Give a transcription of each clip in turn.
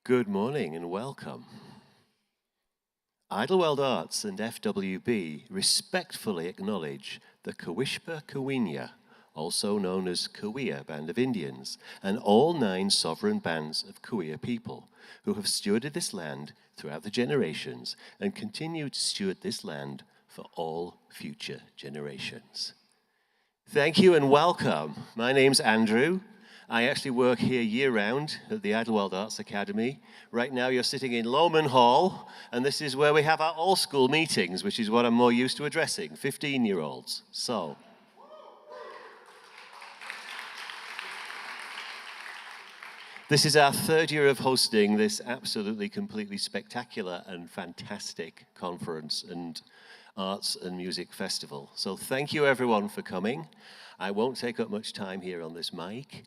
Good morning and welcome. Idyllwild Arts and FWB respectfully acknowledge the Kawishpa Kawinya, also known as Kawiya Band of Indians, and all 9 sovereign bands of Kawiya people who have stewarded this land throughout the generations and continue to steward this land for all future generations. Thank you and welcome. My name's Andrew. I actually work here year-round at the Idyllwild Arts Academy. Right now you're sitting in Lowman Hall, and this is where we have our all-school meetings, which is what I'm more used to addressing, 15-year-olds. So, this is our 3rd year of hosting this absolutely, completely spectacular and fantastic conference and arts and music festival. So thank you everyone for coming. I won't take up much time here on this mic.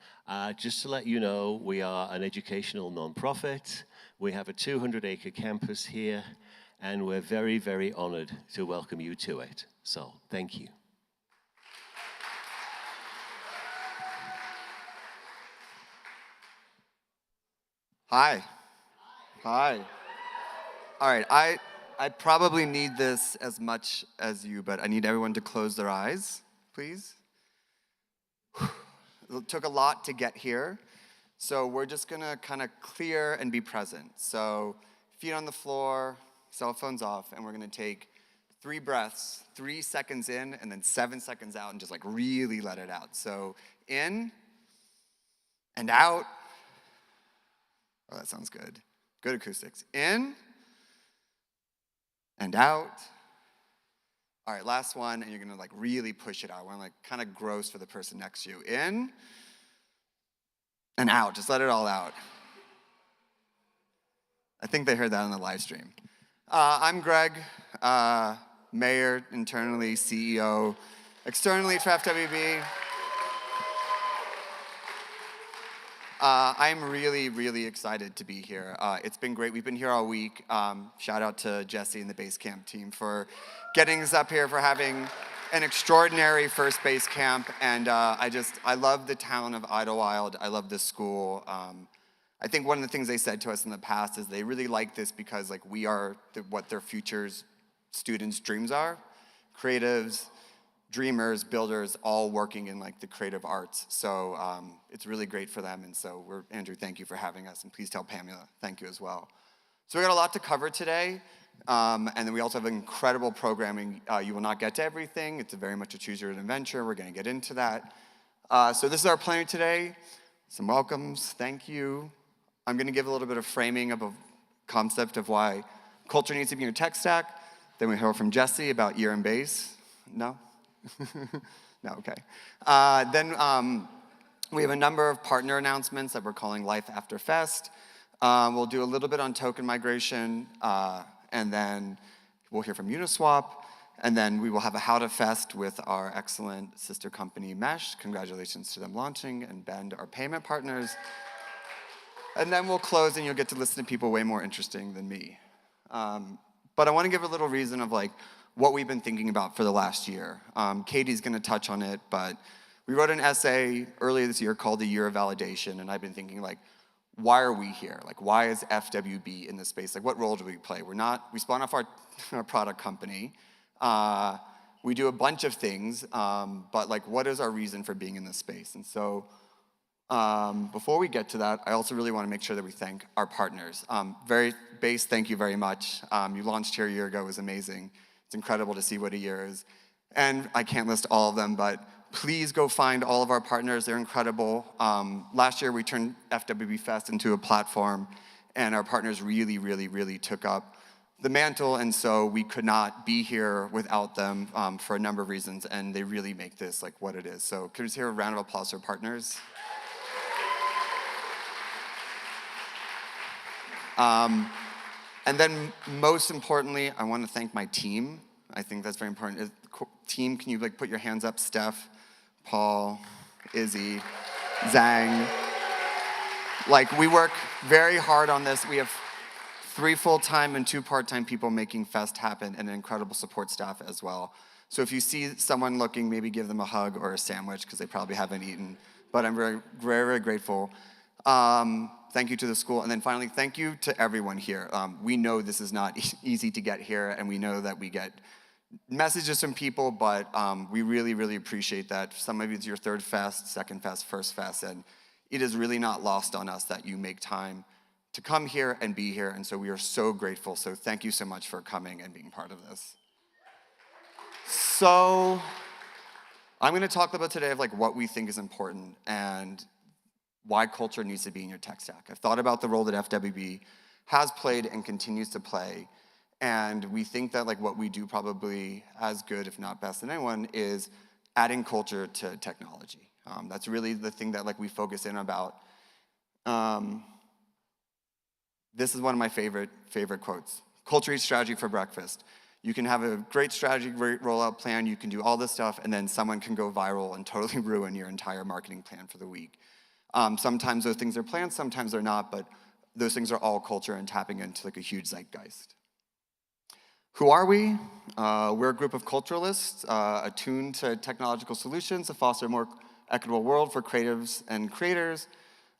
Just to let you know, we are an educational nonprofit. We have a 200-acre campus here, and we're very, very honored to welcome you to it. So thank you. Hi. Hi. All right, I probably need this as much as you, but I need everyone to close their eyes, please. It took a lot to get here, so we're just gonna kind of clear and be present. So feet on the floor, cell phones off, and we're gonna take 3 breaths, 3 seconds in, and then 7 seconds out, and just like really let it out. So in and out. Oh, that sounds good. Good acoustics. In and out. All right, last one, and you're gonna like really push it out. We're like kind of gross for the person next to you. In and out, just let it all out. I think they heard that on the live stream. I'm Greg, mayor, internally, CEO, externally for FWB. I'm really, really excited to be here. It's been great. We've been here all week. Shout out to Jesse and the base camp team for getting us up here, for having an extraordinary first base camp. And I love the town of Idyllwild. I love this school. I think one of the things they said to us in the past is they really like this because like we are what their future's students' dreams are. Creatives, dreamers, builders, all working in like the creative arts. So it's really great for them. And so Andrew, thank you for having us. And please tell Pamela, thank you as well. So we got a lot to cover today. And then we also have incredible programming. You will not get to everything. It's very much a choose your own adventure. We're gonna get into that. So this is our planning today. Some welcomes, thank you. I'm gonna give a little bit of framing of a concept of why culture needs to be in your tech stack. Then we hear from Jesse about ear and bass. No? No, okay. Then we have a number of partner announcements that we're calling Life After Fest. We'll do a little bit on token migration, and then we'll hear from Uniswap, and then we will have a How to Fest with our excellent sister company, Mesh. Congratulations to them launching, and Bend, our payment partners. And then we'll close, and you'll get to listen to people way more interesting than me. But I want to give a little reason of like what we've been thinking about for the last year. Katie's gonna touch on it, but we wrote an essay earlier this year called The Year of Validation, and I've been thinking like, why are we here? Like, why is FWB in this space? Like, what role do we play? We spun off our product company. We do a bunch of things, but like, what is our reason for being in this space? And so, before we get to that, I also really wanna make sure that we thank our partners. Base, thank you very much. You launched here a year ago, it was amazing. It's incredible to see what a year is. And I can't list all of them, but please go find all of our partners. They're incredible. Last year, we turned FWB Fest into a platform, and our partners really, really, really took up the mantle, and so we could not be here without them for a number of reasons, and they really make this like what it is. So could we just hear a round of applause for partners? And then most importantly, I want to thank my team. I think that's very important. Team, can you like put your hands up? Steph, Paul, Izzy, Zhang. Like we work very hard on this. We have 3 full-time and 2 part-time people making Fest happen, and an incredible support staff as well. So if you see someone looking, maybe give them a hug or a sandwich because they probably haven't eaten. But I'm very, very, very grateful. Thank you to the school. And then finally, thank you to everyone here. We know this is not easy to get here, and we know that we get messages from people, but we really, really appreciate that. Some of it's your third fest, second fest, first fest, and it is really not lost on us that you make time to come here and be here, and so we are so grateful. So thank you so much for coming and being part of this. So I'm going to talk about today of like what we think is important and why culture needs to be in your tech stack. I've thought about the role that FWB has played and continues to play, and we think that like what we do probably as good, if not best than anyone, is adding culture to technology. That's really the thing that like we focus in about. This is one of my favorite quotes. Culture eats strategy for breakfast. You can have a great strategy, great rollout plan, you can do all this stuff, and then someone can go viral and totally ruin your entire marketing plan for the week. Sometimes those things are planned, sometimes they're not, but those things are all culture and tapping into like a huge zeitgeist. Who are we? We're a group of culturalists attuned to technological solutions to foster a more equitable world for creatives and creators,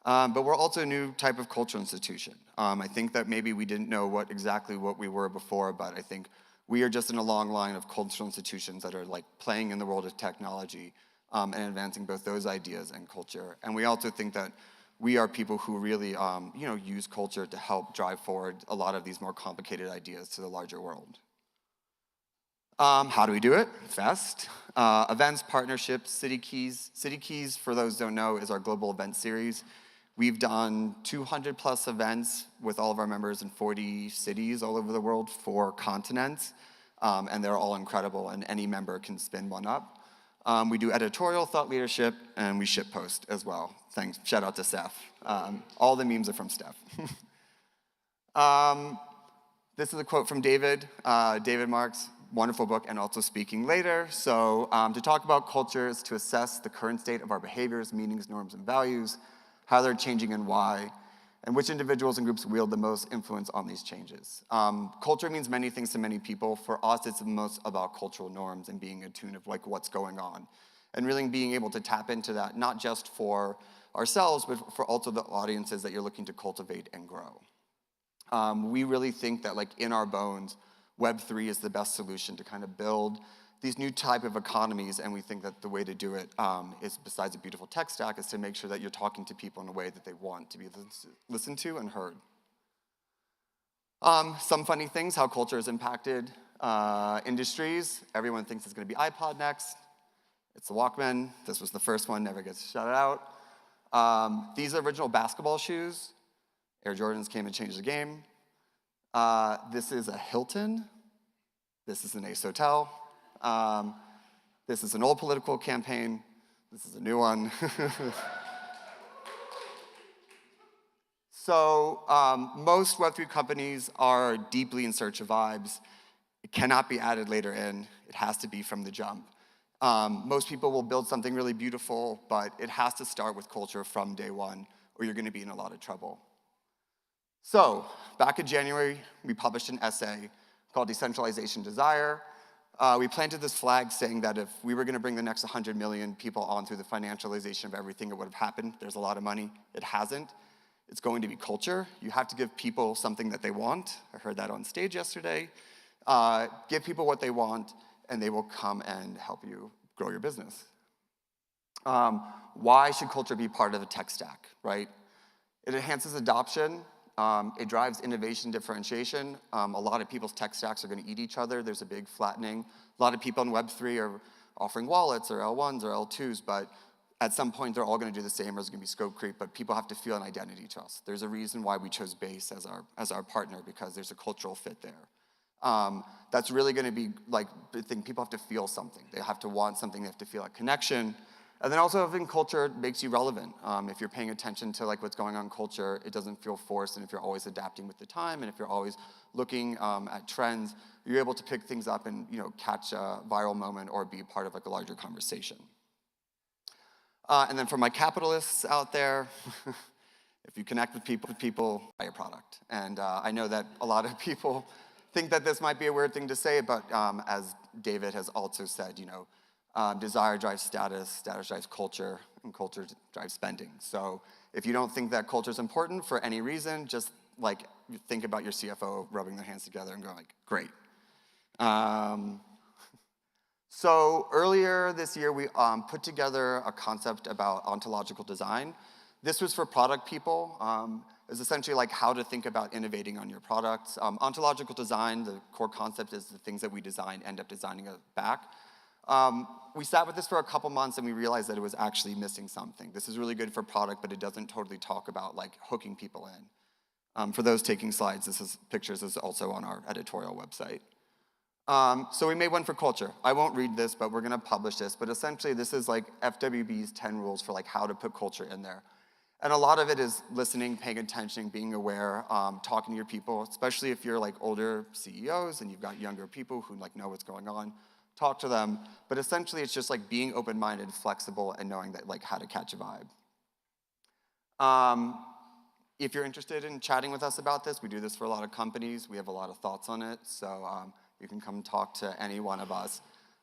but we're also a new type of cultural institution. I think that maybe we didn't know exactly what we were before, but I think we are just in a long line of cultural institutions that are like playing in the world of technology and advancing both those ideas and culture. And we also think that we are people who really use culture to help drive forward a lot of these more complicated ideas to the larger world. How do we do it? FEST. Events, partnerships, City Keys. City Keys, for those who don't know, is our global event series. We've done 200 plus events with all of our members in 40 cities all over the world, 4 continents, and they're all incredible, and any member can spin one up. We do editorial, thought leadership, and we ship post as well. Thanks, shout out to Steph. All the memes are from Steph. This is a quote from David Marks, wonderful book, and also speaking later. So to talk about culture is to assess the current state of our behaviors, meanings, norms, and values, how they're changing and why, and which individuals and groups wield the most influence on these changes. Culture means many things to many people. For us, it's most about cultural norms and being attuned of like what's going on, and really being able to tap into that, not just for ourselves, but for also the audiences that you're looking to cultivate and grow. We really think that like in our bones, Web3 is the best solution to kind of build these new type of economies, and we think that the way to do it is, besides a beautiful tech stack, is to make sure that you're talking to people in a way that they want to be listened to and heard. Some funny things, how culture has impacted industries. Everyone thinks it's gonna be iPod next. It's the Walkman. This was the first one, never gets shouted out. These are original basketball shoes. Air Jordans came and changed the game. This is a Hilton. This is an Ace Hotel. This is an old political campaign. This is a new one. So most Web3 companies are deeply in search of vibes. It cannot be added later in. It has to be from the jump. Most people will build something really beautiful, but it has to start with culture from day one, or you're gonna be in a lot of trouble. So back in January, we published an essay called Decentralization Desire. We planted this flag saying that if we were gonna bring the next 100 million people on through the financialization of everything, it would have happened. There's a lot of money. It hasn't. It's going to be culture. You have to give people something that they want. I heard that on stage yesterday. Give people what they want, and they will come and help you grow your business. Why should culture be part of a tech stack, right? It enhances adoption. It drives innovation differentiation. A lot of people's tech stacks are going to eat each other. There's a big flattening. A lot of people in Web3 are offering wallets or L1s or L2s, but at some point they're all going to do the same, or there's going to be scope creep, but people have to feel an identity to us. There's a reason why we chose Base as our partner, because there's a cultural fit there. That's really going to be like the thing. People have to feel something. They have to want something. They have to feel a connection. And then also having culture makes you relevant. If you're paying attention to like what's going on in culture, it doesn't feel forced, and if you're always adapting with the time, and if you're always looking at trends, you're able to pick things up and catch a viral moment or be part of like a larger conversation. And then for my capitalists out there, if you connect with people, buy your product. And I know that a lot of people think that this might be a weird thing to say, but as David has also said, desire drives status, status drives culture, and culture drives spending. So if you don't think that culture is important for any reason, just like think about your CFO rubbing their hands together and going like, great. So earlier this year, we put together a concept about ontological design. This was for product people. It's essentially like how to think about innovating on your products. Ontological design, the core concept is the things that we design end up designing it back. We sat with this for a couple months and we realized that it was actually missing something. This is really good for product, but it doesn't totally talk about like hooking people in. For those taking slides, pictures is also on our editorial website. So we made one for culture. I won't read this, but we're gonna publish this. But essentially, this is like FWB's 10 rules for like how to put culture in there. And a lot of it is listening, paying attention, being aware, talking to your people, especially if you're like older CEOs and you've got younger people who like know what's going on, talk to them. But essentially, it's just like being open-minded, flexible, and knowing that like how to catch a vibe. If you're interested in chatting with us about this, we do this for a lot of companies. We have a lot of thoughts on it, so you can come talk to any one of us.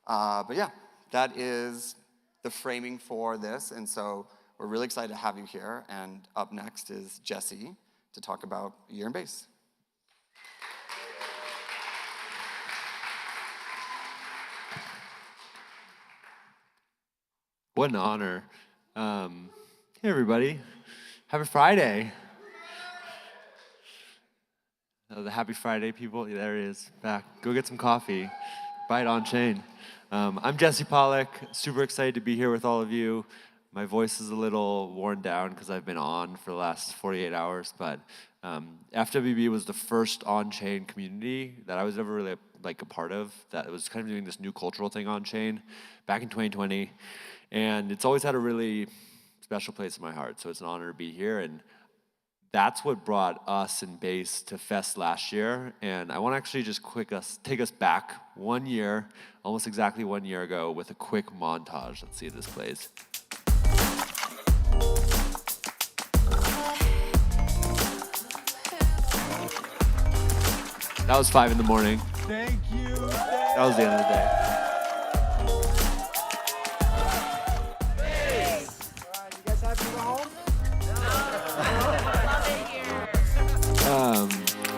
But yeah, that is the framing for this, and so we're really excited to have you here. And up next is Jesse to talk about Year in Base. What an honor. Hey, everybody. Happy Friday. Oh, the Happy Friday people. Yeah, there he is, back. Go get some coffee. Buy it on chain. I'm Jesse Pollack. Super excited to be here with all of you. My voice is a little worn down because I've been on for the last 48 hours, but FWB was the first on-chain community that I was ever really like a part of, that was kind of doing this new cultural thing on-chain back in 2020. And it's always had a really special place in my heart, so it's an honor to be here. And that's what brought us and Base to FEST last year. And I want to actually just take us back 1 year, almost exactly 1 year ago, with a quick montage. Let's see if this plays. That was 5 in the morning. Thank you. That was the end of the day. You guys happy to go home?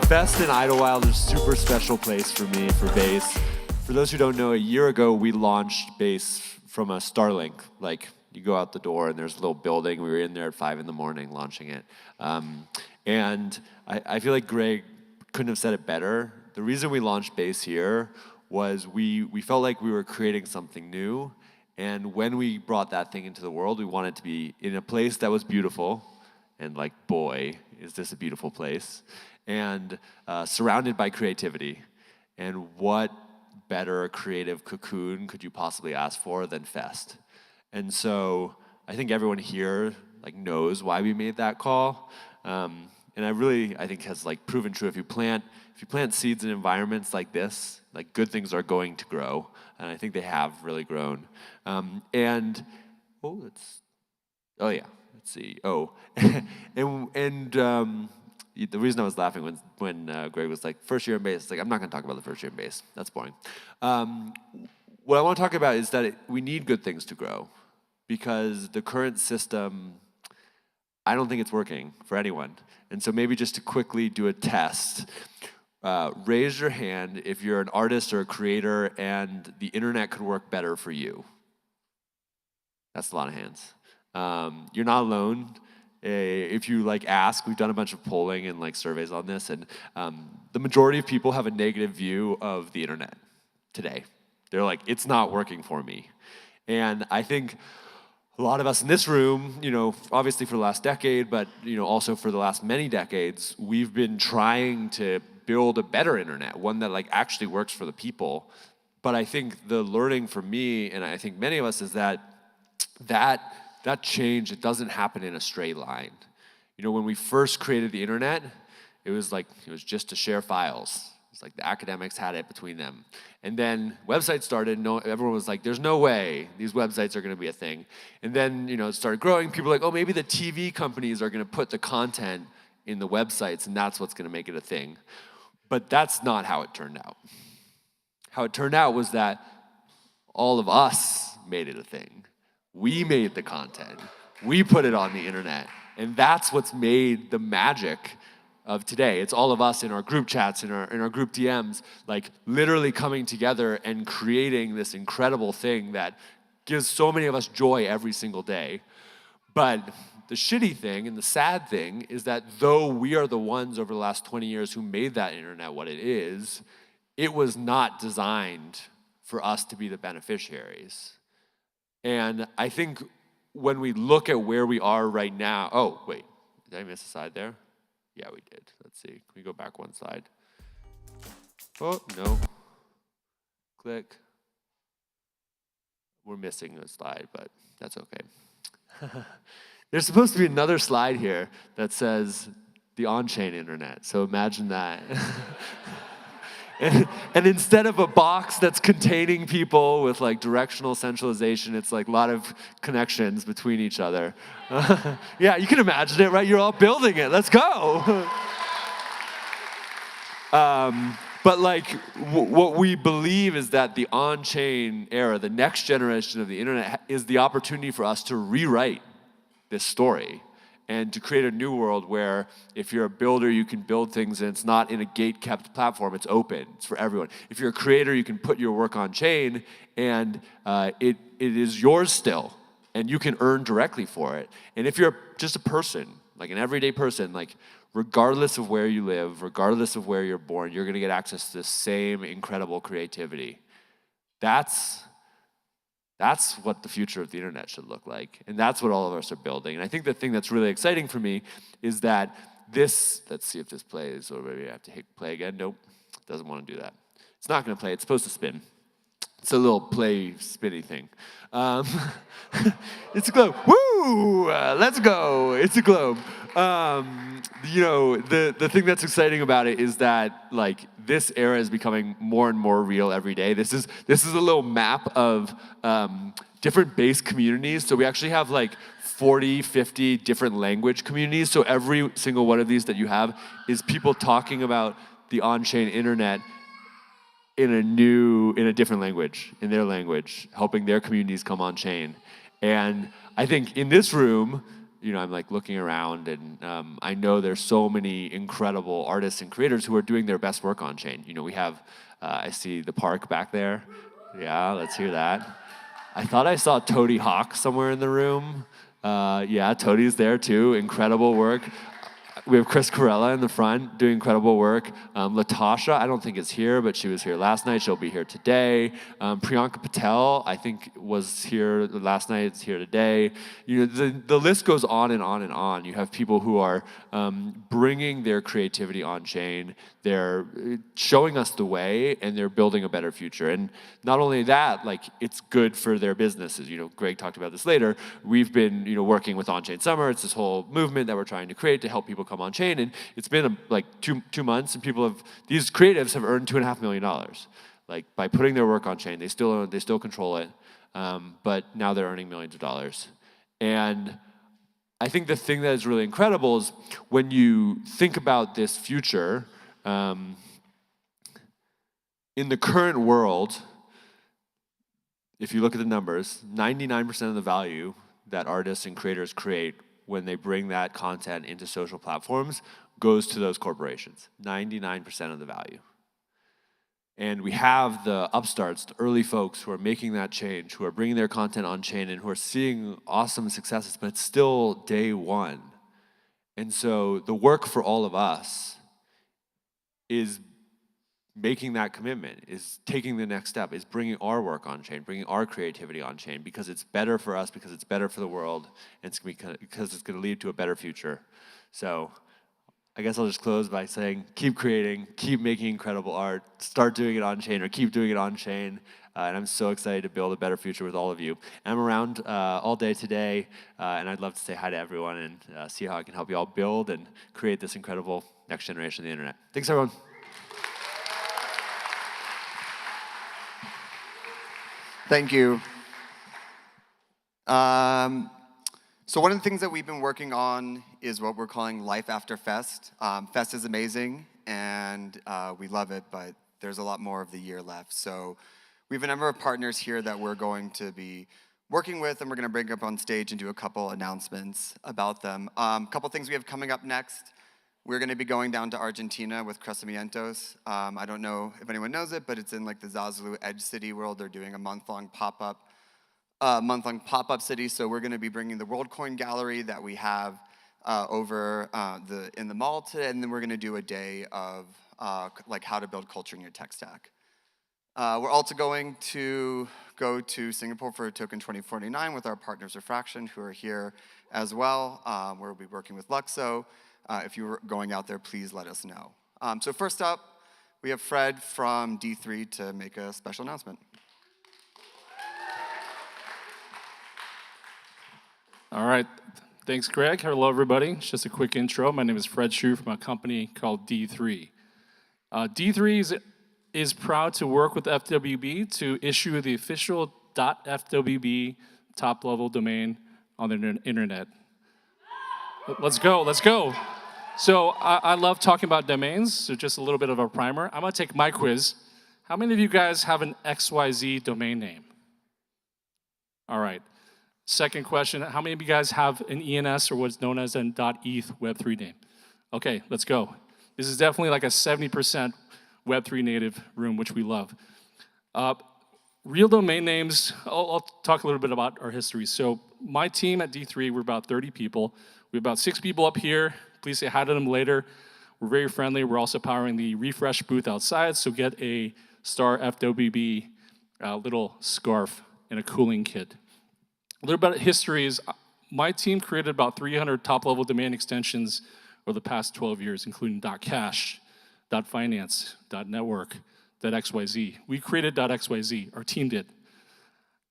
FEST and Idyllwild is a super special place for me, for Base. For those who don't know, a year ago we launched Base from a Starlink. Like, you go out the door and there's a little building. We were in there at 5 in the morning launching it. And I feel like Greg couldn't have said it better. The reason we launched Base here was we felt like we were creating something new. And when we brought that thing into the world, we wanted to be in a place that was beautiful. And like, boy, is this a beautiful place. And surrounded by creativity. And what better creative cocoon could you possibly ask for than FEST? And so I think everyone here like knows why we made that call. And I think has like proven true. If you plant seeds in environments like this, like good things are going to grow. And I think they have really grown. The reason I was laughing when Greg was like, first year in Base, it's like, I'm not going to talk about the first year in Base. That's boring. What I want to talk about is that we need good things to grow, because the current system, I don't think it's working for anyone. And so maybe just to quickly do a test, raise your hand if you're an artist or a creator and the internet could work better for you. That's a lot of hands. You're not alone. If you like ask, we've done a bunch of polling and like surveys on this, and the majority of people have a negative view of the internet today. They're like, it's not working for me. And I think a lot of us in this room, obviously for the last decade, but also for the last many decades, we've been trying to build a better internet, one that like actually works for the people. But I think the learning for me, and I think many of us, is that change, it doesn't happen in a straight line. When we first created the internet, it was just to share files. It's like the academics had it between them. And then websites started, everyone was like, there's no way these websites are gonna be a thing. And then, it started growing. People were like, oh, maybe the TV companies are gonna put the content in the websites and that's what's gonna make it a thing. But that's not how it turned out. How it turned out was that all of us made it a thing. We made the content. We put it on the internet. And that's what's made the magic of today. It's all of us in our group chats, in our group DMs, like literally coming together and creating this incredible thing that gives so many of us joy every single day. But the shitty thing and the sad thing is that though we are the ones over the last 20 years who made that internet what it is, it was not designed for us to be the beneficiaries. And I think when we look at where we are right now, oh, wait, did I miss a slide there? Yeah, we did. Let's see. Can we go back one slide? Oh, no. Click. We're missing a slide, but that's okay. There's supposed to be another slide here that says the on-chain internet. So imagine that. And instead of a box that's containing people with like directional centralization, it's like a lot of connections between each other. Yeah, you can imagine it, right? You're all building it. Let's go. But like what we believe is that the on-chain era, the next generation of the internet, is the opportunity for us to rewrite this story and to create a new world where if you're a builder, you can build things and it's not in a gate-kept platform, it's open, it's for everyone. If you're a creator, you can put your work on chain and it is yours still and you can earn directly for it. And if you're just a person, like an everyday person, like regardless of where you live, regardless of where you're born, you're gonna get access to the same incredible creativity. That's what the future of the internet should look like. And that's what all of us are building. And I think the thing that's really exciting for me is that this, let's see if this plays, or maybe I have to hit play again. Nope, doesn't want to do that. It's not gonna play, it's supposed to spin. It's a little play spinny thing. It's a globe. Woo! Let's go. It's a globe. You know, the thing that's exciting about it is that like this era is becoming more and more real every day. This is a little map of different base communities. So we actually have like 40, 50 different language communities. So every single one of these that you have is people talking about the on-chain internet in a different language, in their language, helping their communities come on chain. And I think in this room, you know, I'm like looking around and I know there's so many incredible artists and creators who are doing their best work on chain. You know, we have, I see the park back there. Yeah, let's hear that. I thought I saw Toady Hawk somewhere in the room. Yeah, Toady's there too, incredible work. We have Chris Corella in the front doing incredible work. Latasha, I don't think is here, but she was here last night. She'll be here today. Priyanka Patel, I think was here last night, is here today. You know, the list goes on and on and on. You have people who are bringing their creativity on chain. They're showing us the way, and they're building a better future. And not only that, like it's good for their businesses. You know, Greg talked about this later. We've been, you know, working with On-Chain Summer. It's this whole movement that we're trying to create to help people come on chain, and it's been like two months, and these creatives have earned $2.5 million, like by putting their work on chain. They still control it, but now they're earning millions of dollars. And I think the thing that is really incredible is when you think about this future, in the current world, if you look at the numbers, 99% of the value that artists and creators create when they bring that content into social platforms goes to those corporations, 99% of the value. And we have the upstarts, the early folks who are making that change, who are bringing their content on chain and who are seeing awesome successes, but it's still day one. And so the work for all of us is making that commitment, is taking the next step, is bringing our work on chain, bringing our creativity on chain, because it's better for us, because it's better for the world, and because it's going to lead to a better future. So I guess I'll just close by saying, keep creating, keep making incredible art, start doing it on chain, or keep doing it on chain. And I'm so excited to build a better future with all of you. And I'm around all day today, and I'd love to say hi to everyone and see how I can help you all build and create this incredible next generation of the internet. Thanks, everyone. Thank you. So one of the things that we've been working on is what we're calling Life After Fest. Fest is amazing, and we love it, but there's a lot more of the year left. So we have a number of partners here that we're going to be working with, and we're going to bring up on stage and do a couple announcements about them. Couple things we have coming up next. We're going to be going down to Argentina with Crecimientos. I don't know if anyone knows it, but it's in like the Zazzaloo Edge City world. They're doing a month-long pop-up city. So we're going to be bringing the WorldCoin gallery that we have over in the mall today, and then we're going to do a day of like how to build culture in your tech stack. We're also going to go to Singapore for Token 2049 with our partners Refraction, who are here as well. We'll be working with Luxo. If you're going out there, please let us know. So first up, we have Fred from D3 to make a special announcement. All right. Thanks, Greg. Hello, everybody. It's just a quick intro. My name is Fred Shu from a company called D3. D3 is proud to work with FWB to issue the official .fwb top-level domain on the internet. Let's go, let's go. So I love talking about domains, so just a little bit of a primer. I'm gonna take my quiz. How many of you guys have an XYZ domain name? All right. Second question, how many of you guys have an ENS or what's known as an .eth Web3 name? Okay, let's go. This is definitely like a 70% Web3 native room, which we love. Real domain names, I'll talk a little bit about our history. So my team at D3, we're about 30 people. We have about 6 people up here. Please say hi to them later. We're very friendly. We're also powering the refresh booth outside, so get a star FWB little scarf and a cooling kit. A little bit of history is my team created about 300 top-level domain extensions over the past 12 years, including .cash, .finance, .network, .xyz. We created .xyz, our team did.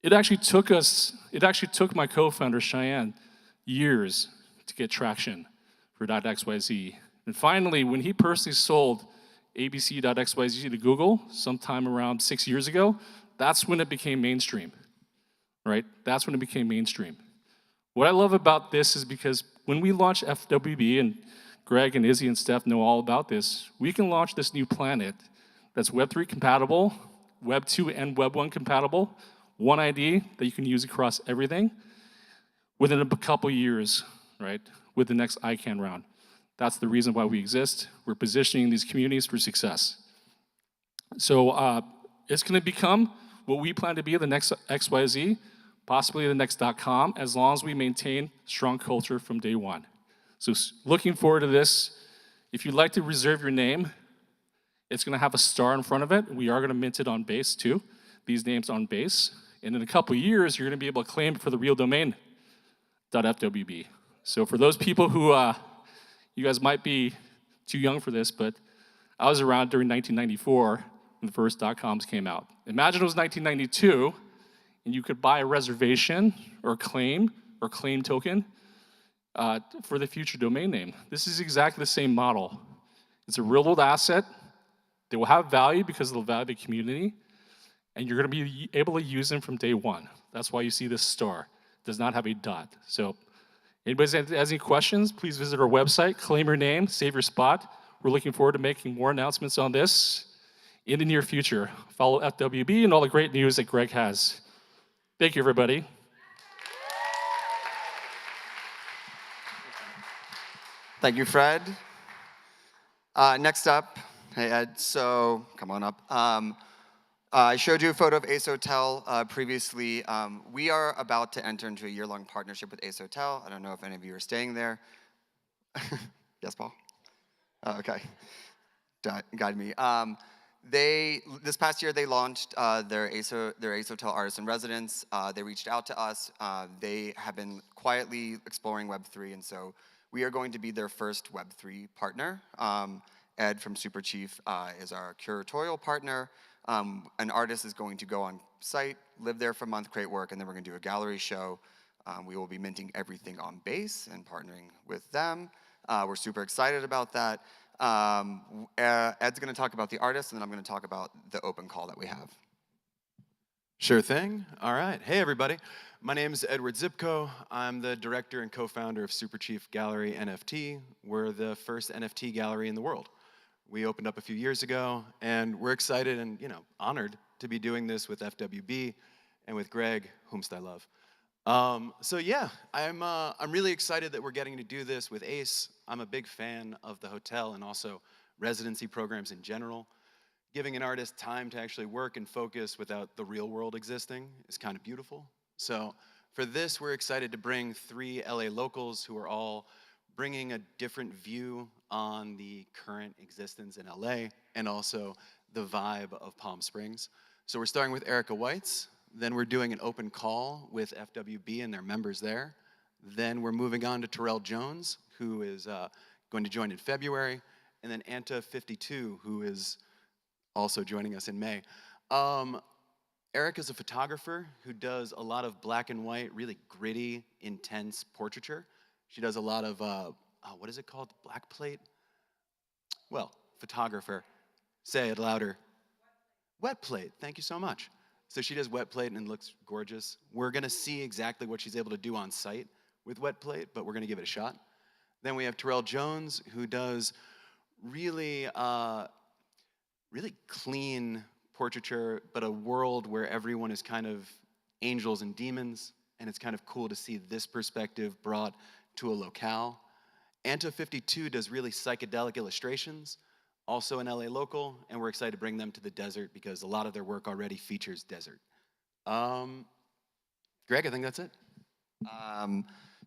It actually took my co-founder, Cheyenne, years to get traction for .xyz. And finally, when he personally sold abc.xyz to Google sometime around 6 years ago, that's when it became mainstream, right? That's when it became mainstream. What I love about this is because when we launched FWB, and Greg and Izzy and Steph know all about this, we can launch this new planet that's Web3 compatible, Web 2 and Web 1 compatible, one ID that you can use across everything within a couple years, right, with the next ICANN round. That's the reason why we exist. We're positioning these communities for success. So it's going to become what we plan to be the next XYZ, possibly the next .com, as long as we maintain strong culture from day one. So looking forward to this. If you'd like to reserve your name, it's going to have a star in front of it. We are going to mint it on base too. These names on base. And in a couple of years, you're going to be able to claim for the real domain .fwb. So for those people who, you guys might be too young for this, but I was around during 1994 when the first .coms came out. Imagine it was 1992, and you could buy a reservation or claim token for the future domain name. This is exactly the same model. It's a real-world asset. They will have value because they'll value the community, and you're going to be able to use them from day one. That's why you see this star. It does not have a dot. So anybody has any questions, please visit our website, claim your name, save your spot. We're looking forward to making more announcements on this in the near future. Follow FWB and all the great news that Greg has. Thank you, everybody. Thank you, Fred. Next up, hey Ed, so come on up. I showed you a photo of Ace Hotel previously. We are about to enter into a year-long partnership with Ace Hotel. I don't know if any of you are staying there. Yes, Paul? Oh, okay. Guide me. This past year, they launched their Ace Hotel Artist in Residence. They reached out to us. They have been quietly exploring Web3, and so we are going to be their first Web3 partner. Ed from Super Chief is our curatorial partner. An artist is going to go on site, live there for a month, create work, and then we're going to do a gallery show. We will be minting everything on base and partnering with them. We're super excited about that. Ed's going to talk about the artist, and then I'm going to talk about the open call that we have. Sure thing. All right. Hey, everybody. My name is Edward Zipko. I'm the director and co-founder of Super Chief Gallery NFT. We're the first NFT gallery in the world. We opened up a few years ago, and we're excited and honored to be doing this with FWB and with Greg, whomst I love. So yeah, I'm really excited that we're getting to do this with ACE. I'm a big fan of the hotel and also residency programs in general. Giving an artist time to actually work and focus without the real world existing is kind of beautiful. So for this, we're excited to bring 3 LA locals who are all bringing a different view on the current existence in LA and also the vibe of Palm Springs. So we're starting with Erica Weitz, then we're doing an open call with FWB and their members there. Then we're moving on to Terrell Jones, who is going to join in February, and then Anta52, who is also joining us in May. Eric is a photographer who does a lot of black and white, really gritty, intense portraiture. She does a lot of, what is it called, black plate? Well, photographer, say it louder. Wet plate, thank you so much. So she does wet plate and it looks gorgeous. We're gonna see exactly what she's able to do on site with wet plate, but we're gonna give it a shot. Then we have Terrell Jones, who does really, really clean portraiture, but a world where everyone is kind of angels and demons, and it's kind of cool to see this perspective brought to a locale. Anta52 does really psychedelic illustrations, also an LA local, and we're excited to bring them to the desert because a lot of their work already features desert. Greg, I think that's it.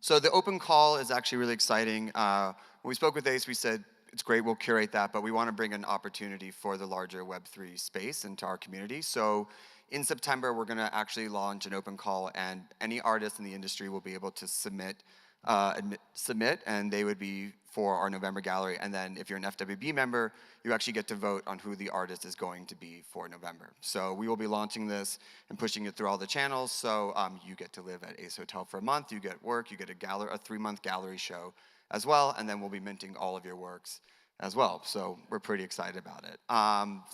So the open call is actually really exciting. When we spoke with Ace, we said, it's great, we'll curate that, but we want to bring an opportunity for the larger Web3 space into our community. So in September, we're going to actually launch an open call, and any artist in the industry will be able to submit, and they would be for our November gallery. And then if you're an FWB member, you actually get to vote on who the artist is going to be for November. So we will be launching this and pushing it through all the channels. So you get to live at Ace Hotel for a month, you get work, you get a 3-month gallery show as well, and then we'll be minting all of your works as well. So we're pretty excited about it.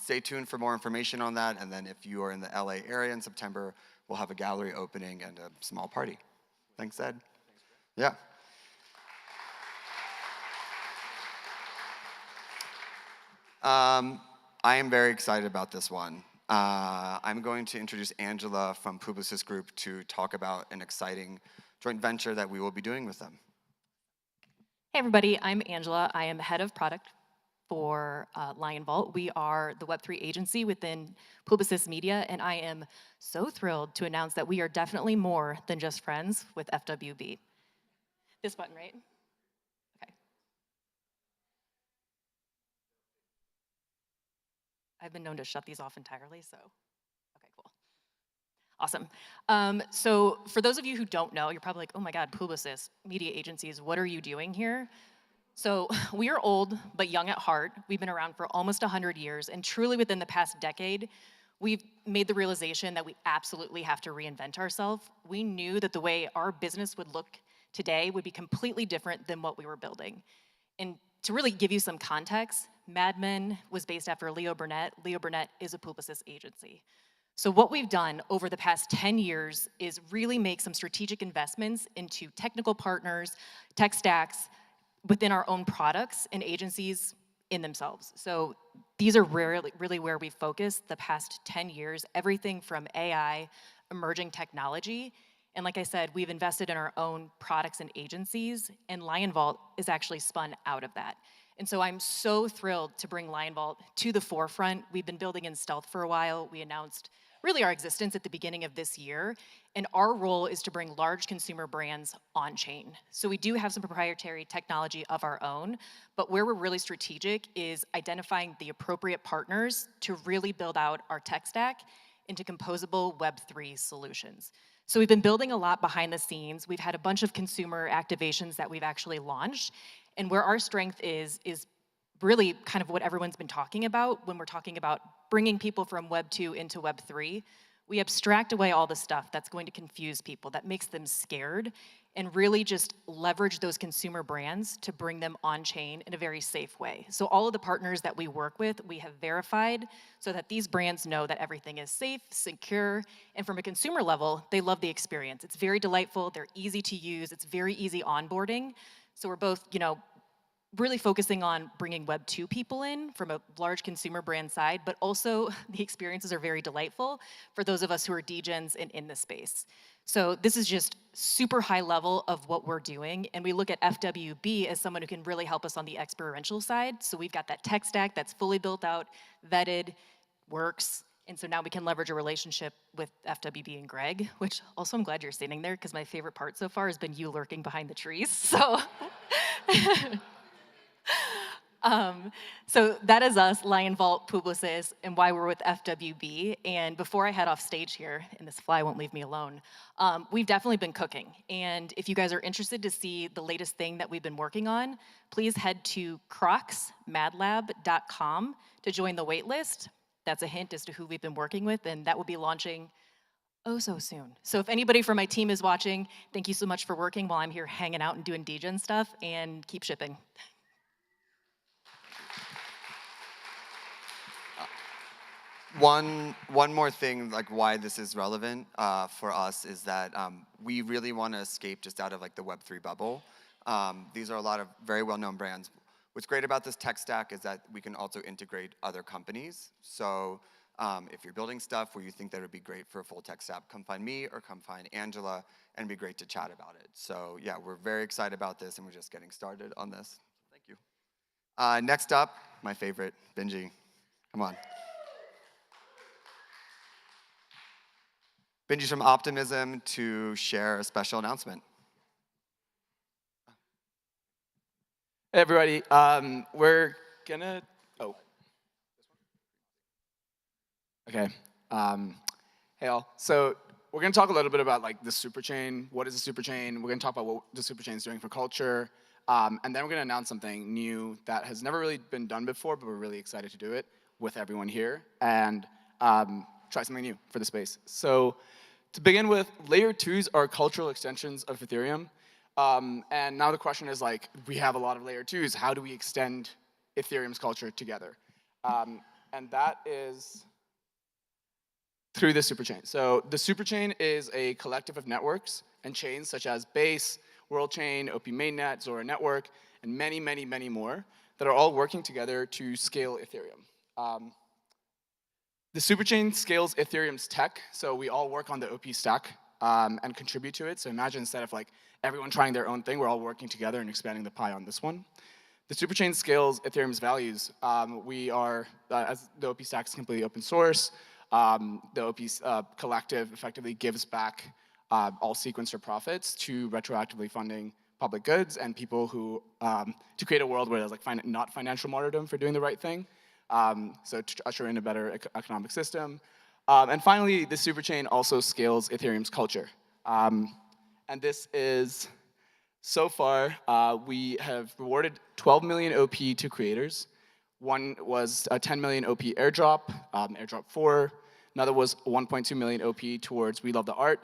Stay tuned for more information on that, and then if you are in the LA area in September, we'll have a gallery opening and a small party. Thanks, Ed. Yeah. I am very excited about this one. I'm going to introduce Angela from Publicis Group to talk about an exciting joint venture that we will be doing with them. Hey everybody, I'm Angela. I am head of product for Lion Vault. We are the Web3 agency within Publicis Media, and I am so thrilled to announce that we are definitely more than just friends with FWB. This button, right? Okay. I've been known to shut these off entirely, so, okay, cool. Awesome. So for those of you who don't know, you're probably like, oh my God, Publicis, media agencies, what are you doing here? So we are old, but young at heart. We've been around for almost 100 years, and truly within the past decade, we've made the realization that we absolutely have to reinvent ourselves. We knew that the way our business would look today would be completely different than what we were building. And to really give you some context, Mad Men was based after Leo Burnett. Leo Burnett is a Publicis agency. So what we've done over the past 10 years is really make some strategic investments into technical partners, tech stacks, within our own products and agencies in themselves. So these are really where we focused the past 10 years, everything from AI, emerging technology, and like I said, we've invested in our own products and agencies, and Lion Vault is actually spun out of that. And so I'm so thrilled to bring Lion Vault to the forefront. We've been building in stealth for a while. We announced really our existence at the beginning of this year, and our role is to bring large consumer brands on chain. So we do have some proprietary technology of our own, but where we're really strategic is identifying the appropriate partners to really build out our tech stack into composable Web3 solutions. So we've been building a lot behind the scenes. We've had a bunch of consumer activations that we've actually launched, and where our strength is really kind of what everyone's been talking about when we're talking about bringing people from Web 2 into Web 3. We abstract away all the stuff that's going to confuse people, that makes them scared, and really just leverage those consumer brands to bring them on chain in a very safe way. So all of the partners that we work with, we have verified so that these brands know that everything is safe, secure, and from a consumer level, they love the experience. It's very delightful, they're easy to use, it's very easy onboarding. So we're both, really focusing on bringing Web 2 people in from a large consumer brand side, but also the experiences are very delightful for those of us who are degens and in the space. So this is just super high level of what we're doing, and we look at FWB as someone who can really help us on the experiential side. So we've got that tech stack that's fully built out, vetted, works, and so now we can leverage a relationship with FWB and Greg, which also I'm glad you're standing there because my favorite part so far has been you lurking behind the trees. So, so that is us, Lion Vault, Publicis, and why we're with FWB. And before I head off stage here, and this fly won't leave me alone, we've definitely been cooking. And if you guys are interested to see the latest thing that we've been working on, please head to crocsmadlab.com to join the waitlist. That's a hint as to who we've been working with, and that will be launching oh so soon. So if anybody from my team is watching, thank you so much for working while I'm here hanging out and doing degen stuff, and keep shipping. One more thing, like why this is relevant for us is that we really want to escape just out of like the Web3 bubble. These are a lot of very well-known brands. What's great about this tech stack is that we can also integrate other companies. So if you're building stuff where you think that would be great for a full tech stack, come find me or come find Angela, and it'd be great to chat about it. So yeah, we're very excited about this, and we're just getting started on this. Thank you. Next up, my favorite, Benji. Come on. Benji's from Optimism to share a special announcement. Hey everybody, we're gonna, okay. Hey all, so we're gonna talk a little bit about like the superchain. What is a superchain? We're gonna talk about what the superchain is doing for culture. And then we're gonna announce something new that has never really been done before, but we're really excited to do it with everyone here and try something new for the space. So to begin with, layer 2s are cultural extensions of Ethereum. And now the question is like, we have a lot of layer 2s, how do we extend Ethereum's culture together? And that is through the superchain. So the superchain is a collective of networks and chains such as Base, WorldChain, OP Mainnet, Zora Network, and many, many, many more that are all working together to scale Ethereum. The superchain scales Ethereum's tech, so we all work on the OP stack and contribute to it. So imagine instead of like everyone trying their own thing, we're all working together and expanding the pie on this one. The superchain scales Ethereum's values. We are, as the OP stack is completely open source, the OP collective effectively gives back all sequencer profits to retroactively funding public goods and people who, to create a world where there's like not financial martyrdom for doing the right thing. So to usher in a better economic system. And finally, the superchain also scales Ethereum's culture. And this is, so far, we have rewarded 12 million OP to creators. One was a 10 million OP airdrop, airdrop 4. Another was 1.2 million OP towards We Love the Art.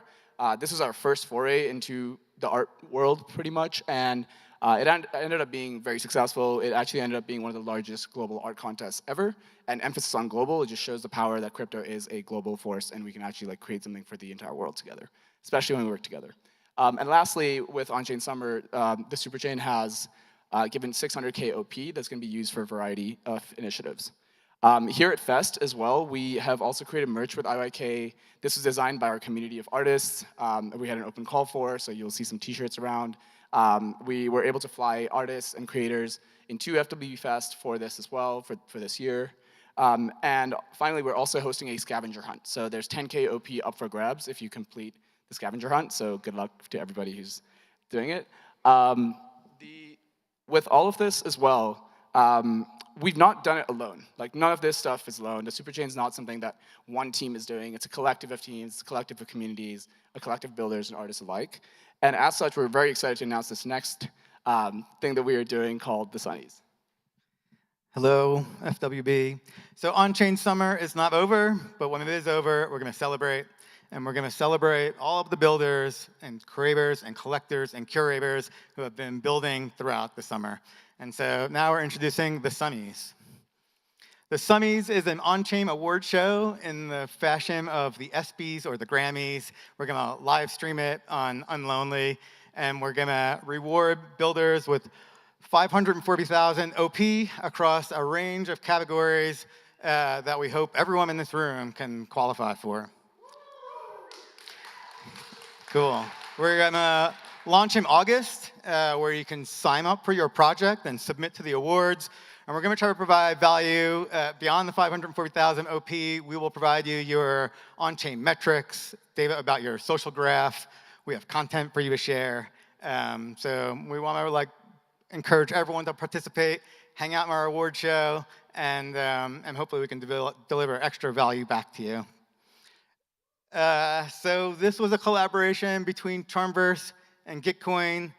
This was our first foray into the art world, pretty much, and it ended up being very successful. It actually ended up being one of the largest global art contests ever. And emphasis on global, it just shows the power that crypto is a global force, and we can actually like create something for the entire world together, especially when we work together. And lastly, with On-Chain Summer, the superchain has given 600K OP that's going to be used for a variety of initiatives. Here at FEST as well, we have also created merch with IYK. This was designed by our community of artists. We had an open call for, so you'll see some t-shirts around. We were able to fly artists and creators into FWB Fest for this as well, for this year. And finally, we're also hosting a scavenger hunt. So there's 10K OP up for grabs if you complete the scavenger hunt, so good luck to everybody who's doing it. With all of this as well, we've not done it alone. Like, none of this stuff is alone. The superchain is not something that one team is doing. It's a collective of teams, a collective of communities, a collective of builders and artists alike. And as such, we're very excited to announce this next thing that we are doing called the Sunnies. Hello, FWB. So On-Chain Summer is not over, but when it is over, we're going to celebrate. And we're going to celebrate all of the builders and creators and collectors and curators who have been building throughout the summer. And so now we're introducing the Sunnies. The Sunnies is an on-chain award show in the fashion of the ESPYs or the Grammys. We're going to live stream it on Unlonely, and we're going to reward builders with 540,000 OP across a range of categories that we hope everyone in this room can qualify for. Cool. We're gonna launch in August, where you can sign up for your project and submit to the awards. And we're gonna try to provide value beyond the 540,000 OP. We will provide you your on-chain metrics, data about your social graph. We have content for you to share. So we wanna encourage everyone to participate, hang out in our award show, and hopefully we can deliver extra value back to you. So this was a collaboration between Charmverse and Gitcoin,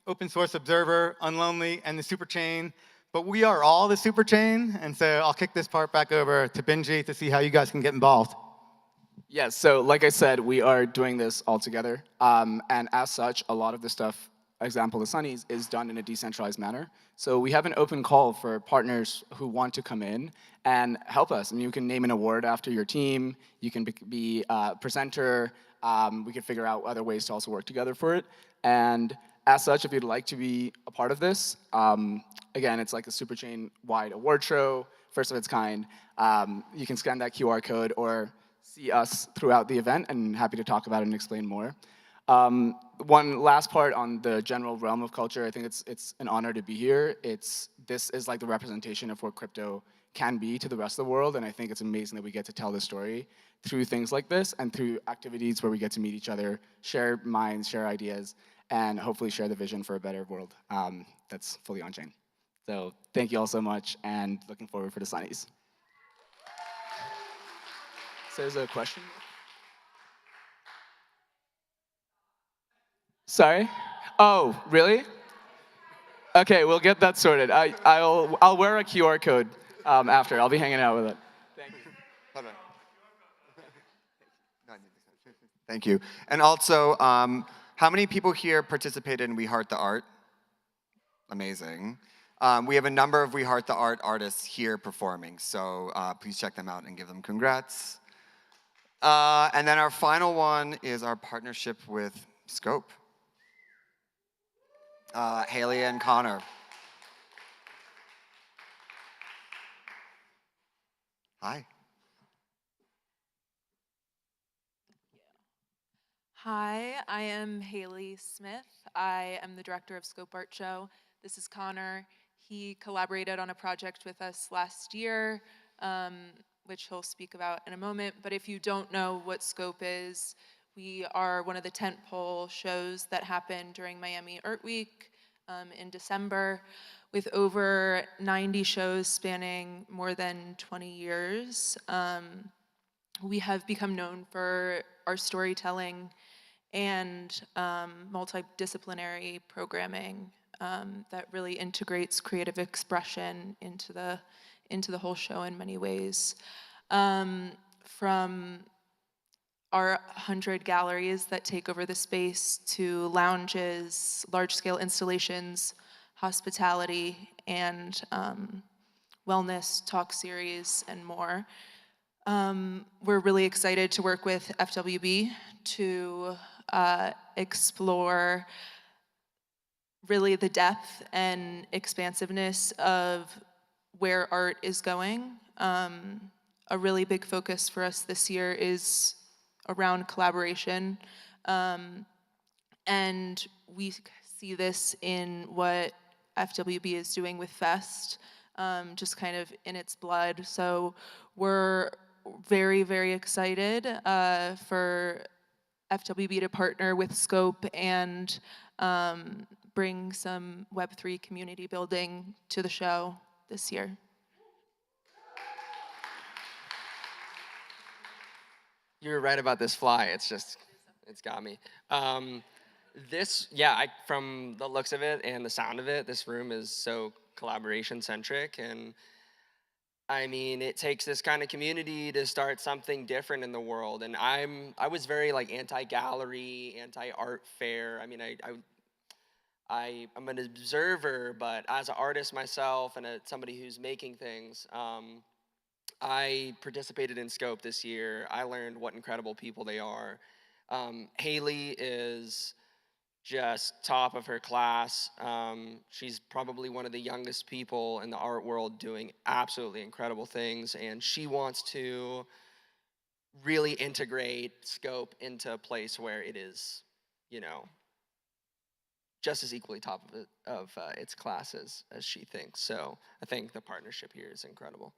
Open Source Observer, Unlonely, and the Superchain. But we are all the Superchain, and so I'll kick this part back over to Benji to see how you guys can get involved. Yeah, so like I said, we are doing this all together. And as such, a lot of the stuff, example, the Sunnies, is done in a decentralized manner. So we have an open call for partners who want to come in and help us. I mean, you can name an award after your team. You can be a presenter. We can figure out other ways to also work together for it. And as such, if you'd like to be a part of this, again, it's like a Superchain-wide award show, first of its kind. You can scan that QR code or see us throughout the event, and happy to talk about it and explain more. One last part on the general realm of culture, I think it's an honor to be here. This is like the representation of what crypto can be to the rest of the world, and I think it's amazing that we get to tell this story through things like this and through activities where we get to meet each other, share minds, share ideas, and hopefully share the vision for a better world that's fully on-chain. So thank you all so much, and looking forward for the Sunnies. So there's a question? Sorry? Oh, really? Okay, we'll get that sorted. I'll wear a QR code after. I'll be hanging out with it. Thank you. Hold on. Thank you. And also, how many people here participated in We Heart the Art? Amazing. We have a number of We Heart the Art artists here performing, so please check them out and give them congrats. And then our final one is our partnership with Scope. Haley and Connor. Hi. Hi, I am Haley Smith. I am the director of Scope Art Show. This is Connor. He collaborated on a project with us last year, which he'll speak about in a moment. But if you don't know what Scope is, we are one of the tentpole shows that happened during Miami Art Week in December, with over 90 shows spanning more than 20 years. We have become known for our storytelling and multidisciplinary programming that really integrates creative expression into the whole show in many ways. From our 100 galleries that take over the space to lounges, large-scale installations, hospitality, and wellness talk series, and more. We're really excited to work with FWB to explore really the depth and expansiveness of where art is going. A really big focus for us this year is around collaboration. And we see this in what FWB is doing with FEST, just kind of in its blood. So we're very, very excited for FWB to partner with Scope and bring some Web3 community building to the show this year. You're right about this fly. It's got me. From the looks of it and the sound of it, this room is so collaboration centric, and I mean, it takes this kind of community to start something different in the world. And I was very like anti-gallery, anti-art fair. I mean, I'm an observer, but as an artist myself and somebody who's making things, I participated in Scope this year. I learned what incredible people they are. Haley just top of her class. She's probably one of the youngest people in the art world doing absolutely incredible things, and she wants to really integrate Scope into a place where it is, you know, just as equally top of its classes as she thinks. So I think the partnership here is incredible.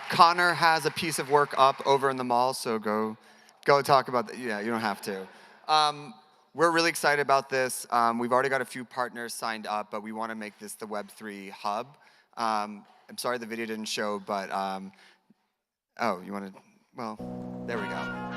Connor has a piece of work up over in the mall, so go talk about that. Yeah, you don't have to. We're really excited about this. We've already got a few partners signed up, but we want to make this the Web3 hub. I'm sorry the video didn't show, but oh, you want to? Well, there we go.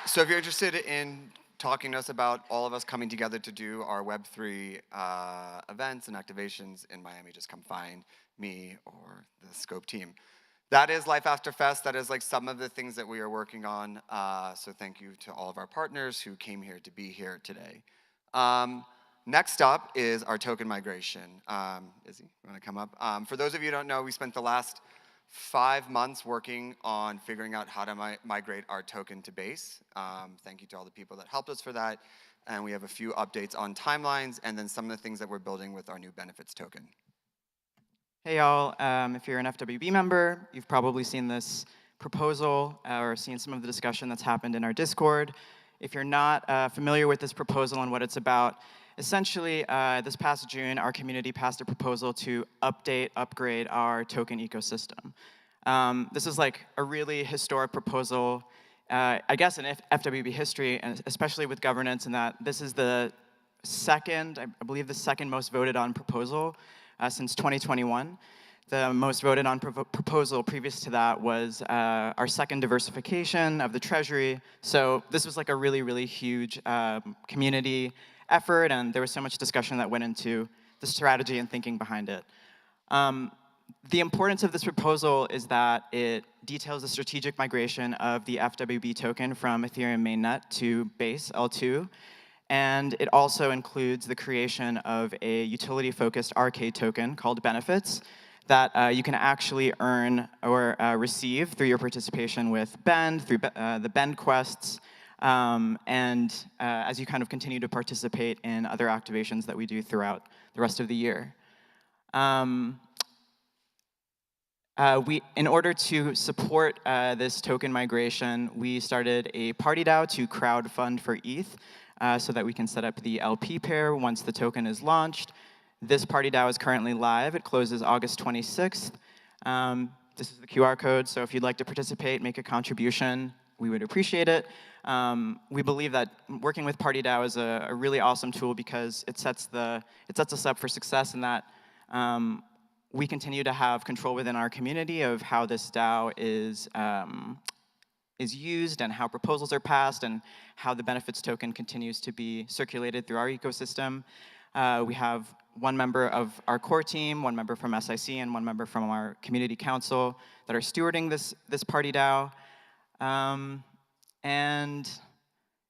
So if you're interested in talking to us about all of us coming together to do our Web3 events and activations in Miami, just come find me or the Scope team. That is Life After Fest. That is like some of the things that we are working on. So thank you to all of our partners who came here to be here today. Next up is our token migration. Izzy, you want to come up? For those of you who don't know, we spent the last 5 months working on figuring out how to migrate our token to Base. Thank you to all the people that helped us for that. And we have a few updates on timelines and then some of the things that we're building with our new benefits token. Hey y'all, if you're an FWB member, you've probably seen this proposal or seen some of the discussion that's happened in our Discord. If you're not familiar with this proposal and what it's about, essentially this past June, our community passed a proposal to upgrade our token ecosystem. This is like a really historic proposal, I guess in FWB history, and especially with governance, in that this is the second, I believe the second most voted on proposal since 2021. The most voted on proposal previous to that was our second diversification of the Treasury. So this was like a really, really huge community effort, and there was so much discussion that went into the strategy and thinking behind it. The importance of this proposal is that it details the strategic migration of the FWB token from Ethereum mainnet to Base L2. And it also includes the creation of a utility-focused arcade token called Benefits that you can actually earn or receive through your participation with Bend, through the Bend quests, and as you kind of continue to participate in other activations that we do throughout the rest of the year. In order to support this token migration, we started a party DAO to crowdfund for ETH so that we can set up the LP pair once the token is launched. This party DAO is currently live. It closes August 26th. This is the QR code, so if you'd like to participate, make a contribution, we would appreciate it. We believe that working with Party DAO is a really awesome tool because it sets us up for success in that we continue to have control within our community of how this DAO is used and how proposals are passed and how the benefits token continues to be circulated through our ecosystem. We have one member of our core team, one member from SIC, and one member from our community council that are stewarding this party DAO. And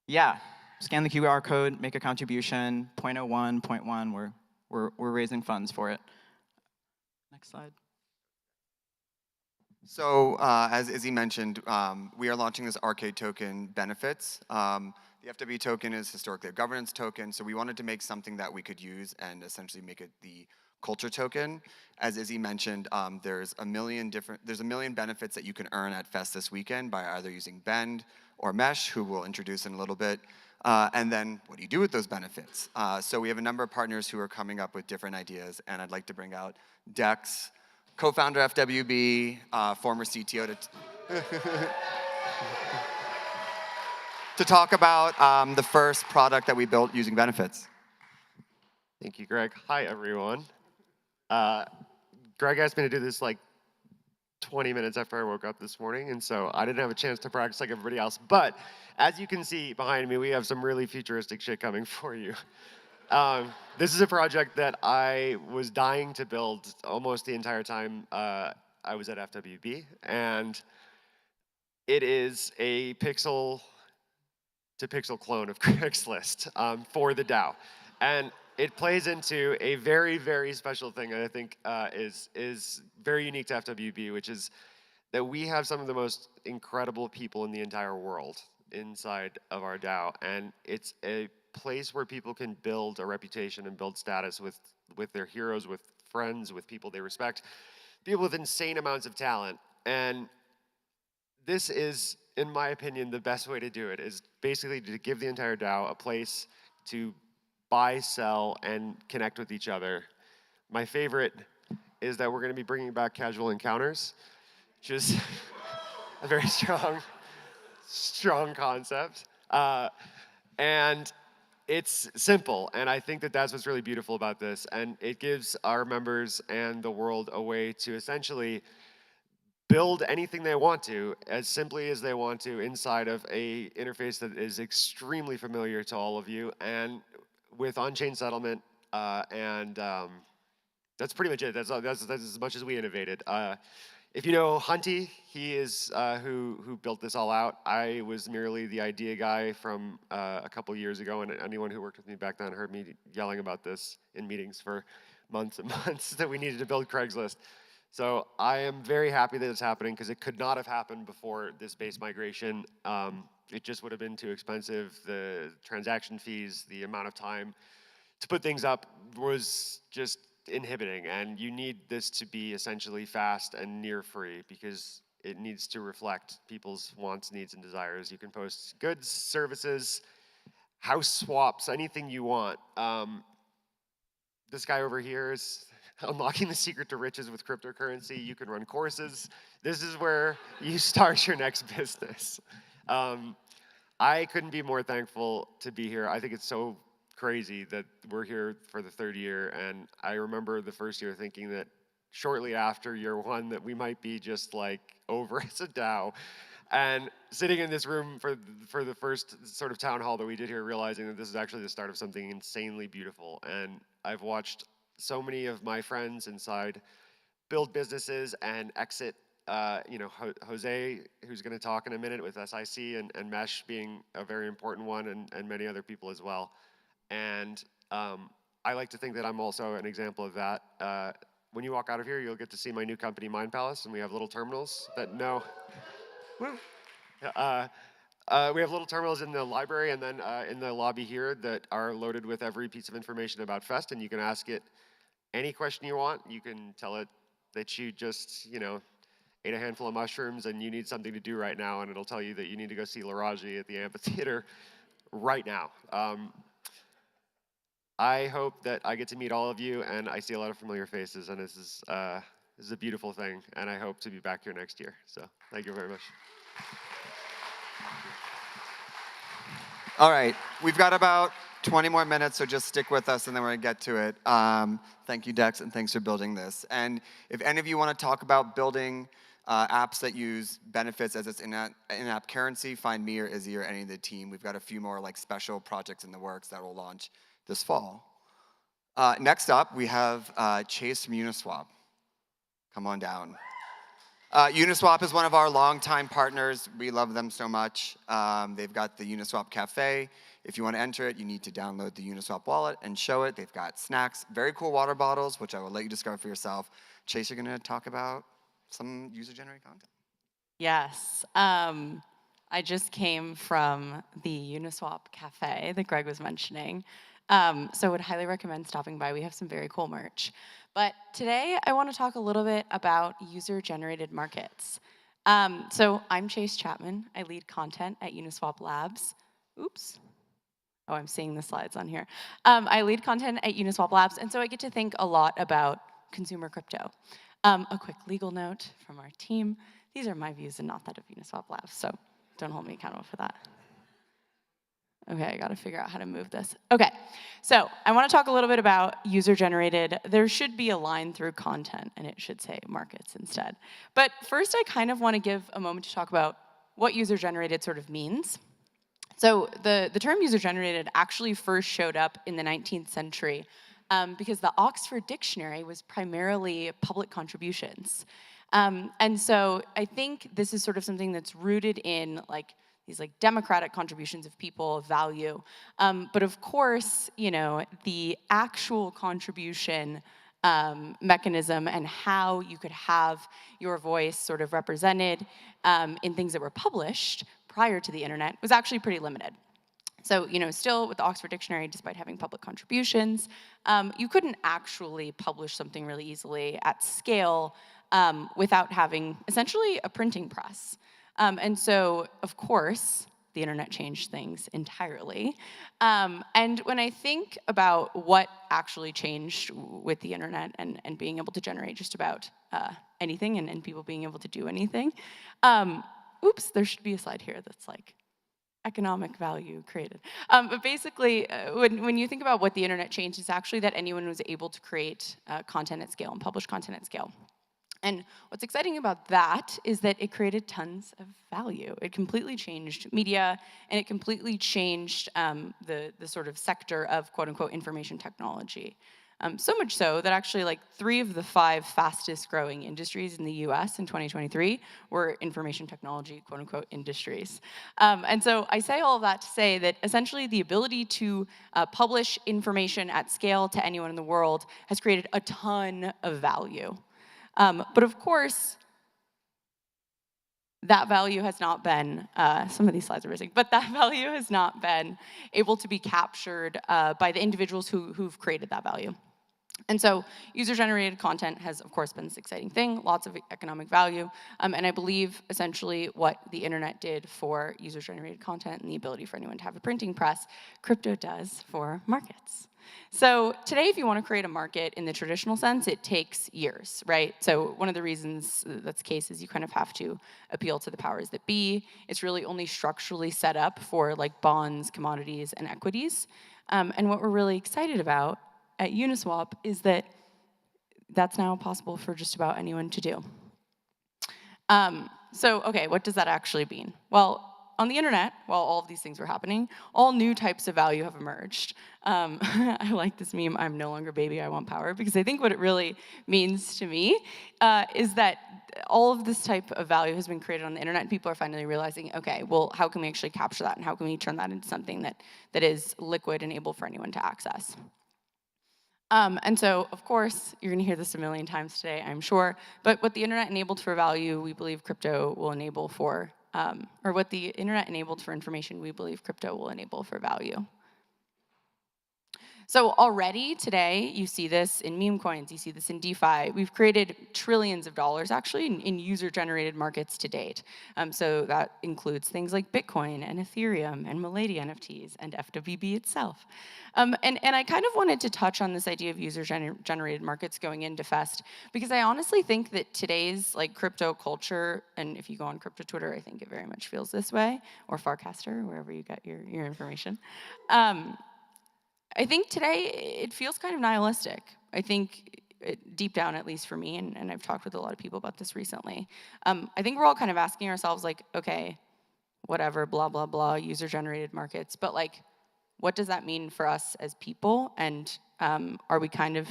yeah, scan the QR code, make a contribution, 0.01, 0.1, we're raising funds for it. Next slide. So as Izzy mentioned, we are launching this arcade token benefits. The FW token is historically a governance token, so we wanted to make something that we could use and essentially make it the culture token. As Izzy mentioned, there's a million benefits that you can earn at Fest this weekend by either using Bend or Mesh, who we'll introduce in a little bit. And then what do you do with those benefits? So we have a number of partners who are coming up with different ideas, and I'd like to bring out Dex, co-founder FWB, former CTO to talk about the first product that we built using benefits. Thank you, Greg. Hi, everyone. Greg asked me to do this like 20 minutes after I woke up this morning, and so I didn't have a chance to practice like everybody else. But as you can see behind me, we have some really futuristic shit coming for you. This is a project that I was dying to build almost the entire time I was at FWB, and it is a pixel-to-pixel clone of Craigslist for the DAO. And it plays into a very, very special thing that I think is very unique to FWB, which is that we have some of the most incredible people in the entire world inside of our DAO. And it's a place where people can build a reputation and build status with their heroes, with friends, with people they respect, people with insane amounts of talent. And this is, in my opinion, the best way to do it, is basically to give the entire DAO a place to buy, sell, and connect with each other. My favorite is that we're going to be bringing back casual encounters, which is a very strong concept. And it's simple, and I think that that's what's really beautiful about this. And it gives our members and the world a way to essentially build anything they want to, as simply as they want to, inside of a interface that is extremely familiar to all of you, and with on-chain settlement, and that's pretty much it. That's as much as we innovated. If you know Hunty, he is who built this all out. I was merely the idea guy from a couple years ago, and anyone who worked with me back then heard me yelling about this in meetings for months and months that we needed to build Craigslist. So I am very happy that it's happening, because it could not have happened before this base migration. It just would have been too expensive. The transaction fees, the amount of time to put things up was just inhibiting. And you need this to be essentially fast and near free, because it needs to reflect people's wants, needs, and desires. You can post goods, services, house swaps, anything you want. This guy over here is unlocking the secret to riches with cryptocurrency. You can run courses. This is where you start your next business. I couldn't be more thankful to be here. I think it's so crazy that we're here for the third year, and I remember the first year thinking that shortly after year one that we might be just like over as a DAO. And sitting in this room for the first sort of town hall that we did here, realizing that this is actually the start of something insanely beautiful. And I've watched so many of my friends inside build businesses and exit. Jose, who's going to talk in a minute, with SIC and Mesh being a very important one, and many other people as well. And I like to think that I'm also an example of that. When you walk out of here, you'll get to see my new company, Mind Palace, and we have little terminals that know. Woo. We have little terminals in the library and then in the lobby here that are loaded with every piece of information about Fest, and you can ask it any question you want. You can tell it that you just, ate a handful of mushrooms and you need something to do right now, and it'll tell you that you need to go see Laraji at the amphitheater right now. I hope that I get to meet all of you, and I see a lot of familiar faces, and this is a beautiful thing, and I hope to be back here next year. So thank you very much. All right, we've got about 20 more minutes, so just stick with us and then we're gonna get to it. Thank you, Dex, and thanks for building this. And if any of you wanna talk about building apps that use benefits as its in-app currency, find me or Izzy or any of the team. We've got a few more like special projects in the works that will launch this fall. Next up, we have Chase from Uniswap. Come on down. Uniswap is one of our longtime partners. We love them so much. They've got the Uniswap Cafe. If you want to enter it, you need to download the Uniswap wallet and show it. They've got snacks, very cool water bottles, which I will let you discover for yourself. Chase, you're going to talk about some user-generated content. Yes. I just came from the Uniswap Cafe that Greg was mentioning. So I would highly recommend stopping by. We have some very cool merch. But today, I want to talk a little bit about user-generated markets. So I'm Chase Chapman. I lead content at Uniswap Labs. Oops. Oh, I'm seeing the slides on here. I lead content at Uniswap Labs, and so I get to think a lot about consumer crypto. A quick legal note from our team. These are my views and not that of Uniswap Labs, so don't hold me accountable for that. Okay, I gotta figure out how to move this. Okay, so I wanna talk a little bit about user-generated. There should be a line through content, and it should say markets instead. But first, I kind of wanna give a moment to talk about what user-generated sort of means. So the term user-generated actually first showed up in the 19th century because the Oxford Dictionary was primarily public contributions. And so I think this is sort of something that's rooted in these democratic contributions of people of value. But of course, the actual contribution mechanism and how you could have your voice sort of represented in things that were published prior to the internet was actually pretty limited. So, still with the Oxford Dictionary, despite having public contributions, you couldn't actually publish something really easily at scale without having essentially a printing press. And so, of course, the internet changed things entirely. And when I think about what actually changed with the internet and being able to generate just about anything and people being able to do anything, oops, there should be a slide here that's like economic value created. But basically, when you think about what the internet changed, it's actually that anyone was able to create content at scale and publish content at scale. And what's exciting about that is that it created tons of value. It completely changed media, and it completely changed the sort of sector of quote-unquote information technology. So much so that actually 3 of the 5 fastest growing industries in the US in 2023 were information technology, quote unquote, industries. And so I say all of that to say that essentially the ability to publish information at scale to anyone in the world has created a ton of value. But of course, that value has not been, some of these slides are missing, but that value has not been able to be captured by the individuals who've created that value. And so user-generated content has, of course, been this exciting thing, lots of economic value, and I believe essentially what the internet did for user-generated content and the ability for anyone to have a printing press, crypto does for markets. So today, if you want to create a market in the traditional sense, it takes years, right? So one of the reasons that's the case is you kind of have to appeal to the powers that be. It's really only structurally set up for bonds, commodities, and equities. And what we're really excited about at Uniswap is that that's now possible for just about anyone to do. So, okay, what does that actually mean? Well, on the internet, while all of these things were happening, all new types of value have emerged. I like this meme, I'm no longer baby, I want power, because I think what it really means to me is that all of this type of value has been created on the internet, and people are finally realizing, okay, well, how can we actually capture that, and how can we turn that into something that is liquid and able for anyone to access? And so, of course, you're gonna hear this a million times today, I'm sure, but what the internet enabled for value, we believe crypto will enable for, or what the internet enabled for information, we believe crypto will enable for value. So already today, you see this in meme coins, you see this in DeFi. We've created trillions of dollars actually in user-generated markets to date. So that includes things like Bitcoin and Ethereum and Milady NFTs and FWB itself. And I kind of wanted to touch on this idea of user-generated markets going into FEST because I honestly think that today's crypto culture, and if you go on crypto Twitter, I think it very much feels this way, or Farcaster, wherever you get your information. I think today it feels kind of nihilistic. I think deep down, at least for me, and I've talked with a lot of people about this recently, I think we're all kind of asking ourselves like, okay, whatever, blah, blah, blah, user-generated markets, but like, what does that mean for us as people? And are we kind of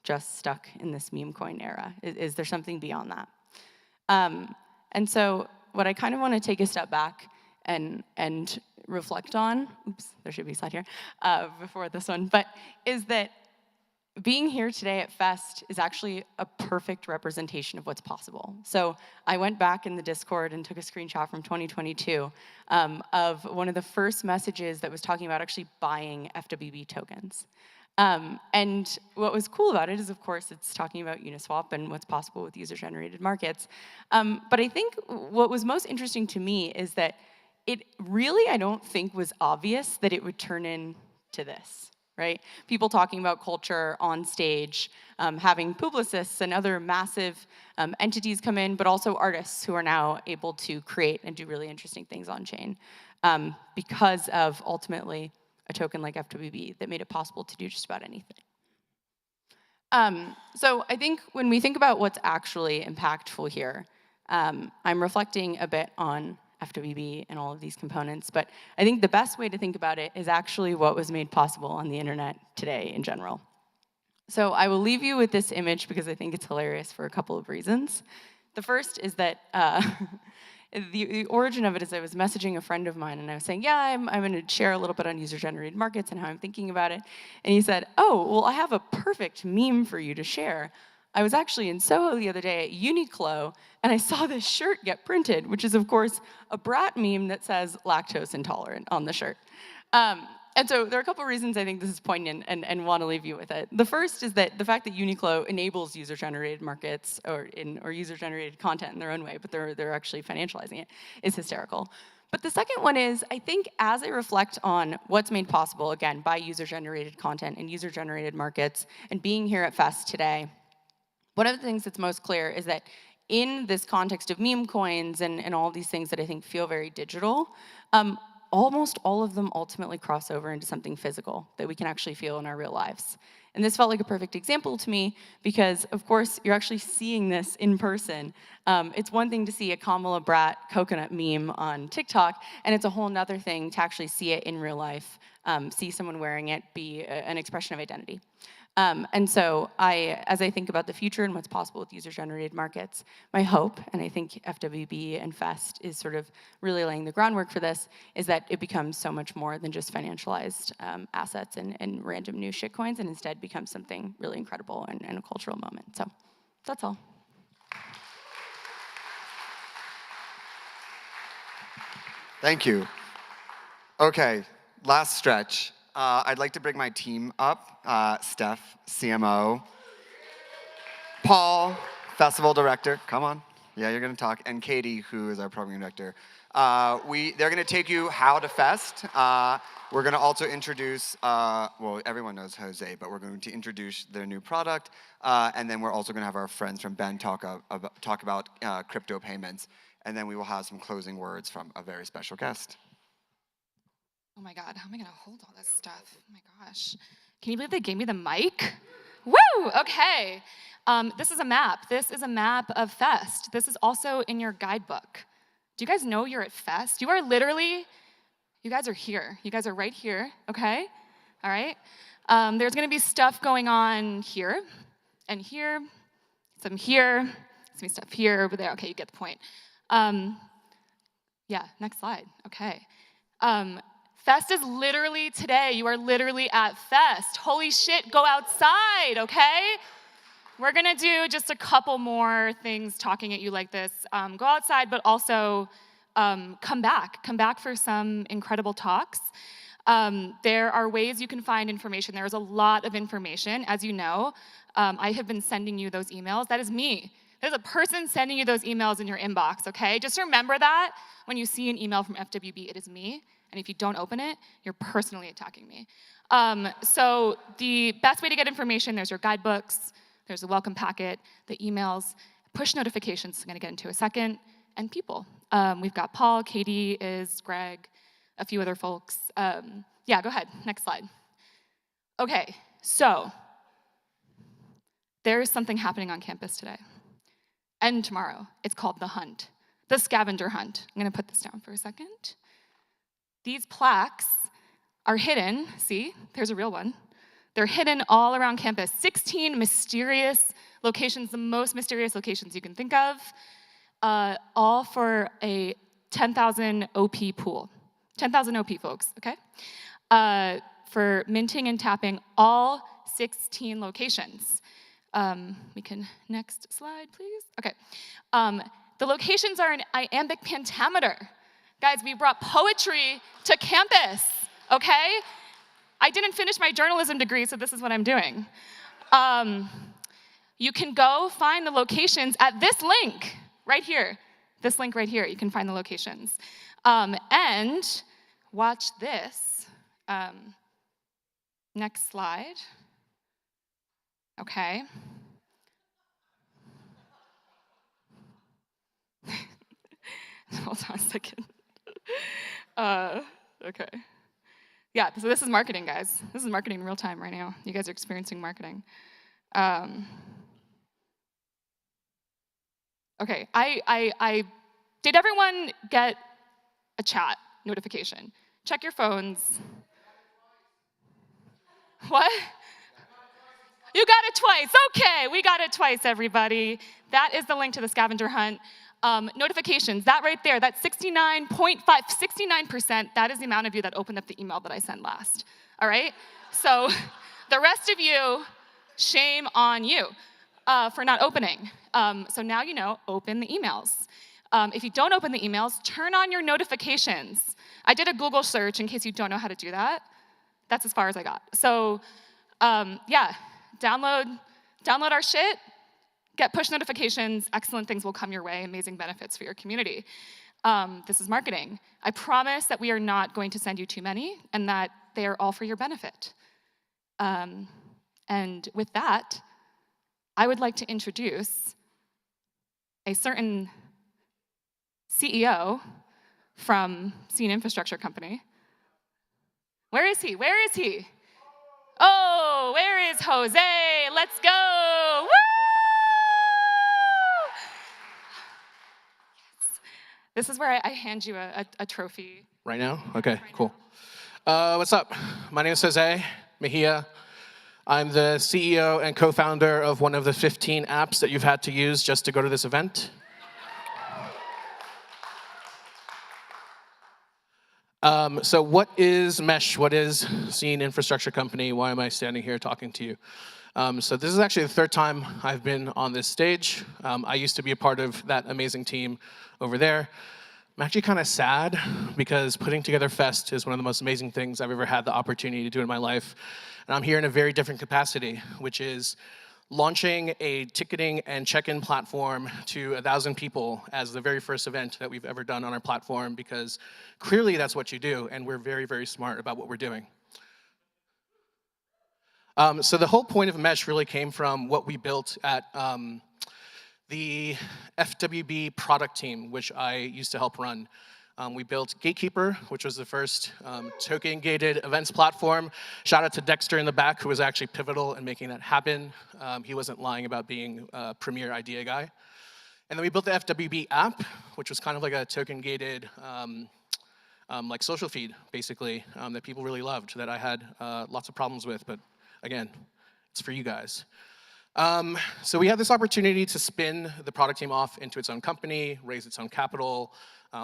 just stuck in this meme coin era? Is there something beyond that? And so what I kind of want to take a step back and reflect on, oops, there should be a slide here before this one, but is that being here today at FEST is actually a perfect representation of what's possible. So I went back in the Discord and took a screenshot from 2022 of one of the first messages that was talking about actually buying FWB tokens. And what was cool about it is, of course, it's talking about Uniswap and what's possible with user-generated markets. But I think what was most interesting to me is that it really, I don't think, was obvious that it would turn into this. Right? People talking about culture on stage, having Publicists and other massive entities come in, but also artists who are now able to create and do really interesting things on chain because of ultimately a token like FWB that made it possible to do just about anything. So I think when we think about what's actually impactful here, I'm reflecting a bit on FWB and all of these components, but I think the best way to think about it is actually what was made possible on the internet today in general. So I will leave you with this image because I think it's hilarious for a couple of reasons. The first is that the origin of it is I was messaging a friend of mine and I was saying, yeah, I'm going to share a little bit on user-generated markets and how I'm thinking about it. And he said, oh, well, I have a perfect meme for you to share. I was actually in Soho the other day at Uniqlo, and I saw this shirt get printed, which is, of course, a brat meme that says lactose intolerant on the shirt. And so there are a couple of reasons I think this is poignant and want to leave you with it. The first is that the fact that Uniqlo enables user-generated markets or user-generated content in their own way, but they're actually financializing it, is hysterical. But the second one is, I think as I reflect on what's made possible, again, by user-generated content and user-generated markets, and being here at FEST today, one of the things that's most clear is that in this context of meme coins and all these things that I think feel very digital, almost all of them ultimately cross over into something physical that we can actually feel in our real lives. And this felt like a perfect example to me because, of course, you're actually seeing this in person. It's one thing to see a Kamala Brat coconut meme on TikTok, and it's a whole nother thing to actually see it in real life, see someone wearing it be an expression of identity. And so as I think about the future and what's possible with user-generated markets, my hope, and I think FWB and FEST is sort of really laying the groundwork for this, is that it becomes so much more than just financialized assets and random new shitcoins, and instead becomes something really incredible and a cultural moment. So that's all. Thank you. Okay, last stretch. I'd like to bring my team up. Steph, CMO. Paul, festival director. Come on. Yeah, you're going to talk. And Katie, who is our program director. They're going to take you how to Fest. We're going to also introduce, well, everyone knows Jose, but we're going to introduce their new product. And then we're also going to have our friends from Ben talk about crypto payments. And then we will have some closing words from a very special guest. Oh my God, how am I gonna hold all this stuff? Oh my gosh. Can you believe they gave me the mic? Woo, okay. This is a map. This is a map of FEST. This is also in your guidebook. Do you guys know you're at FEST? You are literally, you guys are here. You guys are right here, okay? All right. There's gonna be stuff going on here and here, some here, some stuff here, over there. Okay, you get the point. Yeah, next slide, okay. FEST is literally today. You are literally at FEST. Holy shit, go outside, okay? We're gonna do just a couple more things talking at you like this. Go outside, but also come back for some incredible talks. There are ways you can find information. There is a lot of information, as you know. I have been sending you those emails. That is me. There's a person sending you those emails in your inbox, okay? Just remember that when you see an email from FWB, it is me. And if you don't open it, you're personally attacking me. So the best way to get information, there's your guidebooks, there's a welcome packet, the emails, push notifications, I'm gonna get into a second, and people. We've got Paul, Katie, Greg, a few other folks. Yeah, go ahead, next slide. Okay, so there is something happening on campus today and tomorrow. It's called the hunt, the scavenger hunt. I'm gonna put this down for a second. These plaques are hidden, see, there's a real one. They're hidden all around campus, 16 mysterious locations, the most mysterious locations you can think of, all for a 10,000 OP pool. 10,000 OP, folks, okay? For minting and tapping all 16 locations. We can, next slide, please. Okay. The locations are an iambic pentameter. Guys, we brought poetry to campus, okay? I didn't finish my journalism degree, so this is what I'm doing. You can go find the locations at this link right here. This link right here, you can find the locations. And watch this. Next slide. Okay. Hold on a second. Okay. Yeah, so this is marketing, guys. This is marketing in real time right now. You guys are experiencing marketing. Okay, did everyone get a chat notification? Check your phones. What? You got it twice. Okay, we got it twice, everybody. That is the link to the scavenger hunt. Notifications, that right there, that 69%, that is the amount of you that opened up the email that I sent last. All right? So the rest of you, shame on you for not opening. So now you know, open the emails. If you don't open the emails, turn on your notifications. I did a Google search in case you don't know how to do that. That's as far as I got. So yeah, download our shit, get push notifications, excellent things will come your way, amazing benefits for your community. This is marketing. I promise that we are not going to send you too many and that they are all for your benefit. And with that, I would like to introduce a certain CEO from Scene Infrastructure Company. Where is he? Where is he? Oh, where is Jose? Let's go. Woo! Yes. This is where I hand you a trophy. Right now? Okay, cool. What's up? My name is Jose Mejia. I'm the CEO and co-founder of one of the 15 apps that you've had to use just to go to this event. So what is Mesh? What is Scene Infrastructure Company? Why am I standing here talking to you? So this is actually the third time I've been on this stage. I used to be a part of that amazing team over there. I'm actually kind of sad because putting together FEST is one of the most amazing things I've ever had the opportunity to do in my life. And I'm here in a very different capacity, which is launching a ticketing and check-in platform to 1,000 people as the very first event that we've ever done on our platform, because clearly that's what you do, and we're very, very smart about what we're doing. So the whole point of Mesh really came from what we built at the FWB product team, which I used to help run. We built Gatekeeper, which was the first token-gated events platform. Shout out to Dexter in the back, who was actually pivotal in making that happen. He wasn't lying about being a premier idea guy. And then we built the FWB app, which was kind of like a token-gated like social feed, basically, that people really loved, that I had lots of problems with, but again, it's for you guys. So we had this opportunity to spin the product team off into its own company, raise its own capital.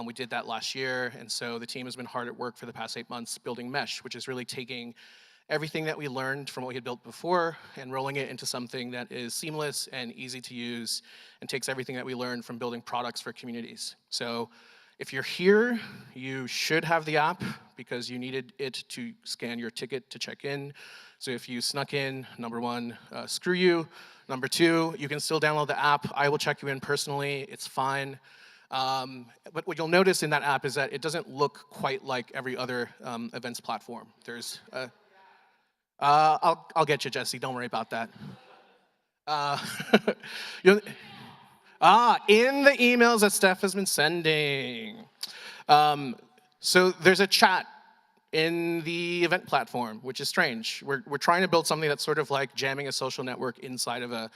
We did that last year, and so the team has been hard at work for the past 8 months building Mesh, which is really taking everything that we learned from what we had built before and rolling it into something that is seamless and easy to use and takes everything that we learned from building products for communities. So if you're here, you should have the app because you needed it to scan your ticket to check in. So if you snuck in, number one, screw you. Number two, you can still download the app. I will check you in personally. It's fine. But what you'll notice in that app is that it doesn't look quite like every other events platform. There's, I'll get you, Jesse. Don't worry about that. In the emails that Steph has been sending. So there's a chat in the event platform, which is strange. We're trying to build something that's sort of like jamming a social network inside of a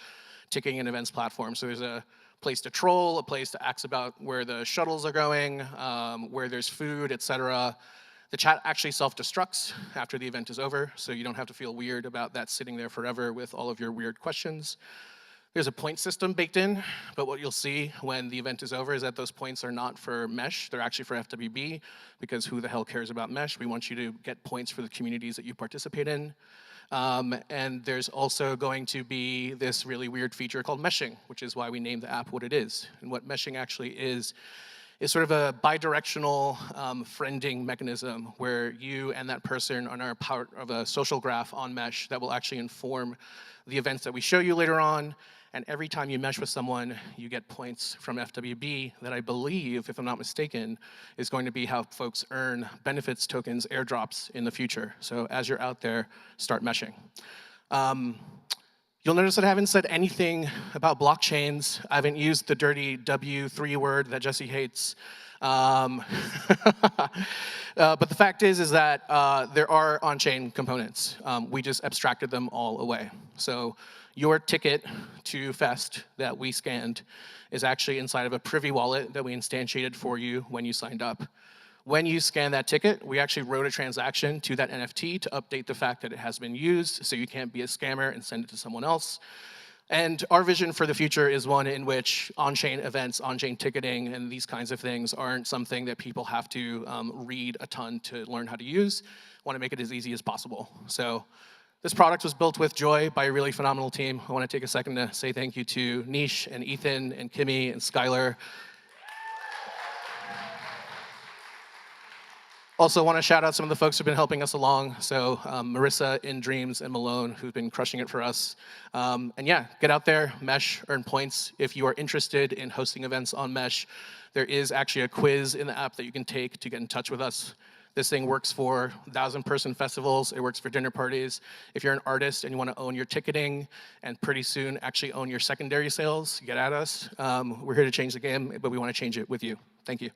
ticketing and events platform. So there's a place to troll, a place to ask about where the shuttles are going, where there's food, etc. The chat actually self-destructs after the event is over, so you don't have to feel weird about that sitting there forever with all of your weird questions. There's a point system baked in, but what you'll see when the event is over is that those points are not for Mesh, they're actually for FWB, because who the hell cares about Mesh? We want you to get points for the communities that you participate in. And there's also going to be this really weird feature called meshing, which is why we named the app what it is. And what meshing actually is sort of a bidirectional friending mechanism where you and that person are part of a social graph on Mesh that will actually inform the events that we show you later on. And every time you mesh with someone, you get points from FWB that I believe, if I'm not mistaken, is going to be how folks earn benefits tokens, airdrops in the future. So as you're out there, start meshing. You'll notice that I haven't said anything about blockchains. I haven't used the dirty W3 word that Jesse hates. But the fact is that there are on-chain components. We just abstracted them all away. So your ticket to FEST that we scanned is actually inside of a Privy wallet that we instantiated for you when you signed up. When you scan that ticket, we actually wrote a transaction to that NFT to update the fact that it has been used, so you can't be a scammer and send it to someone else. And our vision for the future is one in which on-chain events, on-chain ticketing, and these kinds of things aren't something that people have to read a ton to learn how to use. Want to make it as easy as possible. So this product was built with joy by a really phenomenal team. I want to take a second to say thank you to Nish and Ethan and Kimmy and Skylar. Also want to shout out some of the folks who've been helping us along. So Marissa, In Dreams, and Malone, who've been crushing it for us. And yeah, get out there, Mesh, earn points. If you are interested in hosting events on Mesh, there is actually a quiz in the app that you can take to get in touch with us. This thing works for 1,000-person festivals. It works for dinner parties. If you're an artist and you want to own your ticketing and pretty soon actually own your secondary sales, get at us. We're here to change the game, but we want to change it with you. Thank you.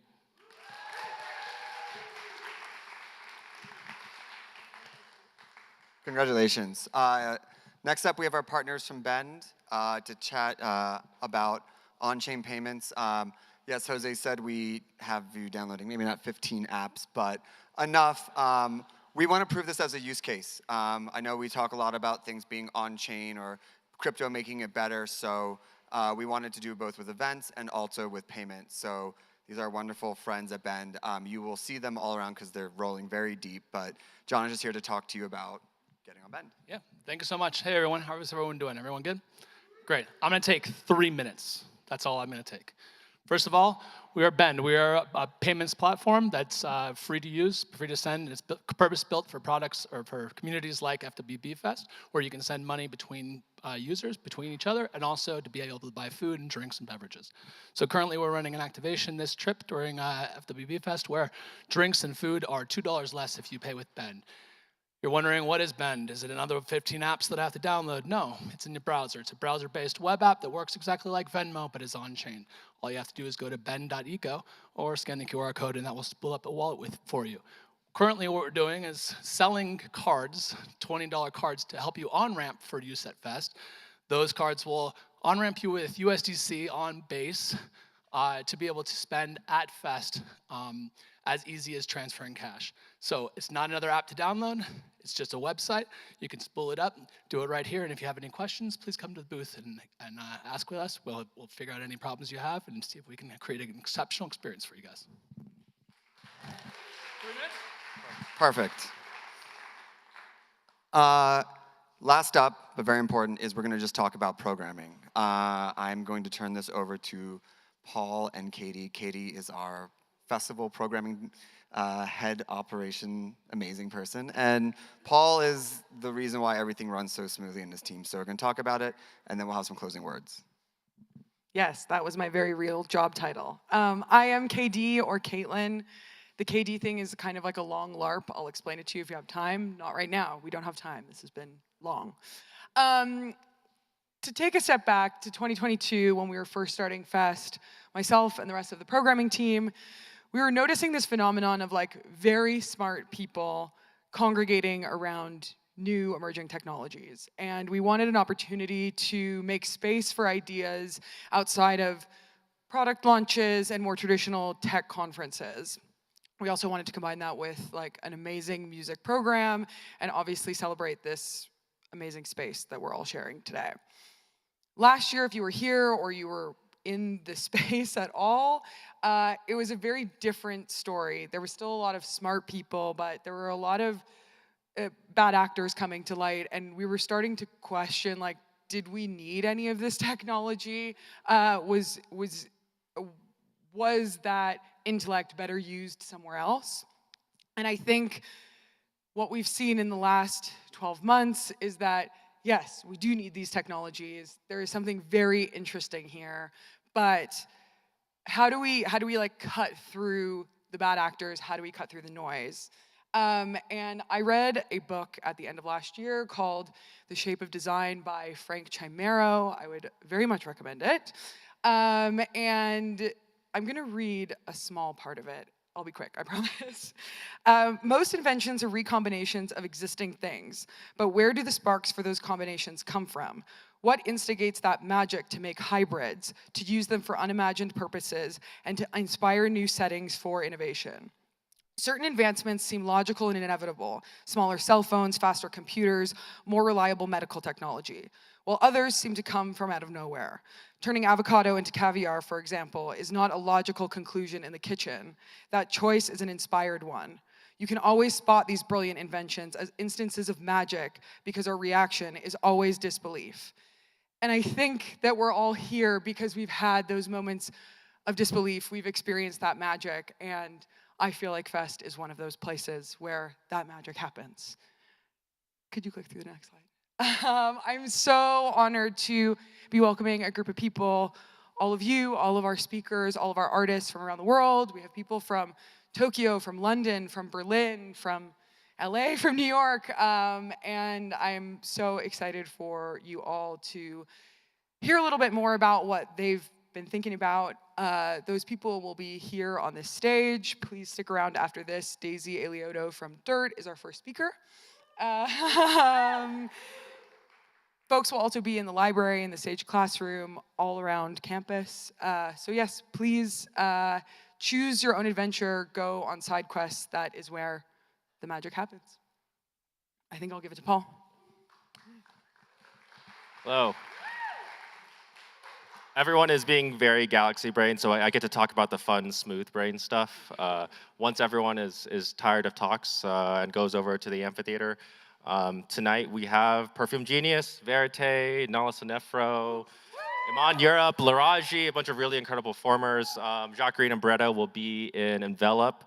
Congratulations. Next up, we have our partners from Bend to chat about on-chain payments. Yes, Jose said we have you downloading maybe not 15 apps, but enough. We want to prove this as a use case. I know we talk a lot about things being on-chain or crypto making it better, so we wanted to do both with events and also with payments. So these are wonderful friends at Bend. You will see them all around because they're rolling very deep, but John is just here to talk to you about getting on Bend. Yeah, thank you so much. Hey everyone, how is everyone doing? Everyone good? Great. I'm going to take 3 minutes. That's all I'm going to take. First of all, we are Bend. We are a payments platform that's free to use, free to send. It's purpose-built for products or for communities like FWB Fest, where you can send money between users, between each other, and also to be able to buy food and drinks and beverages. So currently we're running an activation this trip during FWB Fest where drinks and food are $2 less if you pay with Bend. You're wondering, what is Bend? Is it another 15 apps that I have to download? No, it's in your browser. It's a browser-based web app that works exactly like Venmo, but is on-chain. All you have to do is go to bend.eco or scan the QR code, and that will spool up a wallet for you. Currently, what we're doing is selling cards, $20 cards, to help you on-ramp for use at Fest. Those cards will on-ramp you with USDC on base to be able to spend at Fest as easy as transferring cash. So it's not another app to download. It's just a website. You can spool it up, do it right here. And if you have any questions, please come to the booth and ask with us. We'll figure out any problems you have and see if we can create an exceptional experience for you guys. 3 minutes? Perfect. Last up, but very important, is we're going to just talk about programming. I'm going to turn this over to Paul and Katie. Katie is our festival programming head operation, amazing person. And Paul is the reason why everything runs so smoothly in this team. So we're going to talk about it, and then we'll have some closing words. Yes, that was my very real job title. I am KD or Caitlin. The KD thing is kind of like a long LARP. I'll explain it to you if you have time. Not right now. We don't have time. This has been long. To take a step back to 2022, when we were first starting FEST, myself and the rest of the programming team, we were noticing this phenomenon of like very smart people congregating around new emerging technologies. And we wanted an opportunity to make space for ideas outside of product launches and more traditional tech conferences. We also wanted to combine that with like an amazing music program and obviously celebrate this amazing space that we're all sharing today. Last year, if you were here or you were in the space at all, it was a very different story. There were still a lot of smart people, but there were a lot of bad actors coming to light, and we were starting to question, like, did we need any of this technology? Was that intellect better used somewhere else? And I think what we've seen in the last 12 months is that, yes, we do need these technologies. There is something very interesting here, but how do we like cut through the bad actors? How do we cut through the noise? And I read a book at the end of last year called The Shape of Design by Frank Chimero. I would very much recommend it. And I'm gonna read a small part of it. I'll be quick, I promise. Most inventions are recombinations of existing things, but where do the sparks for those combinations come from? What instigates that magic to make hybrids, to use them for unimagined purposes, and to inspire new settings for innovation? Certain advancements seem logical and inevitable: smaller cell phones, faster computers, more reliable medical technology, while others seem to come from out of nowhere. Turning avocado into caviar, for example, is not a logical conclusion in the kitchen. That choice is an inspired one. You can always spot these brilliant inventions as instances of magic because our reaction is always disbelief. And I think that we're all here because we've had those moments of disbelief. We've experienced that magic, and I feel like FEST is one of those places where that magic happens. Could you click through the next slide? I'm so honored to be welcoming a group of people, all of you, all of our speakers, all of our artists from around the world. We have people from Tokyo, from London, from Berlin, from LA, from New York, and I'm so excited for you all to hear a little bit more about what they've been thinking about. Those people will be here on this stage. Please stick around after this. Daisy Elioto from Dirt is our first speaker. Folks will also be in the library, in the Sage Classroom, all around campus. So yes, please choose your own adventure, go on side quests. That is where the magic happens. I think I'll give it to Paul. Hello. Everyone is being very galaxy brain, so I get to talk about the fun, smooth brain stuff. Once everyone is tired of talks and goes over to the amphitheater, tonight we have Perfume Genius, Verite, Nala Sonefro, Iman Europe, Laraji, a bunch of really incredible performers. Jacques Green and Bretta will be in Envelop.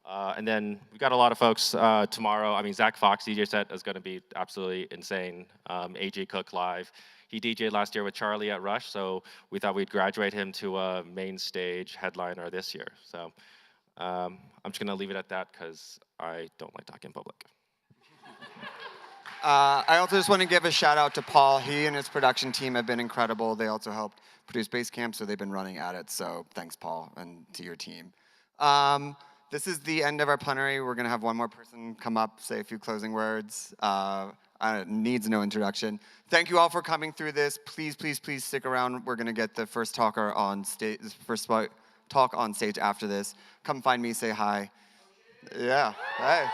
And then we've got a lot of folks tomorrow. I mean, Zach Fox DJ set is going to be absolutely insane. AJ Cook live. He DJ'd last year with Charlie at Rush, so we thought we'd graduate him to a main stage headliner this year. So I'm just going to leave it at that because I don't like talking in public. I also just want to give a shout out to Paul. He and his production team have been incredible. They also helped produce Basecamp, so they've been running at it. So thanks, Paul, and to your team. This is the end of our plenary. We're going to have one more person come up, say a few closing words. Needs no introduction. Thank you all for coming through this. Please, please, please stick around. We're going to get the first talker on stage, talk on stage after this. Come find me, say hi. Yeah, hey.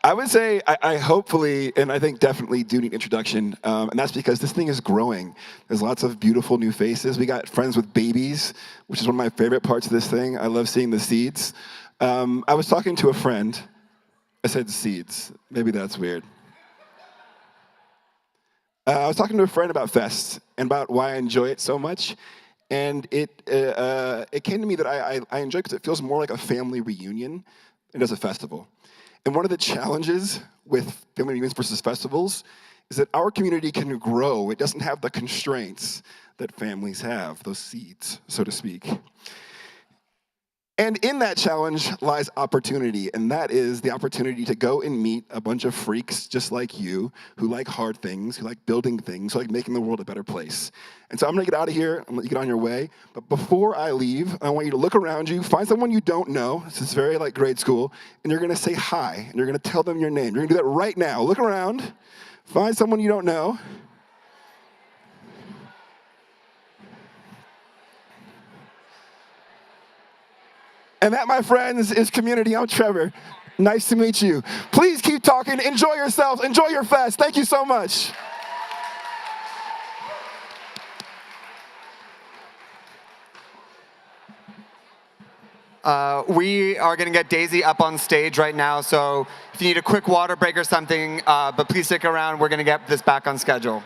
I would say I hopefully, and I think definitely do need introduction, and that's because this thing is growing. There's lots of beautiful new faces. We got friends with babies, which is one of my favorite parts of this thing. I love seeing the seeds. I was talking to a friend. I said seeds. Maybe that's weird. I was talking to a friend about FEST and about why I enjoy it so much. And it came to me that I enjoy it because it feels more like a family reunion than as a festival. And one of the challenges with family reunions versus festivals is that our community can grow. It doesn't have the constraints that families have, those seeds, so to speak. And in that challenge lies opportunity, and that is the opportunity to go and meet a bunch of freaks just like you, who like hard things, who like building things, who like making the world a better place. And so I'm gonna get out of here, I'm gonna let you get on your way, but before I leave, I want you to look around you, find someone you don't know, this is very like grade school, and you're gonna say hi, and you're gonna tell them your name. You're gonna do that right now. Look around, find someone you don't know. And that, my friends, is community. I'm Trevor. Nice to meet you. Please keep talking. Enjoy yourselves. Enjoy your fest. Thank you so much. We are going to get Daisy up on stage right now, so if you need a quick water break or something, but please stick around. We're going to get this back on schedule.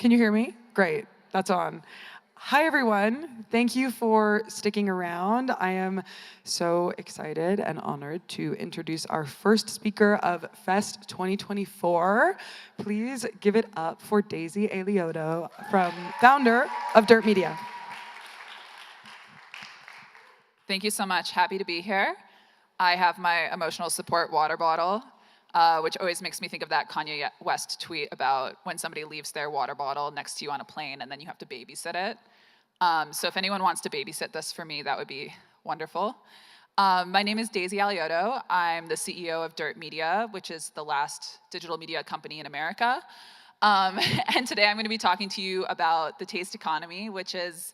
Can you hear me? Great, that's on. Hi, everyone. Thank you for sticking around. I am so excited and honored to introduce our first speaker of FEST 2024. Please give it up for Daisy Alioto, founder of Dirt Media. Thank you so much. Happy to be here. I have my emotional support water bottle, which always makes me think of that Kanye West tweet about when somebody leaves their water bottle next to you on a plane and then you have to babysit it. So if anyone wants to babysit this for me, that would be wonderful. My name is Daisy Alioto. I'm the CEO of Dirt Media, which is the last digital media company in America. And today I'm going to be talking to you about the taste economy, which is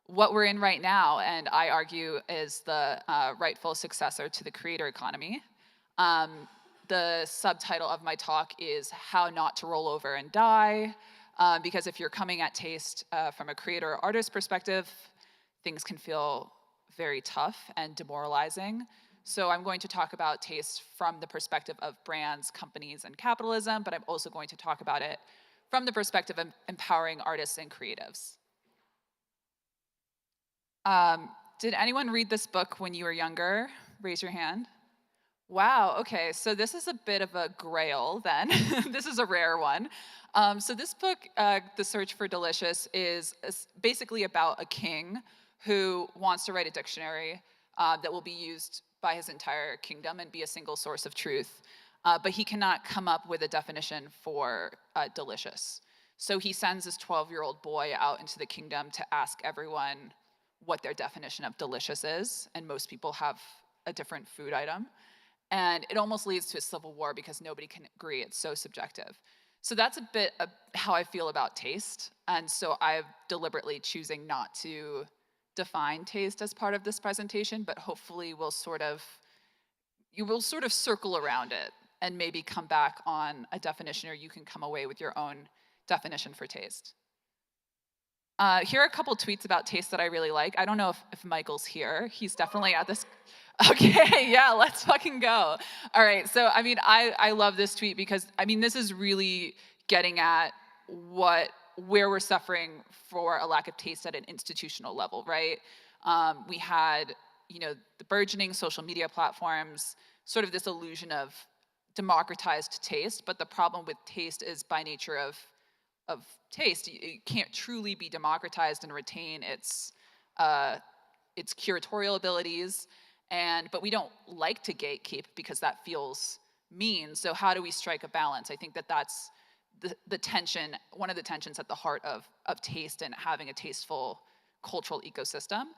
what we're in right now, and I argue is the rightful successor to the creator economy. The subtitle of my talk is How Not to Roll Over and Die, because if you're coming at taste from a creator or artist perspective, things can feel very tough and demoralizing. So I'm going to talk about taste from the perspective of brands, companies, and capitalism, but I'm also going to talk about it from the perspective of empowering artists and creatives. Did anyone read this book when you were younger? Raise your hand. Wow, okay, so this is a bit of a grail then. This is a rare one. So this book, The Search for Delicious, is basically about a king who wants to write a dictionary that will be used by his entire kingdom and be a single source of truth. But he cannot come up with a definition for delicious. So he sends this 12-year-old boy out into the kingdom to ask everyone what their definition of delicious is, and most people have a different food item. And it almost leads to a civil war because nobody can agree, it's so subjective. So that's a bit of how I feel about taste, and so I'm deliberately choosing not to define taste as part of this presentation, but hopefully you will sort of circle around it and maybe come back on a definition, or you can come away with your own definition for taste. Here are a couple tweets about taste that I really like. I don't know if Michael's here. He's definitely at this. Okay, yeah, let's fucking go. All right, so I mean, I love this tweet because, I mean, this is really getting at where we're suffering for a lack of taste at an institutional level, right? We had, the burgeoning social media platforms, sort of this illusion of democratized taste, but the problem with taste is by nature of taste, it can't truly be democratized and retain its curatorial abilities, but we don't like to gatekeep because that feels mean. So how do we strike a balance? I think that's the tension, one of the tensions at the heart of taste and having a tasteful cultural ecosystem.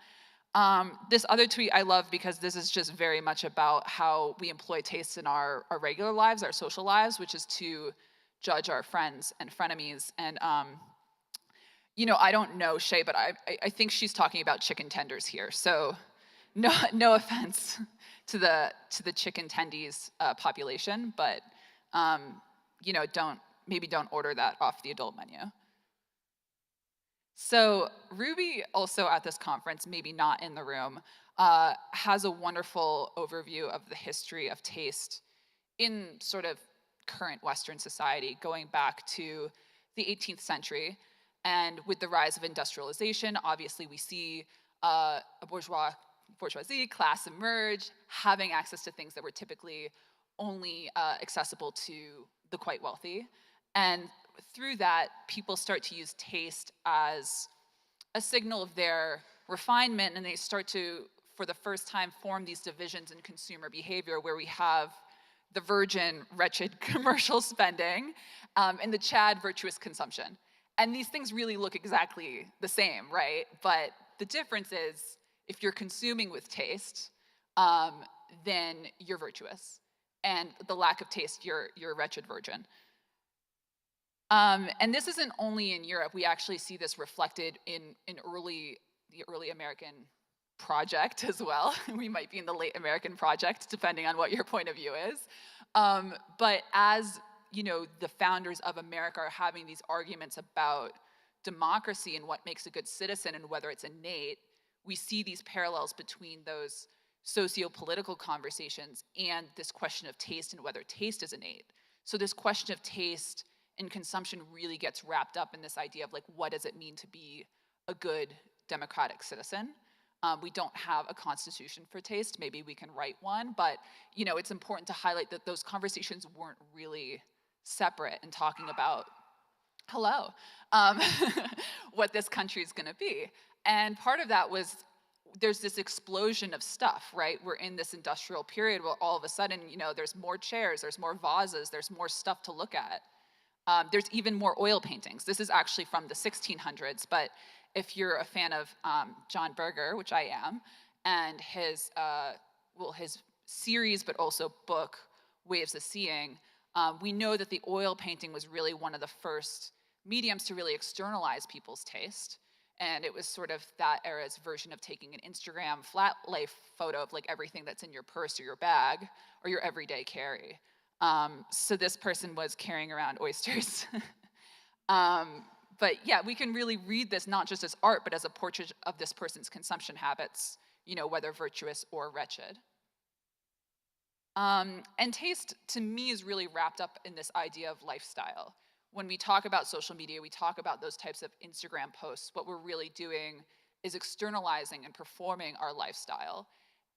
This other tweet I love because this is just very much about how we employ taste in our regular lives, our social lives, which is to judge our friends and frenemies. And, I don't know Shay, but I think she's talking about chicken tenders here. So no offense to the chicken tendies population, but, don't order that off the adult menu. So Ruby, also at this conference, maybe not in the room, has a wonderful overview of the history of taste in sort of current Western society, going back to the 18th century. And with the rise of industrialization, obviously we see a bourgeoisie class emerge, having access to things that were typically only accessible to the quite wealthy. And through that, people start to use taste as a signal of their refinement, and they start to, for the first time, form these divisions in consumer behavior where we have the virgin, wretched commercial spending, and the Chad, virtuous consumption. And these things really look exactly the same, right? But the difference is, if you're consuming with taste, then you're virtuous. And the lack of taste, you're a wretched virgin. And this isn't only in Europe. We actually see this reflected in the early American project as well. We might be in the late American project, depending on what your point of view is. But as the founders of America are having these arguments about democracy and what makes a good citizen and whether it's innate, we see these parallels between those socio-political conversations and this question of taste and whether taste is innate. So this question of taste and consumption really gets wrapped up in this idea of like, what does it mean to be a good democratic citizen? We don't have a constitution for taste. Maybe we can write one, but it's important to highlight that those conversations weren't really separate and talking about, hello, what this country is gonna be. And part of that was, there's this explosion of stuff, right? We're in this industrial period where all of a sudden, there's more chairs, there's more vases, there's more stuff to look at. There's even more oil paintings. This is actually from the 1600s, but if you're a fan of John Berger, which I am, and his series, but also book, Waves of Seeing, we know that the oil painting was really one of the first mediums to really externalize people's taste. And it was sort of that era's version of taking an Instagram flat lay photo of like everything that's in your purse or your bag or your everyday carry. So this person was carrying around oysters. But yeah, we can really read this not just as art, but as a portrait of this person's consumption habits, whether virtuous or wretched. And taste, to me, is really wrapped up in this idea of lifestyle. When we talk about social media, we talk about those types of Instagram posts, what we're really doing is externalizing and performing our lifestyle.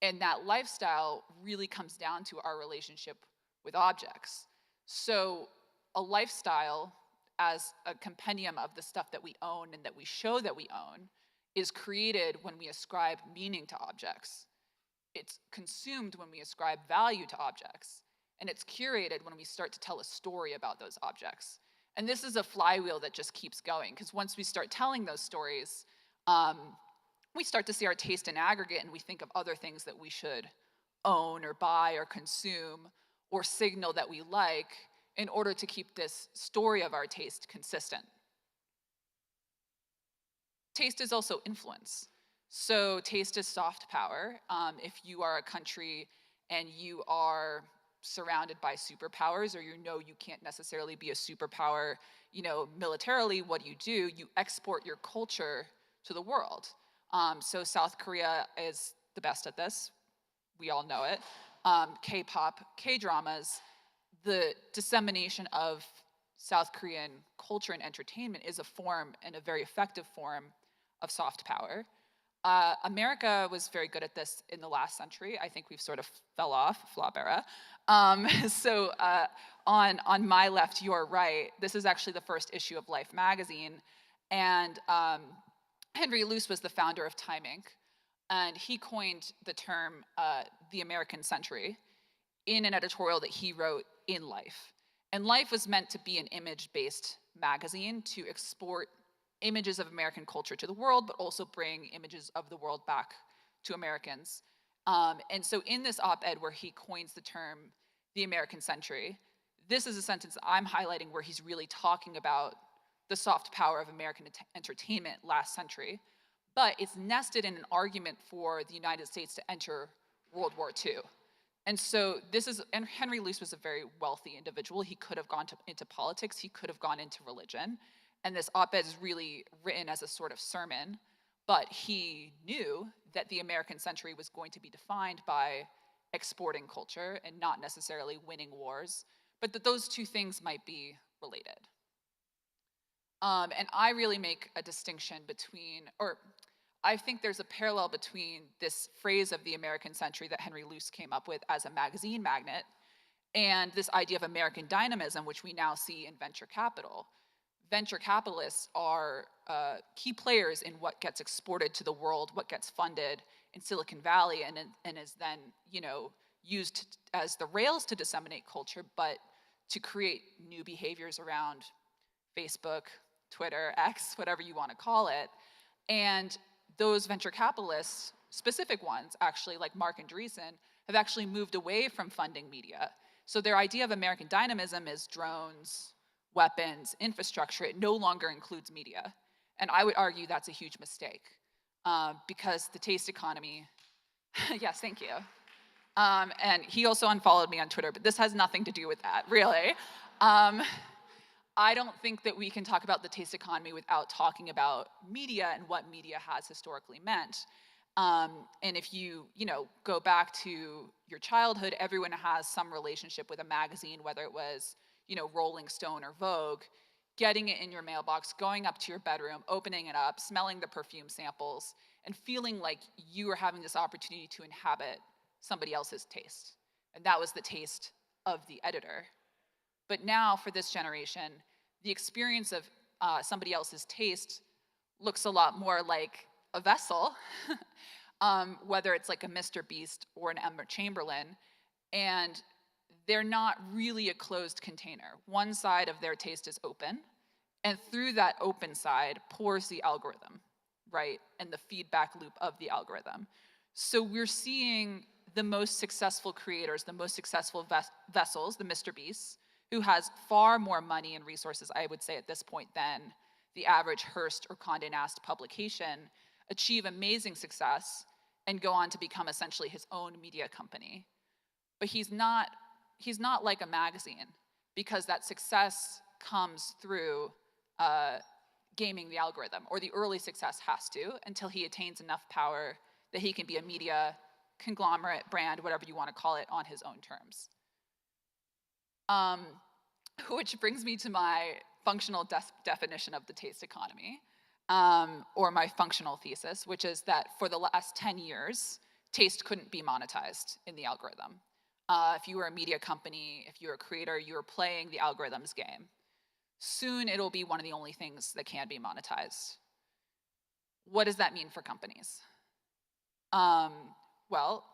And that lifestyle really comes down to our relationship with objects. So a lifestyle, as a compendium of the stuff that we own and that we show that we own, is created when we ascribe meaning to objects. It's consumed when we ascribe value to objects. And it's curated when we start to tell a story about those objects. And this is a flywheel that just keeps going, because once we start telling those stories, we start to see our taste in aggregate, and we think of other things that we should own or buy or consume or signal that we like in order to keep this story of our taste consistent. Taste is also influence. So taste is soft power. If you are a country and you are surrounded by superpowers, or you can't necessarily be a superpower, militarily, what do? You export your culture to the world. So South Korea is the best at this. We all know it. K-pop, K-dramas, the dissemination of South Korean culture and entertainment is a form, and a very effective form, of soft power. America was very good at this in the last century. I think we've sort of fell off, flop era. So on my left, your right, this is actually the first issue of Life magazine. And Henry Luce was the founder of Time Inc. And he coined the term the American century in an editorial that he wrote in Life. And Life was meant to be an image-based magazine to export images of American culture to the world, but also bring images of the world back to Americans. And so in this op-ed where he coins the term the American century, this is a sentence I'm highlighting where he's really talking about the soft power of American entertainment last century, but it's nested in an argument for the United States to enter World War II. And so and Henry Luce was a very wealthy individual. He could have gone into politics, he could have gone into religion. And this op-ed is really written as a sort of sermon, but he knew that the American century was going to be defined by exporting culture and not necessarily winning wars, but that those two things might be related. And I really make a distinction between, or I think there's a parallel between this phrase of the American century that Henry Luce came up with as a magazine magnet and this idea of American dynamism, which we now see in venture capital. Venture capitalists are key players in what gets exported to the world, what gets funded in Silicon Valley, and is then, used as the rails to disseminate culture, but to create new behaviors around Facebook, Twitter, X, whatever you want to call it. And those venture capitalists, specific ones actually, like Mark Andreessen, have actually moved away from funding media. So their idea of American dynamism is drones, weapons, infrastructure. It no longer includes media. And I would argue that's a huge mistake because the taste economy, yes, thank you. And he also unfollowed me on Twitter, but this has nothing to do with that, really. I don't think that we can talk about the taste economy without talking about media and what media has historically meant. And if you go back to your childhood, everyone has some relationship with a magazine, whether it was Rolling Stone or Vogue, getting it in your mailbox, going up to your bedroom, opening it up, smelling the perfume samples, and feeling like you are having this opportunity to inhabit somebody else's taste. And that was the taste of the editor. But now for this generation, the experience of somebody else's taste looks a lot more like a vessel, whether it's like a Mr. Beast or an Emma Chamberlain, and they're not really a closed container. One side of their taste is open, and through that open side pours the algorithm, right? And the feedback loop of the algorithm. So we're seeing the most successful creators, the most successful vessels, the Mr. Beasts, who has far more money and resources, I would say at this point, than the average Hearst or Condé Nast publication, achieve amazing success and go on to become essentially his own media company. But he's not like a magazine, because that success comes through gaming the algorithm, or the early success has to, until he attains enough power that he can be a media conglomerate, brand, whatever you want to call it, on his own terms. Which brings me to my functional definition of the taste economy, or my functional thesis, which is that for the last 10 years, taste couldn't be monetized in the algorithm. If you were a media company, if you're a creator, you're playing the algorithm's game. Soon it'll be one of the only things that can be monetized. What does that mean for companies? Well,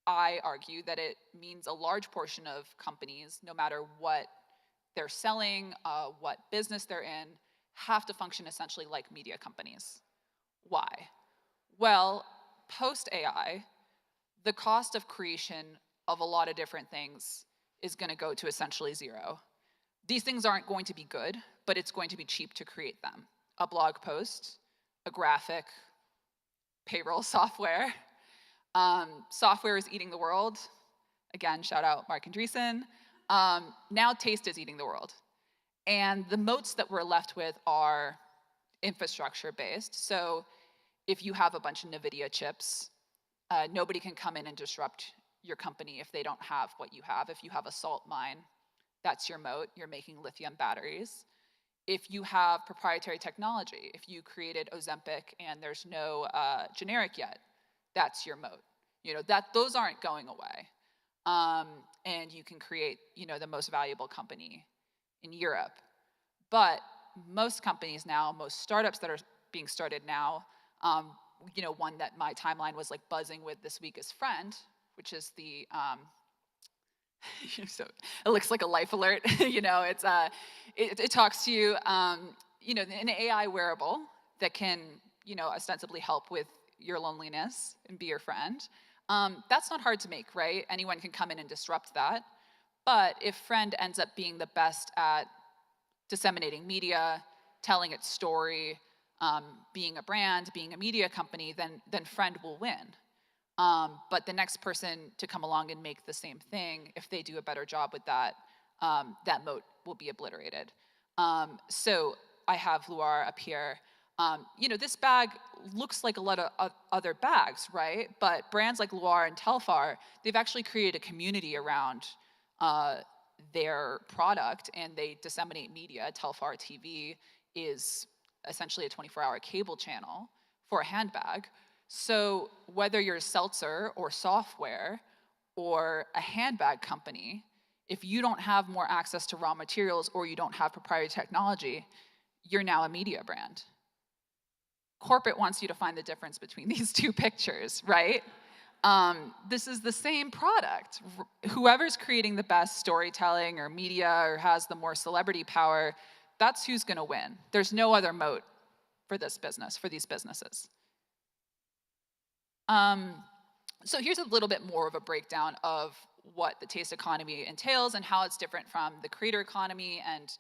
I argue that it means a large portion of companies, no matter what they're selling, what business they're in, have to function essentially like media companies. Why? Well, post-AI, the cost of creation of a lot of different things is going to go to essentially zero. These things aren't going to be good, but it's going to be cheap to create them. A blog post, a graphic, payroll software. Software is eating the world. Again, shout out Mark Andreessen. Now taste is eating the world. And the moats that we're left with are infrastructure based. So if you have a bunch of NVIDIA chips, nobody can come in and disrupt your company if they don't have what you have. If you have a salt mine, that's your moat. You're making lithium batteries. If you have proprietary technology, if you created Ozempic and there's no generic yet, that's your moat. Those aren't going away. And you can create, the most valuable company in Europe. But most companies now, most startups that are being started now, one that my timeline was like buzzing with this week is Friend, which is the, so it looks like a life alert. It talks to you, an AI wearable that can, ostensibly help with your loneliness and be your friend. That's not hard to make, right? Anyone can come in and disrupt that. But if Friend ends up being the best at disseminating media, telling its story, being a brand, being a media company, then Friend will win. But the next person to come along and make the same thing, if they do a better job with that, that moat will be obliterated. So I have Luar up here. This bag looks like a lot of other bags, right? But brands like Luar and Telfar, they've actually created a community around their product, and they disseminate media. Telfar TV is essentially a 24-hour cable channel for a handbag. So whether you're a seltzer or software or a handbag company, if you don't have more access to raw materials or you don't have proprietary technology, you're now a media brand. Corporate wants you to find the difference between these two pictures, right? This is the same product. Whoever's creating the best storytelling or media or has the more celebrity power, that's who's gonna win. There's no other moat for this business, for these businesses. So here's a little bit more of a breakdown of what the taste economy entails and how it's different from the creator economy and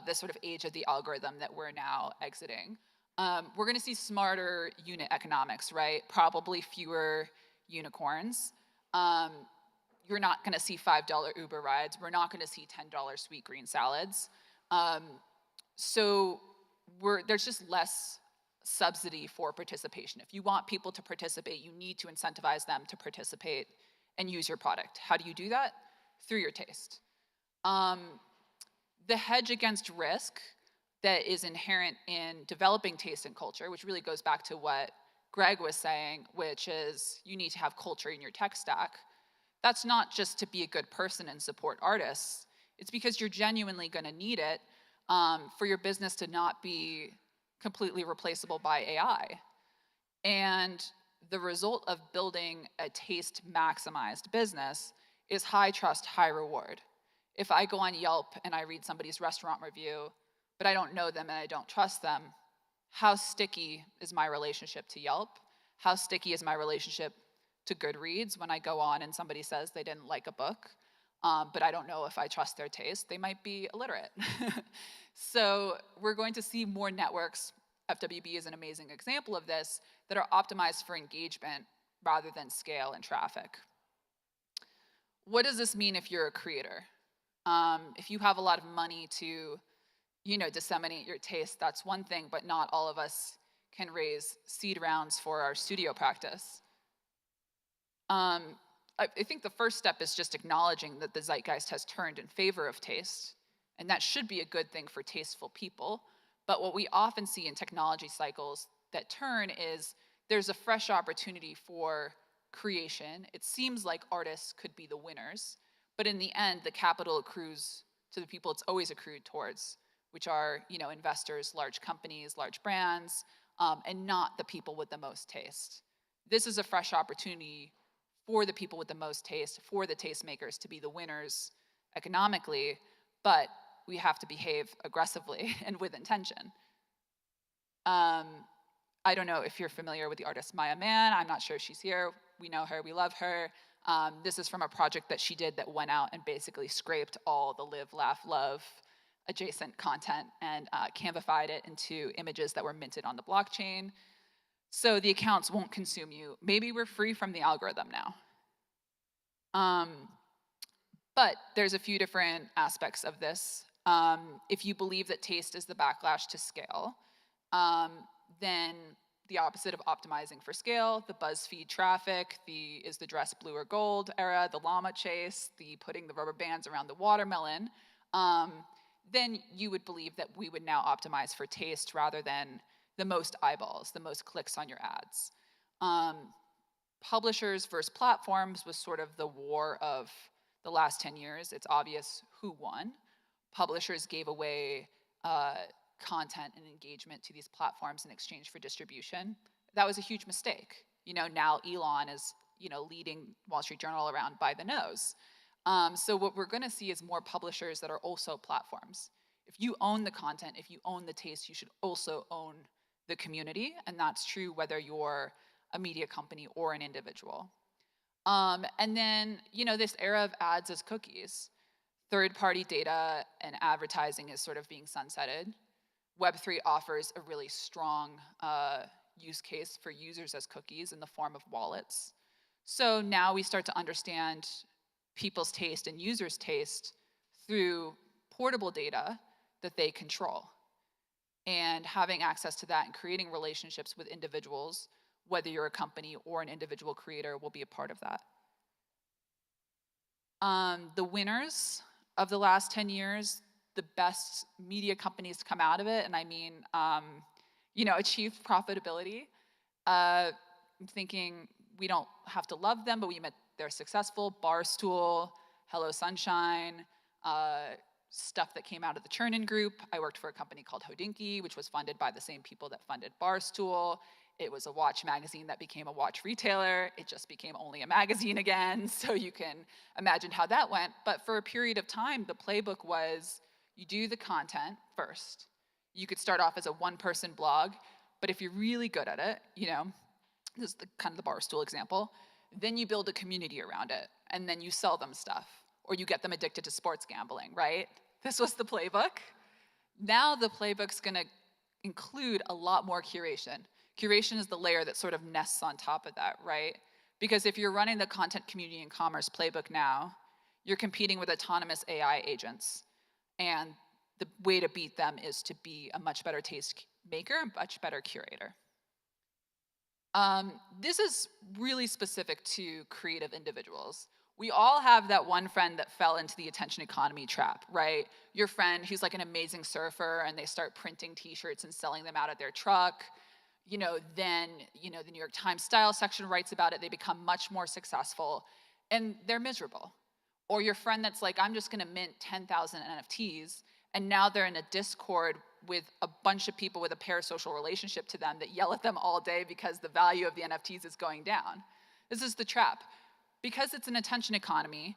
the sort of age of the algorithm that we're now exiting. We're gonna see smarter unit economics, right? Probably fewer unicorns. You're not gonna see $5 Uber rides. We're not gonna see $10 sweet green salads. So there's just less subsidy for participation. If you want people to participate, you need to incentivize them to participate and use your product. How do you do that? Through your taste. the hedge against risk that is inherent in developing taste and culture, which really goes back to what Greg was saying, which is you need to have culture in your tech stack. That's not just to be a good person and support artists. It's because you're genuinely going to need it for your business to not be completely replaceable by AI. And the result of building a taste maximized business is high trust, high reward. If I go on Yelp and I read somebody's restaurant review, but I don't know them and I don't trust them, how sticky is my relationship to Yelp? How sticky is my relationship to Goodreads when I go on and somebody says they didn't like a book, but I don't know if I trust their taste? They might be illiterate. So we're going to see more networks. FWB is an amazing example of this, that are optimized for engagement rather than scale and traffic. What does this mean if you're a creator? If you have a lot of money to, disseminate your taste, that's one thing, but not all of us can raise seed rounds for our studio practice. I think the first step is just acknowledging that the zeitgeist has turned in favor of taste, and that should be a good thing for tasteful people. But what we often see in technology cycles that turn is there's a fresh opportunity for creation. It seems like artists could be the winners, but in the end, the capital accrues to the people it's always accrued towards, which are investors, large companies, large brands, and not the people with the most taste. This is a fresh opportunity for the people with the most taste, for the tastemakers to be the winners economically, but we have to behave aggressively and with intention. I don't know if you're familiar with the artist Maya Mann. I'm not sure if she's here. We know her, we love her. This is from a project that she did that went out and basically scraped all the live, laugh, love adjacent content and Canvified it into images that were minted on the blockchain. So the accounts won't consume you. Maybe we're free from the algorithm now. But there's a few different aspects of this. If you believe that taste is the backlash to scale, then the opposite of optimizing for scale, the BuzzFeed traffic, is the dress blue or gold era, the llama chase, the putting the rubber bands around the watermelon, then you would believe that we would now optimize for taste rather than the most eyeballs, the most clicks on your ads. Publishers versus platforms was sort of the war of the last 10 years. It's obvious who won. Publishers gave away content and engagement to these platforms in exchange for distribution. That was a huge mistake. Now Elon is, leading Wall Street Journal around by the nose. So what we're gonna see is more publishers that are also platforms. If you own the content, if you own the taste, you should also own the community, and that's true whether you're a media company or an individual. And then, this era of ads as cookies. Third-party data and advertising is sort of being sunsetted. Web3 offers a really strong use case for users as cookies in the form of wallets. So now we start to understand people's taste and users' taste through portable data that they control. And having access to that and creating relationships with individuals, whether you're a company or an individual creator, will be a part of that. The winners of the last 10 years, the best media companies to come out of it, and I mean, achieved profitability. I'm thinking we don't have to love them, but they're successful. Barstool, Hello Sunshine, stuff that came out of the Chernin Group. I worked for a company called Hodinkee, which was funded by the same people that funded Barstool. It was a watch magazine that became a watch retailer. It just became only a magazine again, so you can imagine how that went. But for a period of time, the playbook was you do the content first. You could start off as a one-person blog, but if you're really good at it, this is kind of the Barstool example, then you build a community around it, and then you sell them stuff, or you get them addicted to sports gambling, right? This was the playbook. Now the playbook's gonna include a lot more curation. Curation is the layer that sort of nests on top of that, right? Because if you're running the content community and commerce playbook now, you're competing with autonomous AI agents. And the way to beat them is to be a much better taste maker, a much better curator. This is really specific to creative individuals. We all have that one friend that fell into the attention economy trap, right? Your friend who's like an amazing surfer and they start printing t-shirts and selling them out of their truck. Then, the New York Times style section writes about it. They become much more successful and they're miserable. Or your friend that's like, I'm just gonna mint 10,000 NFTs, and now they're in a Discord with a bunch of people with a parasocial relationship to them that yell at them all day because the value of the NFTs is going down. This is the trap. Because it's an attention economy,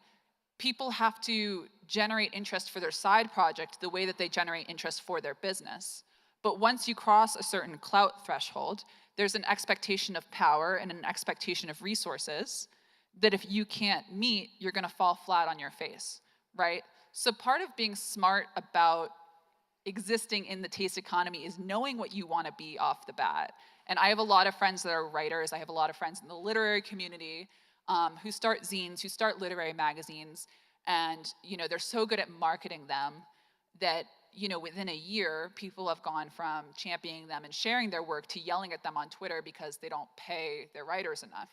people have to generate interest for their side project the way that they generate interest for their business. But once you cross a certain clout threshold, there's an expectation of power and an expectation of resources that if you can't meet, you're gonna fall flat on your face, right? So part of being smart about existing in the taste economy is knowing what you wanna be off the bat. And I have a lot of friends that are writers. I have a lot of friends in the literary community who start zines, who start literary magazines, and they're so good at marketing them that within a year, people have gone from championing them and sharing their work to yelling at them on Twitter because they don't pay their writers enough,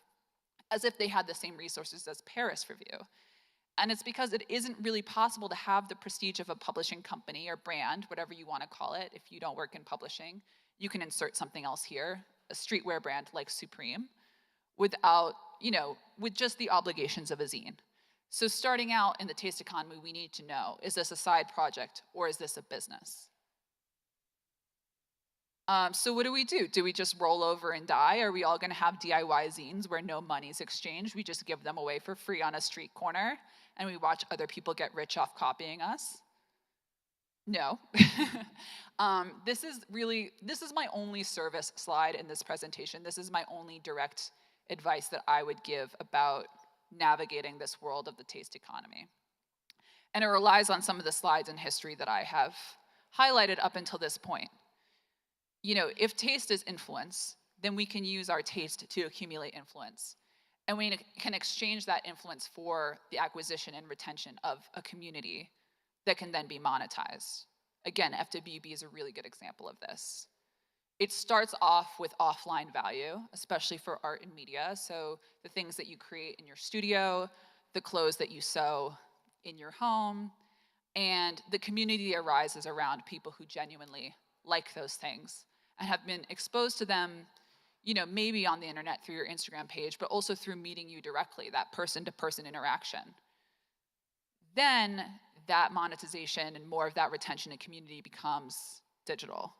as if they had the same resources as Paris Review. And it's because it isn't really possible to have the prestige of a publishing company or brand, whatever you want to call it. If you don't work in publishing, you can insert something else here, a streetwear brand like Supreme, without, with just the obligations of a zine. So starting out in the taste economy, we need to know, is this a side project or is this a business? So what do? Do we just roll over and die? Are we all gonna have DIY zines where no money's exchanged? We just give them away for free on a street corner and we watch other people get rich off copying us? No. This is my only service slide in this presentation. This is my only direct advice that I would give about navigating this world of the taste economy. And it relies on some of the slides in history that I have highlighted up until this point. If taste is influence, then we can use our taste to accumulate influence. And we can exchange that influence for the acquisition and retention of a community that can then be monetized. Again, FWB is a really good example of this. It starts off with offline value, especially for art and media. So the things that you create in your studio, the clothes that you sew in your home, and the community arises around people who genuinely like those things and have been exposed to them, maybe on the internet through your Instagram page, but also through meeting you directly, that person-to-person interaction. Then that monetization and more of that retention and community becomes digital.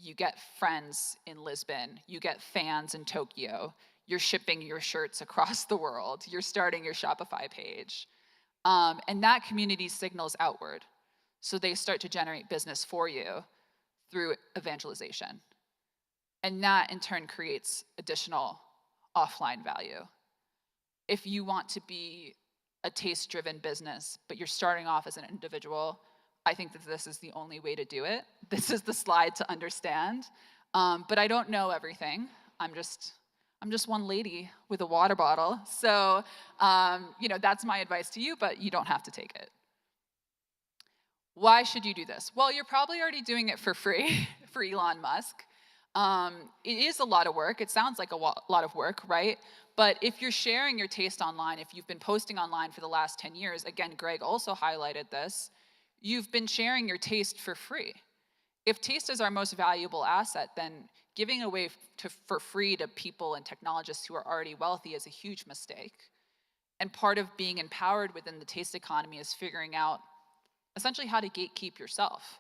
You get friends in Lisbon, you get fans in Tokyo, you're shipping your shirts across the world, you're starting your Shopify page. And that community signals outward. So they start to generate business for you through evangelization. And that in turn creates additional offline value. If you want to be a taste-driven business, but you're starting off as an individual, I think that this is the only way to do it. This is the slide to understand. But I don't know everything. I'm just one lady with a water bottle. So, that's my advice to you, but you don't have to take it. Why should you do this? Well, you're probably already doing it for free for Elon Musk. It is a lot of work. It sounds like a lot of work, right? But if you're sharing your taste online, if you've been posting online for the last 10 years, again, Greg also highlighted this, you've been sharing your taste for free. If taste is our most valuable asset, then giving away for free to people and technologists who are already wealthy is a huge mistake. And part of being empowered within the taste economy is figuring out essentially how to gatekeep yourself.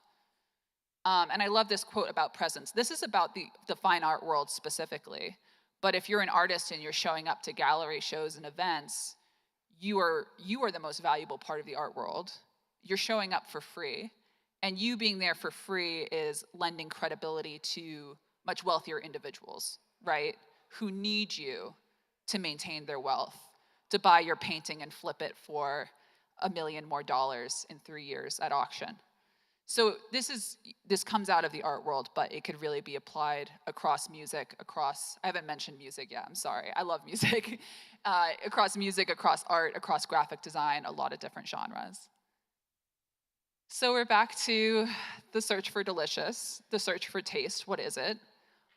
And I love this quote about presence. This is about the fine art world specifically. But if you're an artist and you're showing up to gallery shows and events, you are the most valuable part of the art world. You're showing up for free. And you being there for free is lending credibility to much wealthier individuals, right? Who need you to maintain their wealth, to buy your painting and flip it for $1 million more in 3 years at auction. So this comes out of the art world, but it could really be applied across music, I haven't mentioned music yet, I'm sorry, I love music. Across music, across art, across graphic design, a lot of different genres. So we're back to the search for delicious, the search for taste, what is it?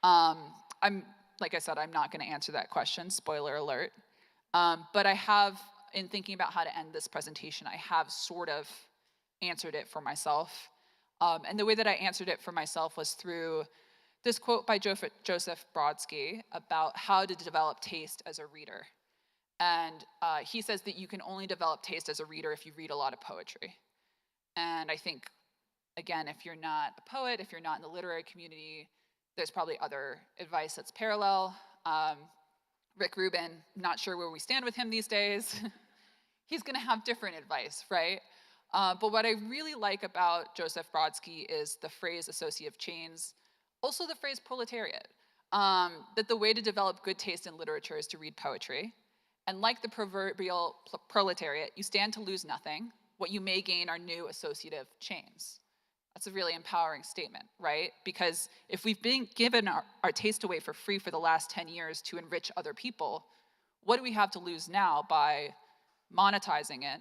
Like I said, I'm not gonna answer that question, spoiler alert. But I have in thinking about how to end this presentation, I have sort of answered it for myself. And the way that I answered it for myself was through this quote by Joseph Brodsky about how to develop taste as a reader. And he says that you can only develop taste as a reader if you read a lot of poetry. And I think, again, if you're not a poet, if you're not in the literary community, there's probably other advice that's parallel. Rick Rubin, not sure where we stand with him these days. He's gonna have different advice, right? But what I really like about Joseph Brodsky is the phrase associative chains, also the phrase proletariat, that the way to develop good taste in literature is to read poetry. And like the proverbial proletariat, you stand to lose nothing. What you may gain are new associative chains. That's a really empowering statement, right? Because if we've been given our taste away for free for the last 10 years to enrich other people, what do we have to lose now by monetizing it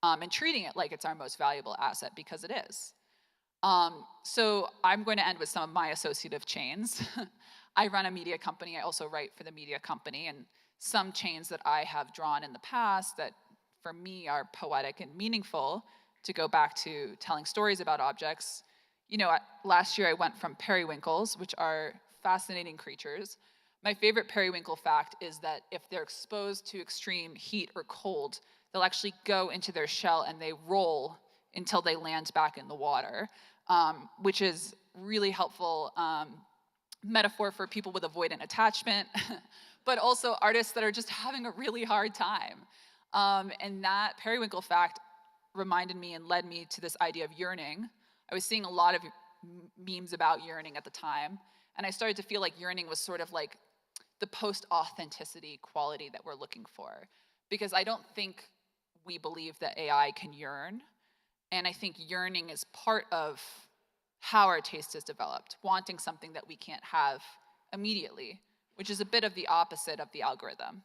and treating it like it's our most valuable asset, because it is. So I'm going to end with some of my associative chains. I run a media company. I also write for the media company, and some chains that I have drawn in the past that for me are poetic and meaningful, to go back to telling stories about objects. You know, last year I went from periwinkles, which are fascinating creatures. My favorite periwinkle fact is that if they're exposed to extreme heat or cold, they'll actually go into their shell and they roll until they land back in the water, which is really helpful metaphor for people with avoidant attachment, but also artists that are just having a really hard time. And that periwinkle fact reminded me and led me to this idea of yearning. I was seeing a lot of memes about yearning at the time, and I started to feel like yearning was sort of like the post-authenticity quality that we're looking for. Because I don't think we believe that AI can yearn, and I think yearning is part of how our taste is developed, wanting something that we can't have immediately, which is a bit of the opposite of the algorithm.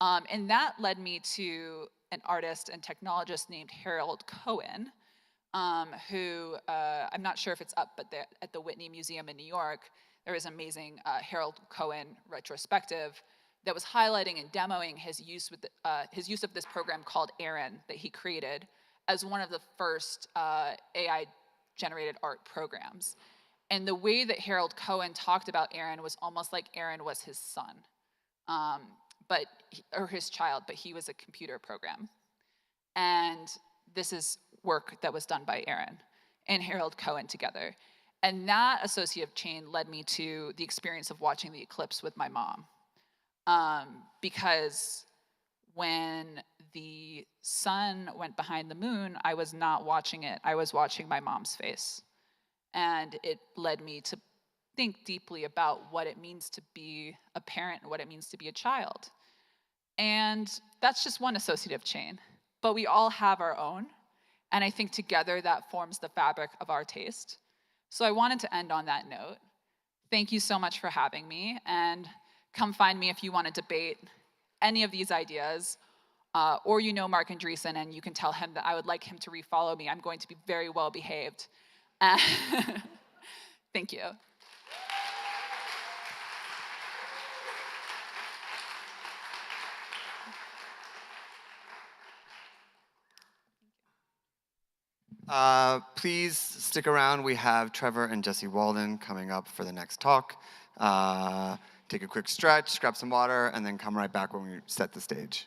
And that led me to an artist and technologist named Harold Cohen, who, I'm not sure if it's up, but at the Whitney Museum in New York, there was an amazing Harold Cohen retrospective that was highlighting and demoing his use of this program called Aaron that he created as one of the first AI-generated art programs. And the way that Harold Cohen talked about Aaron was almost like Aaron was his son, or his child, but he was a computer program. And this is work that was done by Aaron and Harold Cohen together. And that associative chain led me to the experience of watching the eclipse with my mom. Because when the sun went behind the moon, I was not watching it. I was watching my mom's face. And it led me to think deeply about what it means to be a parent and what it means to be a child. And that's just one associative chain, but we all have our own. And I think together that forms the fabric of our taste. So I wanted to end on that note. Thank you so much for having me, and come find me if you want to debate any of these ideas, or you know Mark Andreessen and you can tell him that I would like him to refollow me. I'm going to be very well behaved. Thank you. Please stick around. We have Trevor and Jesse Walden coming up for the next talk. Take a quick stretch, grab some water, and then come right back when we set the stage.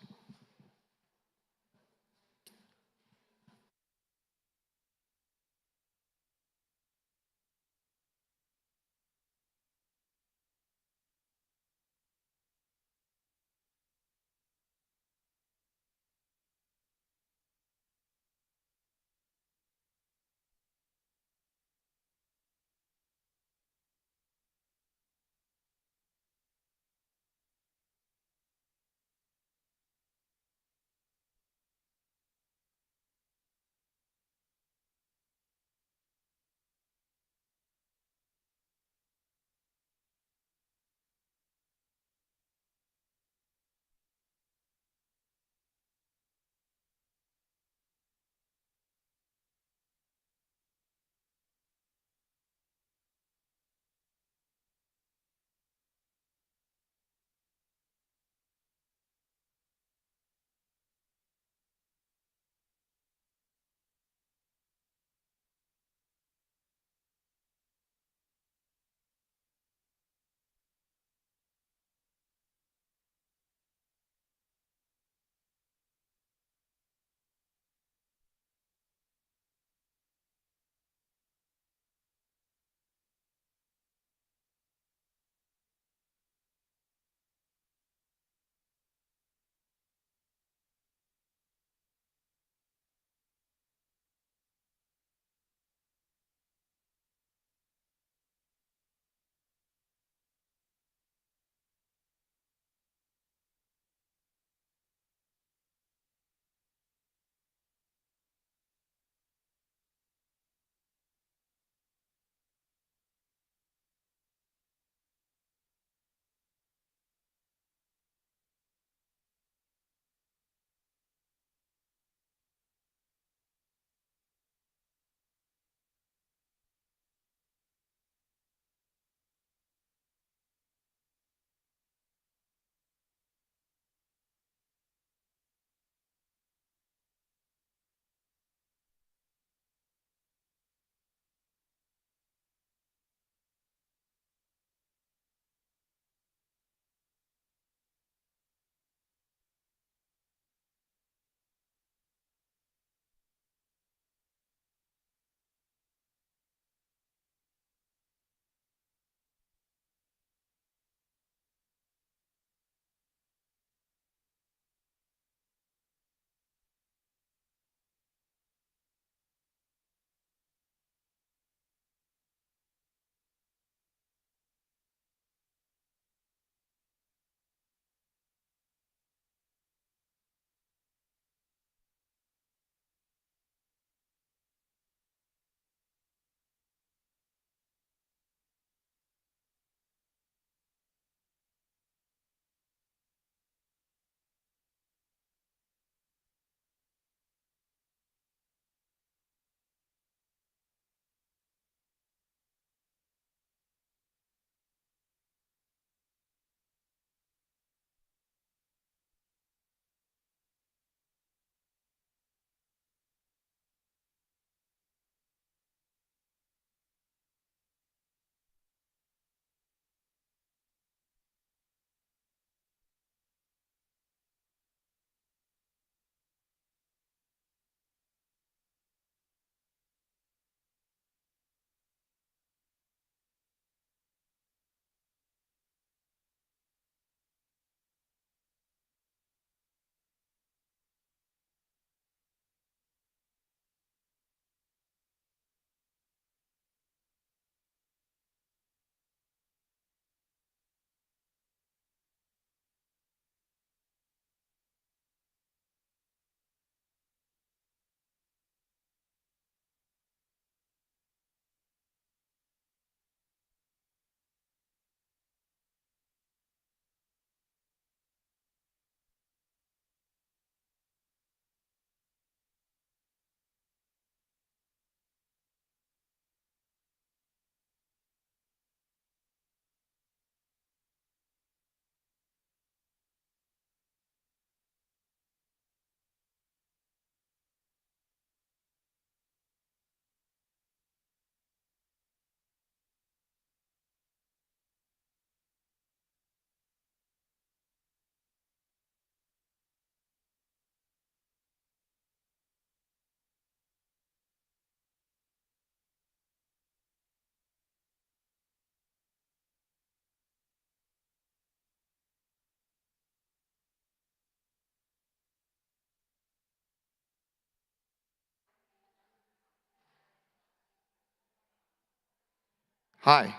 Hi.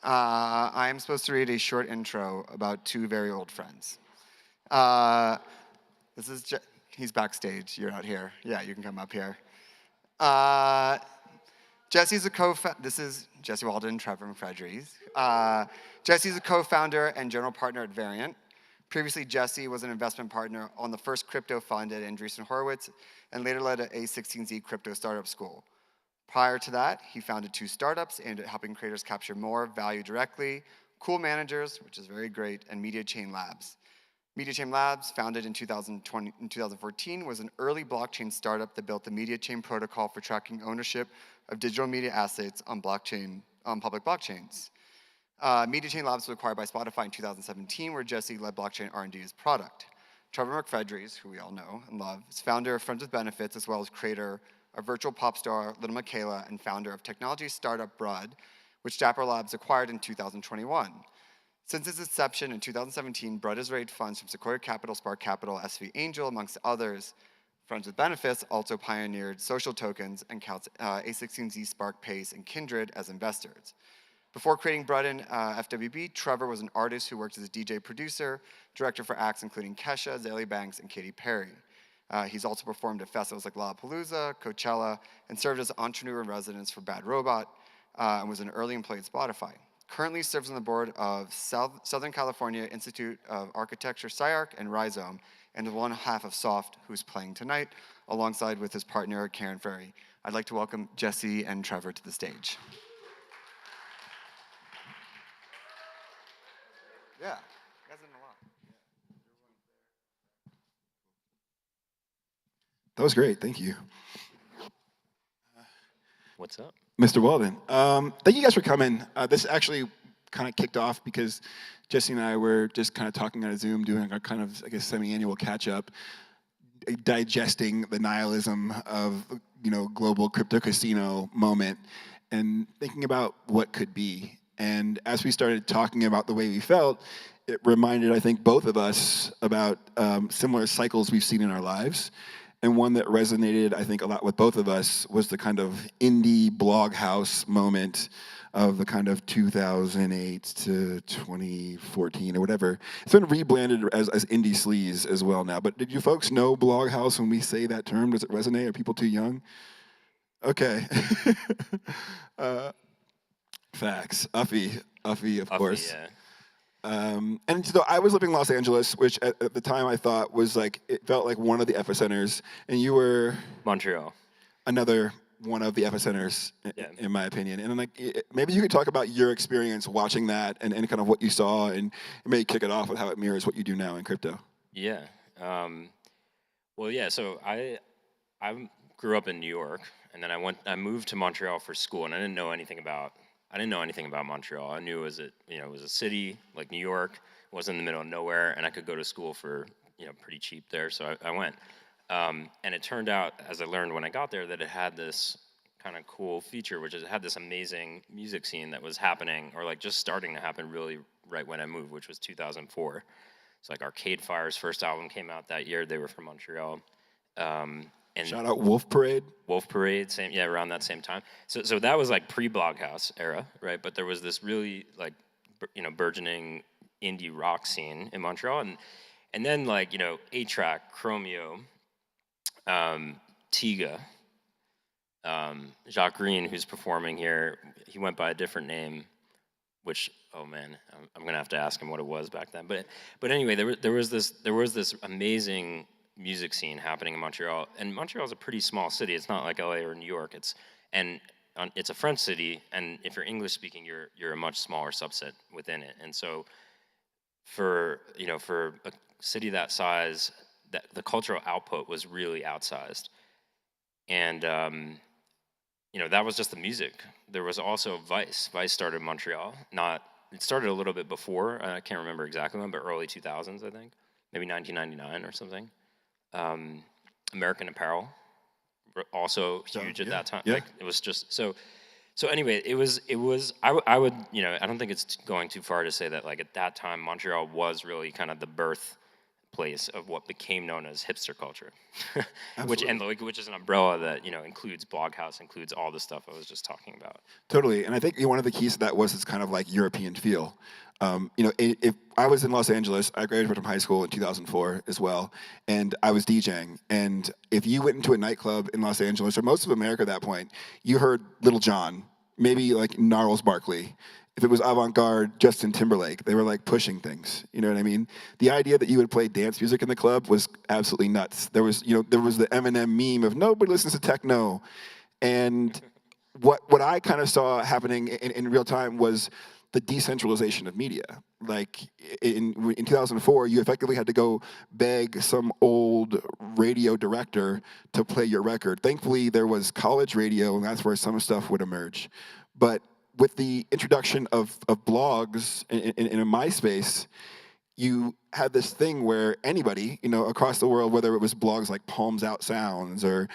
I am supposed to read a short intro about two very old friends. This is he's backstage. You're out here. Yeah, you can come up here. Jesse's a this is Jesse Walden and Trevor McFredries. Jesse's a co-founder and general partner at Variant. Previously, Jesse was an investment partner on the first crypto fund at Andreessen Horowitz and later led a A16Z crypto startup school. Prior to that, he founded 2 startups aimed at helping creators capture more value directly, Cool Managers, which is very great, and Media Chain Labs. Media Chain Labs, founded in 2014, was an early blockchain startup that built the Media Chain protocol for tracking ownership of digital media assets on public blockchains. Media Chain Labs was acquired by Spotify in 2017, where Jesse led blockchain R&D as product. Trevor McFredries, who we all know and love, is founder of Friends with Benefits, as well as creator of virtual pop star Little Michaela and founder of technology startup Brud, which Dapper Labs acquired in 2021. Since its inception in 2017, Brud has raised funds from Sequoia Capital, Spark Capital, SV Angel, amongst others. Friends with Benefits also pioneered social tokens and counts A16Z, Spark, Pace, and Kindred as investors. Before creating Brud and FWB, Trevor was an artist who worked as a DJ producer, director for acts including Kesha, Zaley Banks, and Katy Perry. He's also performed at festivals like Lollapalooza, Coachella, and served as entrepreneur in residence for Bad Robot, and was an early employee at Spotify. Currently serves on the board of Southern California Institute of Architecture, SciArc, and Rhizome, and is one half of Soft, who's playing tonight, alongside with his partner, Karen Ferry. I'd like to welcome Jesse and Trevor to the stage. Yeah, you guys did a lot. That was great. Thank you. What's up? Mr. Walden. Thank you guys for coming. This actually kind of kicked off because Jesse and I were just kind of talking on a Zoom, doing our kind of, I guess, semi-annual catch-up, digesting the nihilism of, global crypto casino moment and thinking about what could be. And as we started talking about the way we felt, it reminded, I think, both of us about similar cycles we've seen in our lives. And one that resonated, I think, a lot with both of us was the kind of indie blog house moment of the kind of 2008 to 2014 or whatever. It's been rebranded as indie sleaze as well now. But did you folks know blog house when we say that term? Does it resonate? Are people too young? Okay. Facts. Uffy, of course. Yeah. And so I was living in Los Angeles, which at the time I thought was it felt like one of the epicenters, and you were Montreal. Another one of the epicenters, in my opinion. And maybe you could talk about your experience watching that and kind of what you saw, and maybe kick it off with how it mirrors what you do now in crypto. Yeah. So I grew up in New York, and then I moved to Montreal for school, and I didn't know anything about Montreal. I knew it was a city like New York. It was in the middle of nowhere, and I could go to school for pretty cheap there. So I went, and it turned out, as I learned when I got there, that it had this kind of cool feature, which is it had this amazing music scene that was happening, or just starting to happen, really right when I moved, which was 2004. So Arcade Fire's first album came out that year. They were from Montreal. And shout out Wolf Parade. Wolf Parade, around that same time. So that was pre-Bloghouse era, right? But there was this really burgeoning indie rock scene in Montreal, and then 8-Track, Chromeo, Tiga, Jacques Green, who's performing here. He went by a different name, which I'm gonna have to ask him what it was back then. But anyway, there was this amazing music scene happening in Montreal, and Montreal is a pretty small city. It's not like LA or New York. It's a French city, and if you're English speaking, you're a much smaller subset within it. And so, for a city that size, the cultural output was really outsized, and that was just the music. There was also Vice. Vice started in Montreal. It started a little bit before. I can't remember exactly when, but early 2000s, I think, maybe 1999 or something. American Apparel, also huge at that time. Yeah. It was just so. Anyway, it was. I would. I don't think it's going too far to say that at that time Montreal was really kind of the place of what became known as hipster culture, which is an umbrella that includes Bloghouse, includes all the stuff I was just talking about. Totally, and I think one of the keys to that was this kind of like European feel. If I was in Los Angeles, I graduated from high school in 2004 as well, and I was DJing. And if you went into a nightclub in Los Angeles, or most of America at that point, you heard Little John, maybe like Gnarls Barkley. If it was avant-garde, Justin Timberlake, they were like pushing things. You know what I mean? The idea that you would play dance music in the club was absolutely nuts. There was the Eminem meme of nobody listens to techno, and what I kind of saw happening in real time was the decentralization of media. Like in 2004, you effectively had to go beg some old radio director to play your record. Thankfully, there was college radio, and that's where some stuff would emerge. But with the introduction of blogs in a MySpace, you had this thing where anybody, across the world, whether it was blogs like Palms Out Sounds or,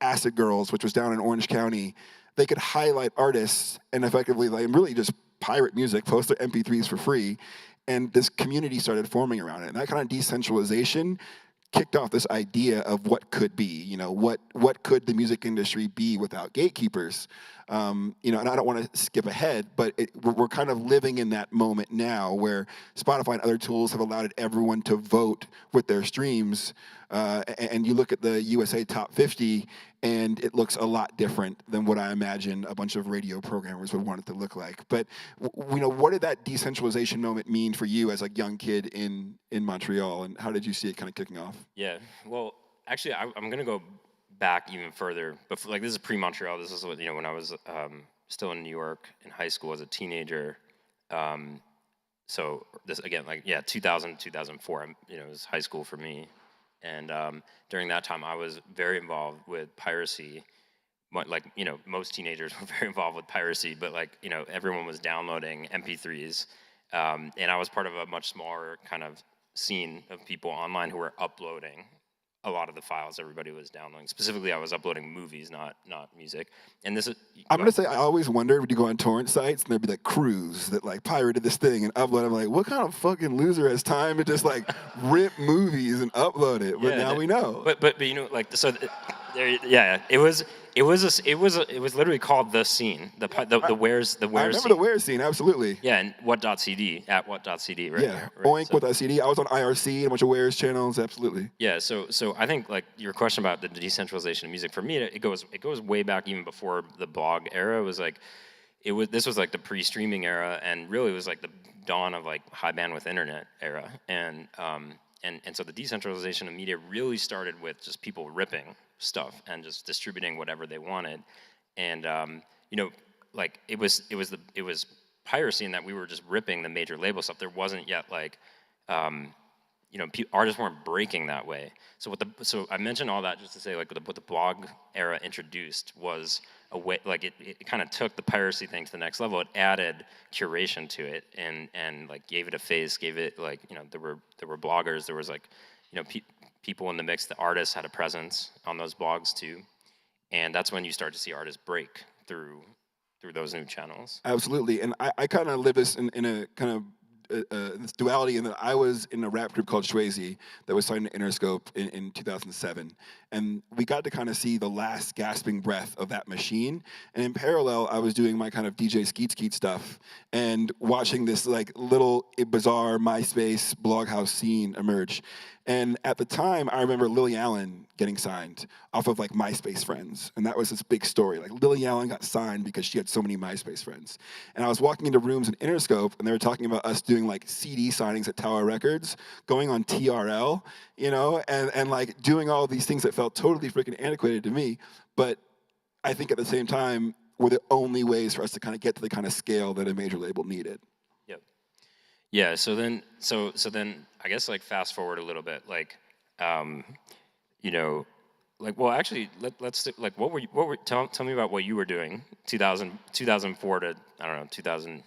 Acid Girls, which was down in Orange County, they could highlight artists and effectively really just pirate music, post their MP3s for free, and this community started forming around it. And that kind of decentralization kicked off this idea of what could be, what could the music industry be without gatekeepers? And I don't want to skip ahead, but we're kind of living in that moment now where Spotify and other tools have allowed everyone to vote with their streams. And you look at the USA Top 50, and it looks a lot different than what I imagine a bunch of radio programmers would want it to look like. But what did that decentralization moment mean for you as a young kid in Montreal, and how did you see it kind of kicking off? Yeah, well, actually, I'm gonna go back even further. But this is pre-Montreal. This is when I was still in New York in high school as a teenager. So this again, 2000, 2004. It was high school for me. And during that time, I was very involved with piracy. Most teenagers were very involved with piracy, but everyone was downloading MP3s. And I was part of a much smaller kind of scene of people online who were uploading a lot of the files everybody was downloading. Specifically, I was uploading movies, not music. And this is... I'm going to say, I always wondered when you go on torrent sites, and there'd be crews that pirated this thing and upload. I'm like, what kind of fucking loser has time to just rip movies and upload it? But now we know. But it was literally called The Scene. The Where's I remember the Where's Scene, absolutely. Yeah, and what.cd, at what.cd, right? Yeah, Oink with .cd. I was on IRC and a bunch of Where's channels, absolutely. Yeah, so I think your question about the decentralization of music, for me, it goes way back even before the blog era. This was the pre-streaming era, and really it was the dawn of high bandwidth internet era. And so the decentralization of media really started with just people ripping stuff and just distributing whatever they wanted. And it was piracy in that we were just ripping the major label stuff. There wasn't yet artists weren't breaking that way. So I mentioned all that just to say what the blog era introduced was a way, it kind of took the piracy thing to the next level. It added curation to it and gave it a face, gave it there were bloggers, there was people in the mix. The artists had a presence on those blogs too, and that's when you start to see artists break through those new channels. Absolutely, and I kind of live this in a kind of this duality in that I was in a rap group called Swayze that was signed to Interscope in 2007. And we got to kind of see the last gasping breath of that machine. And in parallel, I was doing my kind of DJ Skeet stuff and watching this little bizarre MySpace Bloghouse scene emerge. And at the time, I remember Lily Allen getting signed off of MySpace friends. And that was this big story. Lily Allen got signed because she had so many MySpace friends. And I was walking into rooms in Interscope, and they were talking about us doing CD signings at Tower Records, going on TRL, and doing all of these things that felt totally freaking antiquated to me. But I think at the same time, were the only ways for us to kind of get to the kind of scale that a major label needed. Yep. Yeah, so then I guess fast forward a little bit, well, actually, let's tell me about what you were doing 2004 to, I don't know, 2008,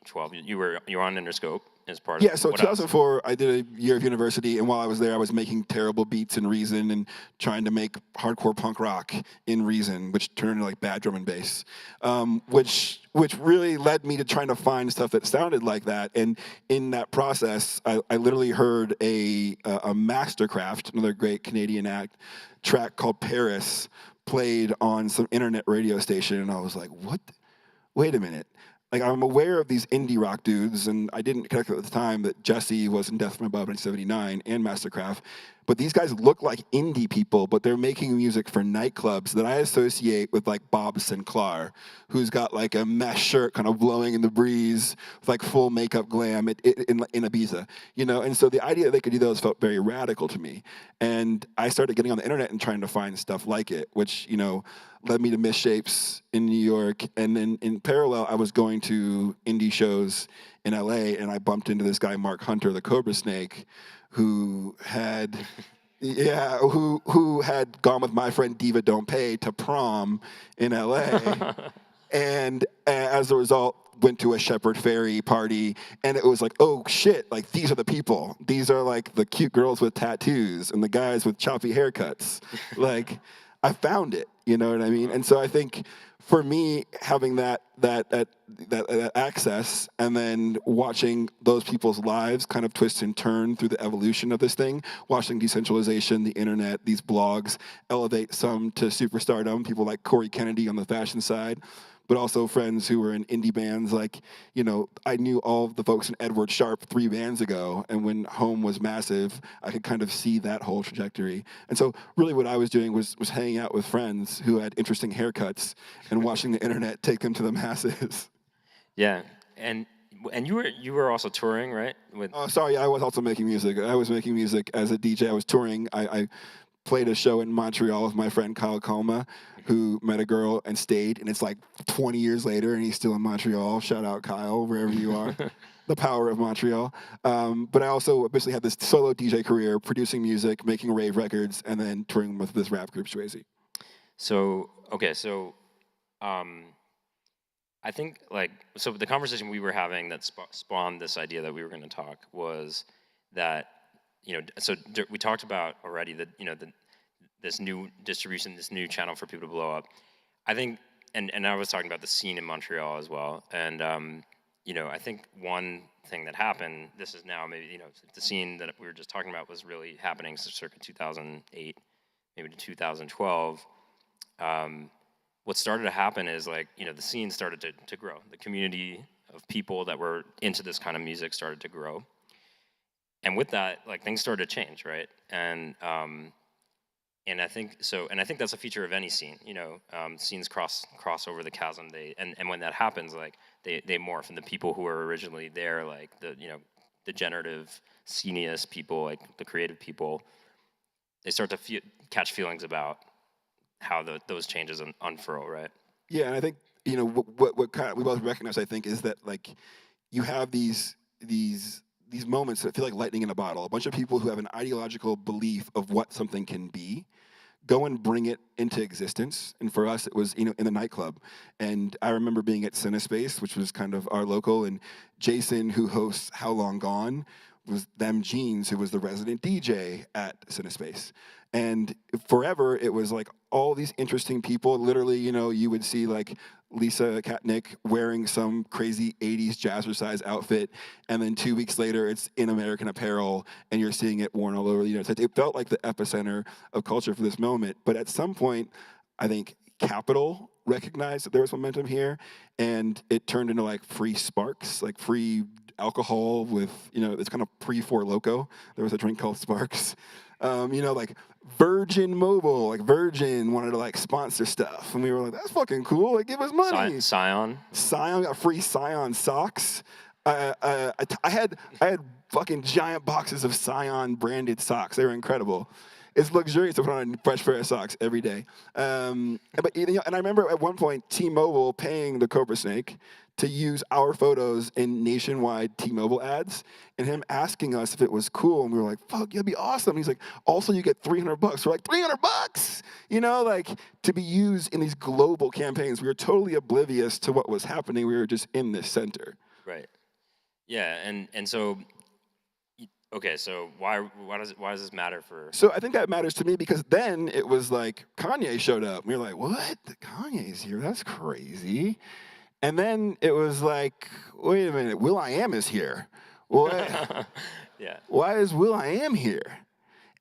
12. You were on Interscope as part of. Yeah, so what else? 2004, I did a year of university, and while I was there, I was making terrible beats in Reason and trying to make hardcore punk rock in Reason, which turned into like bad drum and bass, which really led me to trying to find stuff that sounded like that. And in that process, I literally heard a Mastercraft, another great Canadian act, track called Paris, played on some internet radio station, and I was like, what? Wait a minute. Like, I'm aware of these indie rock dudes, and I didn't connect at the time that Jesse was in Death from Above in 1979 and Mastercraft, but these guys look like indie people, but they're making music for nightclubs that I associate with like Bob Sinclair, who's got like a mesh shirt kind of blowing in the breeze, with like full makeup glam in Ibiza, you know? And so the idea that they could do those felt very radical to me. And I started getting on the internet and trying to find stuff like it, which, you know, led me to Misshapes in New York. And then in parallel, I was going to indie shows in LA, and I bumped into this guy, Mark Hunter, the Cobra Snake, who had who had gone with my friend Diva Don't Pay to prom in LA. And as a result, went to a Shepherd Ferry party, and it was like, oh shit, like these are the people. These are like the cute girls with tattoos and the guys with choppy haircuts. Like, I found it, you know what I mean? And so I think for me, having that access, and then watching those people's lives kind of twist and turn through the evolution of this thing, watching decentralization, the internet, these blogs elevate some to superstardom, people like Corey Kennedy on the fashion side, but also friends who were in indie bands. Like, you know, I knew all of the folks in Edward Sharp 3 bands ago, and when Home was massive, I could kind of see that whole trajectory. And so really what I was doing was hanging out with friends who had interesting haircuts and watching the internet take them to the masses. Yeah, and you were also touring, right? With Sorry, I was also making music. I was making music as a DJ. I was touring. I played a show in Montreal with my friend Kyle Kalma, who met a girl and stayed, and it's like 20 years later, and he's still in Montreal. Shout out, Kyle, wherever you are. The power of Montreal. But I also basically had this solo DJ career, producing music, making rave records, and then touring with this rap group, Swayze. So, okay, so I think, like, so the conversation we were having that spawned this idea that we were going to talk was that, you know, so we talked about already that, you know, this new distribution, this new channel for people to blow up. I think, and I was talking about the scene in Montreal as well. And, you know, I think one thing that happened, this is now maybe, you know, the scene that we were just talking about was really happening circa 2008, maybe to 2012. What started to happen is, like, you know, the scene started to grow. The community of people that were into this kind of music started to grow. And with that, like, things started to change, right? And I think so. And I think that's a feature of any scene. You know, scenes cross over the chasm. And when that happens, like, they morph. And the people who were originally there, like the, you know, the generative scenius people, like the creative people, they start to catch feelings about how those changes unfurl, right? Yeah, and I think, you know, what kind of we both recognize, I think, is that, like, you have these moments that feel like lightning in a bottle. A bunch of people who have an ideological belief of what something can be go and bring it into existence. And for us, it was, you know, in the nightclub. And I remember being at Cinespace, which was kind of our local, and Jason, who hosts How Long Gone, was Them Jeans, who was the resident DJ at Cinespace. And forever, it was like all these interesting people. Literally, you know, you would see like Lisa Katnick wearing some crazy 80s jazzercise outfit, and then 2 weeks later, it's in American Apparel, and you're seeing it worn all over the United States. It felt like the epicenter of culture for this moment. But at some point, I think Capital recognized that there was momentum here, and it turned into like free Sparks, like free alcohol with, you know, it's kind of pre-Four Loko. There was a drink called Sparks. You know, like Virgin Mobile, like Virgin wanted to like sponsor stuff, and we were like, that's fucking cool, like give us money. Scion got free Scion socks. I had fucking giant boxes of Scion branded socks. They were incredible. It's luxurious to put on a fresh pair of socks every day. But, you know, and I remember at one point T-Mobile paying the Cobra Snake to use our photos in nationwide T-Mobile ads, and him asking us if it was cool, and we were like, fuck, that'd be awesome. He's like, also you get $300. We're like, $300? You know, like, to be used in these global campaigns. We were totally oblivious to what was happening. We were just in this center. Right. Yeah, and so, okay, so why does this matter for? So I think that matters to me because then it was like Kanye showed up. We were like, what? Kanye's here? That's crazy. And then it was like, wait a minute, Will.i.am is here. What? Yeah. Why is Will.i.am here?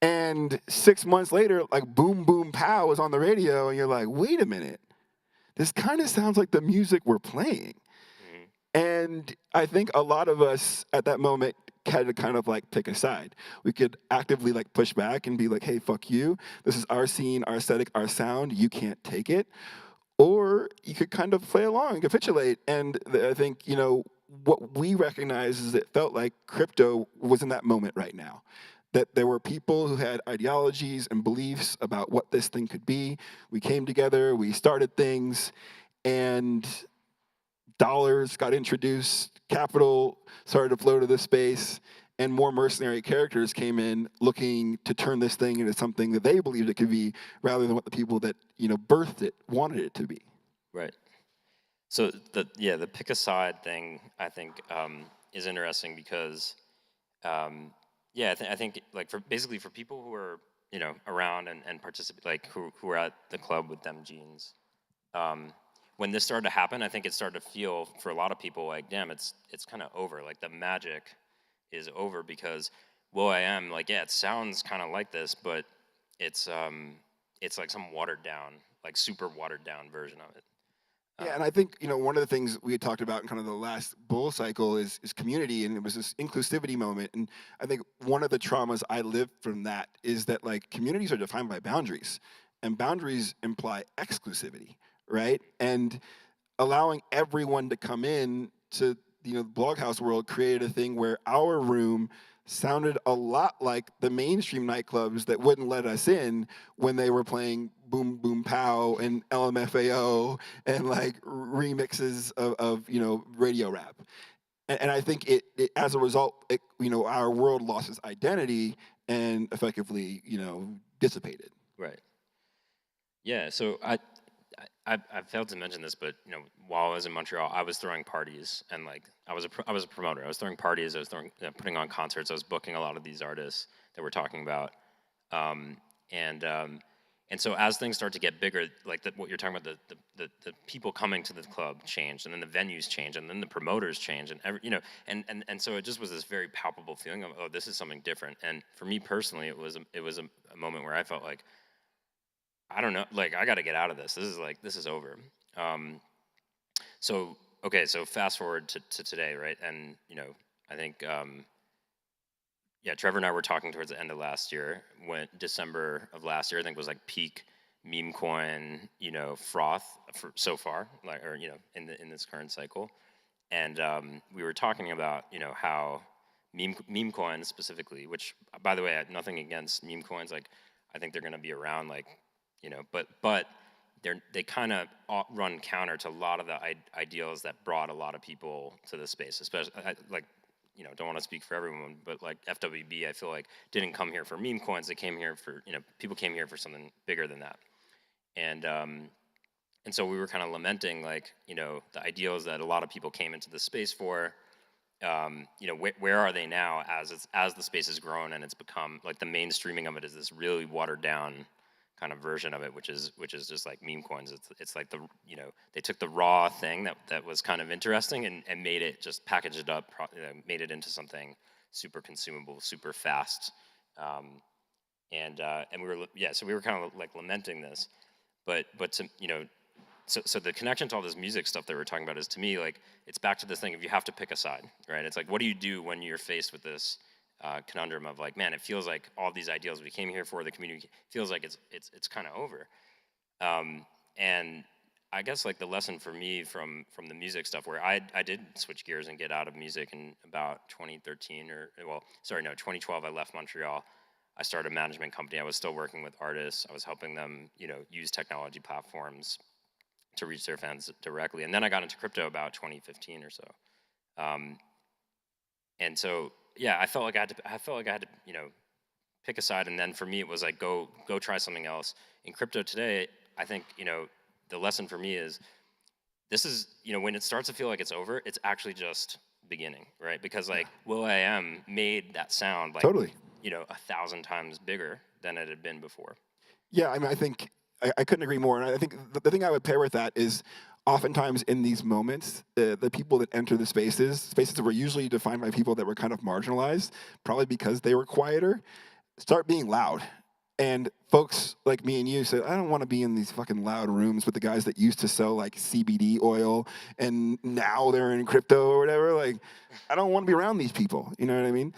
And 6 months later, like Boom Boom Pow was on the radio, and you're like, wait a minute, this kind of sounds like the music we're playing. And I think a lot of us at that moment had to kind of like pick a side. We could actively like push back and be like, hey, fuck you. This is our scene, our aesthetic, our sound. You can't take it. Or you could kind of play along and capitulate. And I think, you know, what we recognize is it felt like crypto was in that moment right now. That there were people who had ideologies and beliefs about what this thing could be. We came together, we started things, and dollars got introduced, capital started to flow to this space, and more mercenary characters came in looking to turn this thing into something that they believed it could be, rather than what the people that, you know, birthed it wanted it to be. Right. So the pick a side thing, I think, is interesting because, yeah, I think like for people who are, you know, around and participate, like who are at the club with them jeans, when this started to happen, I think it started to feel for a lot of people like, damn, it's kind of over. Like the magic is over because Will.i.am, like, yeah, it sounds kind of like this, but it's like some watered down, like super watered down version of it. Yeah, and I think, you know, one of the things we had talked about in kind of the last bull cycle is community, and it was this inclusivity moment. And I think one of the traumas I lived from that is that like communities are defined by boundaries, and boundaries imply exclusivity, right? And allowing everyone to come in to, you know, the Bloghouse world created a thing where our room sounded a lot like the mainstream nightclubs that wouldn't let us in when they were playing Boom Boom Pow and LMFAO and like remixes of you know, radio rap. And I think it as a result, you know, our world lost its identity and effectively, you know, dissipated. Right. Yeah. So I failed to mention this, but you know, while I was in Montreal, I was throwing parties, and like I was a promoter. I was throwing parties. I was putting on concerts. I was booking a lot of these artists that we're talking about, and so as things start to get bigger, like what you're talking about, the people coming to the club changed, and then the venues changed, and then the promoters changed, and you know, and so it just was this very palpable feeling of, oh, this is something different. And for me personally, it was a moment where I felt like, I don't know, like I got to get out of this. This is over. So fast forward to today, right? And you know, I think yeah, Trevor and I were talking towards the end of last year, when December of last year, I think was like peak meme coin, you know, froth for so far, like, or you know, in this current cycle. And we were talking about, you know, how meme coins specifically, which by the way, I have nothing against meme coins. Like I think they're going to be around, like, you know, but they kind of run counter to a lot of the ideals that brought a lot of people to the space, especially like, you know, don't want to speak for everyone, but like FWB, I feel like didn't come here for meme coins. They came here for, you know, people came here for something bigger than that. And so we were kind of lamenting, like, you know, the ideals that a lot of people came into the space for. You know, where are they now as the space has grown and it's become like the mainstreaming of it is this really watered down kind of version of it, which is just like meme coins. It's like the, you know, they took the raw thing that was kind of interesting and made it, just packaged it up, made it into something super consumable, super fast. And we were, yeah, so we were kind of like lamenting this, but to, you know, so the connection to all this music stuff that we're talking about is, to me, like, it's back to this thing of you have to pick a side, right? It's like, what do you do when you're faced with this conundrum of like, man, it feels like all these ideals we came here for, the community feels like it's kind of over. And I guess like the lesson for me from the music stuff, where I did switch gears and get out of music in about 2013 2012. I left Montreal. I started a management company. I was still working with artists. I was helping them, you know, use technology platforms to reach their fans directly. And then I got into crypto about 2015 or so. And so, yeah, I felt like I had to, you know, pick a side. And then for me, it was like, go try something else. In crypto today, I think, you know, the lesson for me is, this is, you know, when it starts to feel like it's over, it's actually just beginning, right? Because like will.i.am made that sound like Totally. 1,000 times bigger than it had been before. Yeah, I mean, I think I couldn't agree more. And I think the thing I would pair with that is oftentimes in these moments, the people that enter the spaces that were usually defined by people that were kind of marginalized, probably because they were quieter, start being loud. And folks like me and you said, I don't want to be in these fucking loud rooms with the guys that used to sell like CBD oil and now they're in crypto or whatever. Like, I don't want to be around these people. You know what I mean?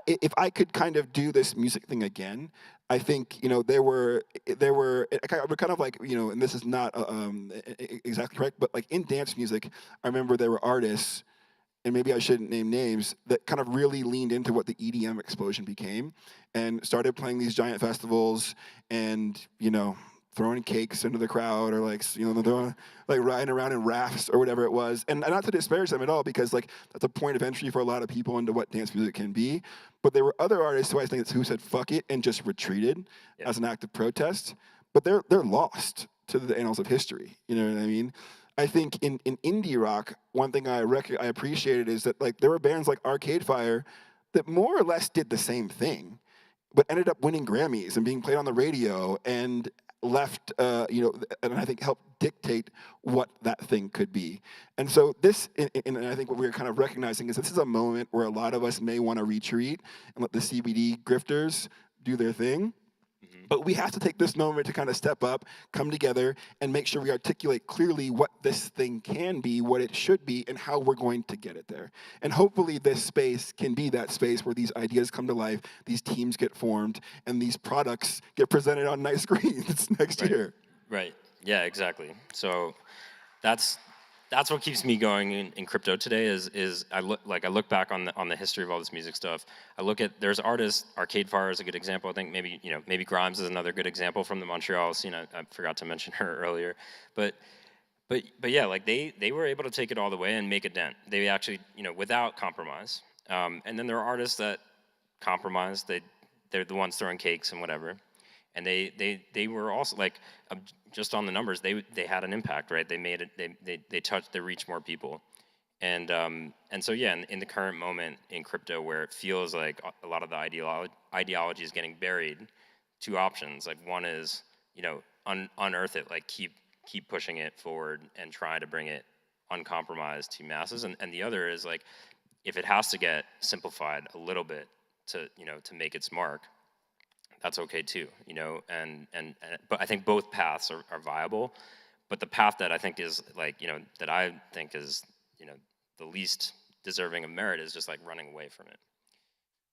If I could kind of do this music thing again, I think there were I would kind of like and this is not exactly correct, but like in dance music, I remember there were artists, and maybe I shouldn't name names, that kind of really leaned into what the EDM explosion became, and started playing these giant festivals, and throwing cakes into the crowd, or like throwing, like riding around in rafts or whatever it was. And not to disparage them at all, because like that's a point of entry for a lot of people into what dance music can be. But there were other artists who said fuck it and just retreated as an act of protest. But they're lost to the annals of history. You know what I mean? I think in indie rock, one thing I appreciated is that like there were bands like Arcade Fire that more or less did the same thing, but ended up winning Grammys and being played on the radio and left, and I think helped dictate what that thing could be. And so this, and I think what we're kind of recognizing is this is a moment where a lot of us may want to retreat and let the CBD grifters do their thing. But we have to take this moment to kind of step up, come together, and make sure we articulate clearly what this thing can be, what it should be, and how we're going to get it there. And hopefully this space can be that space where these ideas come to life, these teams get formed, and these products get presented on nice screens next year. Right. Yeah, exactly. So that's what keeps me going in crypto today is I look back on the history of all this music stuff. I look at, there's artists, Arcade Fire is a good example. I think maybe Grimes is another good example from the Montreal scene. I forgot to mention her earlier, but yeah, like they were able to take it all the way and make a dent. They actually, without compromise. And then there are artists that compromise. They're the ones throwing cakes and whatever. And they were also like, just on the numbers, they had an impact, right? They made it, they reached more people. And so yeah, in the current moment in crypto where it feels like a lot of the ideology is getting buried, two options. Like one is, unearth it, like keep pushing it forward and try to bring it uncompromised to masses. And the other is like, if it has to get simplified a little bit to make its mark, that's okay too, but I think both paths are viable. But the path that I think is like, that I think is, the least deserving of merit is just like running away from it.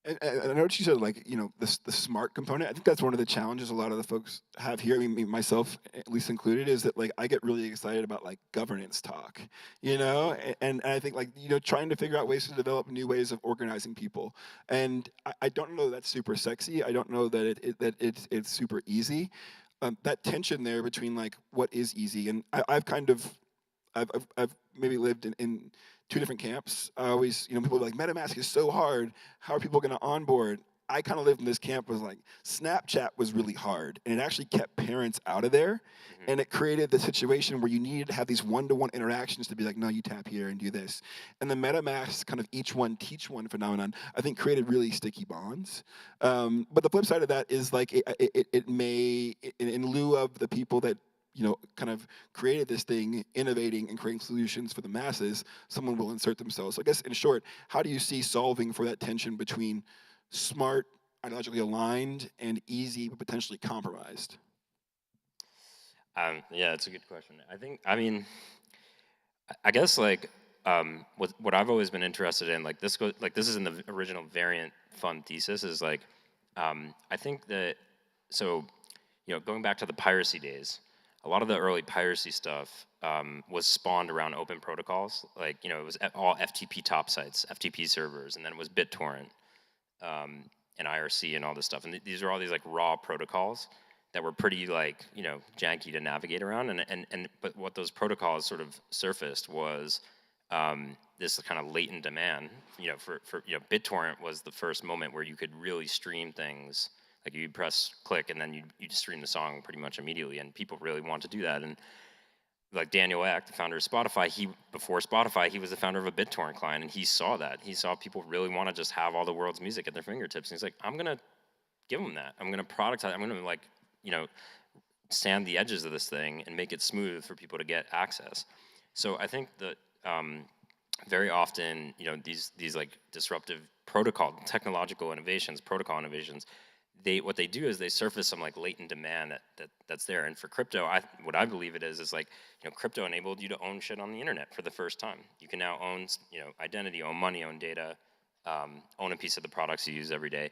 And I know what you said, like, the smart component. I think that's one of the challenges a lot of the folks have here, I mean, myself at least included, is that like I get really excited about like governance talk, and I think like, trying to figure out ways to develop new ways of organizing people. And I don't know that that's super sexy. I don't know that it's super easy. That tension there between like what is easy, and I've maybe lived in two different camps. I always, people are like, MetaMask is so hard. How are people going to onboard? I kind of lived in this camp was like, Snapchat was really hard, and it actually kept parents out of there, and it created the situation where you needed to have these one-to-one interactions to be like, no, you tap here and do this. And the MetaMask kind of each one teach one phenomenon, I think created really sticky bonds. But the flip side of that is like, it may, in lieu of the people that kind of created this thing, innovating and creating solutions for the masses, someone will insert themselves. So I guess in short, how do you see solving for that tension between smart, ideologically aligned, and easy but potentially compromised? Yeah, it's a good question. I guess like what I've always been interested in, like this is in the original Variant Fund thesis, is like I think that going back to the piracy days. A lot of the early piracy stuff was spawned around open protocols. Like, it was all FTP top sites, FTP servers, and then it was BitTorrent and IRC and all this stuff. And these are all these like raw protocols that were pretty like, janky to navigate around. But what those protocols sort of surfaced was this kind of latent demand. For BitTorrent was the first moment where you could really stream things. Like you press click and then you stream the song pretty much immediately, and people really want to do that. like Daniel Ek, the founder of Spotify, before Spotify, he was the founder of a BitTorrent client, and he saw that. He saw people really want to just have all the world's music at their fingertips, and he's like, I'm gonna give them that. I'm gonna productize. I'm gonna like, sand the edges of this thing and make it smooth for people to get access. So I think that very often, these like disruptive technological innovations, protocol innovations, what they do is they surface some like latent demand that's there. And for crypto, what I believe it is like, crypto enabled you to own shit on the internet for the first time. You can now own, identity, own money, own data, own a piece of the products you use every day.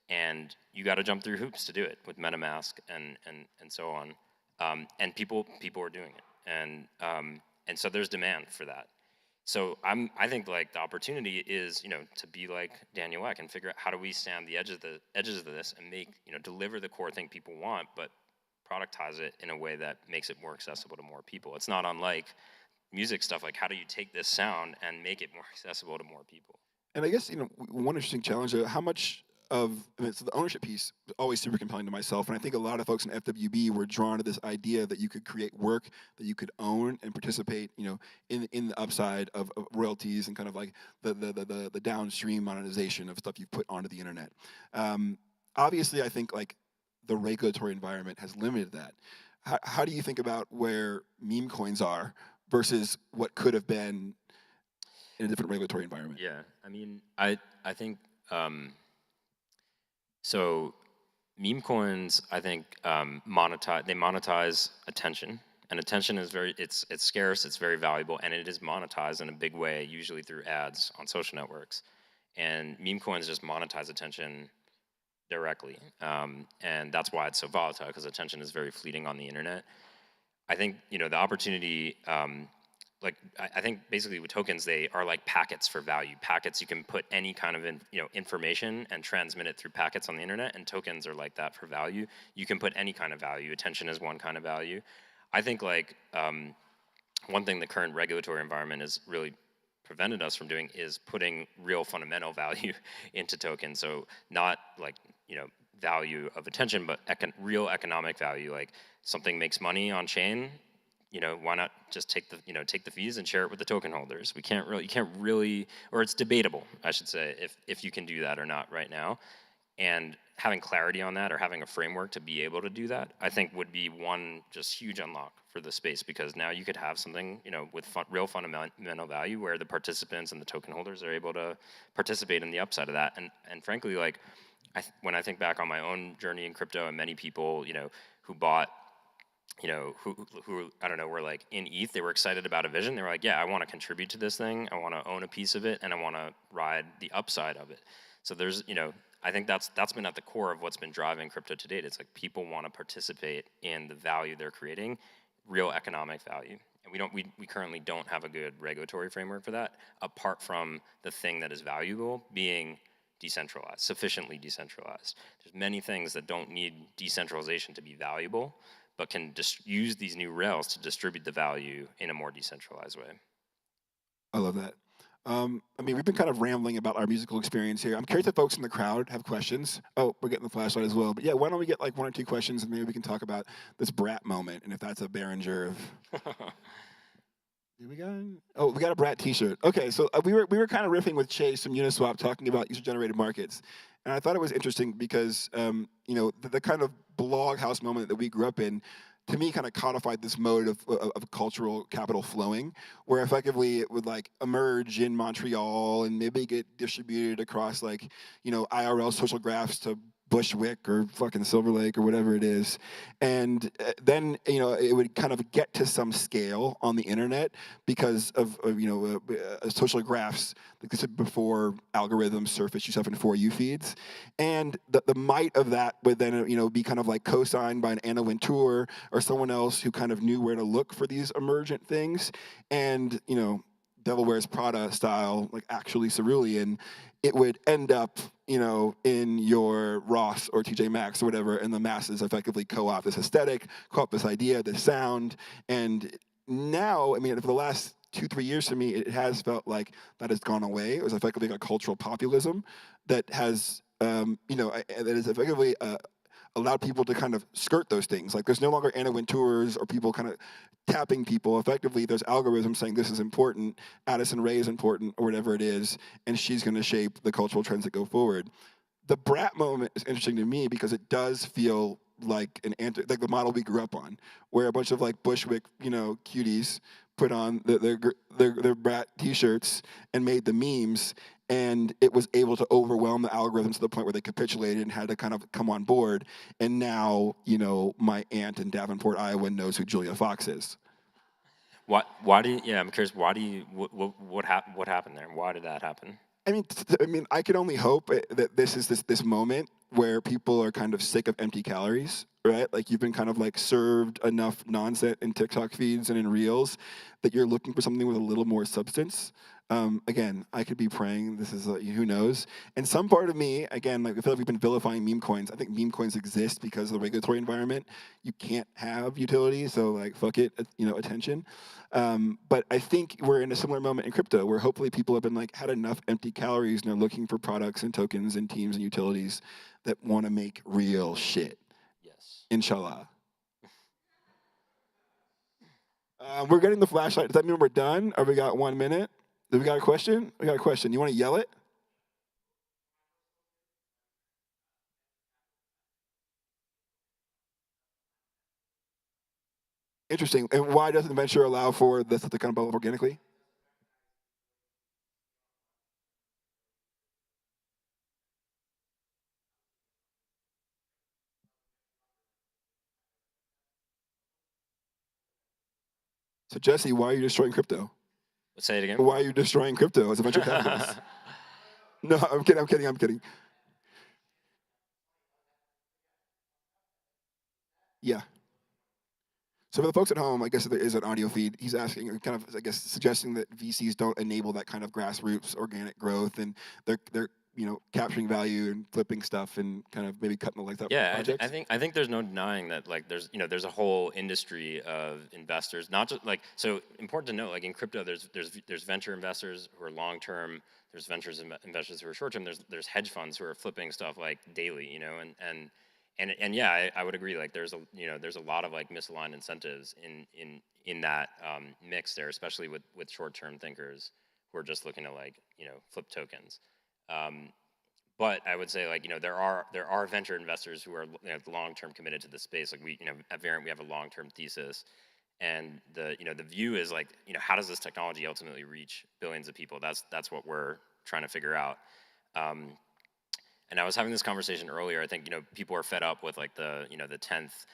And you got to jump through hoops to do it with MetaMask and so on. And people are doing it. And so there's demand for that. So I think like the opportunity is, to be like Daniel Ek and figure out how do we sand the edges of this and make, deliver the core thing people want, but productize it in a way that makes it more accessible to more people. It's not unlike music stuff. Like, how do you take this sound and make it more accessible to more people? And I guess, one interesting challenge, how much so the ownership piece was always super compelling to myself, and I think a lot of folks in FWB were drawn to this idea that you could create work that you could own and participate, in the upside of royalties and kind of like the downstream monetization of stuff you've put onto the internet. Obviously, I think like the regulatory environment has limited that. How do you think about where meme coins are versus what could have been in a different regulatory environment? Yeah, I mean, I think. So meme coins, I think, monetize attention, and attention is it's scarce, it's very valuable, and it is monetized in a big way, usually through ads on social networks. And meme coins just monetize attention directly, and that's why it's so volatile, because attention is very fleeting on the internet. I think the opportunity. I think basically with tokens, they are like packets for value. Packets, you can put any kind of information and transmit it through packets on the internet, and tokens are like that for value. You can put any kind of value. Attention is one kind of value. I think like one thing the current regulatory environment has really prevented us from doing is putting real fundamental value into tokens. So not like value of attention, but real economic value. Like something makes money on chain. Why not just take the fees and share it with the token holders? You can't really, or it's debatable, I should say, if you can do that or not right now. And having clarity on that, or having a framework to be able to do that, I think would be one just huge unlock for the space, because now you could have something, with real fundamental value where the participants and the token holders are able to participate in the upside of that. And frankly, like when I think back on my own journey in crypto, and many people, who bought, who I don't know, were like in ETH, they were excited about a vision. They were like, yeah, I want to contribute to this thing. I want to own a piece of it, and I want to ride the upside of it. So there's, I think that's been at the core of what's been driving crypto to date. It's like people want to participate in the value they're creating, real economic value. And we currently don't have a good regulatory framework for that, apart from the thing that is valuable being decentralized, sufficiently decentralized. There's many things that don't need decentralization to be valuable, but can just use these new rails to distribute the value in a more decentralized way. I love that. We've been kind of rambling about our musical experience here. I'm curious if folks in the crowd have questions. Oh, we're getting the flashlight as well. But yeah, why don't we get like one or two questions, and maybe we can talk about this Brat moment, and if that's a Behringer of... we got a Brat T-shirt. Okay, so we were kind of riffing with Chase from Uniswap, talking about user-generated markets, and I thought it was interesting because the kind of blog house moment that we grew up in, to me, kind of codified this mode of cultural capital flowing, where effectively it would like emerge in Montreal and maybe get distributed across like IRL social graphs to Bushwick or fucking Silver Lake or whatever it is, and then it would kind of get to some scale on the internet because of social graphs, like I said before, algorithms surface yourself in For You feeds, and the might of that would then be kind of like co-signed by an Anna Wintour or someone else who kind of knew where to look for these emergent things, and Devil Wears Prada style, like actually cerulean, it would end up, in your Ross or TJ Maxx or whatever, and the masses effectively co-opt this aesthetic, co-opt this idea, this sound, and now, for the last 2-3 years to me, it has felt like that has gone away. It was effectively a cultural populism that has, that is effectively allowed people to kind of skirt those things. Like there's no longer Anna Wintours or people kind of tapping people. Effectively, there's algorithms saying this is important, Addison Rae is important, or whatever it is, and she's going to shape the cultural trends that go forward. The brat moment is interesting to me because it does feel like like the model we grew up on, where a bunch of like Bushwick, cuties put on their brat T-shirts and made the memes, and it was able to overwhelm the algorithms to the point where they capitulated and had to kind of come on board. And now, my aunt in Davenport, Iowa, knows who Julia Fox is. Why do you? Yeah, I'm curious. Why do you? What happened there? Why did that happen? I mean, I can only hope that this is this moment where people are kind of sick of empty calories, right? Like you've been kind of like served enough nonsense in TikTok feeds and in Reels that you're looking for something with a little more substance. Again, I could be praying. This is who knows. And some part of me, again, like I feel like we've been vilifying meme coins. I think meme coins exist because of the regulatory environment. You can't have utility, so like fuck it, attention. But I think we're in a similar moment in crypto where hopefully people have been like had enough empty calories and they're looking for products and tokens and teams and utilities that want to make real shit. Yes. Inshallah. We're getting the flashlight. Does that mean we're done? Or we got 1 minute? Do we got a question? We got a question. You want to yell it? Interesting. And why doesn't venture allow for this to kind of bubble up organically? So Jesse, why are you destroying crypto? Say it again. Why are you destroying crypto as a venture capitalist? No, I'm kidding. Yeah. So for the folks at home, I guess there is an audio feed. He's asking, kind of, I guess, suggesting that VCs don't enable that kind of grassroots organic growth, and they're capturing value and flipping stuff and kind of maybe cutting the legs out. Yeah, projects. I think there's no denying that like there's a whole industry of investors, not just like so important to note like in crypto there's venture investors who are long term, there's investors who are short term, there's hedge funds who are flipping stuff like daily, and yeah, I would agree like there's a lot of like misaligned incentives in that mix there, especially with short term thinkers who are just looking to like flip tokens. But I would say like there are venture investors who are long term committed to the space. Like we at Variant we have a long term thesis, and the view is like how does this technology ultimately reach billions of people? That's what we're trying to figure out. And I was having this conversation earlier. I think people are fed up with like the the 10th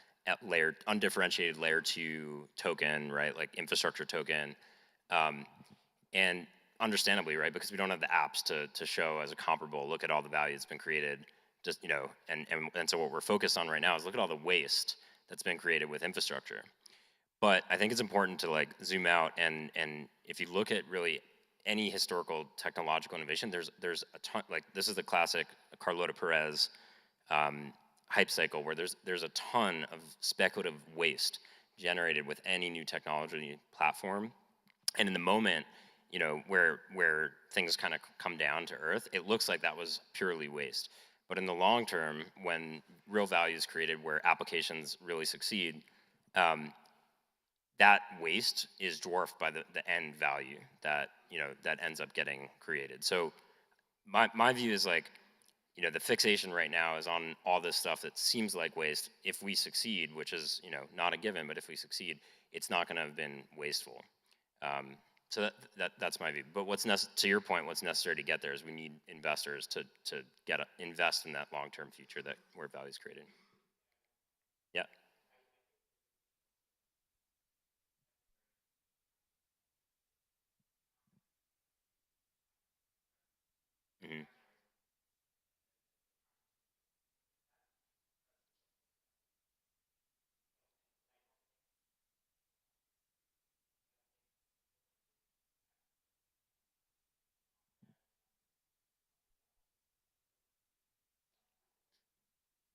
layer undifferentiated layer 2 token, right? Like infrastructure token, and understandably, right? Because we don't have the apps to show as a comparable. Look at all the value that's been created. Just and so what we're focused on right now is look at all the waste that's been created with infrastructure. But I think it's important to like zoom out and if you look at really any historical technological innovation, there's a ton. Like this is the classic Carlota Perez hype cycle where there's a ton of speculative waste generated with any new technology platform, and in the moment where things kind of come down to earth, it looks like that was purely waste. But in the long term, when real value is created, where applications really succeed, that waste is dwarfed by the end value that that ends up getting created. So my view is like the fixation right now is on all this stuff that seems like waste. If we succeed, which is not a given, but if we succeed, it's not going to have been wasteful. So that's my view. But to your point, what's necessary to get there is we need investors to invest in that long-term future where value is created. Yeah. Mm-hmm.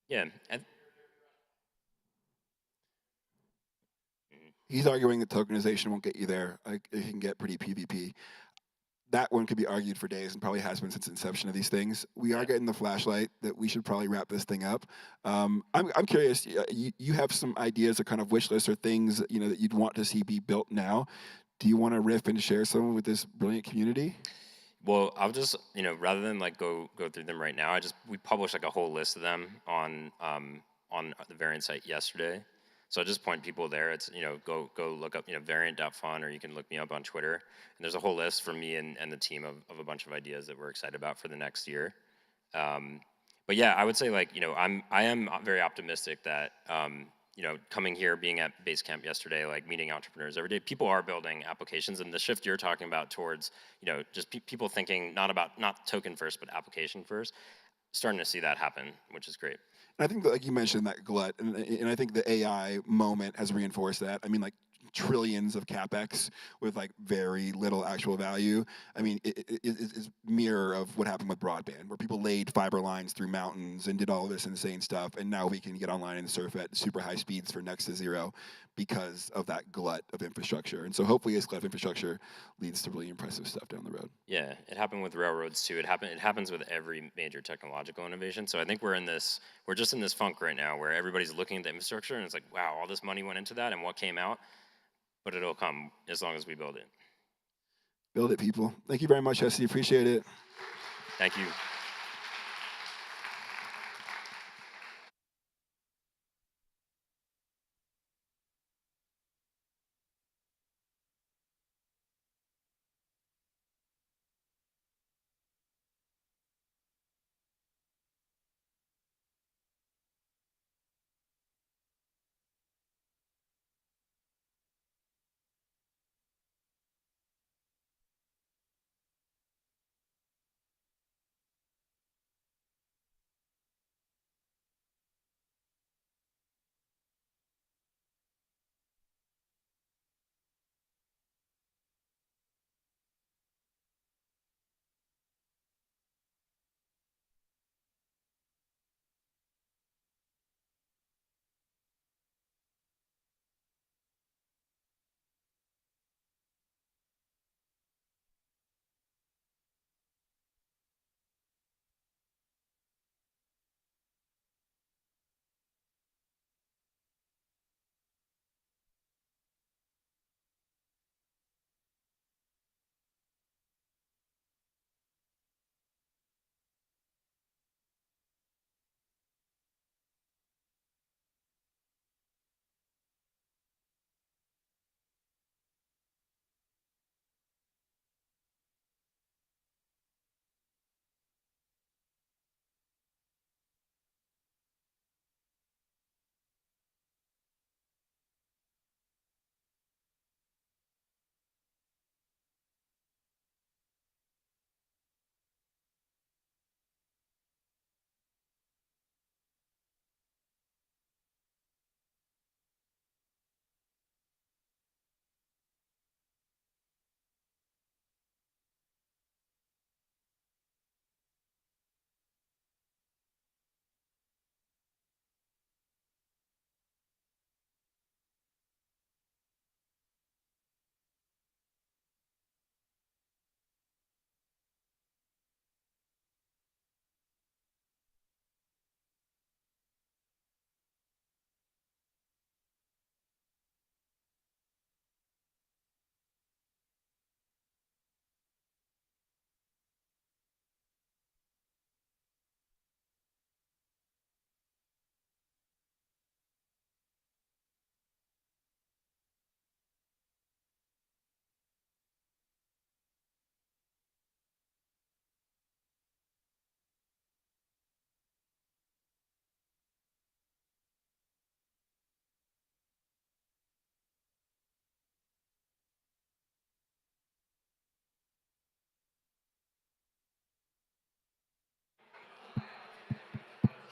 Yeah. He's arguing that tokenization won't get you there. Like, it can get pretty PvP. that one could be argued for days and probably has been since the inception of these things. We are getting the flashlight that we should probably wrap this thing up. I'm curious, you have some ideas or kind of wish lists or things that you'd want to see be built now. Do you want to riff and share some with this brilliant community? Well, I'll just, rather than like go through them right now, we published like a whole list of them on the Variant site yesterday. So I'll just point people there. It's, go look up, variant.fun, or you can look me up on Twitter. And there's a whole list from me and the team of a bunch of ideas that we're excited about for the next year. But yeah, I would say like, I am very optimistic that, coming here, being at Basecamp yesterday, like meeting entrepreneurs every day, people are building applications, and the shift you're talking about towards, just people thinking not token first, but application first, starting to see that happen, which is great. And I think that, like you mentioned, that glut, and I think the AI moment has reinforced that. I mean, like trillions of capex with like very little actual value. I mean, it's mirror of what happened with broadband, where people laid fiber lines through mountains and did all this insane stuff, and now we can get online and surf at super high speeds for next to zero because of that glut of infrastructure. And so hopefully this glut of infrastructure leads to really impressive stuff down the road. Yeah, it happened with railroads too. It happens with every major technological innovation. So I think we're just in this funk right now where everybody's looking at the infrastructure and it's like, wow, all this money went into that and what came out? But it'll come as long as we build it. Build it, people. Thank you very much, Jesse. Appreciate it. Thank you.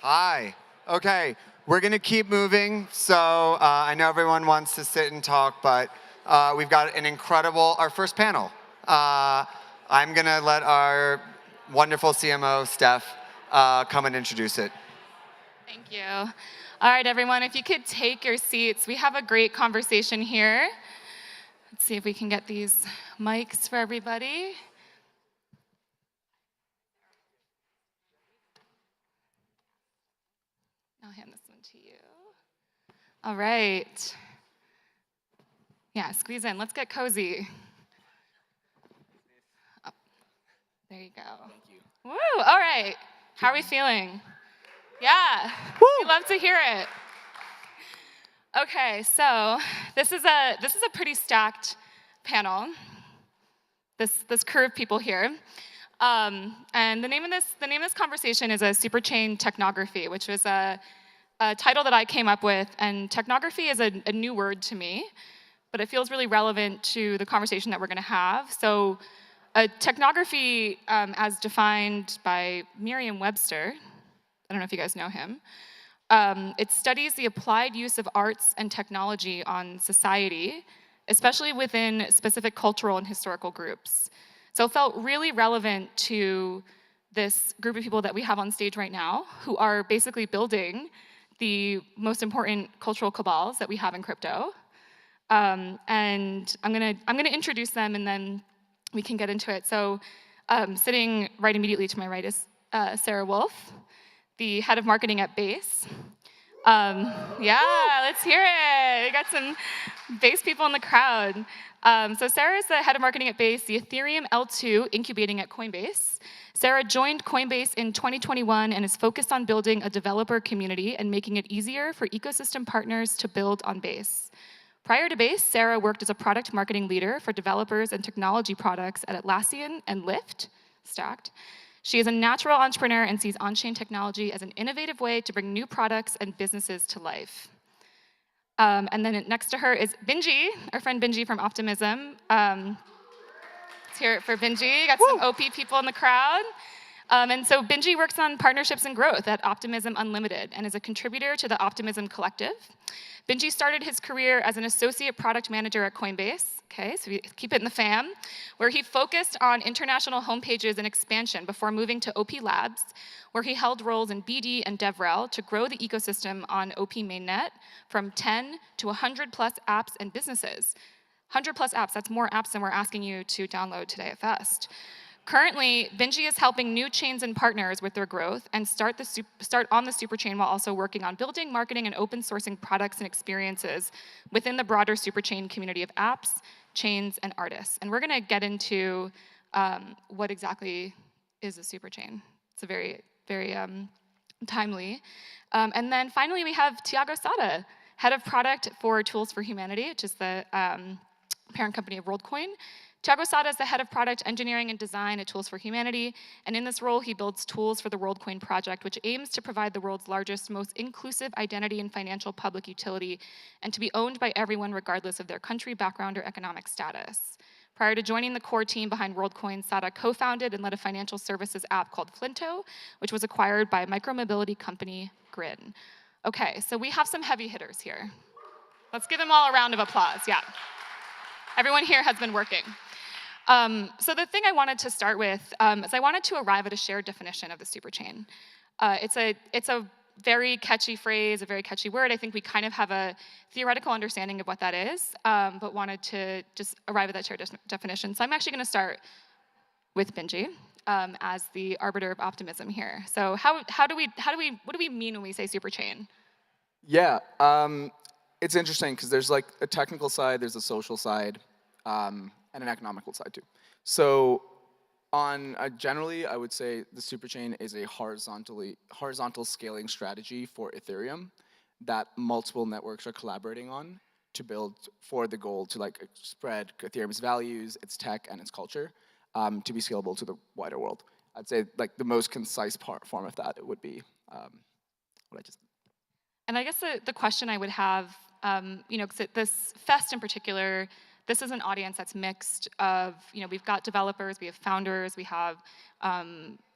Hi. Okay, we're going to keep moving. So I know everyone wants to sit and talk, but we've got our first panel. I'm going to let our wonderful CMO, Steph, come and introduce it. Thank you. All right, everyone, if you could take your seats. We have a great conversation here. Let's see if we can get these mics for everybody. to you. All right. Yeah, squeeze in. Let's get cozy. Oh, there you go. Thank you. Woo! All right. How are we feeling? Yeah. We love to hear it. Okay, so this is a pretty stacked panel. This crew of people here. And the name of this conversation is a superchain technography, which was a title that I came up with. And technography is a new word to me, but it feels really relevant to the conversation that we're going to have. So, a technography, as defined by Merriam-Webster, I don't know if you guys know him. It studies the applied use of arts and technology on society, especially within specific cultural and historical groups. So it felt really relevant to this group of people that we have on stage right now, who are basically building the most important cultural cabals that we have in crypto. And I'm gonna introduce them, and then we can get into it. So sitting right immediately to my right is Sarah Wolf, the head of marketing at Base. Yeah, let's hear it. We got some Base people in the crowd. So Sarah is the head of marketing at Base, the Ethereum L2 incubating at Coinbase. Sarah joined Coinbase in 2021 and is focused on building a developer community and making it easier for ecosystem partners to build on Base. Prior to Base, Sarah worked as a product marketing leader for developers and technology products at Atlassian and Lyft, stacked. She is a natural entrepreneur and sees on-chain technology as an innovative way to bring new products and businesses to life. And then next to her is Benji, our friend Benji from Optimism. Let's hear it for Benji. Got some OP people in the crowd. And so Benji works on partnerships and growth at Optimism Unlimited and is a contributor to the Optimism Collective. Benji started his career as an associate product manager at Coinbase, okay, so we keep it in the fam, where he focused on international homepages and expansion before moving to OP Labs, where he held roles in BD and DevRel to grow the ecosystem on OP Mainnet from 10 to 100 plus apps and businesses. 100 plus apps, that's more apps than we're asking you to download today at FEST. Currently, Benji is helping new chains and partners with their growth and start on the superchain while also working on building, marketing, and open sourcing products and experiences within the broader superchain community of apps, chains, and artists. And we're going to get into what exactly is a superchain. It's a very, very timely. And then finally, we have Tiago Sada, head of product for Tools for Humanity, which is the parent company of WorldCoin. Tiago Sada is the head of product engineering and design at Tools for Humanity, and in this role, he builds tools for the WorldCoin project, which aims to provide the world's largest, most inclusive identity and financial public utility, and to be owned by everyone regardless of their country, background, or economic status. Prior to joining the core team behind WorldCoin, Sada co-founded and led a financial services app called Flinto, which was acquired by micromobility company Grin. Okay, so we have some heavy hitters here. Let's give them all a round of applause, yeah. Everyone here has been working. So the thing I wanted to start with is I wanted to arrive at a shared definition of the superchain. It's a very catchy phrase, a very catchy word. I think we kind of have a theoretical understanding of what that is, but wanted to just arrive at that shared definition. So I'm actually going to start with Benji as the arbiter of optimism here. So what do we mean when we say superchain? Yeah, it's interesting because there's like a technical side, there's a social side, and an economical side too. So on generally, I would say the superchain is a horizontal scaling strategy for Ethereum that multiple networks are collaborating on to build for the goal to like spread Ethereum's values, its tech, and its culture to be scalable to the wider world. I'd say like the most concise form of that, it would be what I just. And I guess the question I would have, because this FEST in particular, this is an audience that's mixed of, we've got developers, we have founders, we have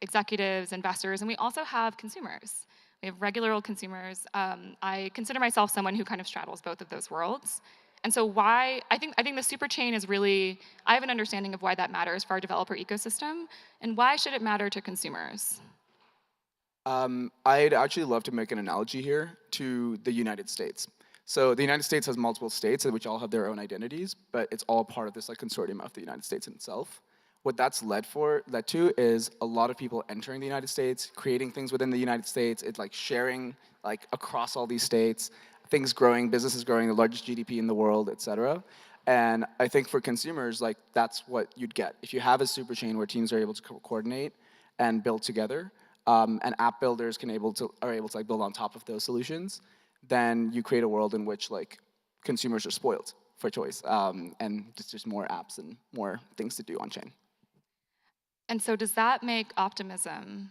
executives, investors, and we also have consumers. We have regular old consumers. I consider myself someone who kind of straddles both of those worlds. And so I think the superchain is really, I have an understanding of why that matters for our developer ecosystem, and why should it matter to consumers? I'd actually love to make an analogy here to the United States. So the United States has multiple states which all have their own identities, but it's all part of this like consortium of the United States in itself, what that's led to is a lot of people entering the United States, creating things within the United States. It's like sharing like across all these states, things growing, businesses growing, the largest GDP in the world, et cetera. And I think for consumers, like that's what you'd get. If you have a super chain where teams are able to coordinate and build together, and app builders are able to like build on top of those solutions, then you create a world in which like consumers are spoiled for choice, and just more apps and more things to do on chain. And so does that make optimism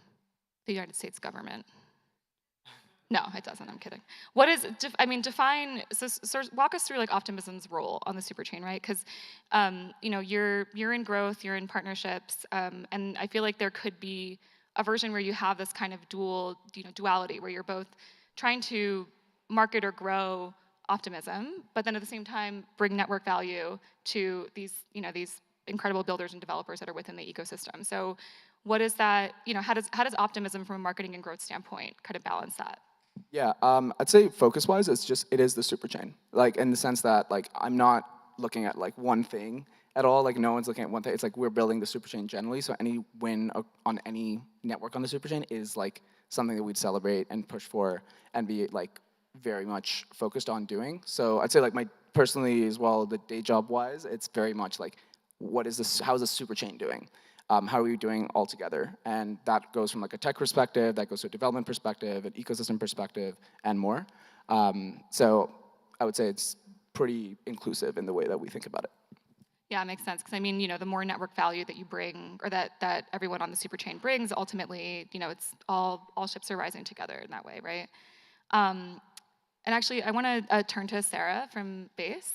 the United States government? No, it doesn't. I'm kidding. What is, define, so walk us through like optimism's role on the super chain, right? Because, you're in growth, you're in partnerships, and I feel like there could be a version where you have this kind of duality, where you're both trying to market or grow optimism, but then at the same time bring network value to these incredible builders and developers that are within the ecosystem. So, what is that? How does optimism from a marketing and growth standpoint kind of balance that? Yeah, I'd say focus-wise, it is the super chain. Like in the sense that like I'm not looking at like one thing at all. Like no one's looking at one thing. It's like we're building the super chain generally. So any win on any network on the super chain is like something that we'd celebrate and push for and be like very much focused on doing. So I'd say like personally as well, the day job wise, it's very much like how is the super chain doing? How are we doing all together? And that goes from like a tech perspective, that goes to a development perspective, an ecosystem perspective, and more. So I would say it's pretty inclusive in the way that we think about it. Yeah, it makes sense. Because the more network value that you bring, or that everyone on the super chain brings, ultimately, it's all ships are rising together in that way, right? And actually, I want to turn to Sarah from Base.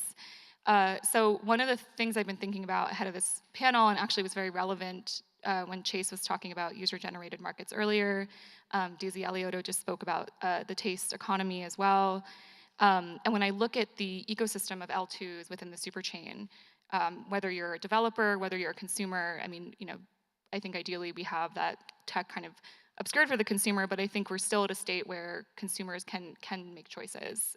So one of the things I've been thinking about ahead of this panel, and actually was very relevant when Chase was talking about user-generated markets earlier, Daisy Aliotto just spoke about the taste economy as well. And when I look at the ecosystem of L2s within the super chain, whether you're a developer, whether you're a consumer, I think ideally we have that tech kind of obscured for the consumer, but I think we're still at a state where consumers can make choices.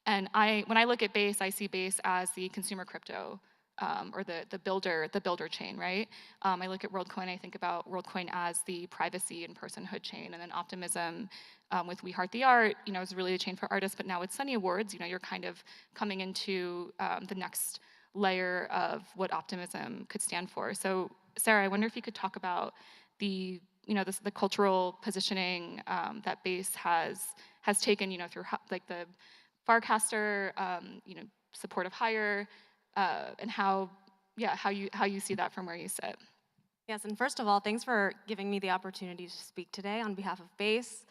And when I look at Base, I see Base as the consumer crypto, or the builder chain, right? I look at WorldCoin, I think about WorldCoin as the privacy and personhood chain, and then Optimism with We Heart the Art, is really a chain for artists, but now with Sunny Awards, you're kind of coming into the next layer of what Optimism could stand for. So Sarah, I wonder if you could talk about the cultural positioning that Base has taken, through like the Farcaster, support of Hire, and how you see that from where you sit. Yes, and first of all, thanks for giving me the opportunity to speak today on behalf of Base.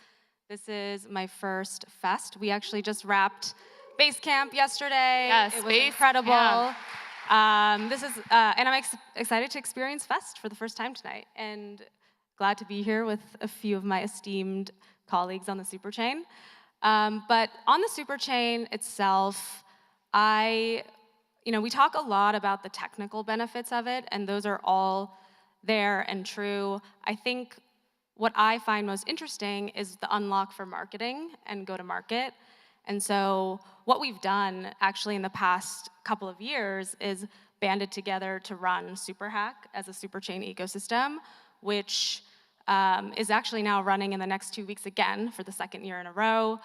This is my first Fest. We actually just wrapped Base Camp yesterday. Yes, it was Base incredible. Camp. And I'm excited to experience Fest for the first time tonight, and glad to be here with a few of my esteemed colleagues on the super chain. But on the super chain itself, we talk a lot about the technical benefits of it, and those are all there and true. I think what I find most interesting is the unlock for marketing and go-to-market. And so what we've done actually in the past couple of years is banded together to run SuperHack as a super chain ecosystem, which is actually now running in the next 2 weeks again for the second year in a row.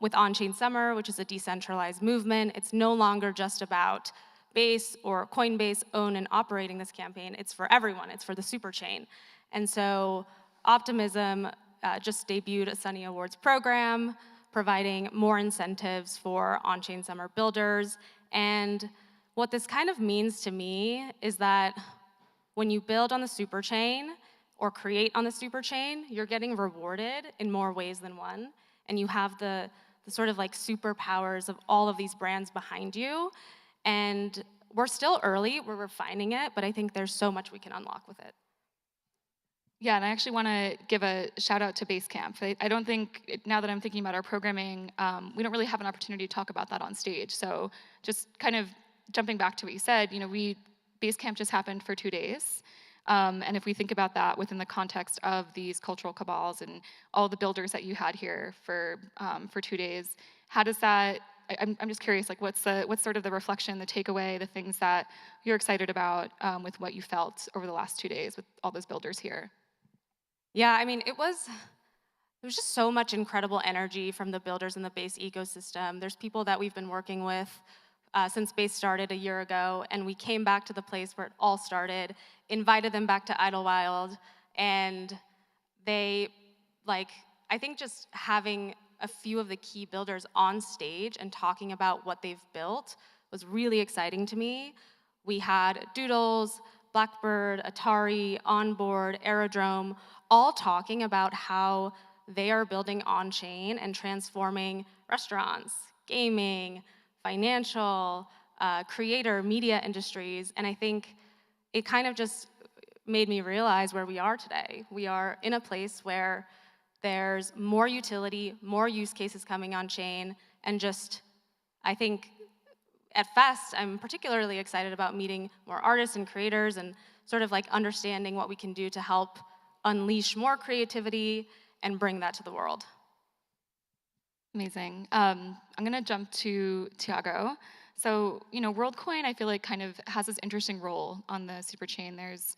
With On-Chain Summer, which is a decentralized movement. It's no longer just about Base or Coinbase own and operating this campaign. It's for everyone. It's for the super chain. And so Optimism just debuted a Sunny Awards program, providing more incentives for On-Chain Summer builders. And what this kind of means to me is that when you build on the super chain or create on the super chain, you're getting rewarded in more ways than one. And you have the sort of like superpowers of all of these brands behind you. And we're still early, we're refining it, but I think there's so much we can unlock with it. Yeah, and I actually want to give a shout out to Basecamp. I don't think, now that I'm thinking about our programming, we don't really have an opportunity to talk about that on stage. So just kind of jumping back to what you said, Basecamp just happened for 2 days. And if we think about that within the context of these cultural cabals and all the builders that you had here for 2 days, how does that I'm just curious, like what's sort of the reflection, the takeaway, the things that you're excited about with what you felt over the last 2 days with all those builders here? Yeah, I mean, there was just so much incredible energy from the builders in the Base ecosystem. There's people that we've been working with since Base started a year ago, and we came back to the place where it all started, invited them back to Idyllwild, and they, like, I think just having a few of the key builders on stage and talking about what they've built was really exciting to me. We had Doodles, Blackbird, Atari, Onboard, Aerodrome, all talking about how they are building on-chain and transforming restaurants, gaming, financial, creator, media industries. And I think it kind of just made me realize where we are today. We are in a place where there's more utility, more use cases coming on chain, and just, I think at FEST, I'm particularly excited about meeting more artists and creators and sort of like understanding what we can do to help unleash more creativity and bring that to the world. Amazing. I'm gonna jump to Tiago. So, WorldCoin, I feel like kind of has this interesting role on the superchain. There's,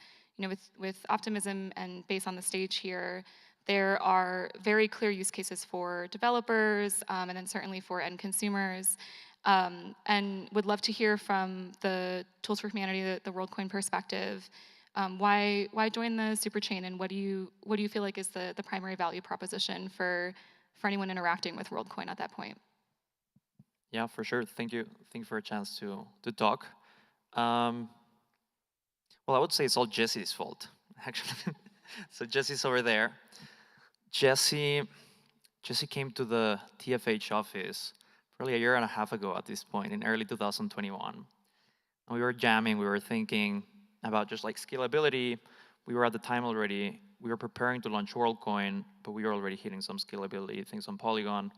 with Optimism and Base on the stage here, there are very clear use cases for developers, and then certainly for end consumers. And would love to hear from the Tools for Humanity, the WorldCoin perspective. Why join the superchain, and what do you feel like is the primary value proposition for anyone interacting with WorldCoin at that point? Yeah, for sure. Thank you for a chance to talk. Well, I would say it's all Jesse's fault, actually. So Jesse's over there. Jesse came to the TFH office probably a year and a half ago at this point, in early 2021. And we were jamming, we were thinking about just like scalability. We were at the time already, we were preparing to launch WorldCoin, but we were already hitting some scalability things on Polygon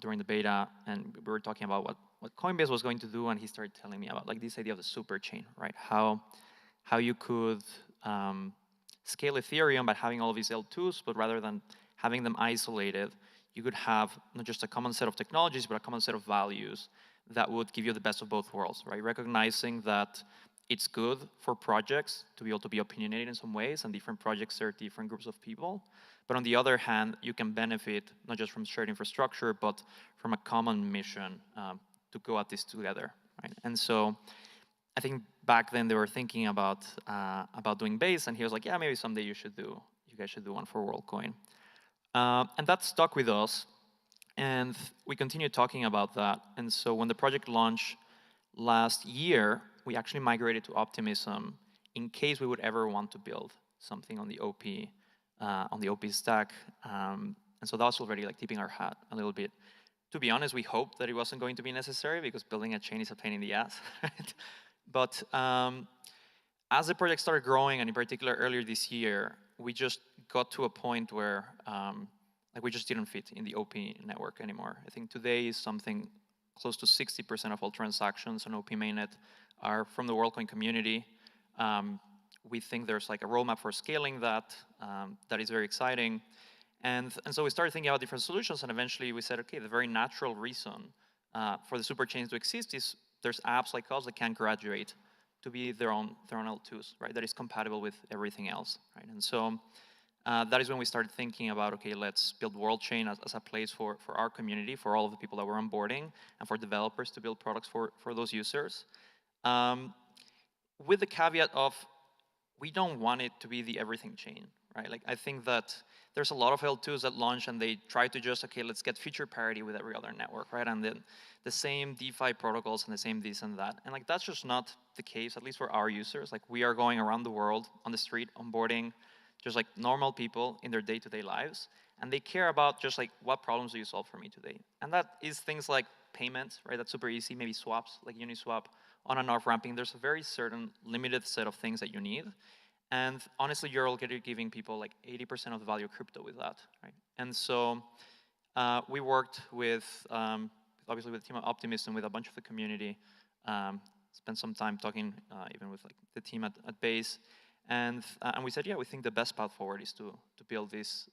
during the beta, and we were talking about what Coinbase was going to do, and he started telling me about like this idea of the super chain, right? How you could scale Ethereum by having all of these L2s, but rather than having them isolated, you could have not just a common set of technologies, but a common set of values that would give you the best of both worlds, right? Recognizing that it's good for projects to be able to be opinionated in some ways, and different projects serve different groups of people. But on the other hand, you can benefit not just from shared infrastructure, but from a common mission to go at this together, right? And so I think back then they were thinking about doing Base, and he was like, yeah, maybe someday you guys should do one for WorldCoin. And that stuck with us, and we continued talking about that. And so when the project launched last year, we actually migrated to Optimism in case we would ever want to build something on the OP stack. And so that was already like tipping our hat a little bit. To be honest, we hoped that it wasn't going to be necessary because building a chain is a pain in the ass, right? But as the project started growing, and in particular earlier this year, we just got to a point where like we just didn't fit in the OP network anymore. I think today is something close to 60% of all transactions on OP mainnet are from the WorldCoin community. We think there's like a roadmap for scaling that that is very exciting. And so we started thinking about different solutions, and eventually we said, okay, the very natural reason for the super chains to exist is there's apps like us that can graduate to be their own L2s, right? That is compatible with everything else, right? And so that is when we started thinking about, okay, let's build WorldChain as a place for our community, for all of the people that we're onboarding, and for developers to build products for those users. With the caveat of, we don't want it to be the everything chain, right? Like, I think that there's a lot of L2s that launch and they try to just, okay, let's get feature parity with every other network, right? And then the same DeFi protocols and the same this and that. And like, that's just not the case, at least for our users. Like, we are going around the world on the street, onboarding just like normal people in their day-to-day lives. And they care about just like, what problems do you solve for me today? And that is things like payments, right? That's super easy. Maybe swaps, like Uniswap, on and off ramping. There's a very certain limited set of things that you need. And honestly, you're already giving people like 80% of the value of crypto with that, right? And so we worked with, obviously with the team of Optimism, with a bunch of the community, spent some time talking even with like the team at Base. And we said, yeah, we think the best path forward is to build this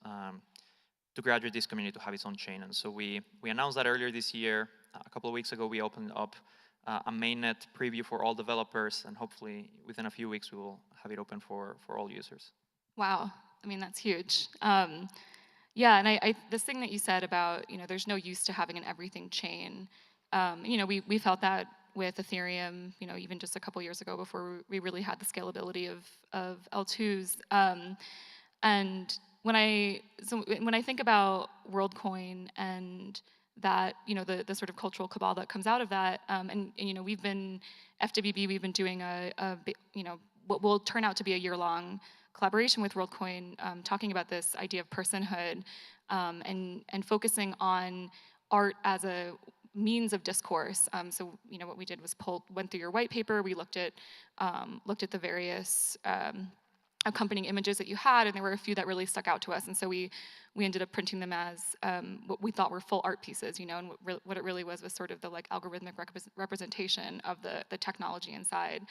graduate this community to have its own chain. And so we announced that earlier this year. A couple of weeks ago, we opened up a mainnet preview for all developers, and hopefully within a few weeks we will have it open for all users. Wow, I mean, that's huge. Yeah, and this thing that you said about, there's no use to having an everything chain. We felt that with Ethereum, even just a couple years ago before we really had the scalability of L2s. And when I think about WorldCoin and that, the sort of cultural cabal that comes out of that, and we've been, FWB, we've been doing what will turn out to be a year-long collaboration with WorldCoin, talking about this idea of personhood, and focusing on art as a means of discourse. So what we did was went through your white paper. We looked at the various accompanying images that you had, and there were a few that really stuck out to us. And so we ended up printing them as what we thought were full art pieces, and what it really was sort of the algorithmic representation of the technology inside.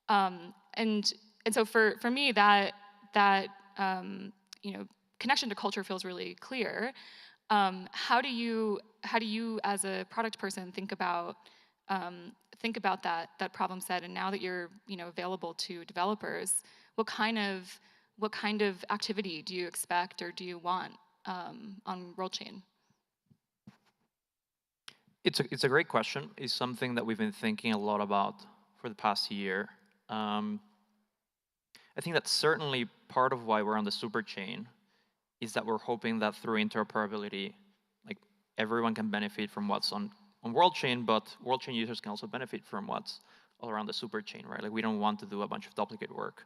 And so for me, that connection to culture feels really clear. How do you as a product person think about that problem set? And now that you're available to developers, what kind of activity do you expect or do you want on WorldChain? It's a great question. It's something that we've been thinking a lot about for the past year. I think that's certainly part of why we're on the super chain, is that we're hoping that through interoperability, everyone can benefit from what's on WorldChain, but WorldChain users can also benefit from what's all around the super chain, right? We don't want to do a bunch of duplicate work.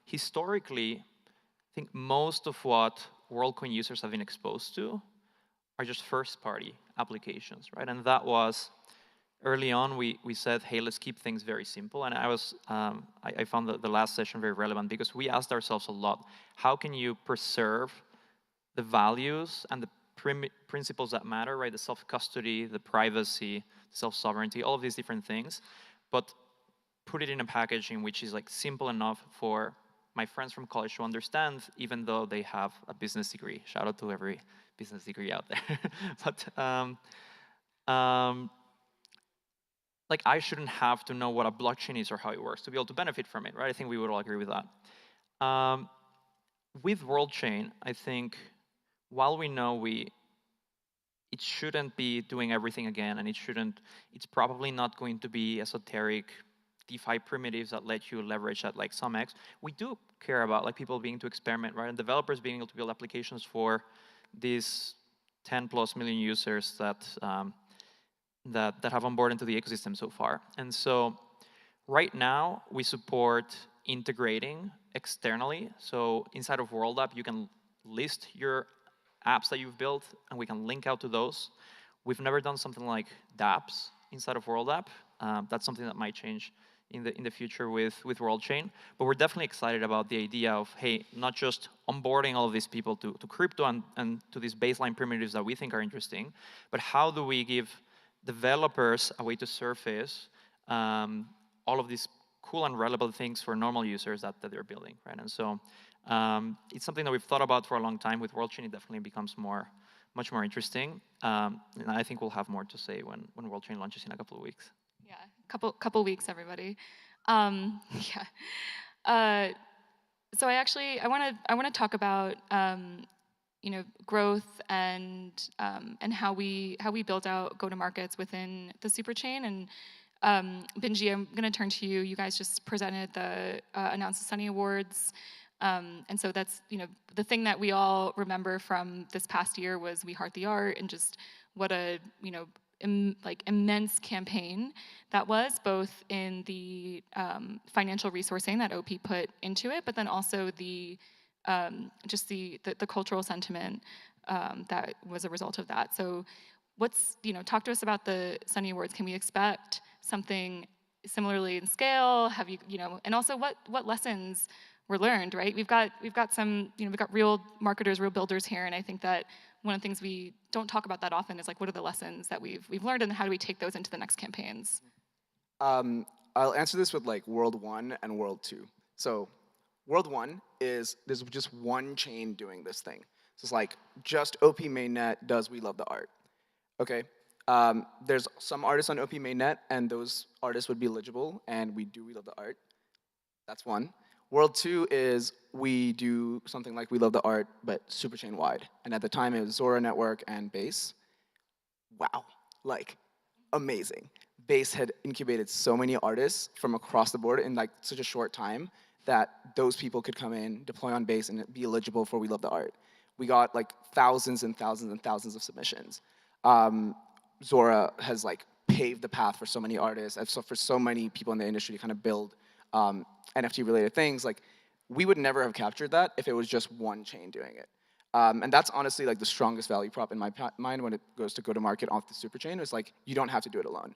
Historically, I think most of what WorldCoin users have been exposed to are just first-party applications, right? And that was, early on, we said, hey, let's keep things very simple. And I found the last session very relevant because we asked ourselves a lot, how can you preserve the values and the principles that matter, right? The self-custody, the privacy, self-sovereignty, all of these different things, but put it in a packaging which is simple enough for my friends from college to understand, even though they have a business degree. Shout out to every business degree out there. But I shouldn't have to know what a blockchain is or how it works to be able to benefit from it, right? I think we would all agree with that. With WorldChain, I think while we know it shouldn't be doing everything again, and it's probably not going to be esoteric DeFi primitives that let you leverage at some X. We do care about people being able to experiment, right? And developers being able to build applications for these 10+ million users that have onboarded into the ecosystem so far. And so right now, we support integrating externally. So inside of World App, you can list your apps that you've built, and we can link out to those. We've never done something like dApps inside of World App. That's something that might change in the future with WorldChain. But we're definitely excited about the idea of, hey, not just onboarding all of these people to crypto and to these baseline primitives that we think are interesting, but how do we give developers a way to surface all of these cool and relevant things for normal users that they're building, right? And so it's something that we've thought about for a long time. With WorldChain, it definitely becomes much more interesting. And I think we'll have more to say when WorldChain launches in a couple of weeks. Yeah, couple weeks, everybody. Yeah. So I want to talk about growth and how we build out go-to-markets within the superchain. And Benji, I'm going to turn to you. You guys just presented announced the Sunny Awards. And so that's, the thing that we all remember from this past year was We Heart the Art, and just what a, immense campaign that was, both in the financial resourcing that OP put into it, but then also just the cultural sentiment that was a result of that. So talk to us about the Sunny Awards. Can we expect something similarly in scale? Have you, and also what lessons were learned, right? We've got real marketers, real builders here, and I think that one of the things we don't talk about that often is what are the lessons that we've learned, and how do we take those into the next campaigns? I'll answer this with World 1 and World 2. So World 1 is there's just one chain doing this thing. So it's like, just OP mainnet does We Love the Art. Okay, there's some artists on OP mainnet, and those artists would be eligible, and we do We Love the Art. That's one. World 2 is we do something like We Love the Art, but superchain wide. And at the time, it was Zora Network and Base. Wow, like, amazing. Base had incubated so many artists from across the board in like such a short time that those people could come in, deploy on Base, and be eligible for We Love the Art. We got like thousands and thousands and thousands of submissions. Zora has like paved the path for so many artists, and so for so many people in the industry to kind of build NFT-related things. Like, we would never have captured that if it was just one chain doing it. And that's honestly like the strongest value prop in my mind when it goes to go-to-market off the superchain. Is like, you don't have to do it alone.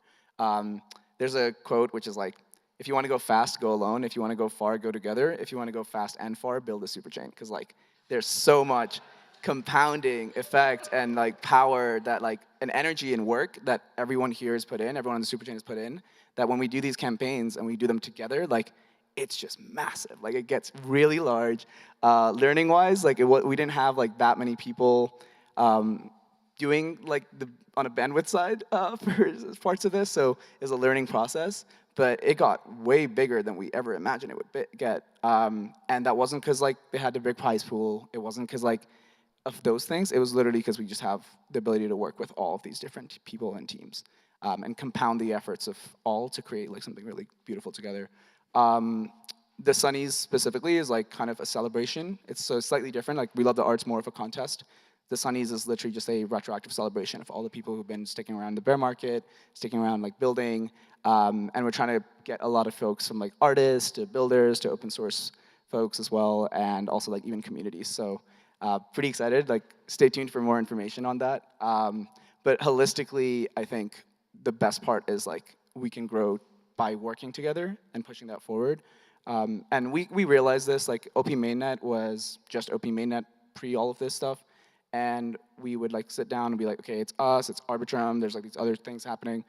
There's a quote which is like, if you want to go fast, go alone. If you want to go far, go together. If you want to go fast and far, build a superchain. Because like, there's so much compounding effect and like power that like an energy and work that everyone here has put in, everyone on the superchain has put in, that when we do these campaigns and we do them together, like, it's just massive. Like, it gets really large. Learning-wise, like, we didn't have like that many people doing like on a bandwidth side for parts of this, so it was a learning process. But it got way bigger than we ever imagined it would get. And that wasn't because like they had the big prize pool. It wasn't because like of those things. It was literally because we just have the ability to work with all of these different people and teams and compound the efforts of all to create like something really beautiful together. The Sunnies specifically is like kind of a celebration. It's so slightly different. Like, We Love the Art's more of a contest. The Sunnies is literally just a retroactive celebration of all the people who've been sticking around the bear market, sticking around like building, and we're trying to get a lot of folks from like artists to builders to open source folks as well, and also like even communities. So pretty excited. Like, stay tuned for more information on that. But holistically, I think the best part is like we can grow by working together and pushing that forward. And we realized this, like OP mainnet was just OP mainnet pre all of this stuff. And we would like sit down and be like, okay, it's us, it's Arbitrum, there's like these other things happening.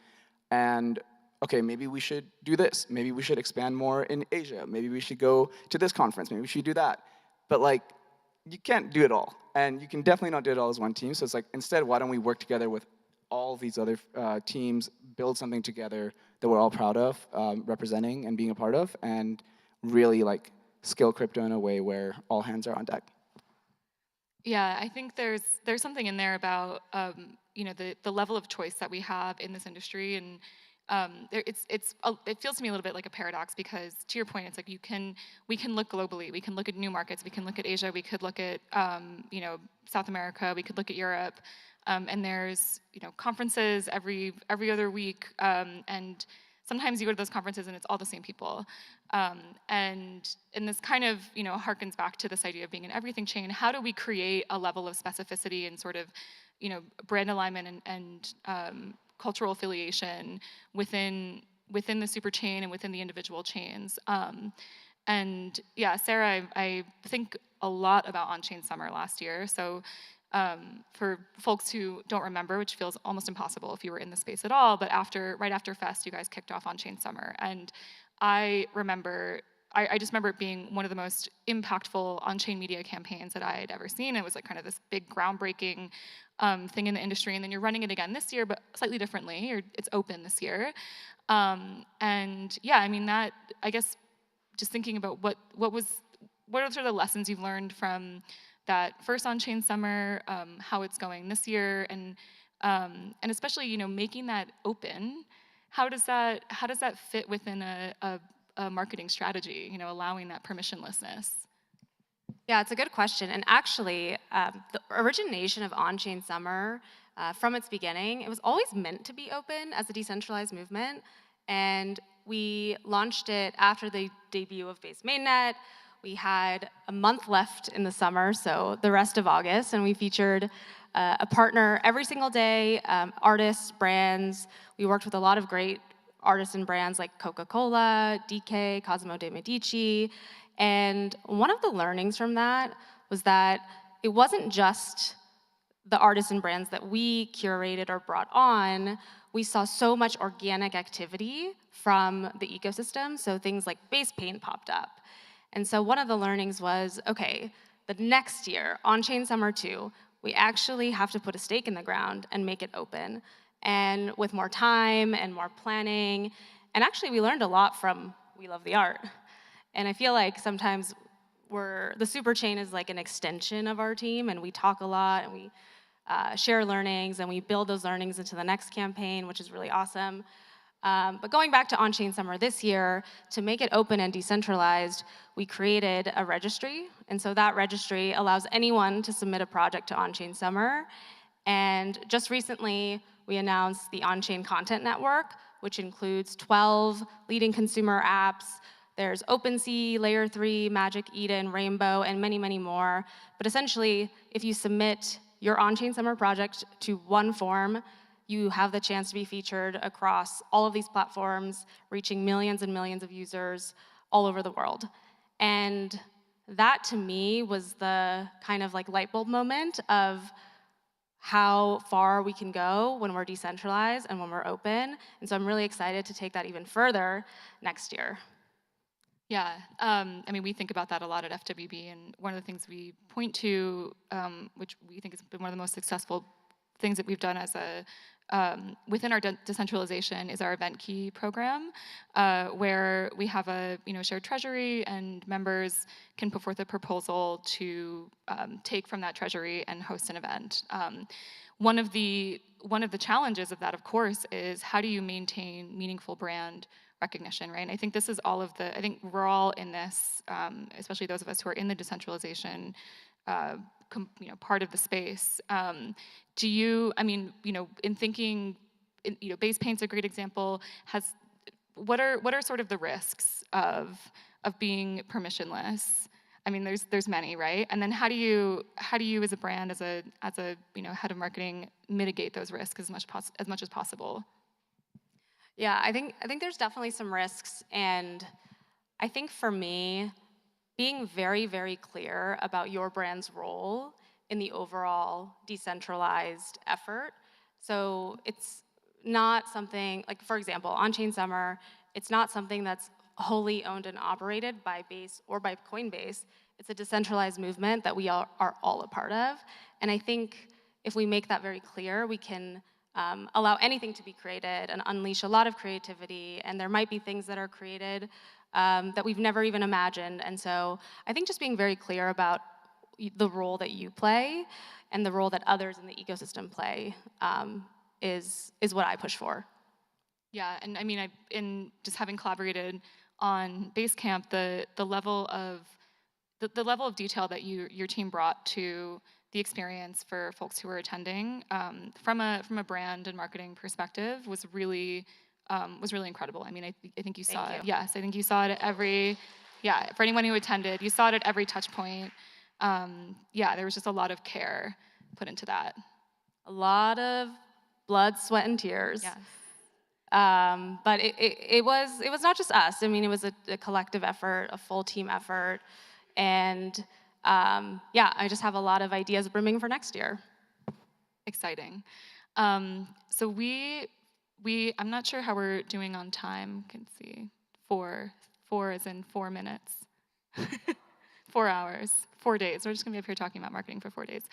And okay, maybe we should do this. Maybe we should expand more in Asia. Maybe we should go to this conference. Maybe we should do that. But like, you can't do it all. And you can definitely not do it all as one team. So it's like, instead, why don't we work together with all of these other teams, build something together that we're all proud of, representing and being a part of, and really like scale crypto in a way where all hands are on deck. Yeah, I think there's something in there about you know, the level of choice that we have in this industry, and it feels to me a little bit like a paradox, because to your point, it's like we can look globally, we can look at new markets, we can look at Asia, we could look at you know, South America, we could look at Europe, and there's, you know, conferences every other week, and sometimes you go to those conferences and it's all the same people. And this kind of, you know, harkens back to this idea of being an everything chain. How do we create a level of specificity and sort of, you know, brand alignment and cultural affiliation within the super chain and within the individual chains? And yeah, Sarah, I think a lot about On-Chain Summer last year. So for folks who don't remember, which feels almost impossible if you were in the space at all, but right after FEST, you guys kicked off On-Chain Summer. And I just remember it being one of the most impactful on-chain media campaigns that I had ever seen. It was like kind of this big groundbreaking thing in the industry. And then you're running it again this year, but slightly differently. It's open this year. And yeah, I mean, that, I guess, just thinking about what are sort of the lessons you've learned from that first On-Chain Summer, how it's going this year, and especially, you know, making that open. How does that fit within a marketing strategy? You know, allowing that permissionlessness. Yeah, it's a good question. And actually, the origination of On-Chain Summer, from its beginning, it was always meant to be open as a decentralized movement. And we launched it after the debut of Base Mainnet. We had a month left in the summer, so the rest of August, and we featured a partner every single day, artists, brands. We worked with a lot of great artists and brands like Coca-Cola, DK, Cosimo de Medici, and one of the learnings from that was that it wasn't just the artists and brands that we curated or brought on. We saw so much organic activity from the ecosystem, so things like Base Paint popped up. And so one of the learnings was, okay, the next year, On-Chain Summer 2, we actually have to put a stake in the ground and make it open. And with more time and more planning, and actually we learned a lot from We Love the Art. And I feel like sometimes the super chain is like an extension of our team, and we talk a lot, and we share learnings, and we build those learnings into the next campaign, which is really awesome. But going back to On-Chain Summer this year, to make it open and decentralized, we created a registry. And so that registry allows anyone to submit a project to On-Chain Summer. And just recently, we announced the On-Chain Content Network, which includes 12 leading consumer apps. There's OpenSea, Layer 3, Magic Eden, Rainbow, and many, many more. But essentially, if you submit your On-Chain Summer project to one form, you have the chance to be featured across all of these platforms, reaching millions and millions of users all over the world. And that, to me, was the kind of like light bulb moment of how far we can go when we're decentralized and when we're open. And so I'm really excited to take that even further next year. Yeah, I mean, we think about that a lot at FWB, and one of the things we point to, which we think has been one of the most successful things that we've done as a within our decentralization is our event key program, where we have a shared treasury, and members can put forth a proposal to take from that treasury and host an event. One of the challenges of that, of course, is how do you maintain meaningful brand recognition, right? And I think this is I think we're all in this, especially those of us who are in the decentralization part of the space. In thinking, Base Paint's a great example. What are sort of the risks of being permissionless? I mean, there's many, right? And then how do you as a brand, as a head of marketing, mitigate those risks as much as possible? Yeah, I think there's definitely some risks, and I think for me, being very, very clear about your brand's role in the overall decentralized effort. So it's not something, like for example, On-Chain Summer, it's not something that's wholly owned and operated by Base or by Coinbase. It's a decentralized movement that we are all a part of. And I think if we make that very clear, we can allow anything to be created and unleash a lot of creativity, and there might be things that are created that we've never even imagined. And so I think just being very clear about the role that you play and the role that others in the ecosystem play is what I push for. Yeah, and I mean, in just having collaborated on Basecamp, the level of detail that your team brought to the experience for folks who were attending, from a brand and marketing perspective, was really incredible. I mean, I think you saw it. Yes, I think you saw it at every. Yeah, for anyone who attended, you saw it at every touch point. Yeah, there was just a lot of care put into that. A lot of blood, sweat, and tears. Yes. But it was not just us. I mean, it was a collective effort, a full team effort, and yeah, I just have a lot of ideas brimming for next year. Exciting. So I'm not sure how we're doing on time. Can see four as in 4 minutes. 4 hours, 4 days. We're just gonna be up here talking about marketing for 4 days.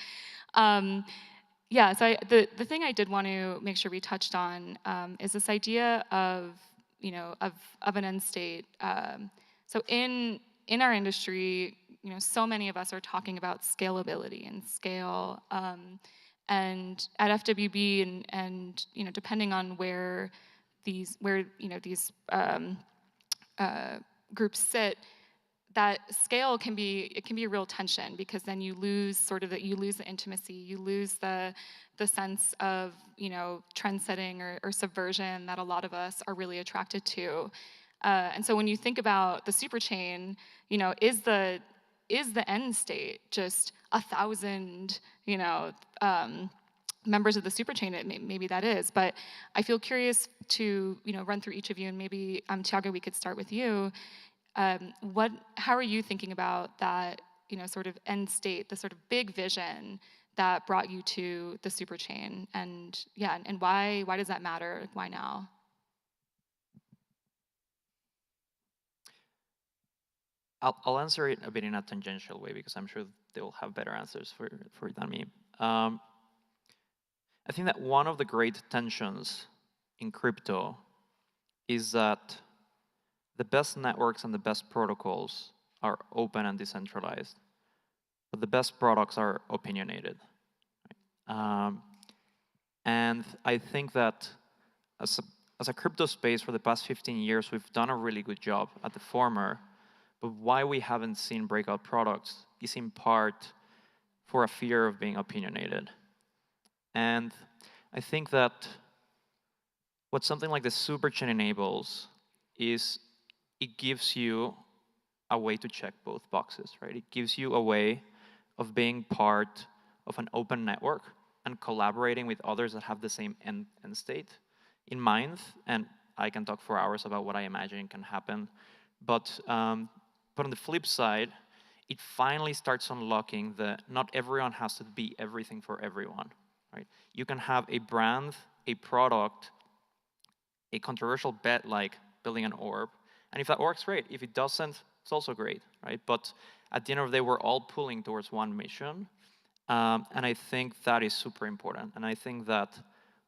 Yeah, so the thing I did want to make sure we touched on is this idea of an end state. So in our industry, so many of us are talking about scalability and scale. And at FWB and depending on where these groups sit, that scale can be a real tension, because then you lose the intimacy, you lose the sense of trend setting or subversion that a lot of us are really attracted to. And so when you think about the super chain, is the end state just 1,000 members of the super chain? Maybe that is, but I feel curious to run through each of you, and maybe Tiago, we could start with you. How are you thinking about that, sort of end state, the sort of big vision that brought you to the super chain, and why does that matter? Why now? I'll answer it a bit in a tangential way because I'm sure they'll have better answers for it than me. I think that one of the great tensions in crypto is that the best networks and the best protocols are open and decentralized, but the best products are opinionated. And I think that as a crypto space for the past 15 years, we've done a really good job at the former, but why we haven't seen breakout products is in part for a fear of being opinionated. And I think that what something like the superchain enables is it gives you a way to check both boxes, right? It gives you a way of being part of an open network and collaborating with others that have the same end state in mind. And I can talk for hours about what I imagine can happen. But on the flip side, it finally starts unlocking the not everyone has to be everything for everyone, right? You can have a brand, a product, a controversial bet like building an orb, and if that works, great. If it doesn't, it's also great, right? But at the end of the day, we're all pulling towards one mission, and I think that is super important. And I think that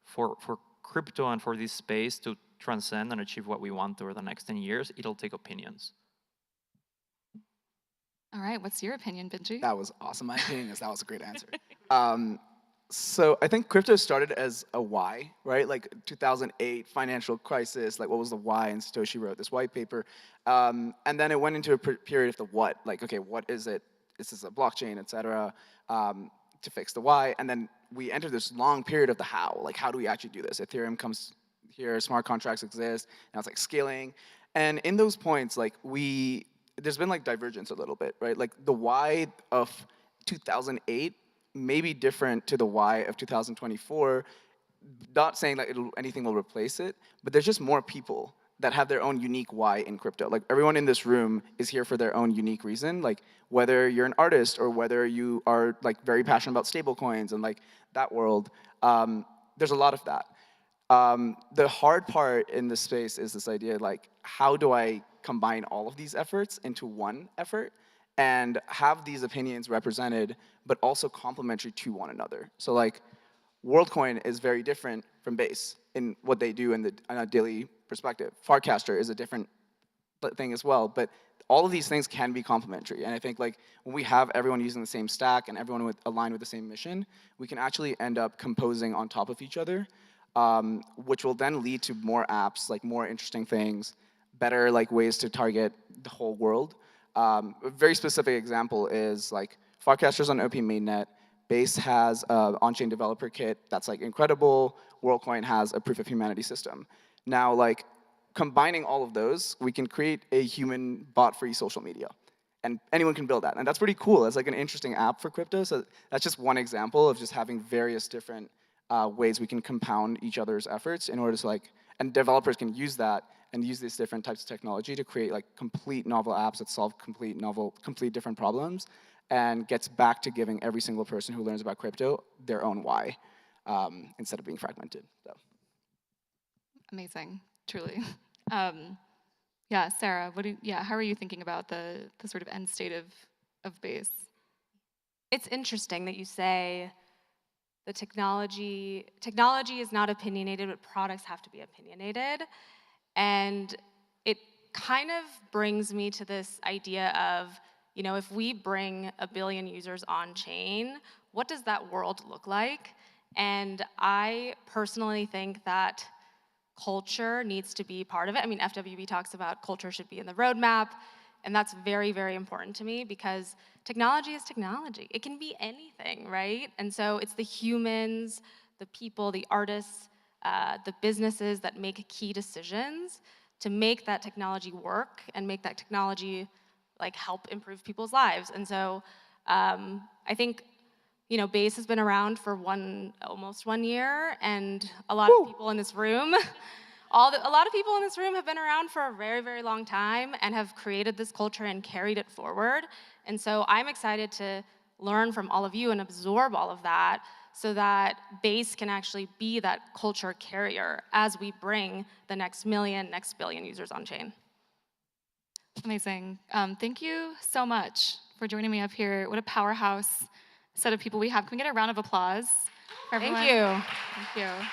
for crypto and for this space to transcend and achieve what we want over the next 10 years, it'll take opinions. All right, what's your opinion, Benji? That was awesome. My opinion is that was a great answer. So I think crypto started as a why, right? Like 2008 financial crisis, like what was the why? And Satoshi wrote this white paper. And then it went into a period of the what, like, okay, what is it? Is this a blockchain, et cetera, to fix the why? And then we entered this long period of the how, like how do we actually do this? Ethereum comes here, smart contracts exist, now it's like scaling. And in those points, like there's been like divergence a little bit, right? Like the why of 2008 may be different to the why of 2024. Not saying that anything will replace it, but there's just more people that have their own unique why in crypto. Like everyone in this room is here for their own unique reason. Like whether you're an artist or whether you are like very passionate about stable coins and like that world, there's a lot of that. The hard part in this space is this idea like, how do I combine all of these efforts into one effort and have these opinions represented, but also complementary to one another? So like, WorldCoin is very different from Base in what they do in a daily perspective. Farcaster is a different thing as well, but all of these things can be complementary. And I think like when we have everyone using the same stack and everyone aligned with the same mission, we can actually end up composing on top of each other, which will then lead to more apps, like more interesting things, better like ways to target the whole world. A very specific example is like Farcaster's on OP mainnet. Base has an on-chain developer kit that's like incredible. WorldCoin has a proof of humanity system. Now, like combining all of those, we can create a human bot-free social media, and anyone can build that, and that's pretty cool. It's like an interesting app for crypto. So that's just one example of just having various different ways we can compound each other's efforts in order to like, and developers can use that and use these different types of technology to create like complete novel apps that solve complete different problems, and gets back to giving every single person who learns about crypto their own why, instead of being fragmented. So. Amazing, truly. Yeah, Sarah, how are you thinking about the sort of end state of Base? It's interesting that you say the technology is not opinionated, but products have to be opinionated. And it kind of brings me to this idea of, you know, if we bring 1 billion users on chain, what does that world look like? And I personally think that culture needs to be part of it. I mean, FWB talks about culture should be in the roadmap, and that's very, very important to me because technology is technology. It can be anything, right? And so it's the humans, the people, the artists, the businesses that make key decisions to make that technology work and make that technology like help improve people's lives. And so I think, you know, Base has been around for almost 1 year, and a lot of people in this room, a lot of people in this room have been around for a very, very long time and have created this culture and carried it forward. And so I'm excited to learn from all of you and absorb all of that so that Base can actually be that culture carrier as we bring the next million, next billion users on chain. Amazing. Thank you so much for joining me up here. What a powerhouse set of people we have. Can we get a round of applause for everyone? Thank you. Thank you.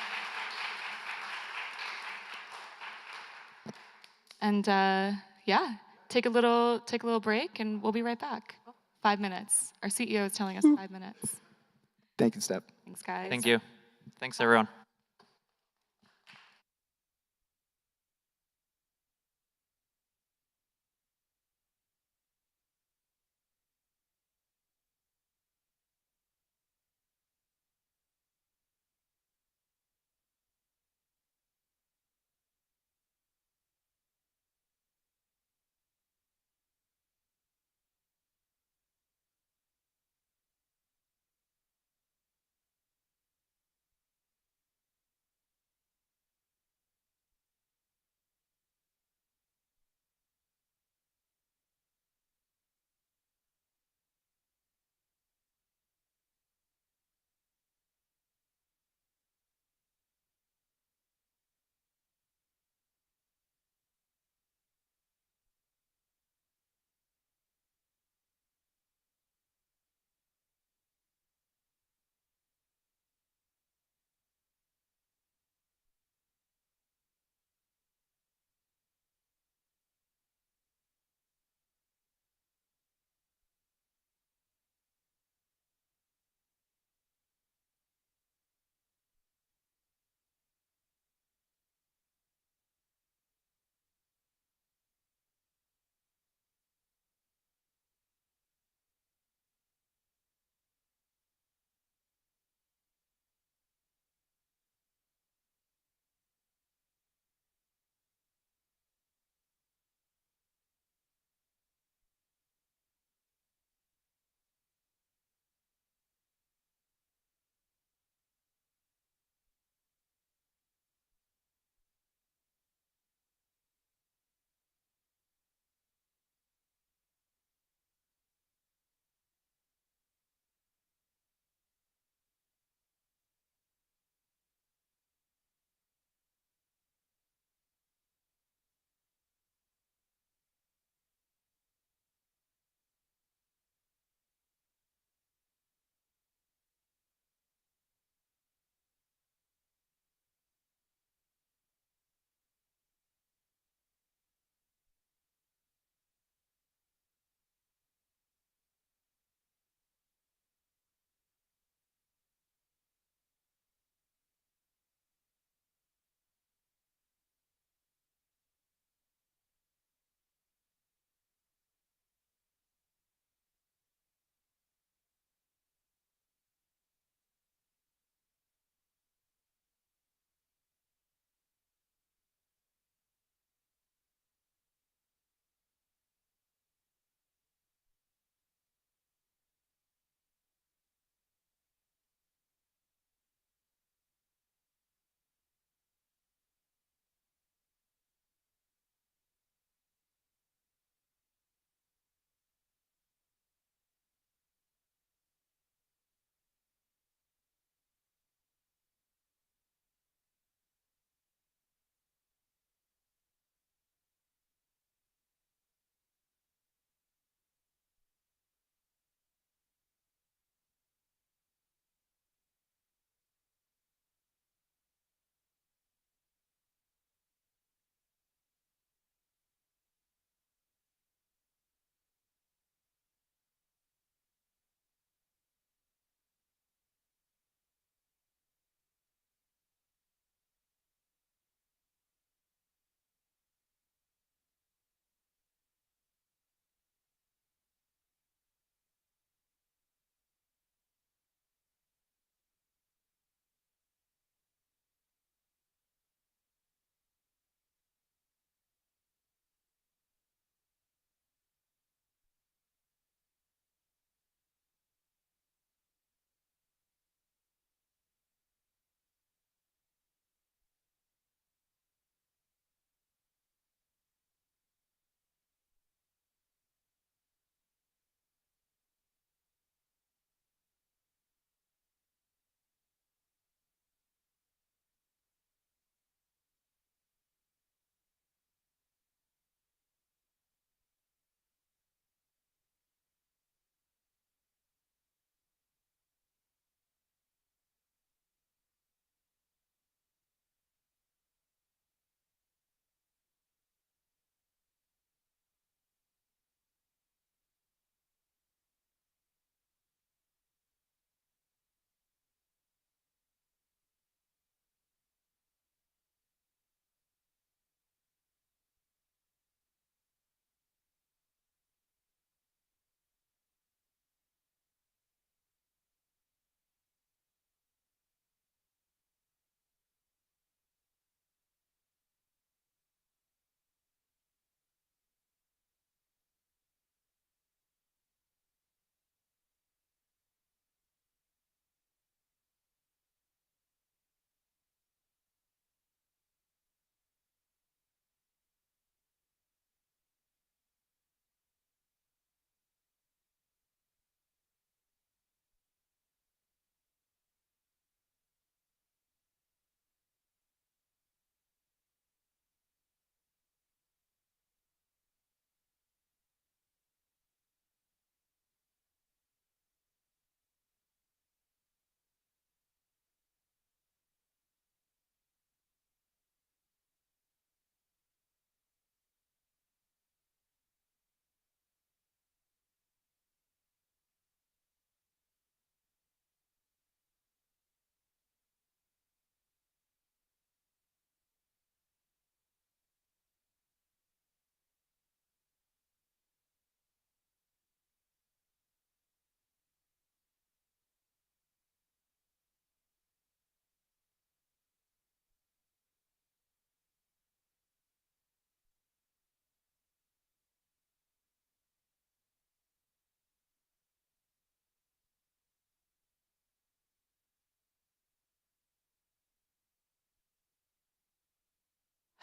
And yeah, take a little break, and we'll be right back. 5 minutes. Our CEO is telling us 5 minutes. Thank you, Steph. Thanks, guys. Thank you. Thanks, everyone.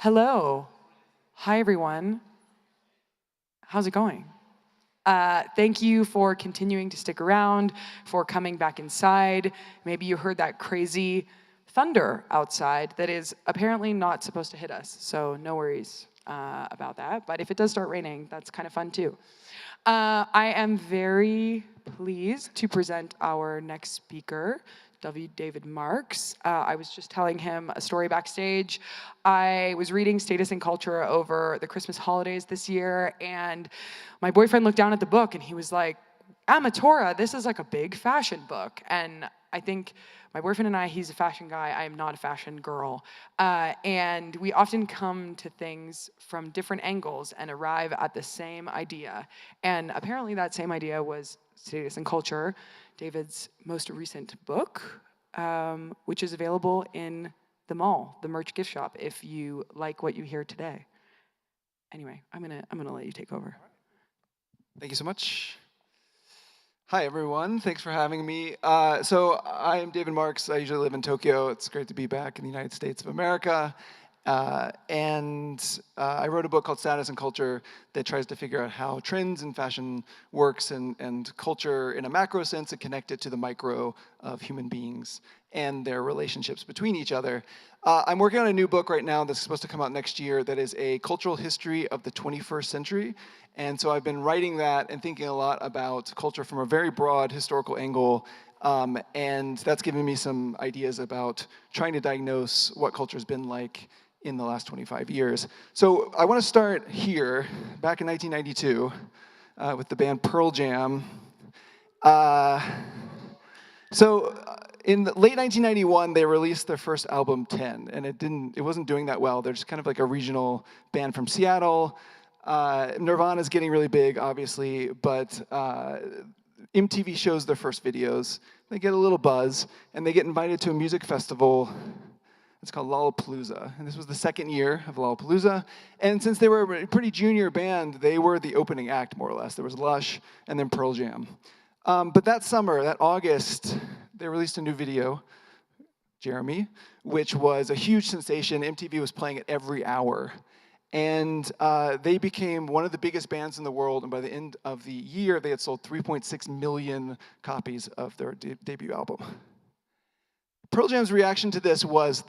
Hello. Hi, everyone. How's it going? Thank you for continuing to stick around, for coming back inside. Maybe you heard that crazy thunder outside that is apparently not supposed to hit us, so no worries about that. But if it does start raining, that's kind of fun too. I am very pleased to present our next speaker, David Marks. I was just telling him a story backstage. I was reading Status and Culture over the Christmas holidays this year, and my boyfriend looked down at the book and he was like, Amatora, this is like a big fashion book. And I think my boyfriend and I, he's a fashion guy, I am not a fashion girl. And we often come to things from different angles and arrive at the same idea. And apparently that same idea was Status and Culture, David's most recent book, which is available in the mall, the merch gift shop, if you like what you hear today. Anyway, I'm gonna let you take over. Thank you so much. Hi, everyone. Thanks for having me. So I am David Marks. I usually live in Tokyo. It's great to be back in the United States of America. I wrote a book called Status and Culture that tries to figure out how trends in fashion works and culture in a macro sense and connect it to the micro of human beings and their relationships between each other. I'm working on a new book right now that's supposed to come out next year that is a cultural history of the 21st century. And so I've been writing that and thinking a lot about culture from a very broad historical angle. And that's given me some ideas about trying to diagnose what culture's been like in the last 25 years. So I want to start here, back in 1992, with the band Pearl Jam. In late 1991, they released their first album, 10, and it wasn't doing that well. They're just kind of like a regional band from Seattle. Nirvana's getting really big, obviously, but MTV shows their first videos. They get a little buzz, and they get invited to a music festival. It's called Lollapalooza, and this was the second year of Lollapalooza. And since they were a pretty junior band, they were the opening act, more or less. There was Lush, and then Pearl Jam. But that summer, that August, they released a new video, Jeremy, which was a huge sensation. MTV was playing it every hour. And they became one of the biggest bands in the world, and by the end of the year, they had sold 3.6 million copies of their debut album. Pearl Jam's reaction to this was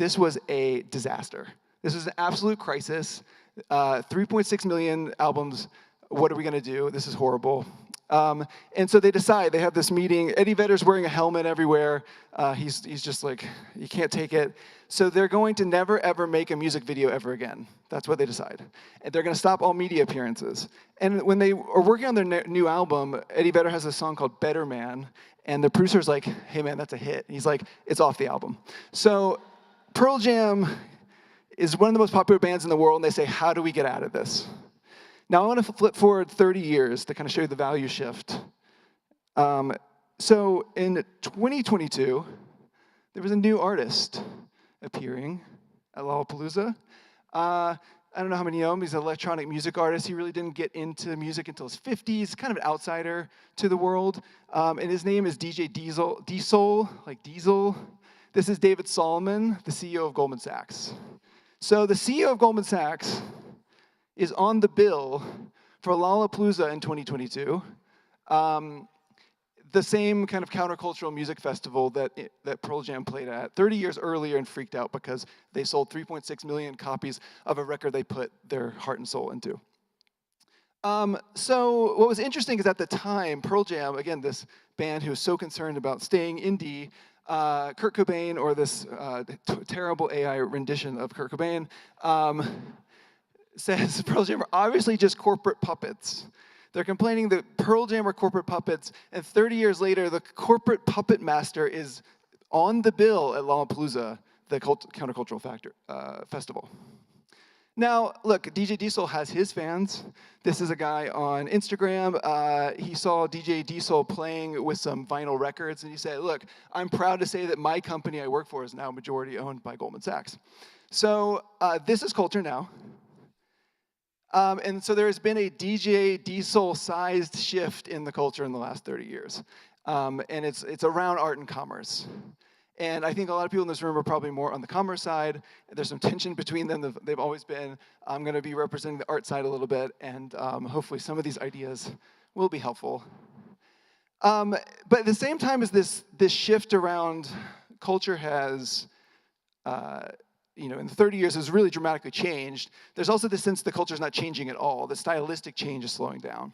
a disaster. This was an absolute crisis. 3.6 million albums, what are we gonna do? This is horrible. And so they decide, they have this meeting. Eddie Vedder's wearing a helmet everywhere. He's just like, you can't take it. So they're going to never, ever make a music video ever again. That's what they decide. And they're gonna stop all media appearances. And when they are working on their new album, Eddie Vedder has a song called Better Man. And the producer's like, hey man, that's a hit. And he's like, it's off the album. So Pearl Jam is one of the most popular bands in the world, and they say, how do we get out of this? Now I want to flip forward 30 years to kind of show you the value shift. So in 2022, there was a new artist appearing at Lollapalooza. I don't know how many know him. He's an electronic music artist. He really didn't get into music until his 50s, kind of an outsider to the world. And his name is DJ Diesel, like Diesel. This is David Solomon, the CEO of Goldman Sachs. So the CEO of Goldman Sachs is on the bill for Lollapalooza in 2022. The same kind of countercultural music festival that Pearl Jam played at 30 years earlier and freaked out because they sold 3.6 million copies of a record they put their heart and soul into. So what was interesting is at the time, Pearl Jam, again, this band who was so concerned about staying indie, Kurt Cobain, or this terrible AI rendition of Kurt Cobain, says Pearl Jam are obviously just corporate puppets. They're complaining that Pearl Jam are corporate puppets, and 30 years later, the corporate puppet master is on the bill at Lollapalooza, the countercultural festival. Now, look, DJ Diesel has his fans. This is a guy on Instagram. He saw DJ Diesel playing with some vinyl records, and he said, look, I'm proud to say that my company I work for is now majority owned by Goldman Sachs. So this is culture now. And so there has been a DJ Diesel-sized shift in the culture in the last 30 years. And it's around art and commerce. And I think a lot of people in this room are probably more on the commerce side. There's some tension between them. They've always been. I'm going to be representing the art side a little bit, and hopefully some of these ideas will be helpful. But at the same time as this shift around culture has, in 30 years has really dramatically changed, there's also this sense the culture is not changing at all. The stylistic change is slowing down.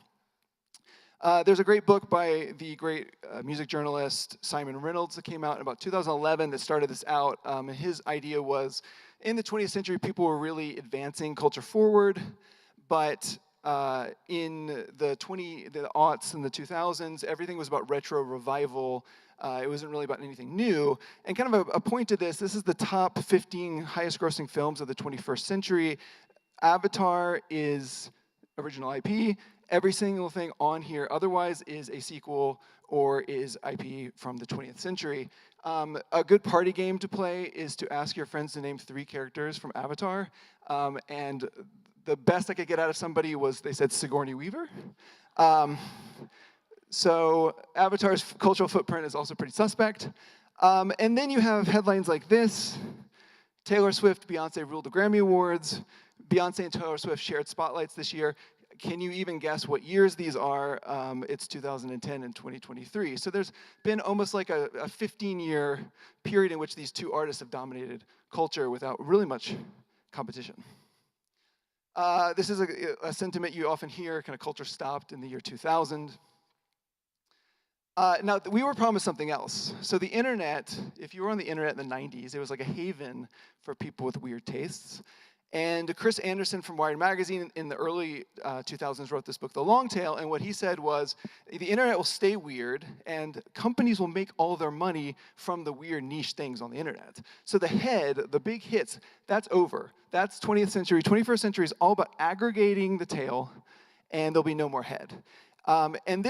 There's a great book by the great music journalist Simon Reynolds that came out in about 2011 that started this out. And his idea was, in the 20th century, people were really advancing culture forward, but in the aughts and the 2000s, everything was about retro revival. It wasn't really about anything new. And kind of a point to this is the top 15 highest grossing films of the 21st century. Avatar is original IP. Every single thing on here otherwise is a sequel or is IP from the 20th century. A good party game to play is to ask your friends to name 3 characters from Avatar. And the best I could get out of somebody was they said Sigourney Weaver. So Avatar's cultural footprint is also pretty suspect. And then you have headlines like this. Taylor Swift, Beyonce ruled the Grammy Awards. Beyonce and Taylor Swift shared spotlights this year. Can you even guess what years these are? It's 2010 and 2023. So there's been almost like a 15-year period in which these 2 artists have dominated culture without really much competition. This is a sentiment you often hear, kind of culture stopped in the year 2000. Now, we were promised something else. So the internet, if you were on the internet in the 90s, it was like a haven for people with weird tastes. And Chris Anderson from Wired Magazine in the early 2000s wrote this book, The Long Tail, and what he said was, the internet will stay weird, and companies will make all their money from the weird niche things on the internet. So the head, the big hits, that's over. That's 20th century. 21st century is all about aggregating the tail, and there'll be no more head. And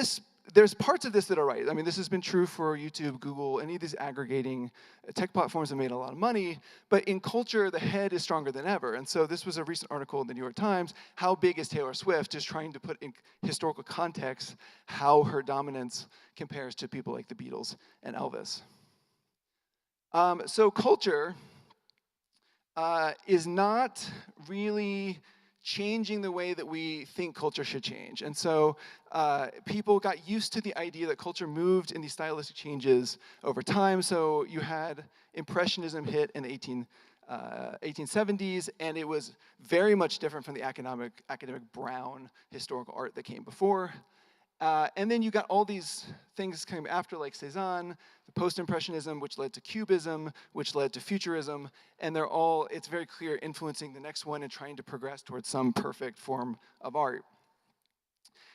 there's parts of this that are right. I mean, this has been true for YouTube, Google, any of these aggregating tech platforms have made a lot of money, but in culture, the head is stronger than ever. And so this was a recent article in the New York Times, how big is Taylor Swift, just trying to put in historical context how her dominance compares to people like the Beatles and Elvis. So culture is not really changing the way that we think culture should change. And so people got used to the idea that culture moved in these stylistic changes over time. So you had Impressionism hit in the 1870s, and it was very much different from the academic brown historical art that came before. And then you got all these things coming after, like Cézanne, the post-impressionism, which led to Cubism, which led to Futurism, and they're all, it's very clear, influencing the next one and trying to progress towards some perfect form of art.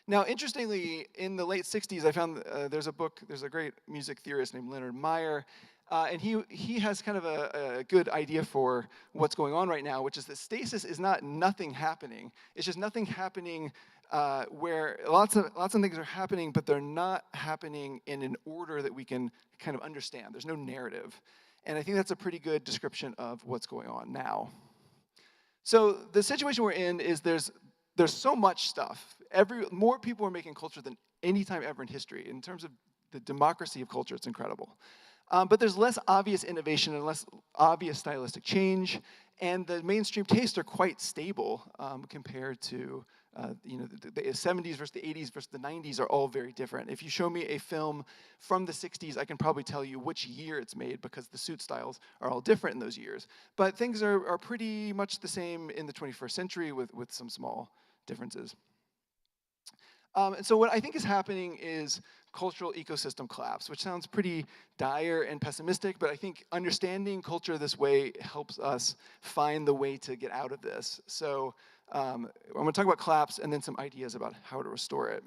Now, interestingly, in the late 60s, I found there's a great music theorist named Leonard Meyer, and he has kind of a good idea for what's going on right now, which is that stasis is not nothing happening. It's just nothing happening where lots of things are happening, but they're not happening in an order that we can kind of understand. There's no narrative. And I think that's a pretty good description of what's going on now. So the situation we're in is there's so much stuff. More people are making culture than any time ever in history. In terms of the democracy of culture, it's incredible. But there's less obvious innovation and less obvious stylistic change, and the mainstream tastes are quite stable compared to the 70s versus the 80s versus the 90s are all very different. If you show me a film from the 60s, I can probably tell you which year it's made because the suit styles are all different in those years. But things are pretty much the same in the 21st century with some small differences. And so what I think is happening is cultural ecosystem collapse, which sounds pretty dire and pessimistic, but I think understanding culture this way helps us find the way to get out of this. So I'm going to talk about collapse and then some ideas about how to restore it.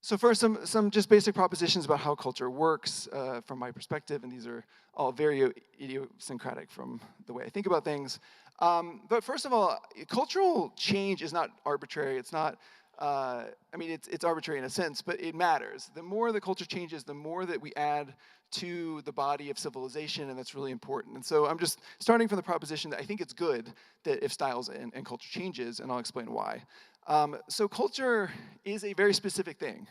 So first, some just basic propositions about how culture works from my perspective, and these are all very idiosyncratic from the way I think about things. But first of all, cultural change is not arbitrary. It's not it's arbitrary in a sense, but it matters. The more the culture changes, the more that we add to the body of civilization, and that's really important. And so I'm just starting from the proposition that I think it's good that if styles and culture changes, and I'll explain why. So culture is a very specific thing.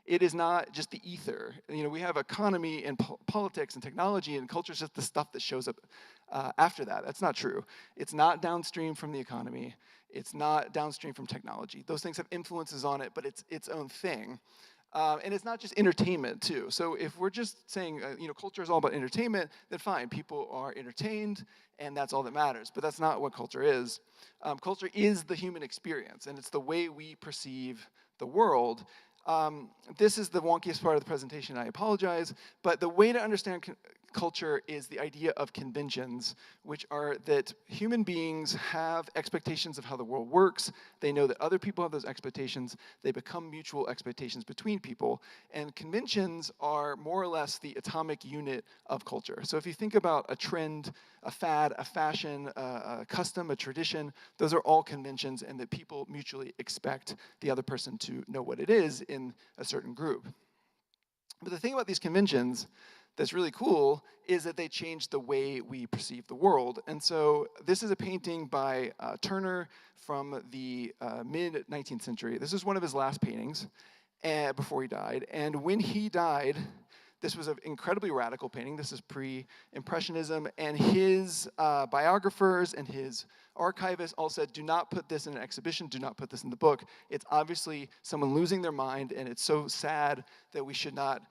It is not just the ether. You know, we have economy and politics and technology, and culture is just the stuff that shows up after that. That's not true. It's not downstream from the economy. It's not downstream from technology. Those things have influences on it, but it's its own thing. And it's not just entertainment, too. So if we're just saying, you know, culture is all about entertainment, then fine, people are entertained, and that's all that matters. But that's not what culture is. Culture is the human experience, and it's the way we perceive the world. This is the wonkiest part of the presentation, I apologize, but the way to understand culture is the idea of conventions, which are that human beings have expectations of how the world works. They know that other people have those expectations. They become mutual expectations between people. And conventions are more or less the atomic unit of culture. So if you think about a trend, a fad, a fashion, a custom, a tradition, those are all conventions, and that people mutually expect the other person to know what it is in a certain group. But the thing about these conventions that's really cool is that they change the way we perceive the world. And so this is a painting by Turner from the mid-19th century. This is one of his last paintings before he died. And when he died, this was an incredibly radical painting. This is pre-Impressionism. And his biographers and his archivists all said, do not put this in an exhibition, do not put this in the book. It's obviously someone losing their mind, and it's so sad that we should not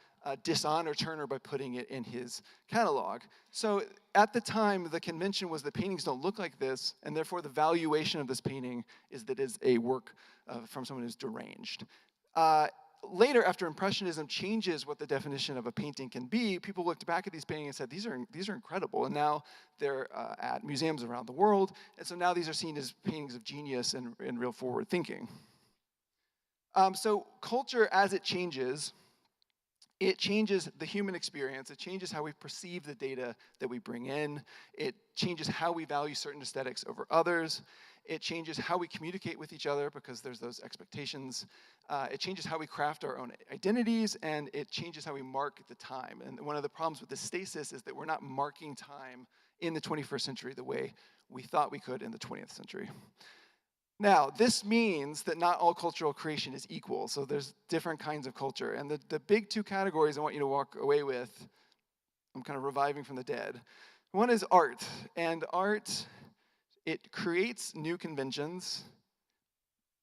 dishonor Turner by putting it in his catalog. So at the time, the convention was that paintings don't look like this, and therefore the valuation of this painting is that it's a work from someone who's deranged. Later, after Impressionism changes what the definition of a painting can be, people looked back at these paintings and said, these are incredible, and now they're at museums around the world, and so now these are seen as paintings of genius and real forward thinking. So culture, as it changes the human experience. It changes how we perceive the data that we bring in. It changes how we value certain aesthetics over others. It changes how we communicate with each other because there's those expectations. It changes how we craft our own identities, and it changes how we mark the time. And one of the problems with the stasis is that we're not marking time in the 21st century the way we thought we could in the 20th century. Now, this means that not all cultural creation is equal. So there's different kinds of culture. And the big two categories I want you to walk away with, I'm kind of reviving from the dead. One is art. And art, it creates new conventions.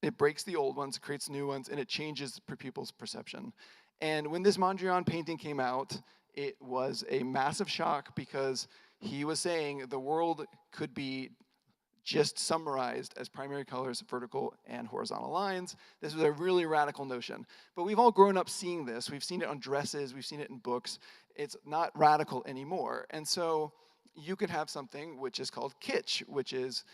It breaks the old ones, creates new ones, and it changes people's perception. And when this Mondrian painting came out, it was a massive shock because he was saying the world could be just summarized as primary colors, vertical and horizontal lines. This was a really radical notion. But we've all grown up seeing this. We've seen it on dresses. We've seen it in books. It's not radical anymore. And so you could have something which is called kitsch, which is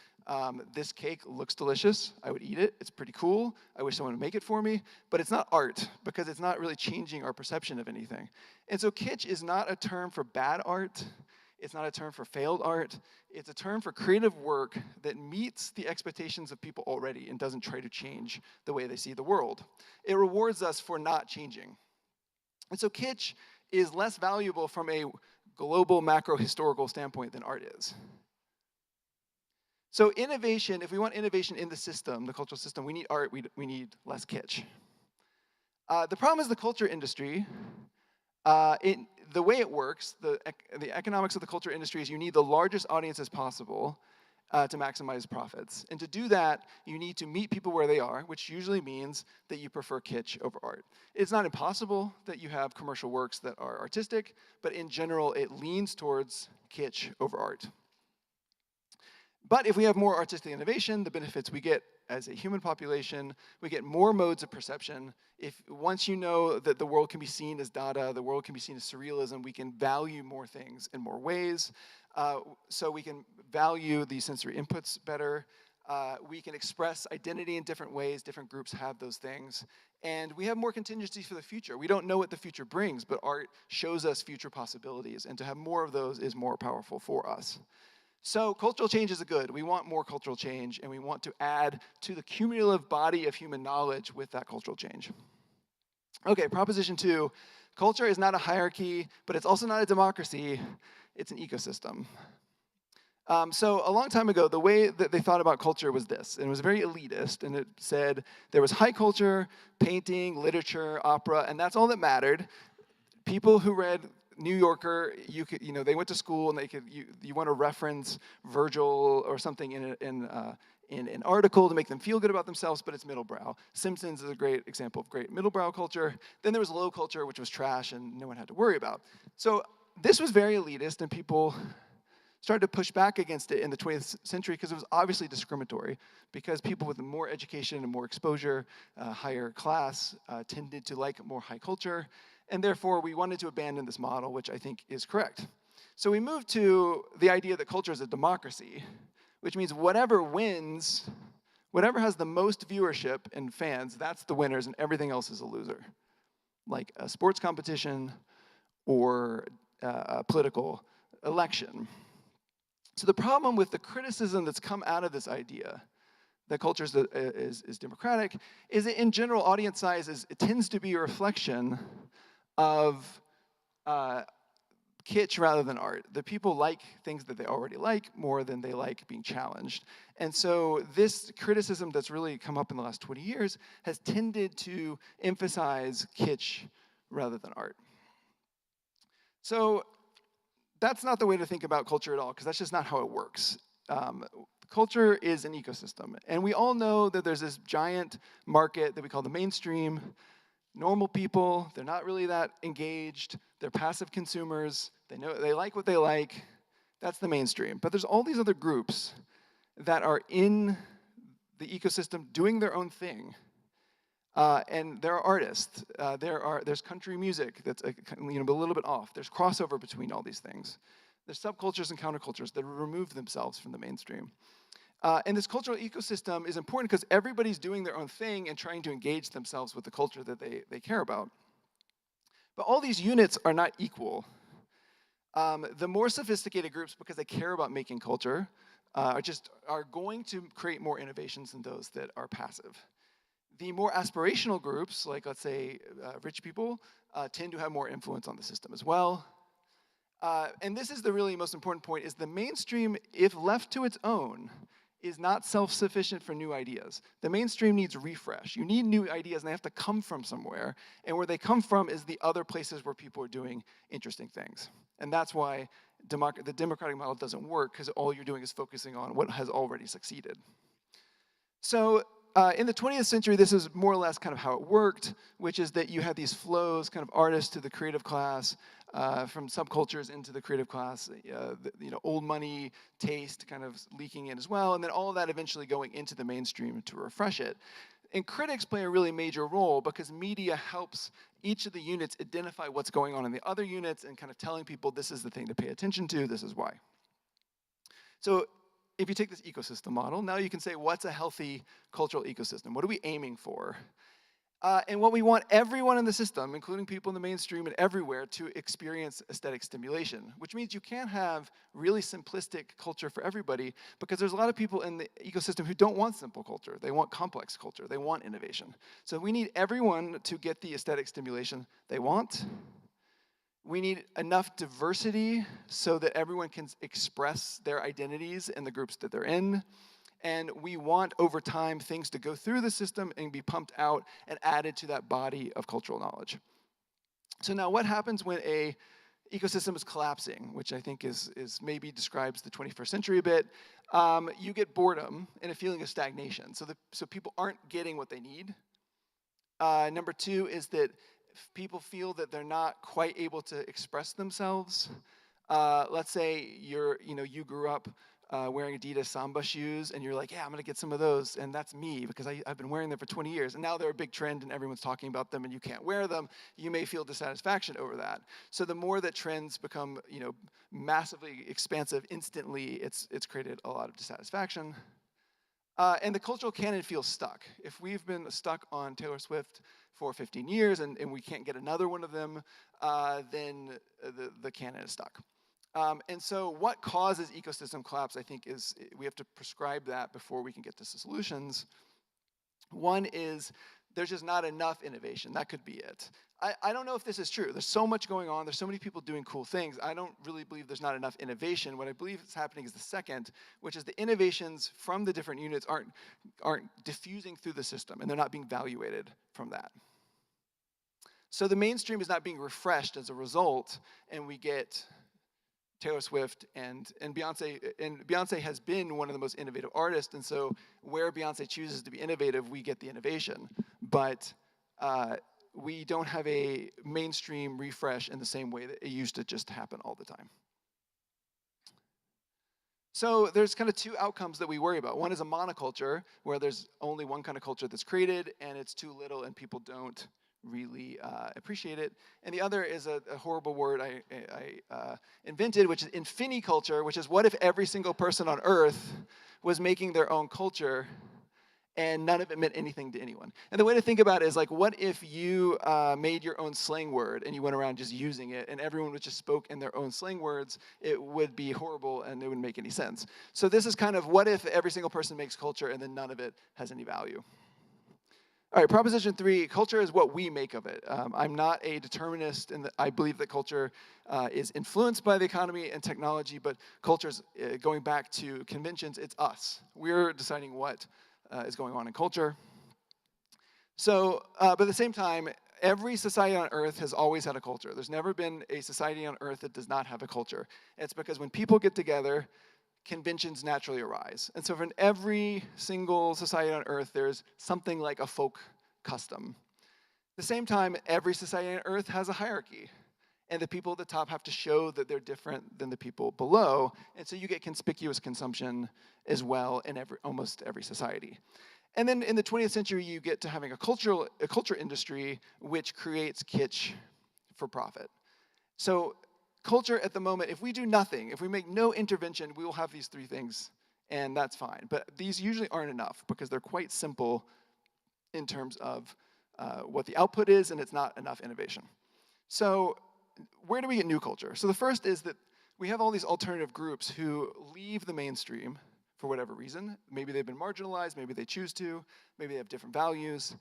this cake looks delicious. I would eat it. It's pretty cool. I wish someone would make it for me. But it's not art because it's not really changing our perception of anything. And so kitsch is not a term for bad art. It's not a term for failed art. It's a term for creative work that meets the expectations of people already and doesn't try to change the way they see the world. It rewards us for not changing. And so kitsch is less valuable from a global macro historical standpoint than art is. So innovation, if we want innovation in the system, the cultural system, we need art, we need less kitsch. The problem is the culture industry. The way it works, the economics of the culture industry is you need the largest audiences possible to maximize profits. And to do that, you need to meet people where they are, which usually means that you prefer kitsch over art. It's not impossible that you have commercial works that are artistic, but in general, it leans towards kitsch over art. But if we have more artistic innovation, the benefits we get as a human population, we get more modes of perception. Once you know that the world can be seen as Dada, the world can be seen as surrealism, we can value more things in more ways. So we can value these sensory inputs better. We can express identity in different ways. Different groups have those things. And we have more contingencies for the future. We don't know what the future brings, but art shows us future possibilities. And to have more of those is more powerful for us. So cultural change is a good. We want more cultural change, and we want to add to the cumulative body of human knowledge with that cultural change. Okay, proposition 2, culture is not a hierarchy, but it's also not a democracy. It's an ecosystem. So a long time ago, the way that they thought about culture was this, and it was very elitist, and it said there was high culture, painting, literature, opera, and that's all that mattered. People who read New Yorker, they went to school and you want to reference Virgil or something in an article to make them feel good about themselves, but it's middlebrow. Simpsons is a great example of great middlebrow culture. Then there was low culture, which was trash and no one had to worry about. So this was very elitist, and people started to push back against it in the 20th century because it was obviously discriminatory, because people with more education and more exposure, higher class, tended to like more high culture, and therefore we wanted to abandon this model, which I think is correct. So we moved to the idea that culture is a democracy, which means whatever wins, whatever has the most viewership and fans, that's the winners, and everything else is a loser. Like a sports competition or a political election. So the problem with the criticism that's come out of this idea that culture is democratic is that in general audience size it tends to be a reflection of kitsch rather than art. The people like things that they already like more than they like being challenged. And so this criticism that's really come up in the last 20 years has tended to emphasize kitsch rather than art. So that's not the way to think about culture at all, because that's just not how it works. Culture is an ecosystem, and we all know that there's this giant market that we call the mainstream. Normal people, they're not really that engaged, they're passive consumers, they like what they like, that's the mainstream. But there's all these other groups that are in the ecosystem doing their own thing. And there are artists, there's country music that's a little bit off. There's crossover between all these things. There's subcultures and countercultures that remove themselves from the mainstream. And this cultural ecosystem is important because everybody's doing their own thing and trying to engage themselves with the culture that they care about. But all these units are not equal. The more sophisticated groups, because they care about making culture, are going to create more innovations than those that are passive. The more aspirational groups, like let's say rich people, tend to have more influence on the system as well. And this is the really most important point, is the mainstream, if left to its own, is not self-sufficient for new ideas. The mainstream needs refresh. You need new ideas, and they have to come from somewhere. And where they come from is the other places where people are doing interesting things. And that's why the democratic model doesn't work, because all you're doing is focusing on what has already succeeded. So in the 20th century, this is more or less kind of how it worked, which is that you had these flows, kind of artists to the creative class, from subcultures into the creative class, old money taste kind of leaking in as well, and then all of that eventually going into the mainstream to refresh it. And critics play a really major role because media helps each of the units identify what's going on in the other units and kind of telling people this is the thing to pay attention to, this is why. So if you take this ecosystem model, now you can say, what's a healthy cultural ecosystem? What are we aiming for? And what we want everyone in the system, including people in the mainstream and everywhere, to experience aesthetic stimulation, which means you can't have really simplistic culture for everybody, because there's a lot of people in the ecosystem who don't want simple culture. They want complex culture. They want innovation. So we need everyone to get the aesthetic stimulation they want. We need enough diversity so that everyone can express their identities in the groups that they're in. And we want, over time, things to go through the system and be pumped out and added to that body of cultural knowledge. So now what happens when a ecosystem is collapsing, which I think is maybe describes the 21st century a bit? You get boredom and a feeling of stagnation. So people aren't getting what they need. Number two is that people feel that they're not quite able to express themselves. Let's say you grew up wearing Adidas Samba shoes, and you're like, yeah, I'm gonna get some of those, and that's me, because I've been wearing them for 20 years, and now they're a big trend, and everyone's talking about them, and you can't wear them. You may feel dissatisfaction over that. So the more that trends become, massively expansive instantly, it's created a lot of dissatisfaction. And the cultural canon feels stuck. If we've been stuck on Taylor Swift for 15 years and we can't get another one of them, then the canon is stuck. And so what causes ecosystem collapse, I think, is we have to prescribe that before we can get to solutions. One is there's just not enough innovation. That could be it. I don't know if this is true. There's so much going on. There's so many people doing cool things. I don't really believe there's not enough innovation. What I believe is happening is the second, which is the innovations from the different units aren't diffusing through the system, and they're not being evaluated from that. So the mainstream is not being refreshed as a result, and we get Taylor Swift and Beyonce. And Beyonce has been one of the most innovative artists, and so where Beyonce chooses to be innovative, we get the innovation. But we don't have a mainstream refresh in the same way that it used to just happen all the time. So there's kind of two outcomes that we worry about. One is a monoculture, where there's only one kind of culture that's created, and it's too little, and people don't really appreciate it. And the other is a horrible word I invented, which is infiniculture, which is what if every single person on Earth was making their own culture, and none of it meant anything to anyone. And the way to think about it is like, what if you made your own slang word and you went around just using it, and everyone just spoke in their own slang words? It would be horrible and it wouldn't make any sense. So this is kind of what if every single person makes culture and then none of it has any value. All right, proposition 3, culture is what we make of it. I'm not a determinist, and I believe that culture is influenced by the economy and technology, but culture's, going back to conventions, it's us. We're deciding what is going on in culture. So, but at the same time, every society on Earth has always had a culture. There's never been a society on Earth that does not have a culture. It's because when people get together, conventions naturally arise. And so in every single society on Earth, there's something like a folk custom. At the same time, every society on Earth has a hierarchy. And the people at the top have to show that they're different than the people below. And so you get conspicuous consumption as well in almost every society. And then in the 20th century, you get to having a culture industry which creates kitsch for profit. So culture at the moment, if we do nothing, if we make no intervention, we will have these 3 things, and that's fine. But these usually aren't enough because they're quite simple in terms of what the output is, and it's not enough innovation. So where do we get new culture? So the first is that we have all these alternative groups who leave the mainstream for whatever reason. Maybe they've been marginalized, maybe they choose to, maybe they have different values,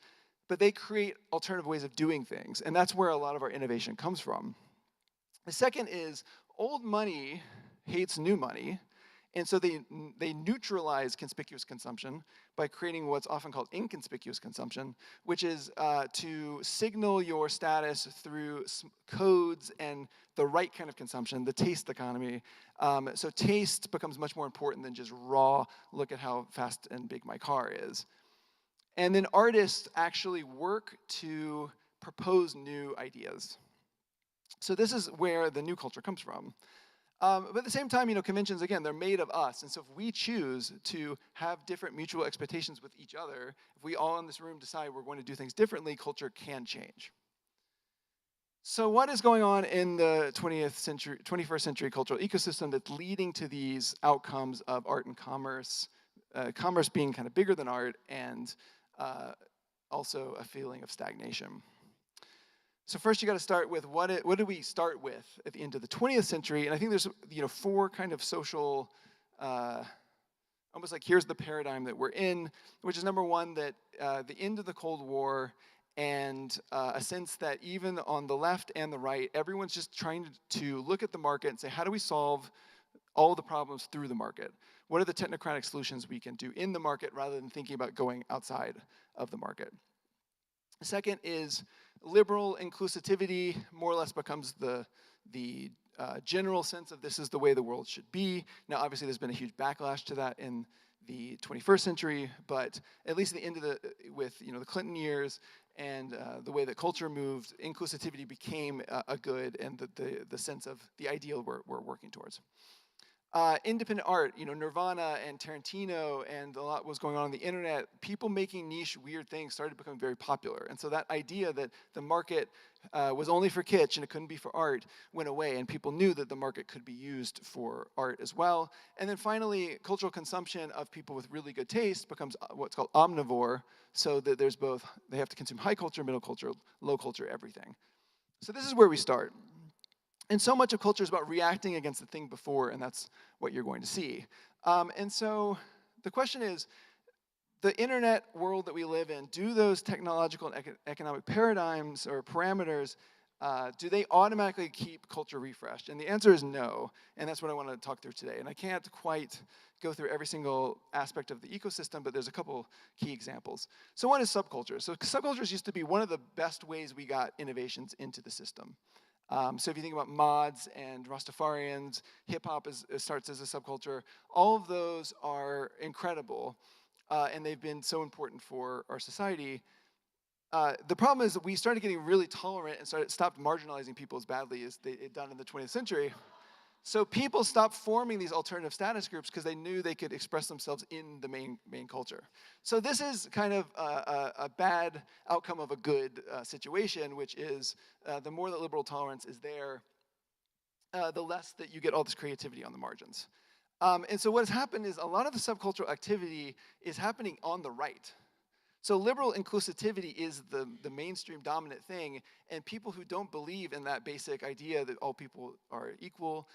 but they create alternative ways of doing things, and that's where a lot of our innovation comes from. The second is old money hates new money, and so they neutralize conspicuous consumption by creating what's often called inconspicuous consumption, which is to signal your status through codes and the right kind of consumption, the taste economy. So taste becomes much more important than just raw, look at how fast and big my car is. And then artists actually work to propose new ideas. So this is where the new culture comes from. But at the same time, conventions, again, they're made of us. And so if we choose to have different mutual expectations with each other, if we all in this room decide we're going to do things differently, culture can change. So what is going on in the 21st century cultural ecosystem that's leading to these outcomes of art and commerce, commerce being kind of bigger than art, and also a feeling of stagnation? So first you got to start with what do we start with at the end of the 20th century? And I think there's 4 kind of social, almost like here's the paradigm that we're in, which is number 1, that the end of the Cold War and a sense that even on the left and the right, everyone's just trying to look at the market and say, how do we solve all the problems through the market? What are the technocratic solutions we can do in the market rather than thinking about going outside of the market? The second is liberal inclusivity more or less becomes the general sense of this is the way the world should be. Now, obviously, there's been a huge backlash to that in the 21st century, but at least at the end of with the Clinton years and the way that culture moved, inclusivity became a good and the sense of the ideal we're working towards. Independent art, Nirvana and Tarantino and a lot was going on the internet, people making niche, weird things started becoming very popular. And so that idea that the market was only for kitsch and it couldn't be for art went away, and people knew that the market could be used for art as well. And then finally, cultural consumption of people with really good taste becomes what's called omnivore, so that there's both, they have to consume high culture, middle culture, low culture, everything. So this is where we start. And so much of culture is about reacting against the thing before, and that's what you're going to see. And so the question is, the internet world that we live in, do those technological and economic paradigms or parameters, do they automatically keep culture refreshed? And the answer is no, and that's what I want to talk through today. And I can't quite go through every single aspect of the ecosystem, but there's a couple key examples. So one is subcultures. So subcultures used to be one of the best ways we got innovations into the system. So if you think about mods and Rastafarians, hip-hop starts as a subculture. All of those are incredible, and they've been so important for our society. The problem is that we started getting really tolerant and stopped marginalizing people as badly as they had done in the 20th century. So people stopped forming these alternative status groups because they knew they could express themselves in the main culture. So this is kind of a bad outcome of a good situation, which is the more that liberal tolerance is there, the less that you get all this creativity on the margins. And so what has happened is a lot of the subcultural activity is happening on the right. So liberal inclusivity is the mainstream dominant thing, and people who don't believe in that basic idea that all people are equal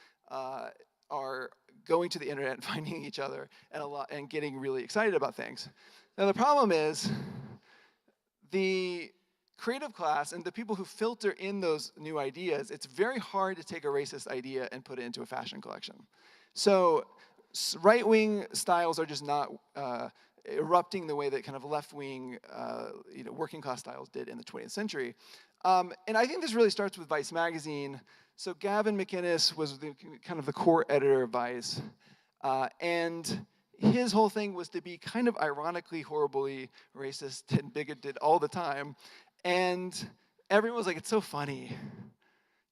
are going to the internet and finding each other and getting really excited about things. Now the problem is the creative class and the people who filter in those new ideas, it's very hard to take a racist idea and put it into a fashion collection. So right-wing styles are just not erupting the way that kind of left-wing, working class styles did in the 20th century. And I think this really starts with Vice magazine. So Gavin McInnes was kind of the core editor of Vice. And his whole thing was to be kind of ironically, horribly racist and bigoted all the time. And everyone was like, it's so funny.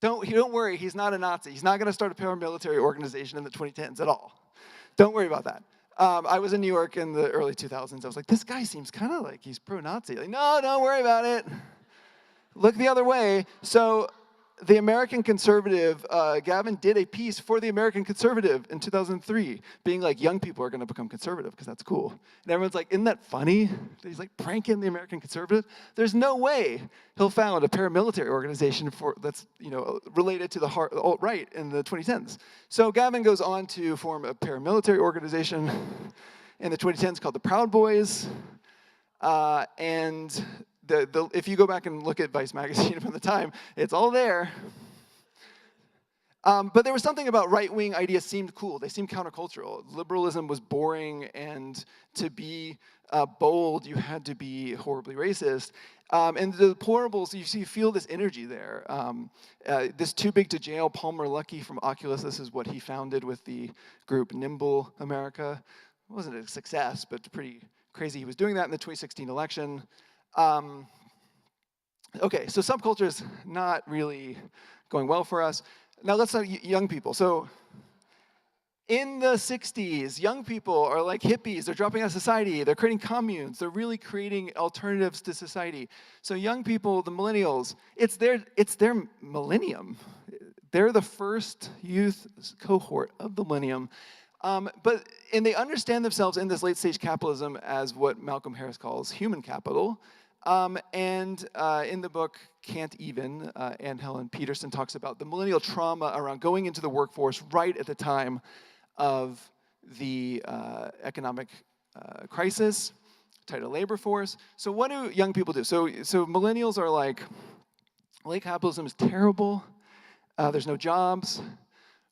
Don't worry, he's not a Nazi. He's not going to start a paramilitary organization in the 2010s at all. Don't worry about that. I was in New York in the early 2000s. I was like, this guy seems kind of like he's pro-Nazi. Like, no, don't worry about it. Look the other way. So the American Conservative, Gavin did a piece for the American Conservative in 2003, being like, young people are going to become conservative because that's cool. And everyone's like, isn't that funny? He's like pranking the American Conservative. There's no way he'll found a paramilitary organization that's related to the alt-right in the 2010s. So Gavin goes on to form a paramilitary organization in the 2010s called the Proud Boys, and if you go back and look at Vice magazine from the time, it's all there. But there was something about right-wing ideas seemed cool. They seemed countercultural. Liberalism was boring, and to be bold, you had to be horribly racist. And the deplorables, you feel this energy there. This Too Big to Jail, Palmer Luckey from Oculus, this is what he founded with the group Nimble America. It wasn't a success, but pretty crazy. He was doing that in the 2016 election. Okay, so subculture is not really going well for us. Now let's talk young people. So in the 60s, young people are like hippies. They're dropping out of society. They're creating communes. They're really creating alternatives to society. So young people, the millennials, it's their millennium. They're the first youth cohort of the millennium. And they understand themselves in this late stage capitalism as what Malcolm Harris calls human capital. In the book Can't Even, Anne Helen Peterson talks about the millennial trauma around going into the workforce right at the time of the economic crisis, tight labor force. So what do young people do? So millennials are like, late capitalism is terrible. There's no jobs.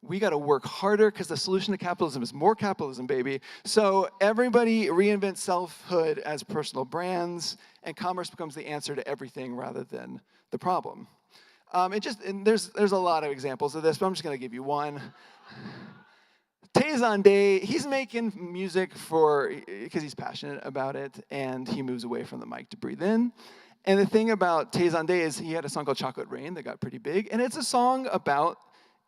We got to work harder because the solution to capitalism is more capitalism, baby. So everybody reinvents selfhood as personal brands, and commerce becomes the answer to everything rather than the problem. And there's a lot of examples of this, but I'm just going to give you one. Tayson Day, he's making music because he's passionate about it, and he moves away from the mic to breathe in. And the thing about Tayson Day is he had a song called Chocolate Rain that got pretty big, and it's a song about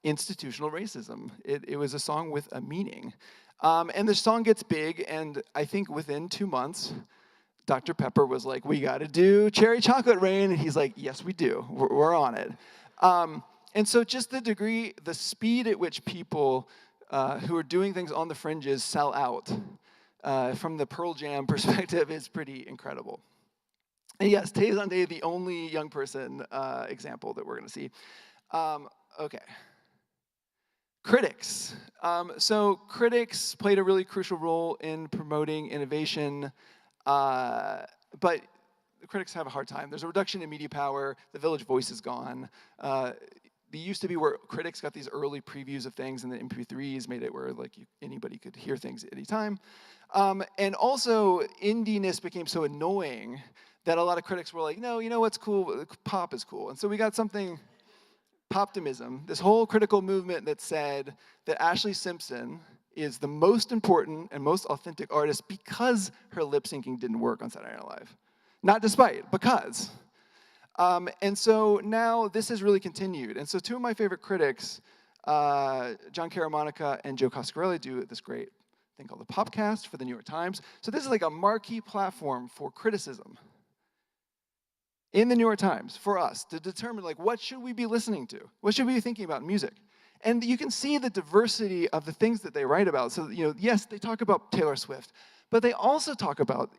institutional racism. It was a song with a meaning. And the song gets big, and I think within 2 months, Dr. Pepper was like, we gotta do Cherry Chocolate Rain, and he's like, yes, we do, we're on it. And so just the speed at which people who are doing things on the fringes sell out from the Pearl Jam perspective is pretty incredible. And yes, Tayson Day, the only young person example that we're gonna see. Okay. Critics. So critics played a really crucial role in promoting innovation. But the critics have a hard time. There's a reduction in media power. The Village Voice is gone. They used to be where critics got these early previews of things, and the MP3s made it where like anybody could hear things at any time. And also, indie-ness became so annoying that a lot of critics were like, no, you know what's cool? Pop is cool. And so we got something, Poptimism, this whole critical movement that said that Ashley Simpson is the most important and most authentic artist because her lip syncing didn't work on Saturday Night Live. Not despite, because. And so now this has really continued. And so two of my favorite critics, John Caramonica and Joe Coscarelli, do this great thing called the Popcast for the New York Times. So this is like a marquee platform for criticism in the New York Times for us to determine like what should we be listening to? What should we be thinking about in music? And you can see the diversity of the things that they write about. So, yes, they talk about Taylor Swift, but they also talk about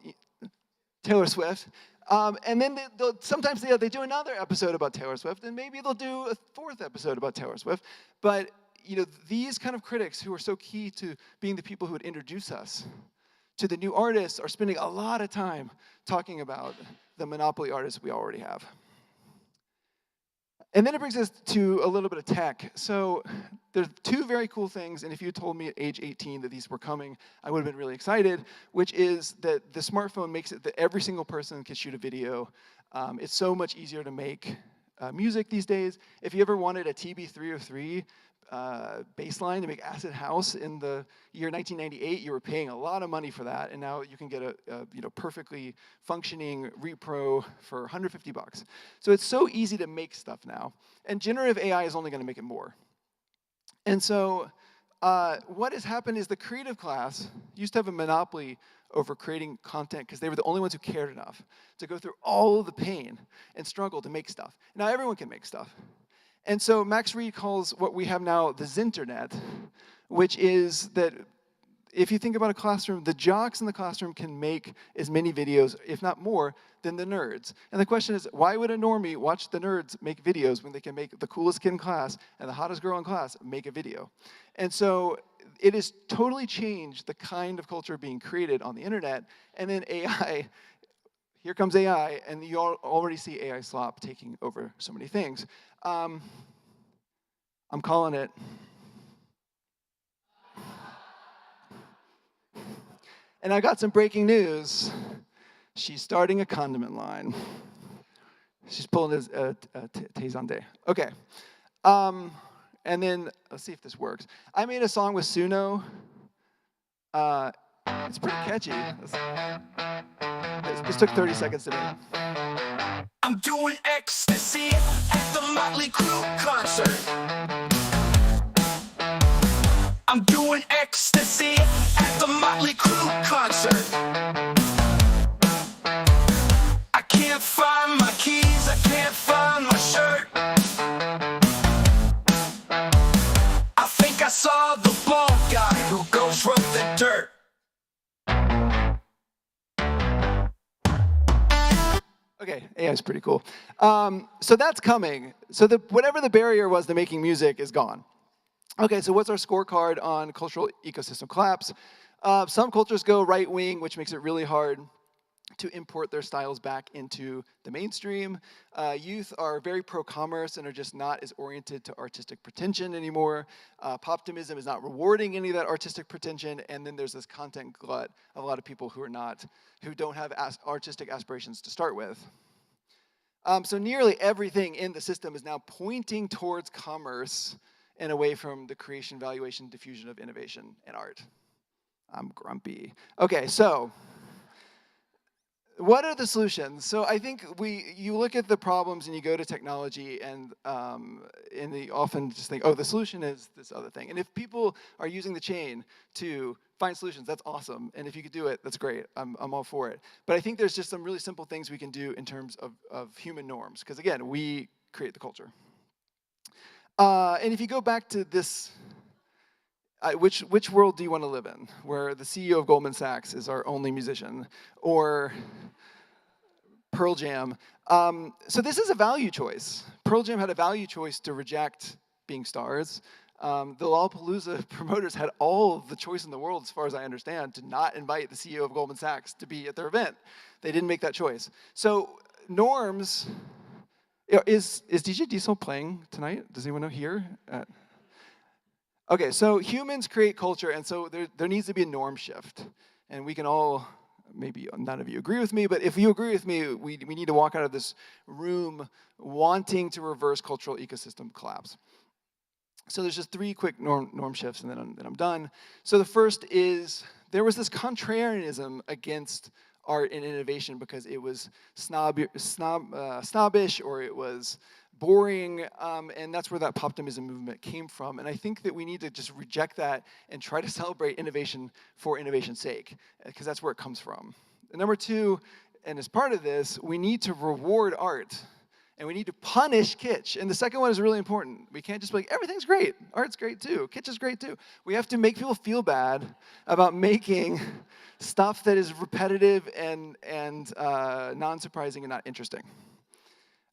Taylor Swift. And then sometimes they do another episode about Taylor Swift, and maybe they'll do a fourth episode about Taylor Swift. But these kind of critics who are so key to being the people who would introduce us to the new artists are spending a lot of time talking about the monopoly artists we already have. And then it brings us to a little bit of tech. So there's two very cool things, and if you told me at age 18 that these were coming, I would have been really excited, which is that the smartphone makes it that every single person can shoot a video. It's so much easier to make music these days. If you ever wanted a TB-303 bass line to make Acid House in the year 1998, you were paying a lot of money for that, and now you can get a perfectly functioning repro for $150. So it's so easy to make stuff now, and generative AI is only going to make it more. And so what has happened is the creative class used to have a monopoly over creating content because they were the only ones who cared enough to go through all of the pain and struggle to make stuff. Now everyone can make stuff. And so Max Reed calls what we have now the Zinternet, which is that if you think about a classroom, the jocks in the classroom can make as many videos, if not more, than the nerds. And the question is, why would a normie watch the nerds make videos when they can make the coolest kid in class and the hottest girl in class make a video? And so it has totally changed the kind of culture being created on the internet. And then AI, here comes AI, and you already see AI slop taking over so many things. I'm calling it. And I got some breaking news. She's starting a condiment line. She's pulling a Tezande. Okay. And then, let's see if this works. I made a song with Suno. It's pretty catchy. This took 30 seconds to make. I'm doing ecstasy at the Motley Crue concert. I'm doing ecstasy at the Motley Crue concert. I can't find my keys, I can't find my shirt. I think I saw the bald guy who goes from the dirt. Okay, AI is pretty cool. So that's coming. So whatever the barrier was to making music is gone. Okay, so what's our scorecard on cultural ecosystem collapse? Some cultures go right-wing, which makes it really hard to import their styles back into the mainstream. Youth are very pro-commerce and are just not as oriented to artistic pretension anymore. Poptimism is not rewarding any of that artistic pretension, and then there's this content glut of a lot of people who don't have artistic aspirations to start with. So nearly everything in the system is now pointing towards commerce and away from the creation, valuation, diffusion of innovation and art. I'm grumpy. Okay, so what are the solutions? So I think you look at the problems and you go to technology and you often just think, oh, the solution is this other thing. And if people are using the chain to find solutions, that's awesome. And if you could do it, that's great. I'm all for it. But I think there's just some really simple things we can do in terms of human norms. Because again, we create the culture. And if you go back to this, which world do you want to live in? Where the CEO of Goldman Sachs is our only musician, or Pearl Jam? So this is a value choice. Pearl Jam had a value choice to reject being stars. The Lollapalooza promoters had all of the choice in the world, as far as I understand, to not invite the CEO of Goldman Sachs to be at their event. They didn't make that choice. So norms, is DJ Diesel playing tonight? Does anyone know here? Okay, so humans create culture, and so there needs to be a norm shift. And we can all, maybe none of you agree with me, but if you agree with me, we need to walk out of this room wanting to reverse cultural ecosystem collapse. So there's just 3 quick norm shifts, and then I'm done. So the first is, there was this contrarianism against art and innovation because it was snobbish, or it was boring, and that's where that poptimism movement came from. And I think that we need to just reject that and try to celebrate innovation for innovation's sake, because that's where it comes from. And number 2, and as part of this, we need to reward art, and we need to punish kitsch. And the second one is really important. We can't just be like, everything's great, art's great too, kitsch is great too. We have to make people feel bad about making stuff that is repetitive and non-surprising and not interesting.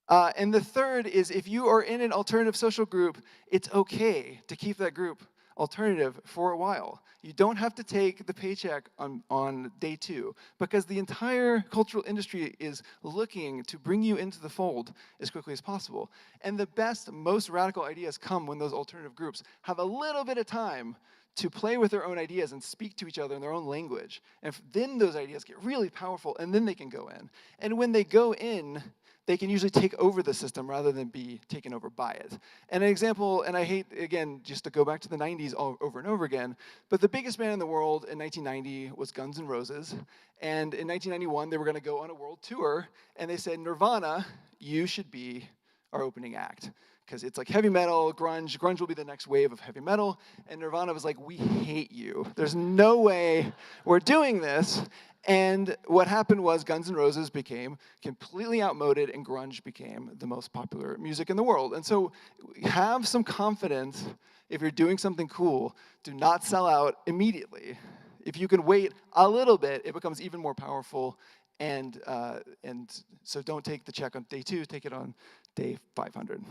And the third is, if you are in an alternative social group, it's okay to keep that group alternative for a while. You don't have to take the paycheck on day 2, because the entire cultural industry is looking to bring you into the fold as quickly as possible. And the best, most radical ideas come when those alternative groups have a little bit of time to play with their own ideas and speak to each other in their own language. And then those ideas get really powerful, and then they can go in. And when they go in, they can usually take over the system rather than be taken over by it. And an example, and I hate, again, just to go back to the 90s over and over again, but the biggest band in the world in 1990 was Guns N' Roses. And in 1991, they were going to go on a world tour, and they said, Nirvana, you should be our opening act. Because it's like heavy metal, grunge. Grunge will be the next wave of heavy metal. And Nirvana was like, we hate you. There's no way we're doing this. And what happened was Guns N' Roses became completely outmoded, and grunge became the most popular music in the world. And so have some confidence if you're doing something cool. Do not sell out immediately. If you can wait a little bit, it becomes even more powerful. And so don't take the check on day 2, take it on day 500.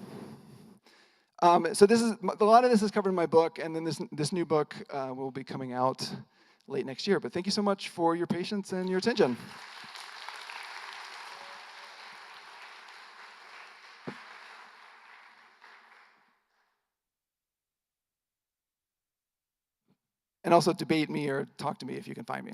So this is a lot of this is covered in my book, and then this new book will be coming out late next year. But thank you so much for your patience and your attention. And also debate me or talk to me if you can find me.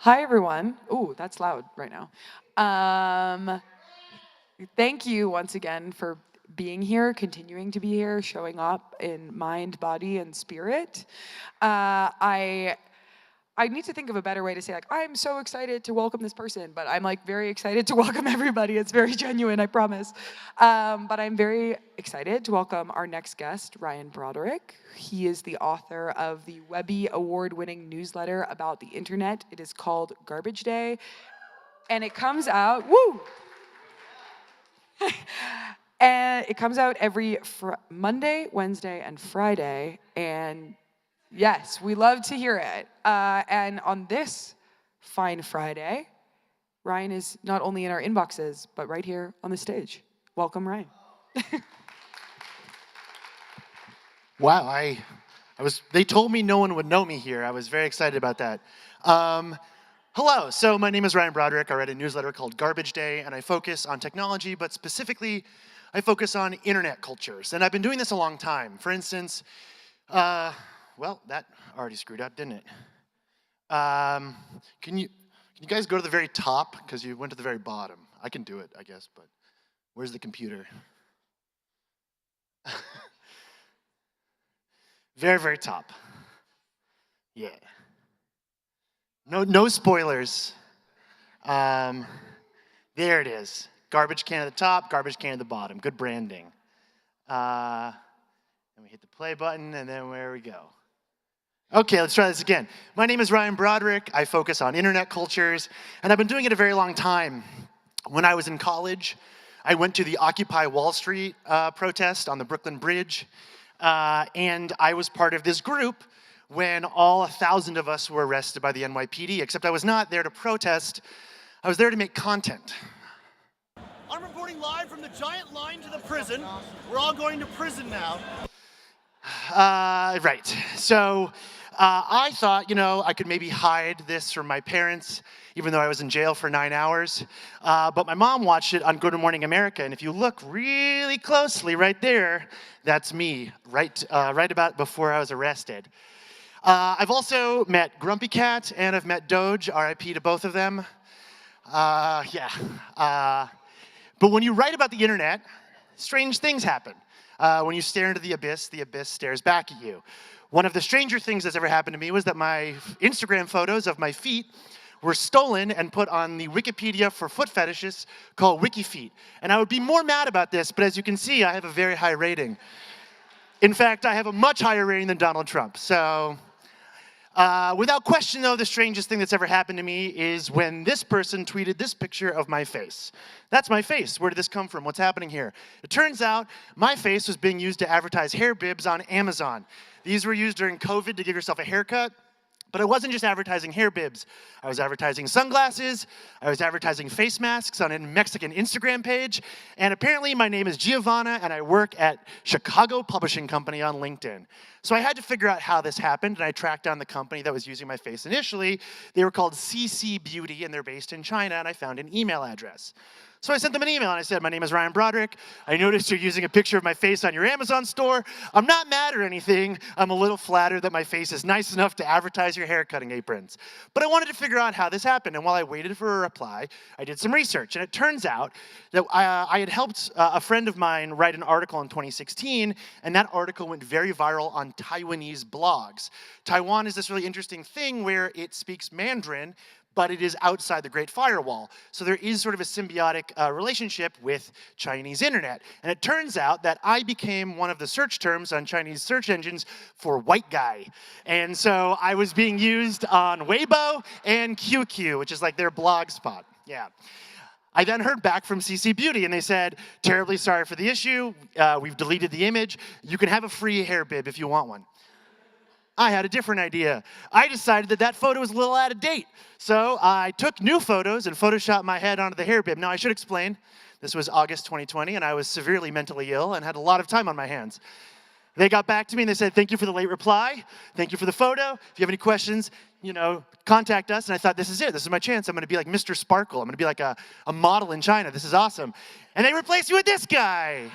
Hi, everyone. Ooh, that's loud right now. Thank you once again for being here, continuing to be here, showing up in mind, body, and spirit. I need to think of a better way to say, like, I'm so excited to welcome this person, but I'm like very excited to welcome everybody. It's very genuine, I promise. But I'm very excited to welcome our next guest, Ryan Broderick. He is the author of the Webby award-winning newsletter about the internet. It is called Garbage Day, and it comes out, woo! And it comes out every Monday, Wednesday, and Friday, and yes, we love to hear it. And on this fine Friday, Ryan is not only in our inboxes, but right here on the stage. Welcome, Ryan. Wow, they told me no one would know me here. I was very excited about that. Hello, so my name is Ryan Broderick. I write a newsletter called Garbage Day, and I focus on technology, but specifically, I focus on internet cultures. And I've been doing this a long time. For instance, well, that already screwed up, didn't it? Can you guys go to the very top? Because you went to the very bottom. I can do it, I guess, but where's the computer? Very, very top. Yeah. No spoilers. There it is. Garbage can at the top, garbage can at the bottom. Good branding. And we hit the play button, and then where we go. Okay, let's try this again. My name is Ryan Broderick. I focus on internet cultures, and I've been doing it a very long time. When I was in college, I went to the Occupy Wall Street protest on the Brooklyn Bridge, and I was part of this group when all 1,000 of us were arrested by the NYPD, except I was not there to protest. I was there to make content. I'm reporting live from the giant line to the prison. We're all going to prison now. Right. So I thought, I could maybe hide this from my parents, even though I was in jail for 9 hours. But my mom watched it on Good Morning America, and if you look really closely right there, that's me, right about before I was arrested. I've also met Grumpy Cat, and I've met Doge, RIP to both of them. But when you write about the internet, strange things happen. When you stare into the abyss stares back at you. One of the stranger things that's ever happened to me was that my Instagram photos of my feet were stolen and put on the Wikipedia for foot fetishists called WikiFeet. And I would be more mad about this, but as you can see, I have a very high rating. In fact, I have a much higher rating than Donald Trump. So, without question, though, the strangest thing that's ever happened to me is when this person tweeted this picture of my face. That's my face. Where did this come from? What's happening here? It turns out my face was being used to advertise hair bibs on Amazon. These were used during COVID to give yourself a haircut. But I wasn't just advertising hair bibs. I was advertising sunglasses. I was advertising face masks on a Mexican Instagram page. And apparently my name is Giovanna, and I work at Chicago Publishing Company on LinkedIn. So I had to figure out how this happened, and I tracked down the company that was using my face initially. They were called CC Beauty, and they're based in China, and I found an email address. So I sent them an email, and I said, my name is Ryan Broderick. I noticed you're using a picture of my face on your Amazon store. I'm not mad or anything. I'm a little flattered that my face is nice enough to advertise your haircutting aprons. But I wanted to figure out how this happened, and while I waited for a reply, I did some research, and it turns out that I had helped a friend of mine write an article in 2016, and that article went very viral on Taiwanese blogs. Taiwan is this really interesting thing where it speaks Mandarin, but it is outside the Great Firewall. So there is sort of a symbiotic relationship with Chinese internet. And it turns out that I became one of the search terms on Chinese search engines for white guy. And so I was being used on Weibo and QQ, which is like their blog spot. Yeah. I then heard back from CC Beauty, and they said, terribly sorry for the issue. We've deleted the image. You can have a free hair bib if you want one. I had a different idea. I decided that that photo was a little out of date. So I took new photos and photoshopped my head onto the hair bib. Now, I should explain, this was August 2020, and I was severely mentally ill and had a lot of time on my hands. They got back to me and they said, thank you for the late reply. Thank you for the photo. If you have any questions, contact us. And I thought, this is it. This is my chance. I'm going to be like Mr. Sparkle. I'm going to be like a model in China. This is awesome. And they replaced me with this guy.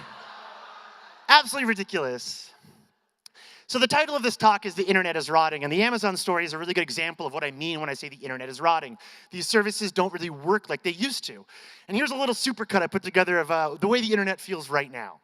Absolutely ridiculous. So the title of this talk is The Internet is Rotting, and the Amazon story is a really good example of what I mean when I say the internet is rotting. These services don't really work like they used to. And here's a little supercut I put together of the way the internet feels right now.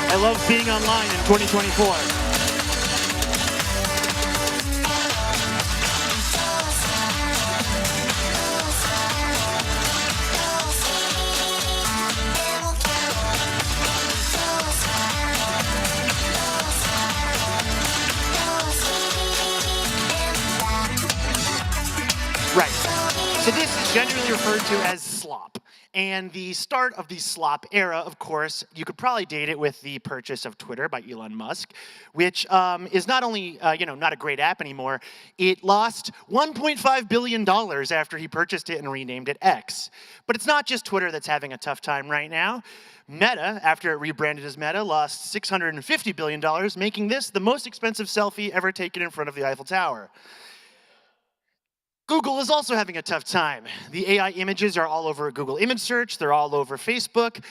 I love being online in 2024. Right. So this is generally referred to as slop. And the start of the slop era, of course, you could probably date it with the purchase of Twitter by Elon Musk, which is not only, not a great app anymore, it lost $1.5 billion after he purchased it and renamed it X. But it's not just Twitter that's having a tough time right now. Meta, after it rebranded as Meta, lost $650 billion, making this the most expensive selfie ever taken in front of the Eiffel Tower. Google is also having a tough time. The AI images are all over Google image search. They're all over Facebook.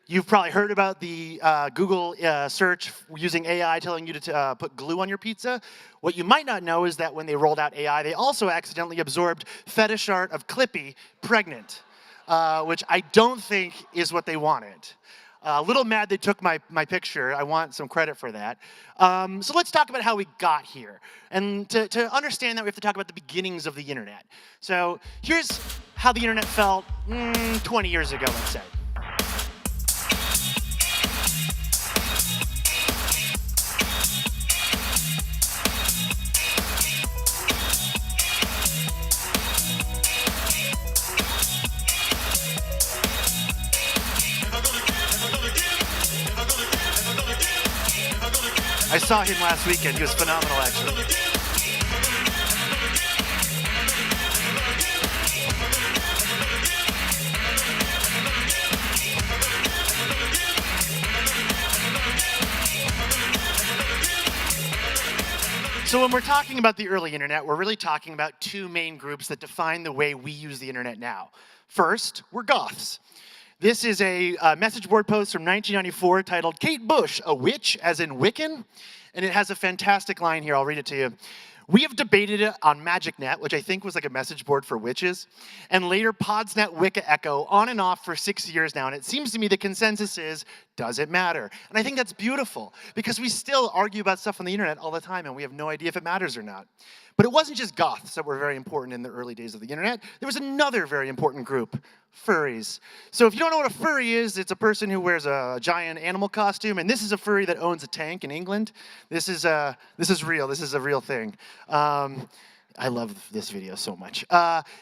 You've probably heard about the Google search using AI telling you to put glue on your pizza. What you might not know is that when they rolled out AI, they also accidentally absorbed fetish art of Clippy pregnant, which I don't think is what they wanted. A little mad they took my picture. I want some credit for that. So let's talk about how we got here. And to understand that, we have to talk about the beginnings of the internet. So here's how the internet felt 20 years ago, let's say. I saw him last weekend. He was phenomenal, actually. So when we're talking about the early internet, we're really talking about two main groups that define the way we use the internet now. First, we're goths. This is a message board post from 1994 titled Kate Bush, a witch, as in Wiccan. And it has a fantastic line here. I'll read it to you. We have debated it on MagicNet, which I think was like a message board for witches, and later Podsnet, Wicca, Echo, on and off for 6 years now. And it seems to me the consensus is, does it matter? And I think that's beautiful, because we still argue about stuff on the internet all the time, and we have no idea if it matters or not. But it wasn't just goths that were very important in the early days of the internet. There was another very important group, furries. So if you don't know what a furry is, it's a person who wears a giant animal costume, and this is a furry that owns a tank in England. This is real. This is a real thing. I love this video so much.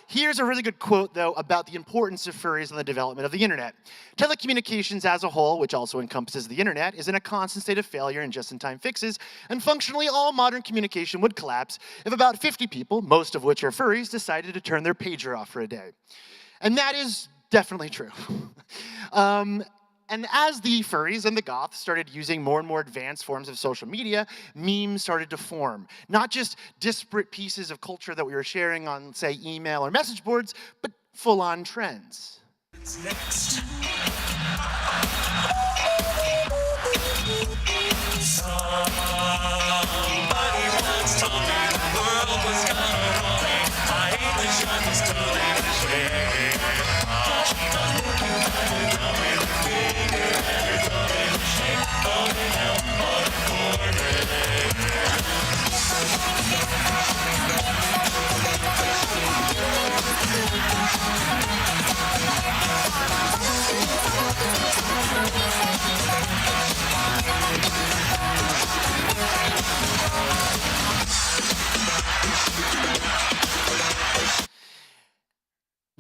Here's a really good quote, though, about the importance of furries in the development of the internet. Telecommunications as a whole, which also encompasses the internet, is in a constant state of failure and just-in-time fixes, and functionally all modern communication would collapse if about 50 people, most of which are furries, decided to turn their pager off for a day. And that is definitely true. And as the furries and the goths started using more and more advanced forms of social media, memes started to form. Not just disparate pieces of culture that we were sharing on, say, email or message boards, but full-on trends. Next. Somebody once told me the world was gonna roll me. I hate the shyness to leave the shade. She does looking kind of dummy, the figure and her tummy, the shape of an elm on a portrait.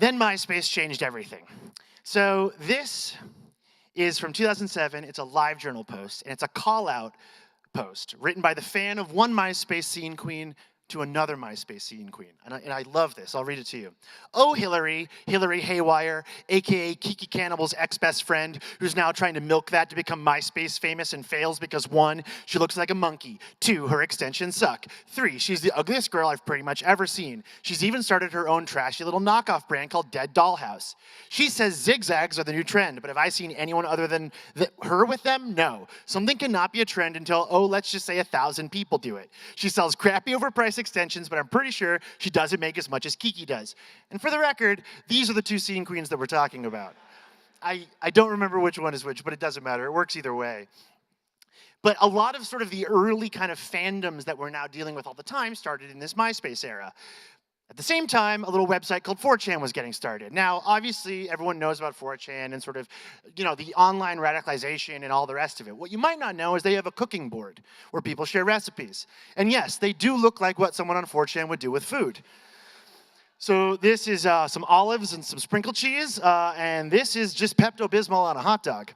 Then MySpace changed everything. So this is from 2007. It's a live journal post, and it's a call-out post written by the fan of one MySpace scene queen, to another MySpace scene queen. And I love this. I'll read it to you. Oh, Hillary Haywire, aka Kiki Cannibal's ex-best friend, who's now trying to milk that to become MySpace famous and fails because 1, she looks like a monkey. 2, her extensions suck. 3, she's the ugliest girl I've pretty much ever seen. She's even started her own trashy little knockoff brand called Dead Dollhouse. She says zigzags are the new trend, but have I seen anyone other than her with them? No. Something cannot be a trend until, oh, let's just say 1,000 people do it. She sells crappy overpriced extensions, but I'm pretty sure she doesn't make as much as Kiki does. And for the record, these are the 2 scene queens that we're talking about. I don't remember which one is which, but it doesn't matter. It works either way. But a lot of sort of the early kind of fandoms that we're now dealing with all the time started in this MySpace era. At the same time, a little website called 4chan was getting started. Now, obviously, everyone knows about 4chan and sort of, the online radicalization and all the rest of it. What you might not know is they have a cooking board where people share recipes. And yes, they do look like what someone on 4chan would do with food. So this is some olives and some sprinkled cheese, and this is just Pepto-Bismol on a hot dog.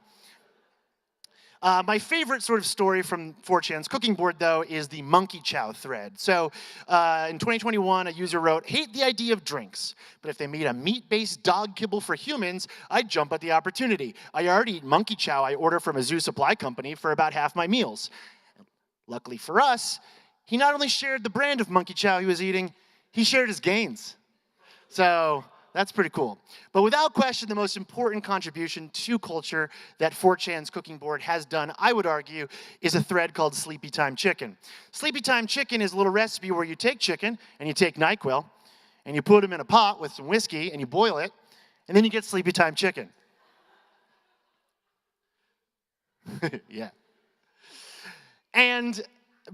My favorite sort of story from 4chan's cooking board, though, is the monkey chow thread. So in 2021, a user wrote, hate the idea of drinks, but if they made a meat-based dog kibble for humans, I'd jump at the opportunity. I already eat monkey chow I order from a zoo supply company for about half my meals. Luckily for us, he not only shared the brand of monkey chow he was eating, he shared his gains. So that's pretty cool. But without question, the most important contribution to culture that 4chan's cooking board has done, I would argue, is a thread called Sleepy Time Chicken. Sleepy Time Chicken is a little recipe where you take chicken and you take NyQuil and you put them in a pot with some whiskey and you boil it, and then you get Sleepy Time Chicken. Yeah. And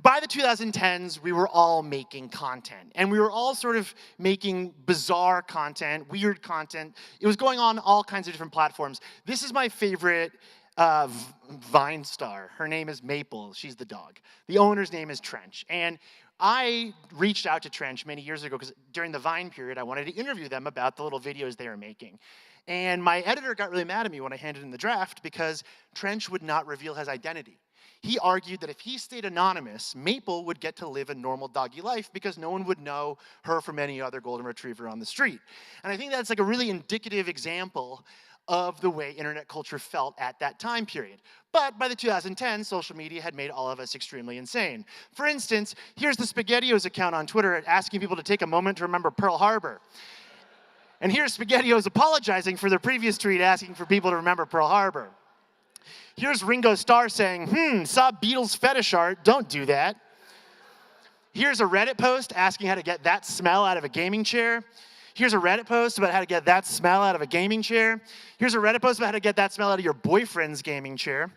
by the 2010s, we were all making content. And we were all sort of making bizarre content, weird content. It was going on all kinds of different platforms. This is my favorite Vine star. Her name is Maple. She's the dog. The owner's name is Trench. And I reached out to Trench many years ago because during the Vine period, I wanted to interview them about the little videos they were making. And my editor got really mad at me when I handed in the draft because Trench would not reveal his identity. He argued that if he stayed anonymous, Maple would get to live a normal doggy life because no one would know her from any other golden retriever on the street. And I think that's like a really indicative example of the way internet culture felt at that time period. But by the 2010s, social media had made all of us extremely insane. For instance, here's the SpaghettiOs account on Twitter asking people to take a moment to remember Pearl Harbor. And here's SpaghettiOs apologizing for their previous tweet asking for people to remember Pearl Harbor. Here's Ringo Starr saying, saw Beatles fetish art, don't do that. Here's a Reddit post asking how to get that smell out of a gaming chair. Here's a Reddit post about how to get that smell out of a gaming chair. Here's a Reddit post about how to get that smell out of your boyfriend's gaming chair.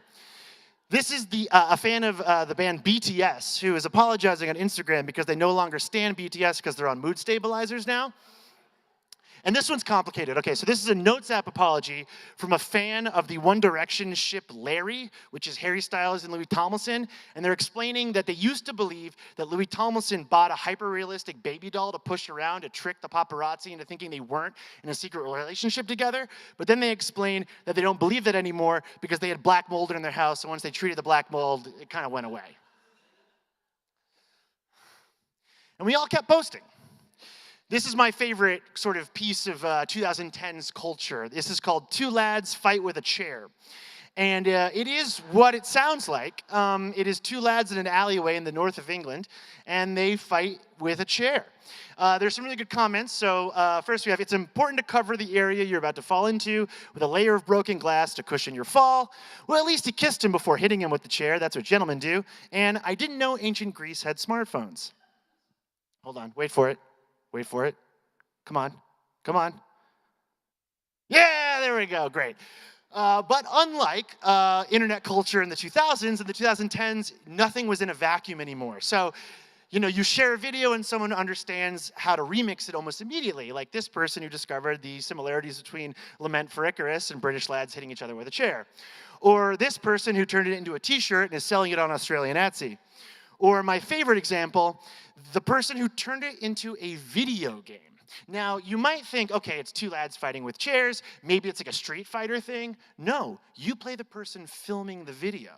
This is a fan of the band BTS who is apologizing on Instagram because they no longer stan BTS because they're on mood stabilizers now. And this one's complicated. Okay, so this is a Notes app apology from a fan of the One Direction ship Larry, which is Harry Styles and Louis Tomlinson. And they're explaining that they used to believe that Louis Tomlinson bought a hyper-realistic baby doll to push around to trick the paparazzi into thinking they weren't in a secret relationship together. But then they explain that they don't believe that anymore because they had black mold in their house, and once they treated the black mold, it kind of went away. And we all kept posting. This is my favorite sort of piece of 2010's culture. This is called Two Lads Fight with a Chair. And it is what it sounds like. It is two lads in an alleyway in the north of England, and they fight with a chair. There's some really good comments. So first we have, it's important to cover the area you're about to fall into with a layer of broken glass to cushion your fall. Well, at least he kissed him before hitting him with the chair. That's what gentlemen do. And I didn't know ancient Greece had smartphones. Hold on, wait for it. Wait for it. Come on. Come on. Yeah, there we go. Great. But unlike internet culture in the 2000s, in the 2010s, nothing was in a vacuum anymore. So, you share a video and someone understands how to remix it almost immediately, like this person who discovered the similarities between Lament for Icarus and British lads hitting each other with a chair. Or this person who turned it into a t-shirt and is selling it on Australian Etsy. Or my favorite example, the person who turned it into a video game. Now, you might think, okay, it's two lads fighting with chairs. Maybe it's like a Street Fighter thing. No, you play the person filming the video.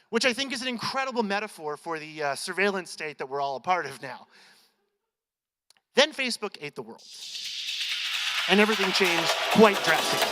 which I think is an incredible metaphor for the surveillance state that we're all a part of now. Then Facebook ate the world, and everything changed quite drastically.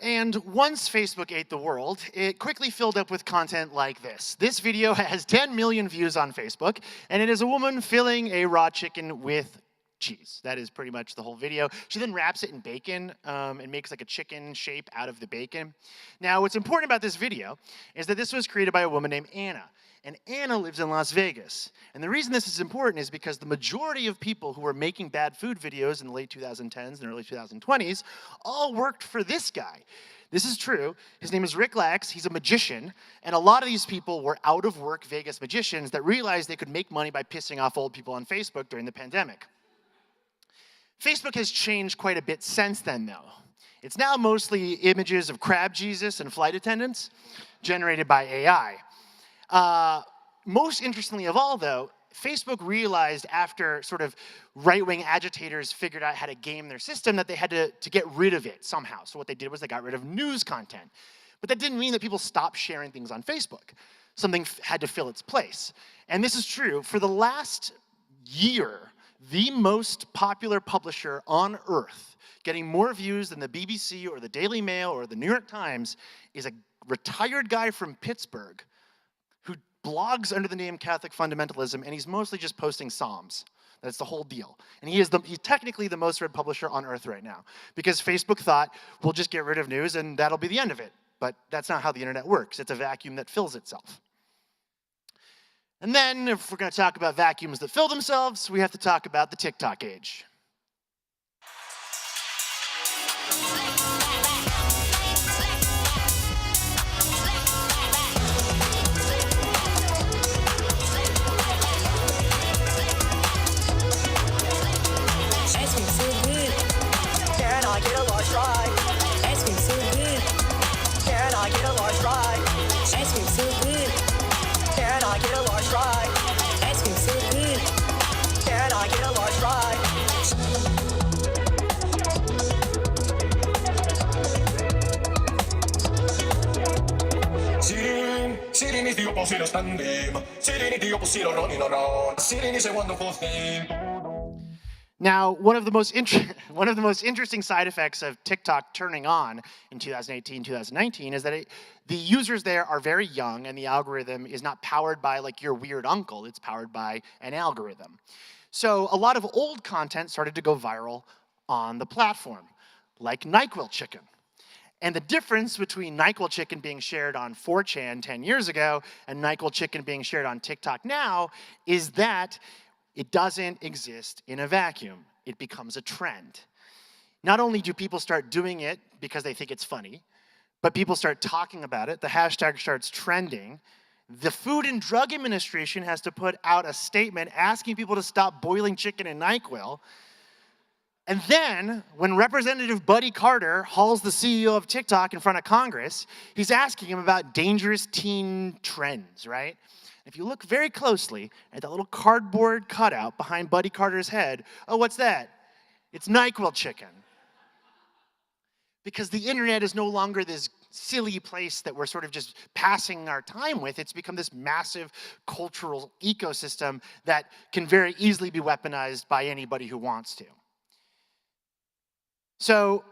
And once Facebook ate the world, it quickly filled up with content like this. This video has 10 million views on Facebook, and it is a woman filling a raw chicken with cheese. That is pretty much the whole video. She then wraps it in bacon and makes like a chicken shape out of the bacon. Now, what's important about this video is that this was created by a woman named Anna. And Anna lives in Las Vegas. And the reason this is important is because the majority of people who were making bad food videos in the late 2010s and early 2020s all worked for this guy. This is true. His name is Rick Lax. He's a magician. And a lot of these people were out-of-work Vegas magicians that realized they could make money by pissing off old people on Facebook during the pandemic. Facebook has changed quite a bit since then, though. It's now mostly images of crab Jesus and flight attendants generated by AI. Most interestingly of all, though, Facebook realized after sort of right-wing agitators figured out how to game their system that they had to get rid of it somehow. So what they did was they got rid of news content. But that didn't mean that people stopped sharing things on Facebook. Something had to fill its place. And this is true. For the last year, the most popular publisher on Earth, getting more views than the BBC or the Daily Mail or the New York Times, is a retired guy from Pittsburgh who blogs under the name Catholic Fundamentalism, and he's mostly just posting Psalms. That's the whole deal. And he's technically the most read publisher on Earth right now, because Facebook thought, we'll just get rid of news and that'll be the end of it. But that's not how the internet works. It's a vacuum that fills itself. And then, if we're going to talk about vacuums that fill themselves, we have to talk about the TikTok age. Now, one of the most interesting side effects of TikTok turning on in 2018, 2019 is that the users there are very young, and the algorithm is not powered by like your weird uncle. It's powered by an algorithm. So a lot of old content started to go viral on the platform, like NyQuil chicken. And the difference between NyQuil chicken being shared on 4chan 10 years ago and NyQuil chicken being shared on TikTok now is that it doesn't exist in a vacuum. It becomes a trend. Not only do people start doing it because they think it's funny, but people start talking about it. The hashtag starts trending. The Food and Drug Administration has to put out a statement asking people to stop boiling chicken in NyQuil. And then, when Representative Buddy Carter hauls the CEO of TikTok in front of Congress, he's asking him about dangerous teen trends, right? If you look very closely at that little cardboard cutout behind Buddy Carter's head, oh, what's that? It's NyQuil chicken. Because the internet is no longer this silly place that we're sort of just passing our time with. It's become this massive cultural ecosystem that can very easily be weaponized by anybody who wants to. So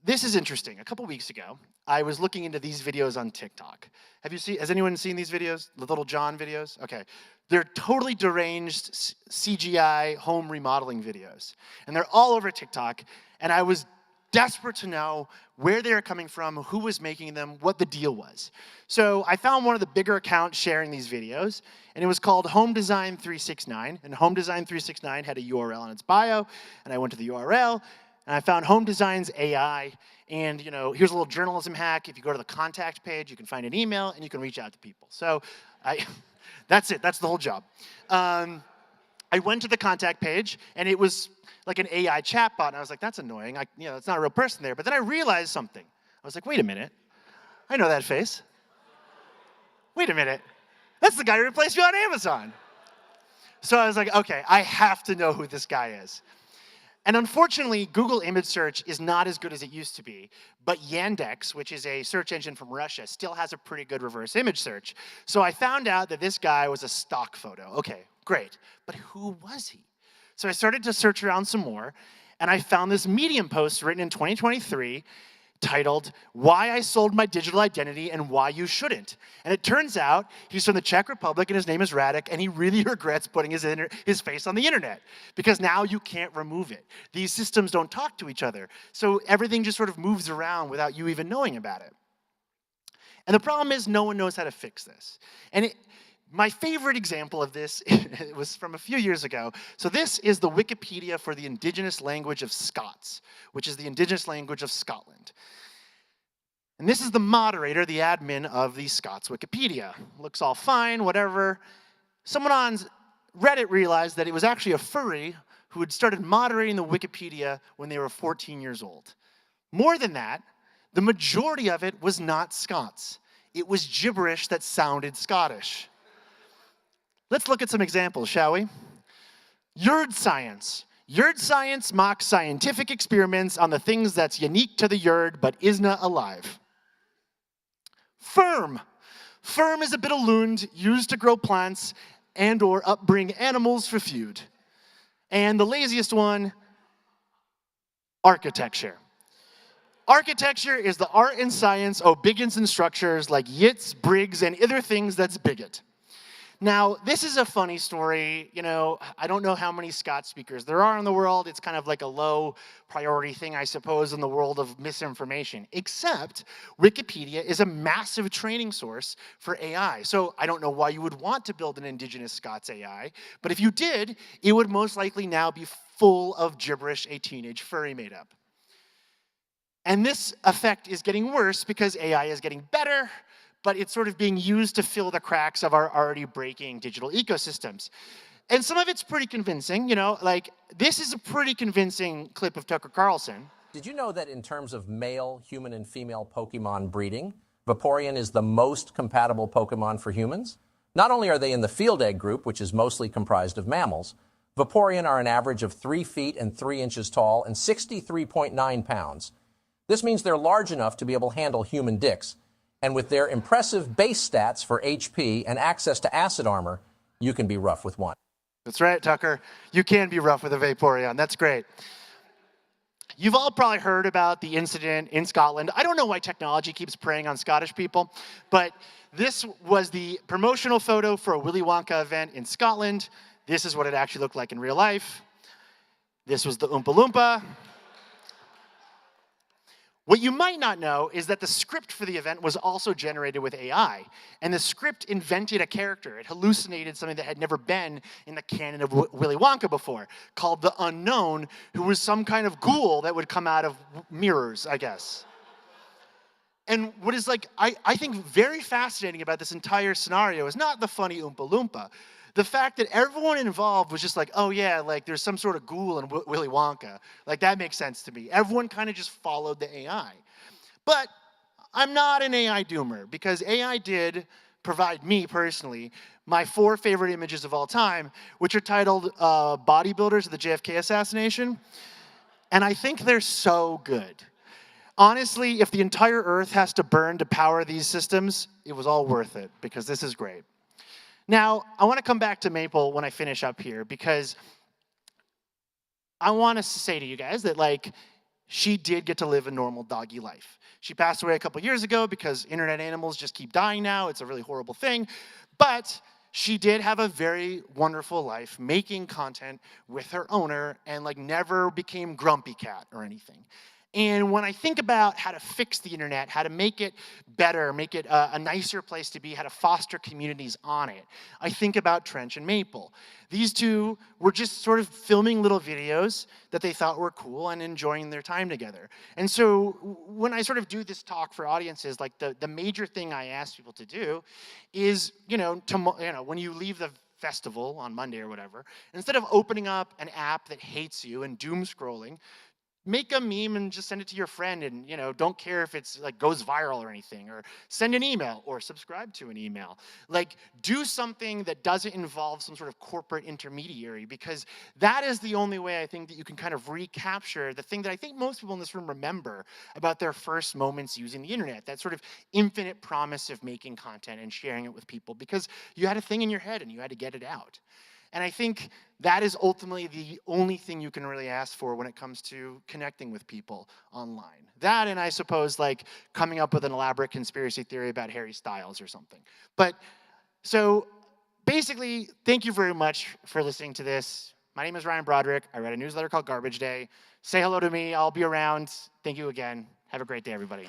this is interesting. A couple weeks ago, I was looking into these videos on TikTok. Has anyone seen these videos? The Little John videos? Okay. They're totally deranged CGI home remodeling videos. And they're all over TikTok. And I was desperate to know where they were coming from, who was making them, what the deal was. So I found one of the bigger accounts sharing these videos, and it was called Home Design 369. And Home Design 369 had a URL in its bio, and I went to the URL, and I found Home Design's AI. And here's a little journalism hack. If you go to the contact page, you can find an email, and you can reach out to people. So that's it. That's the whole job. I went to the contact page, and it was like an AI chatbot, and I was like, that's annoying. It's not a real person there. But then I realized something. I was like, wait a minute. I know that face. Wait a minute. That's the guy who replaced me on Amazon. So I was like, okay, I have to know who this guy is. And unfortunately, Google image search is not as good as it used to be. But Yandex, which is a search engine from Russia, still has a pretty good reverse image search. So I found out that this guy was a stock photo. Okay, great. But who was he? So I started to search around some more, and I found this Medium post written in 2023 titled, Why I Sold My Digital Identity and Why You Shouldn't. And it turns out he's from the Czech Republic, and his name is Radek, and he really regrets putting his face on the internet, because now you can't remove it. These systems don't talk to each other, so everything just sort of moves around without you even knowing about it. And the problem is no one knows how to fix this. And my favorite example of this it was from a few years ago. So this is the Wikipedia for the indigenous language of Scots, which is the indigenous language of Scotland. And this is the moderator, the admin of the Scots Wikipedia. Looks all fine, whatever. Someone on Reddit realized that it was actually a furry who had started moderating the Wikipedia when they were 14 years old. More than that, the majority of it was not Scots. It was gibberish that sounded Scottish. Let's look at some examples, shall we? Yerd science. Yerd science mocks scientific experiments on the things that's unique to the yerd but isna alive. Firm. Firm is a bit of lund used to grow plants and or upbring animals for food. And the laziest one, architecture. Architecture is the art and science of biggins and structures like yits, brigs, and other things that's bigot. Now, this is a funny story. I don't know how many Scots speakers there are in the world. It's kind of like a low priority thing, I suppose, in the world of misinformation. Except Wikipedia is a massive training source for AI. So I don't know why you would want to build an indigenous Scots AI. But if you did, it would most likely now be full of gibberish a teenage furry made up. And this effect is getting worse because AI is getting better, but it's sort of being used to fill the cracks of our already breaking digital ecosystems. And some of it's pretty convincing, like this is a pretty convincing clip of Tucker Carlson. Did you know that in terms of male, human, and female Pokemon breeding, Vaporeon is the most compatible Pokemon for humans? Not only are they in the field egg group, which is mostly comprised of mammals, Vaporeon are an average of 3 feet and 3 inches tall and 63.9 pounds. This means they're large enough to be able to handle human dicks. And with their impressive base stats for HP and access to acid armor, you can be rough with one. That's right, Tucker. You can be rough with a Vaporeon. That's great. You've all probably heard about the incident in Scotland. I don't know why technology keeps preying on Scottish people, but this was the promotional photo for a Willy Wonka event in Scotland. This is what it actually looked like in real life. This was the Oompa Loompa. What you might not know is that the script for the event was also generated with AI. And the script invented a character. It hallucinated something that had never been in the canon of Willy Wonka before, called the Unknown, who was some kind of ghoul that would come out of mirrors, I guess. And what is I think very fascinating about this entire scenario is not the funny Oompa Loompa. The fact that everyone involved was just like, oh yeah, there's some sort of ghoul in Willy Wonka. That makes sense to me. Everyone kind of just followed the AI. But I'm not an AI doomer, because AI did provide me personally my 4 favorite images of all time, which are titled Bodybuilders of the JFK Assassination. And I think they're so good. Honestly, if the entire Earth has to burn to power these systems, it was all worth it, because this is great. Now, I want to come back to Maple when I finish up here, because I want to say to you guys that, she did get to live a normal doggy life. She passed away a couple years ago because internet animals just keep dying now. It's a really horrible thing. But she did have a very wonderful life making content with her owner and like never became grumpy cat or anything. And when I think about how to fix the internet, how to make it better, make it a nicer place to be, how to foster communities on it, I think about Trench and Maple. These two were just sort of filming little videos that they thought were cool and enjoying their time together. And so when I sort of do this talk for audiences, like the major thing I ask people to do is, when you leave the festival on Monday or whatever, instead of opening up an app that hates you and doom scrolling, make a meme and just send it to your friend and don't care if it's like goes viral or anything, or send an email or subscribe to an email. Like, do something that doesn't involve some sort of corporate intermediary, because that is the only way I think that you can kind of recapture the thing that I think most people in this room remember about their first moments using the internet, that sort of infinite promise of making content and sharing it with people because you had a thing in your head and you had to get it out. And I think that is ultimately the only thing you can really ask for when it comes to connecting with people online. That, and I suppose like coming up with an elaborate conspiracy theory about Harry Styles or something. But so basically, thank you very much for listening to this. My name is Ryan Broderick. I write a newsletter called Garbage Day. Say hello to me. I'll be around. Thank you again. Have a great day, everybody.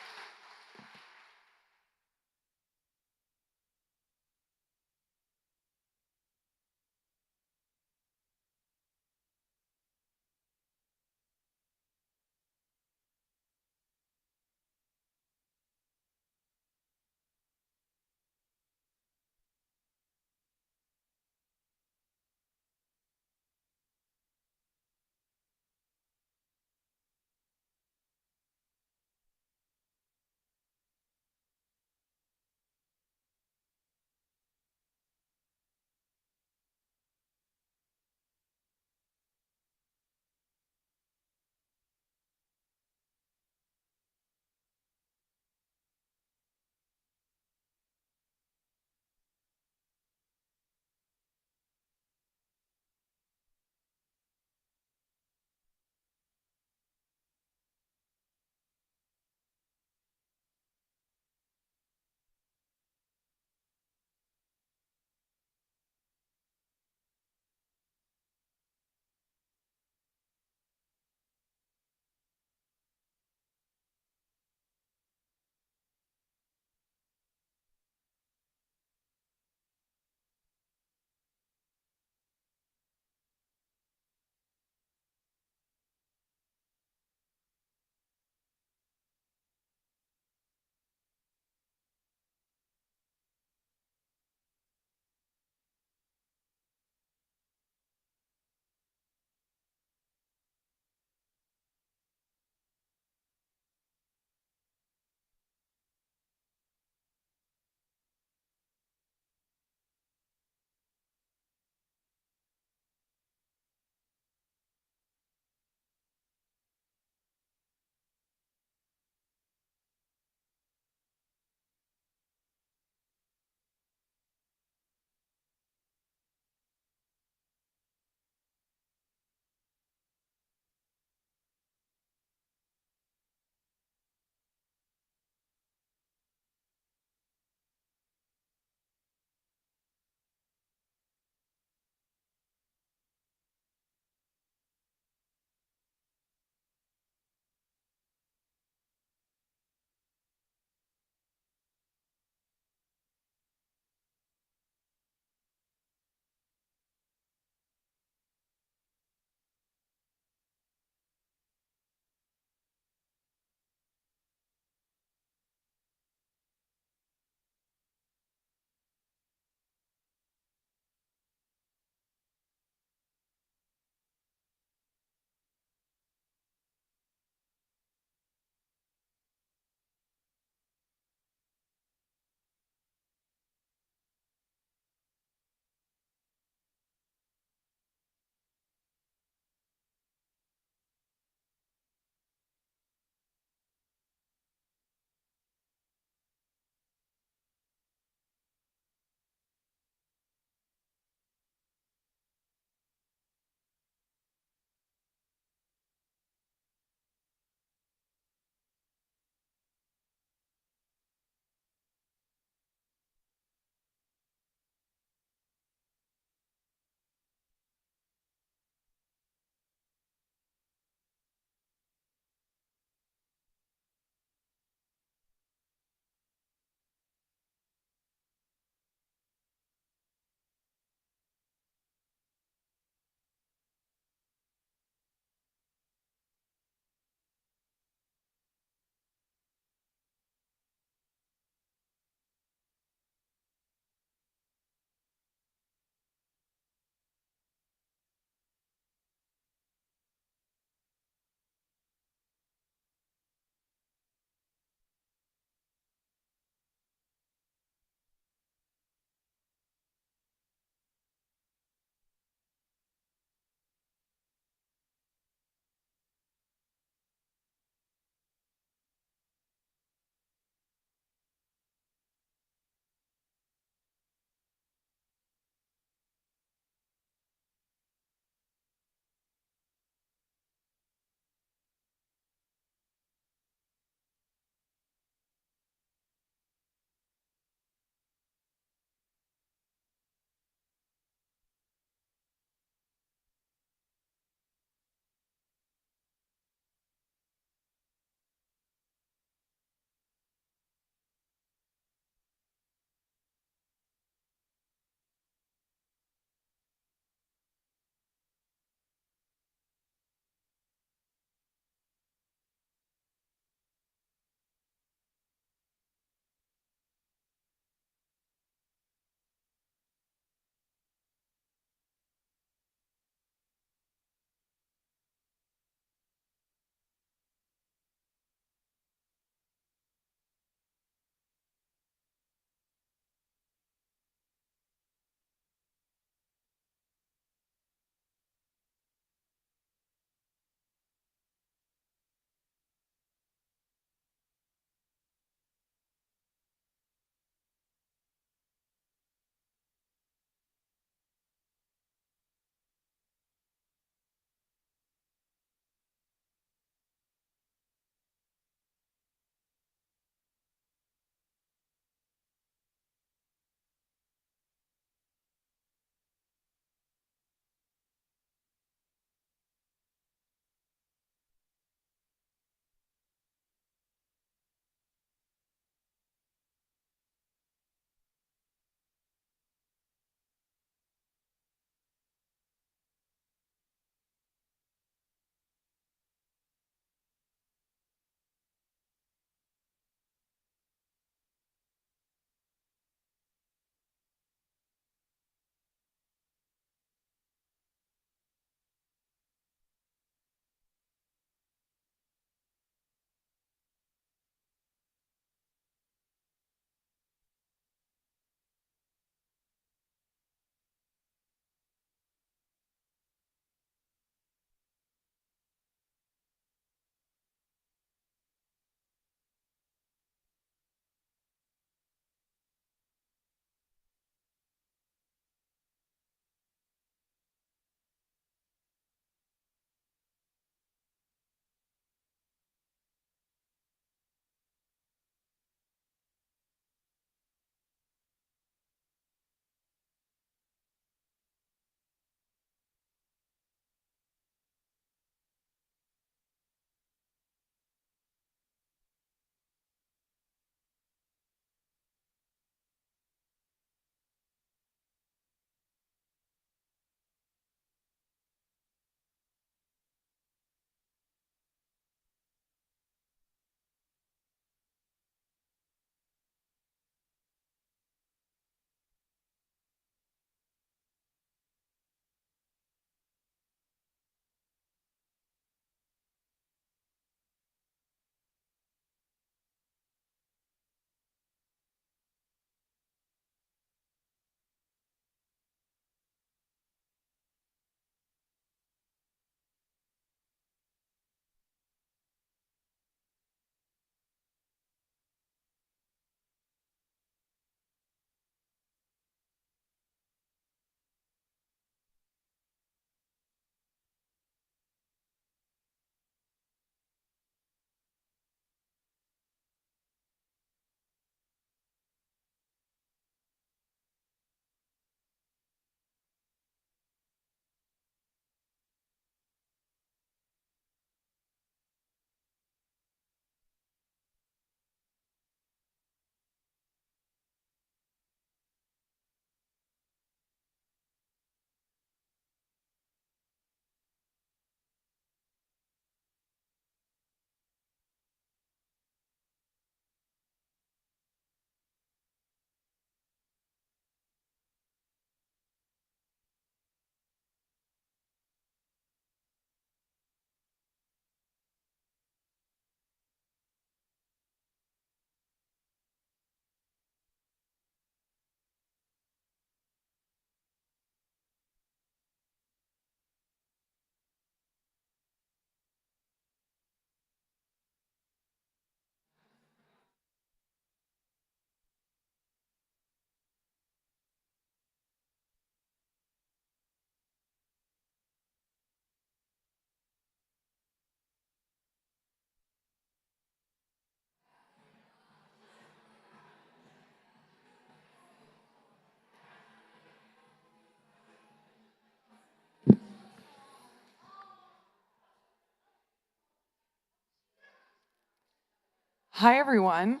Hi, everyone.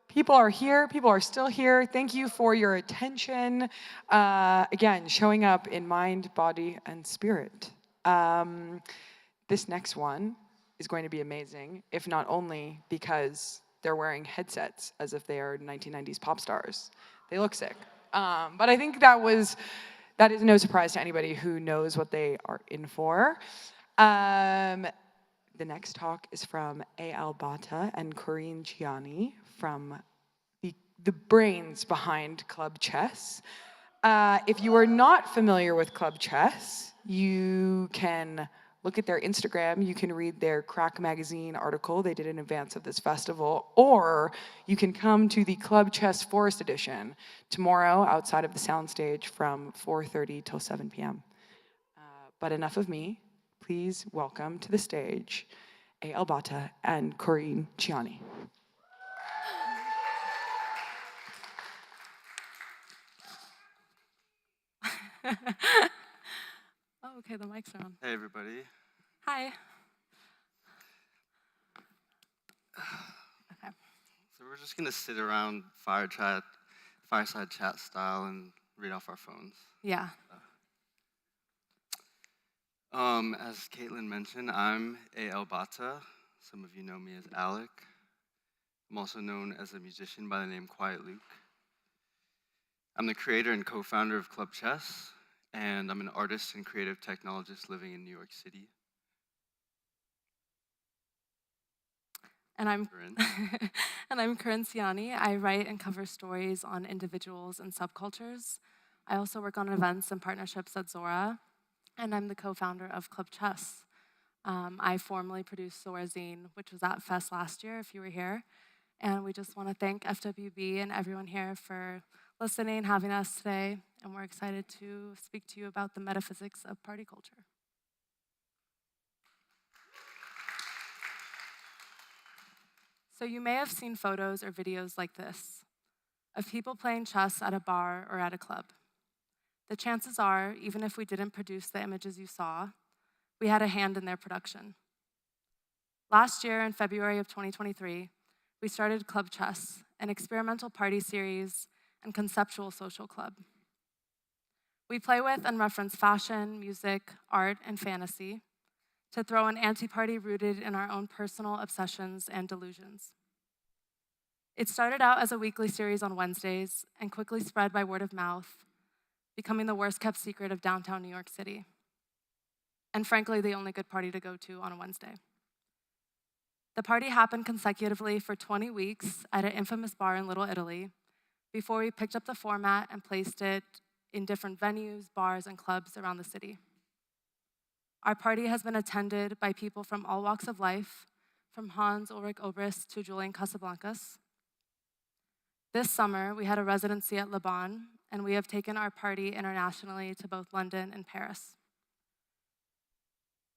People are here. People are still here. Thank you for your attention. Again, showing up in mind, body, and spirit. This next one is going to be amazing, if not only because they're wearing headsets as if they are 1990s pop stars. They look sick. But I think that is no surprise to anybody who knows what they are in for. The next talk is from A.L. Bata and Corinne Gianni from the brains behind Club Chess. If you are not familiar with Club Chess, you can look at their Instagram. You can read their Crack Magazine article they did in advance of this festival, or you can come to the Club Chess Forest Edition tomorrow outside of the soundstage from 4:30 till 7 p.m. But enough of me. Please welcome to the stage A.L. Bata and Corinne Gianni. Oh, okay, the mic's on. Hey, everybody. Hi. Okay. So we're just gonna sit around fireside chat style, and read off our phones. Yeah. As Caitlin mentioned, I'm A.L. Bata. Some of you know me as Alec. I'm also known as a musician by the name Quiet Luke. I'm the creator and co-founder of Club Chess, and I'm an artist and creative technologist living in New York City. And I'm Corinne Gianni. I write and cover stories on individuals and subcultures. I also work on events and partnerships at Zora, and I'm the co-founder of Club Chess. I formerly produced Zora Zine, which was at FEST last year, if you were here. And we just want to thank FWB and everyone here for listening, having us today, and we're excited to speak to you about the metaphysics of party culture. So you may have seen photos or videos like this of people playing chess at a bar or at a club. The chances are, even if we didn't produce the images you saw, we had a hand in their production. Last year, in February of 2023, we started Club Chess, an experimental party series and conceptual social club. We play with and reference fashion, music, art, and fantasy to throw an anti-party rooted in our own personal obsessions and delusions. It started out as a weekly series on Wednesdays and quickly spread by word of mouth, becoming the worst-kept secret of downtown New York City. And frankly, the only good party to go to on a Wednesday. The party happened consecutively for 20 weeks at an infamous bar in Little Italy before we picked up the format and placed it in different venues, bars, and clubs around the city. Our party has been attended by people from all walks of life, from Hans Ulrich Obrist to Julian Casablancas. This summer, we had a residency at Le Bon, and we have taken our party internationally to both London and Paris.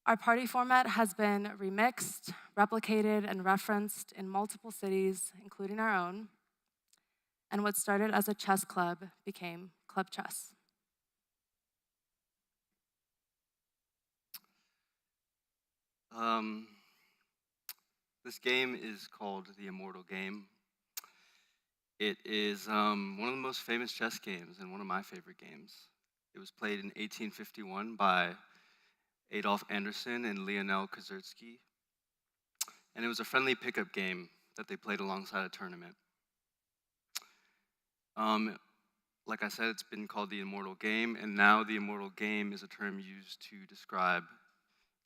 Our party format has been remixed, replicated, and referenced in multiple cities, including our own, and what started as a chess club became Club Chess. This game is called The Immortal Game. It is one of the most famous chess games and one of my favorite games. It was played in 1851 by Adolf Anderssen and Lionel Kozerski. And it was a friendly pickup game that they played alongside a tournament. Like I said, it's been called the Immortal Game, and now the Immortal Game is a term used to describe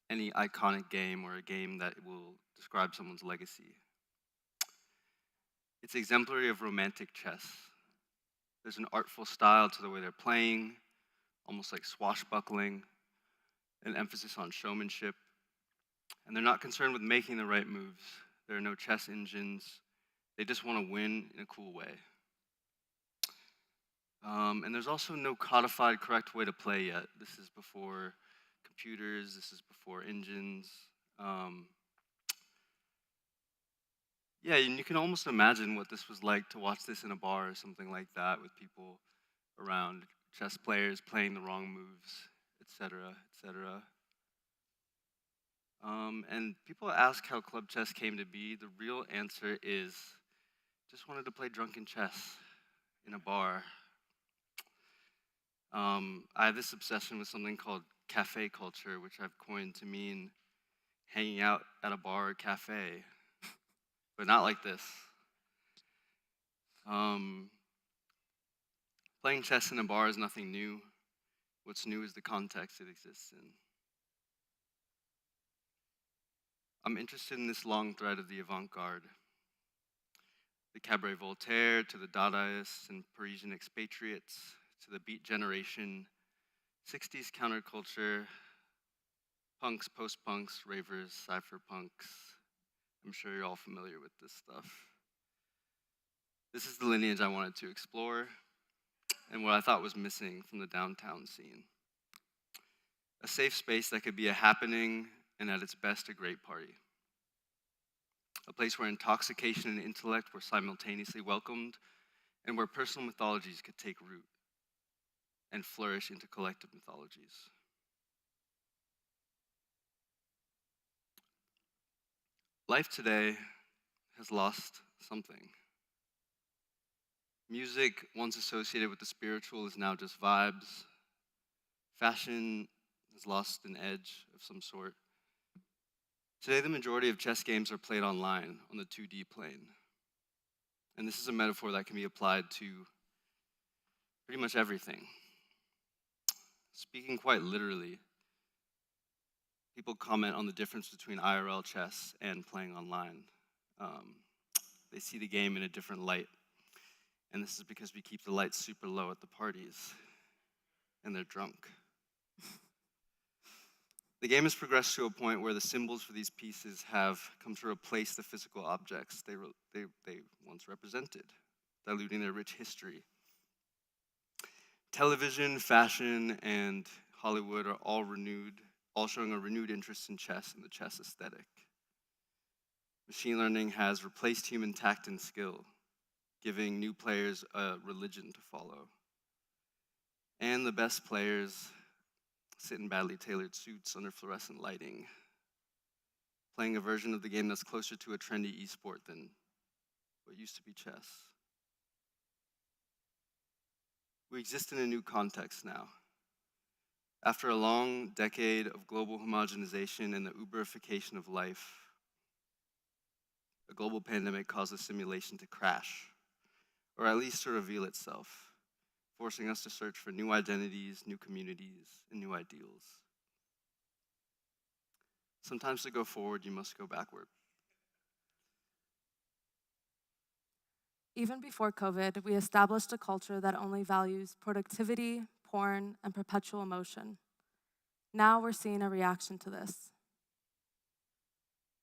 any iconic game or a game that will describe someone's legacy. It's exemplary of romantic chess. There's an artful style to the way they're playing, almost like swashbuckling, an emphasis on showmanship, and they're not concerned with making the right moves. There are no chess engines. They just want to win in a cool way. And there's also no codified correct way to play yet. This is before computers, this is before engines. Yeah, and you can almost imagine what this was like to watch this in a bar or something like that with people around, chess players playing the wrong moves, etc., etc. And people ask how club chess came to be. The real answer is just wanted to play drunken chess in a bar. I have this obsession with something called cafe culture, which I've coined to mean hanging out at a bar or cafe, but not like this. Playing chess in a bar is nothing new. What's new is the context it exists in. I'm interested in this long thread of the avant-garde. The Cabaret Voltaire, to the Dadaists and Parisian expatriates, to the Beat Generation, 60s counterculture, punks, post-punks, ravers, cypherpunks. I'm sure you're all familiar with this stuff. This is the lineage I wanted to explore, and what I thought was missing from the downtown scene. A safe space that could be a happening, and at its best, a great party. A place where intoxication and intellect were simultaneously welcomed, and where personal mythologies could take root and flourish into collective mythologies. Life today has lost something. Music, once associated with the spiritual, is now just vibes. Fashion has lost an edge of some sort. Today, the majority of chess games are played online on the 2D plane. And this is a metaphor that can be applied to pretty much everything. Speaking quite literally, people comment on the difference between IRL chess and playing online. They see the game in a different light. And this is because we keep the lights super low at the parties. And they're drunk. The game has progressed to a point where the symbols for these pieces have come to replace the physical objects they once represented, diluting their rich history. Television, fashion, and Hollywood are all showing a renewed interest in chess and the chess aesthetic. Machine learning has replaced human tact and skill, giving new players a religion to follow. And the best players sit in badly tailored suits under fluorescent lighting, playing a version of the game that's closer to a trendy esport than what used to be chess. We exist in a new context now. After a long decade of global homogenization and the Uberification of life, a global pandemic caused the simulation to crash, or at least to reveal itself, forcing us to search for new identities, new communities, and new ideals. Sometimes to go forward, you must go backward. Even before COVID, we established a culture that only values productivity, porn, and perpetual motion. Now we're seeing a reaction to this.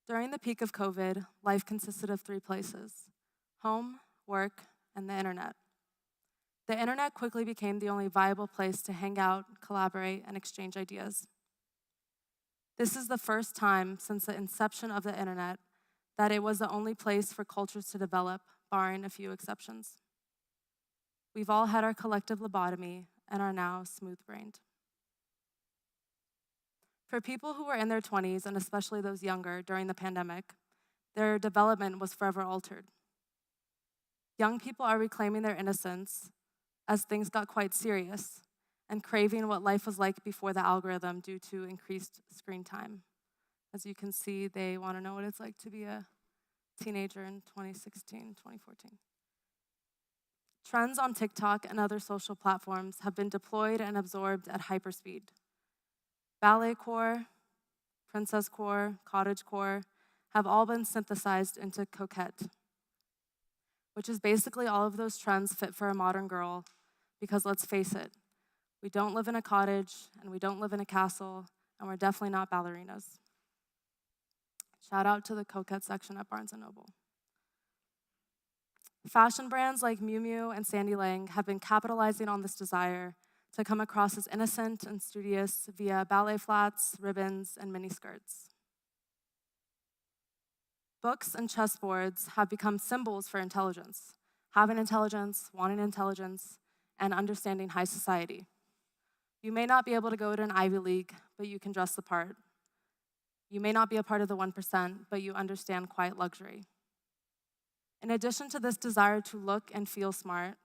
During the peak of COVID, life consisted of 3 places: home, work, and the internet. The internet quickly became the only viable place to hang out, collaborate, and exchange ideas. This is the first time since the inception of the internet that it was the only place for cultures to develop, barring a few exceptions. We've all had our collective lobotomy and are now smooth-brained. For people who were in their 20s, and especially those younger during the pandemic, their development was forever altered. Young people are reclaiming their innocence as things got quite serious and craving what life was like before the algorithm due to increased screen time. As you can see, they want to know what it's like to be a teenager in 2016, 2014. Trends on TikTok and other social platforms have been deployed and absorbed at hyperspeed. Balletcore, princesscore, cottagecore have all been synthesized into coquette, which is basically all of those trends fit for a modern girl, because let's face it, we don't live in a cottage, and we don't live in a castle, and we're definitely not ballerinas. Shout out to the coquette section at Barnes & Noble. Fashion brands like Miu Miu and Sandy Lang have been capitalizing on this desire to come across as innocent and studious via ballet flats, ribbons, and miniskirts. Books and chessboards have become symbols for intelligence, having intelligence, wanting intelligence, and understanding high society. You may not be able to go to an Ivy League, but you can dress the part. You may not be a part of the 1%, but you understand quiet luxury. In addition to this desire to look and feel smart,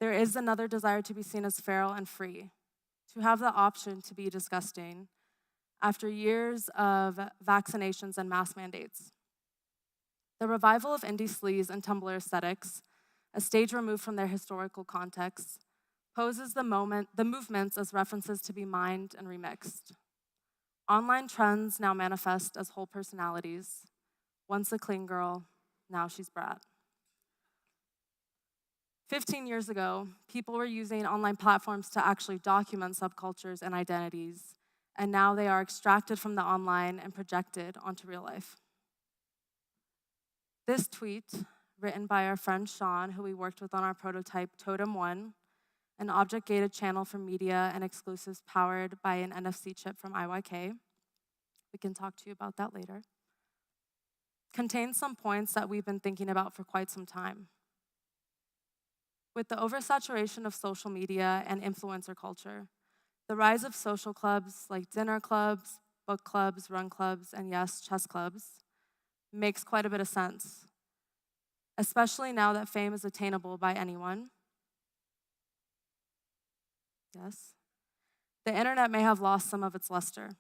there is another desire to be seen as feral and free, to have the option to be disgusting after years of vaccinations and mask mandates. The revival of indie sleaze and Tumblr aesthetics, a stage removed from their historical context, poses the movements as references to be mined and remixed. Online trends now manifest as whole personalities. Once a clean girl, now she's brat. 15 years ago, people were using online platforms to actually document subcultures and identities, and now they are extracted from the online and projected onto real life. This tweet, written by our friend Sean, who we worked with on our prototype Totem 1, an object-gated channel for media and exclusives powered by an NFC chip from IYK, we can talk to you about that later, contains some points that we've been thinking about for quite some time. With the oversaturation of social media and influencer culture, the rise of social clubs like dinner clubs, book clubs, run clubs, and yes, chess clubs, makes quite a bit of sense, especially now that fame is attainable by anyone. Yes. The internet may have lost some of its luster.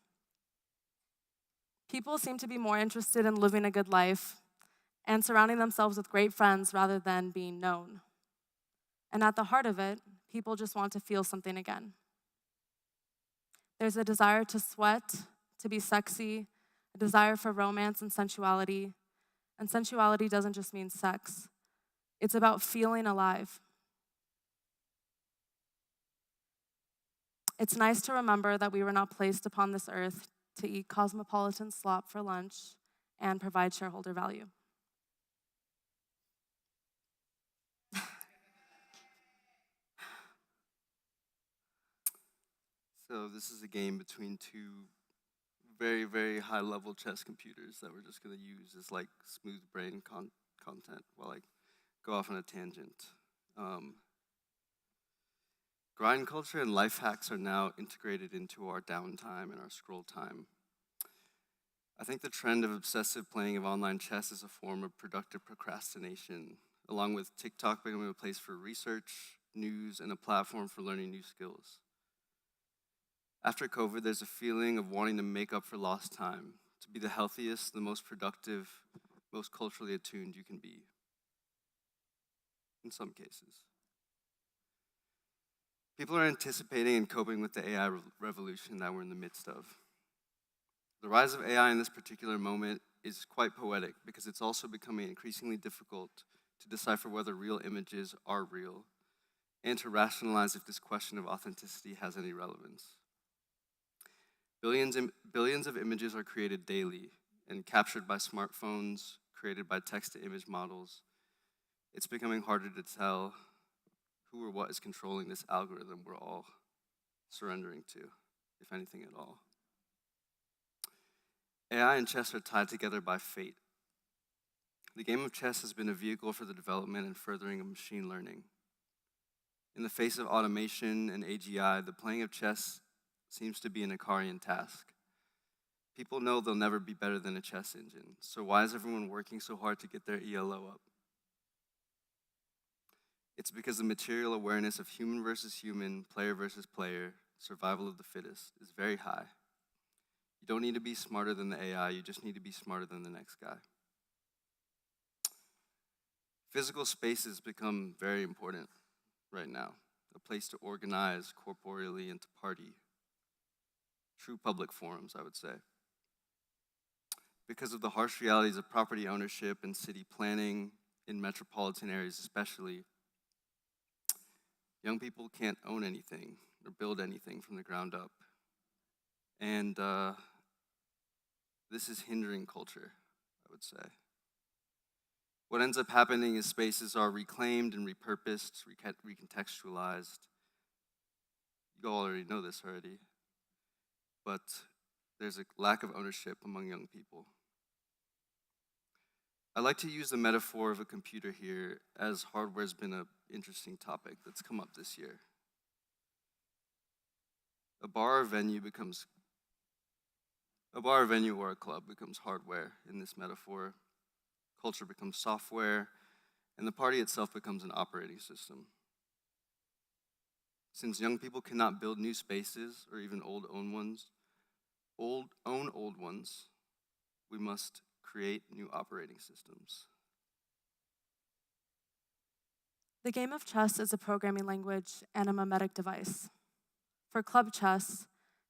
People seem to be more interested in living a good life and surrounding themselves with great friends rather than being known. And at the heart of it, people just want to feel something again. There's a desire to sweat, to be sexy, a desire for romance and sensuality. And sensuality doesn't just mean sex. It's about feeling alive. It's nice to remember that we were not placed upon this earth to eat cosmopolitan slop for lunch and provide shareholder value. So this is a game between two very, very high-level chess computers that we're just going to use as like smooth brain content while I go off on a tangent. Grind culture and life hacks are now integrated into our downtime and our scroll time. I think the trend of obsessive playing of online chess is a form of productive procrastination, along with TikTok becoming a place for research, news, and a platform for learning new skills. After COVID, there's a feeling of wanting to make up for lost time, to be the healthiest, the most productive, most culturally attuned you can be. In some cases. People are anticipating and coping with the AI revolution that we're in the midst of. The rise of AI in this particular moment is quite poetic because it's also becoming increasingly difficult to decipher whether real images are real and to rationalize if this question of authenticity has any relevance. Billions of images are created daily and captured by smartphones, created by text-to-image models. It's becoming harder to tell who or what is controlling this algorithm we're all surrendering to, if anything at all. AI and chess are tied together by fate. The game of chess has been a vehicle for the development and furthering of machine learning. In the face of automation and AGI, the playing of chess seems to be an Ikarian task. People know they'll never be better than a chess engine, so why is everyone working so hard to get their ELO up? It's because the material awareness of human versus human, player versus player, survival of the fittest is very high. You don't need to be smarter than the AI, you just need to be smarter than the next guy. Physical spaces become very important right now, a place to organize corporeally and to party. True public forums, I would say. Because of the harsh realities of property ownership and city planning, in metropolitan areas especially, young people can't own anything or build anything from the ground up. And this is hindering culture, I would say. What ends up happening is spaces are reclaimed and repurposed, recontextualized. You all already know this already. But there's a lack of ownership among young people. I like to use the metaphor of a computer here, as hardware's been an interesting topic that's come up this year. A bar or venue becomes A bar, venue, or a club becomes hardware in this metaphor. Culture becomes software, and the party itself becomes an operating system. Since young people cannot build new spaces or even own old ones, we must create new operating systems. The game of chess is a programming language and a mimetic device. For club chess,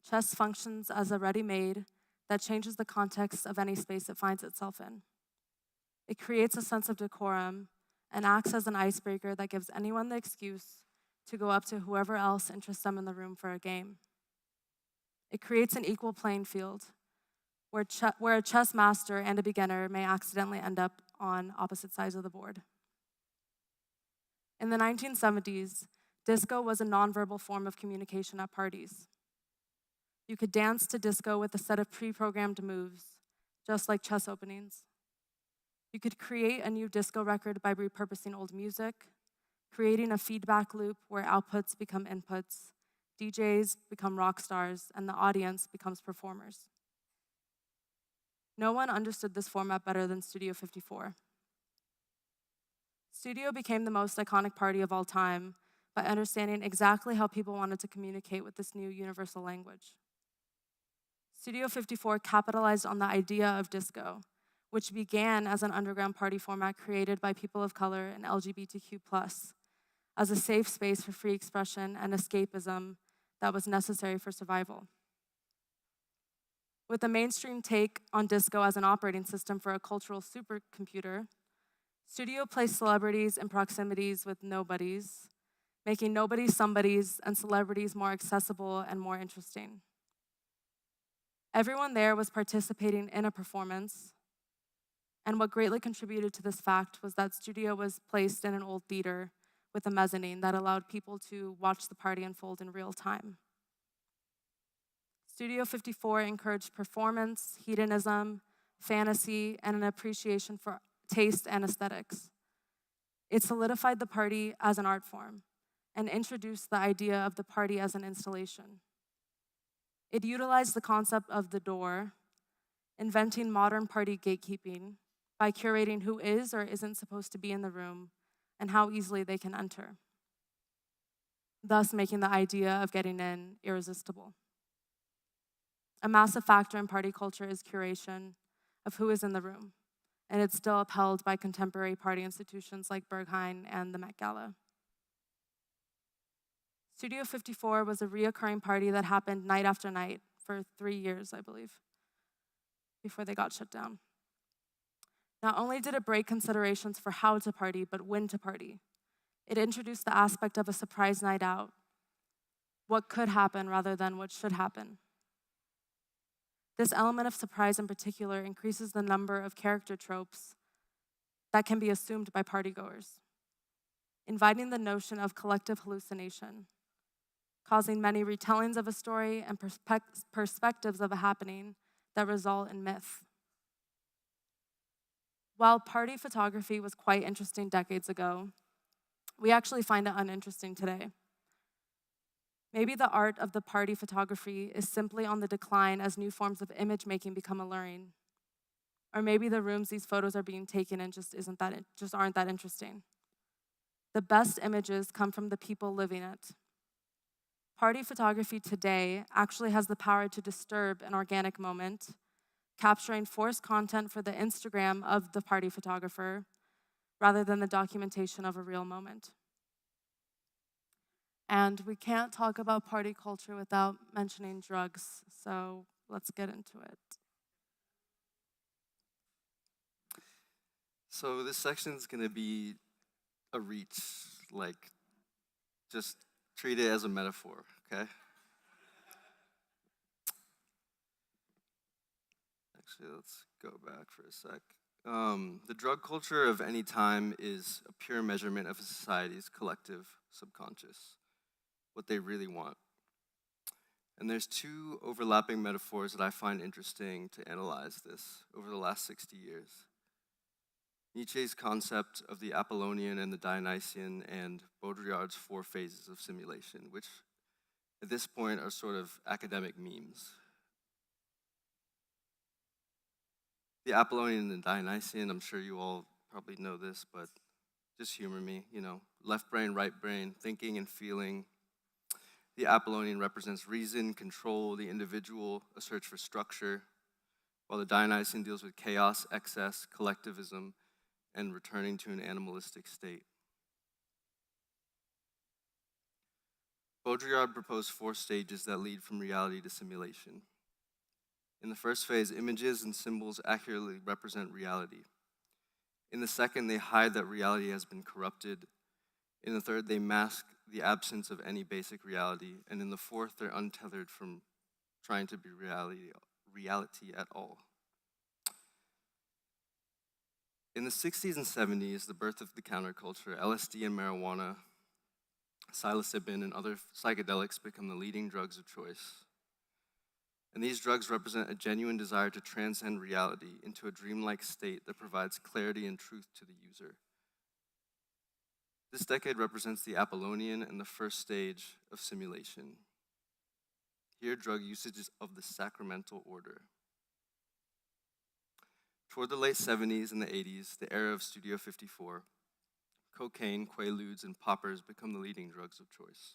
chess functions as a ready-made that changes the context of any space it finds itself in. It creates a sense of decorum and acts as an icebreaker that gives anyone the excuse to go up to whoever else interests them in the room for a game. It creates an equal playing field where a chess master and a beginner may accidentally end up on opposite sides of the board. In the 1970s, disco was a nonverbal form of communication at parties. You could dance to disco with a set of pre-programmed moves, just like chess openings. You could create a new disco record by repurposing old music, creating a feedback loop where outputs become inputs, DJs become rock stars, and the audience becomes performers. No one understood this format better than Studio 54. Studio became the most iconic party of all time by understanding exactly how people wanted to communicate with this new universal language. Studio 54 capitalized on the idea of disco, which began as an underground party format created by people of color and LGBTQ+, as a safe space for free expression and escapism that was necessary for survival. With the mainstream take on disco as an operating system for a cultural supercomputer, Studio placed celebrities in proximities with nobodies, making nobodies somebodies and celebrities more accessible and more interesting. Everyone there was participating in a performance, and what greatly contributed to this fact was that Studio was placed in an old theater with a mezzanine that allowed people to watch the party unfold in real time. Studio 54 encouraged performance, hedonism, fantasy, and an appreciation for taste and aesthetics. It solidified the party as an art form and introduced the idea of the party as an installation. It utilized the concept of the door, inventing modern party gatekeeping by curating who is or isn't supposed to be in the room and how easily they can enter, thus making the idea of getting in irresistible. A massive factor in party culture is curation of who is in the room, and it's still upheld by contemporary party institutions like Berghain and the Met Gala. Studio 54 was a reoccurring party that happened night after night for 3 years, I believe, before they got shut down. Not only did it break considerations for how to party, but when to party. It introduced the aspect of a surprise night out, what could happen rather than what should happen. This element of surprise in particular increases the number of character tropes that can be assumed by partygoers, inviting the notion of collective hallucination, causing many retellings of a story and perspectives of a happening that result in myth. While party photography was quite interesting decades ago, we actually find it uninteresting today. Maybe the art of the party photography is simply on the decline as new forms of image making become alluring. Or maybe the rooms these photos are being taken in just aren't that interesting. The best images come from the people living it. Party photography today actually has the power to disturb an organic moment, capturing forced content for the Instagram of the party photographer, rather than the documentation of a real moment. And we can't talk about party culture without mentioning drugs, so let's get into it. So this section is going to be a reach, like, just treat it as a metaphor, okay? Actually, let's go back for a sec. The drug culture of any time is a pure measurement of a society's collective subconscious, what they really want. And there's two overlapping metaphors that I find interesting to analyze this over the last 60 years. Nietzsche's concept of the Apollonian and the Dionysian, and Baudrillard's 4 phases of simulation, which at this point are sort of academic memes. The Apollonian and the Dionysian, I'm sure you all probably know this, but just humor me, you know. Left brain, right brain, thinking and feeling. The Apollonian represents reason, control, the individual, a search for structure, while the Dionysian deals with chaos, excess, collectivism, and returning to an animalistic state. Baudrillard proposed 4 stages that lead from reality to simulation. In the first phase, images and symbols accurately represent reality. In the second, they hide that reality has been corrupted. In the third, they mask the absence of any basic reality. And in the fourth, they're untethered from trying to be reality at all. In the 60s and 70s, the birth of the counterculture, LSD and marijuana, psilocybin, and other psychedelics become the leading drugs of choice. And these drugs represent a genuine desire to transcend reality into a dreamlike state that provides clarity and truth to the user. This decade represents the Apollonian and the first stage of simulation. Here, drug usage is of the sacramental order. Toward the late 70s and the 80s, the era of Studio 54, cocaine, quaaludes, and poppers become the leading drugs of choice.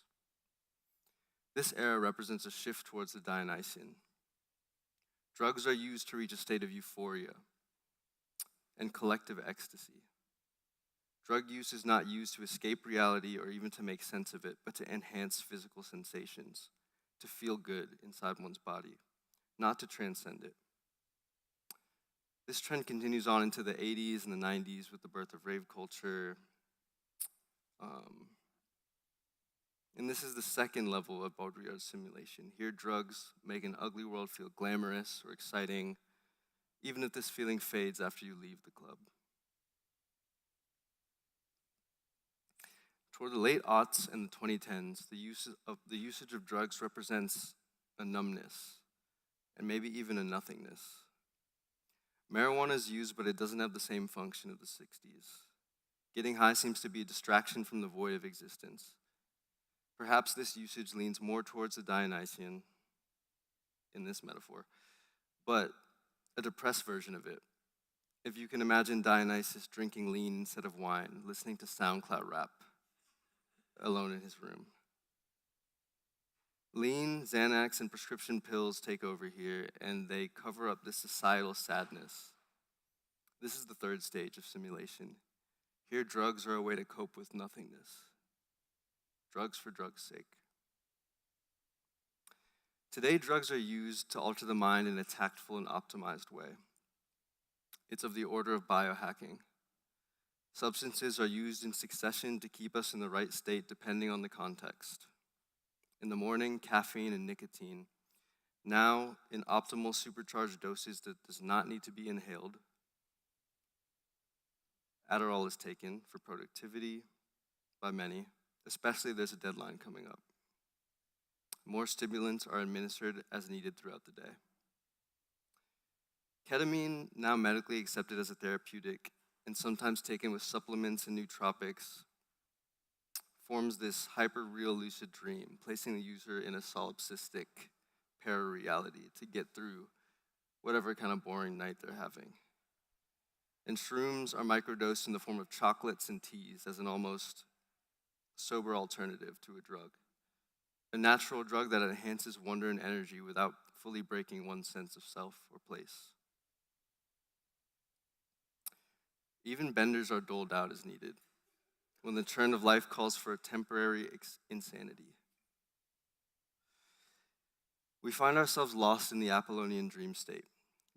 This era represents a shift towards the Dionysian. Drugs are used to reach a state of euphoria and collective ecstasy. Drug use is not used to escape reality or even to make sense of it, but to enhance physical sensations, to feel good inside one's body, not to transcend it. This trend continues on into the 80s and the 90s with the birth of rave culture. And this is the second level of Baudrillard's simulation. Here, drugs make an ugly world feel glamorous or exciting, even if this feeling fades after you leave the club. Toward the late aughts and the 2010s, the usage of drugs represents a numbness and maybe even a nothingness. Marijuana is used, but it doesn't have the same function of the 60s. Getting high seems to be a distraction from the void of existence. Perhaps this usage leans more towards the Dionysian in this metaphor, but a depressed version of it. If you can imagine Dionysus drinking lean instead of wine, listening to SoundCloud rap, alone in his room. Lean, Xanax, and prescription pills take over here, and they cover up this societal sadness. This is the third stage of simulation. Here, drugs are a way to cope with nothingness. Drugs for drugs' sake. Today, drugs are used to alter the mind in a tactful and optimized way. It's of the order of biohacking. Substances are used in succession to keep us in the right state depending on the context. In the morning, caffeine and nicotine. Now, in optimal supercharged doses that does not need to be inhaled. Adderall is taken for productivity by many, especially if there's a deadline coming up. More stimulants are administered as needed throughout the day. Ketamine, now medically accepted as a therapeutic and sometimes taken with supplements and nootropics, forms this hyper-real lucid dream, placing the user in a solipsistic para-reality to get through whatever kind of boring night they're having. And shrooms are microdosed in the form of chocolates and teas as an almost sober alternative to a drug. A natural drug that enhances wonder and energy without fully breaking one's sense of self or place. Even benders are doled out as needed, when the churn of life calls for a temporary insanity. We find ourselves lost in the Apollonian dream state,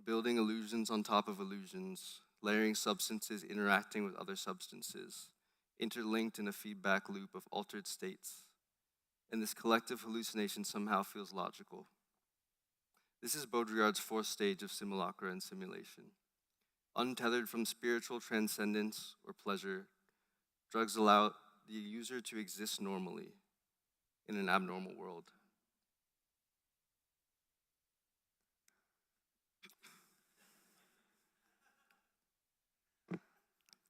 building illusions on top of illusions, layering substances interacting with other substances, interlinked in a feedback loop of altered states. And this collective hallucination somehow feels logical. This is Baudrillard's fourth stage of simulacra and simulation. Untethered from spiritual transcendence or pleasure, drugs allow the user to exist normally in an abnormal world.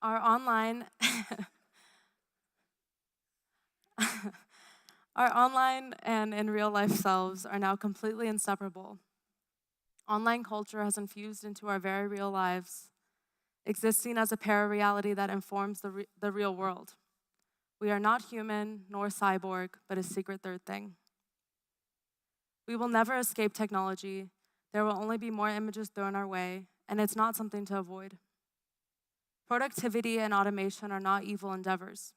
Our online our online and in real life selves are now completely inseparable. Online culture has infused into our very real lives, existing as a para-reality that informs the real world. We are not human nor cyborg, but a secret third thing. We will never escape technology. There will only be more images thrown our way, and it's not something to avoid. Productivity and automation are not evil endeavors.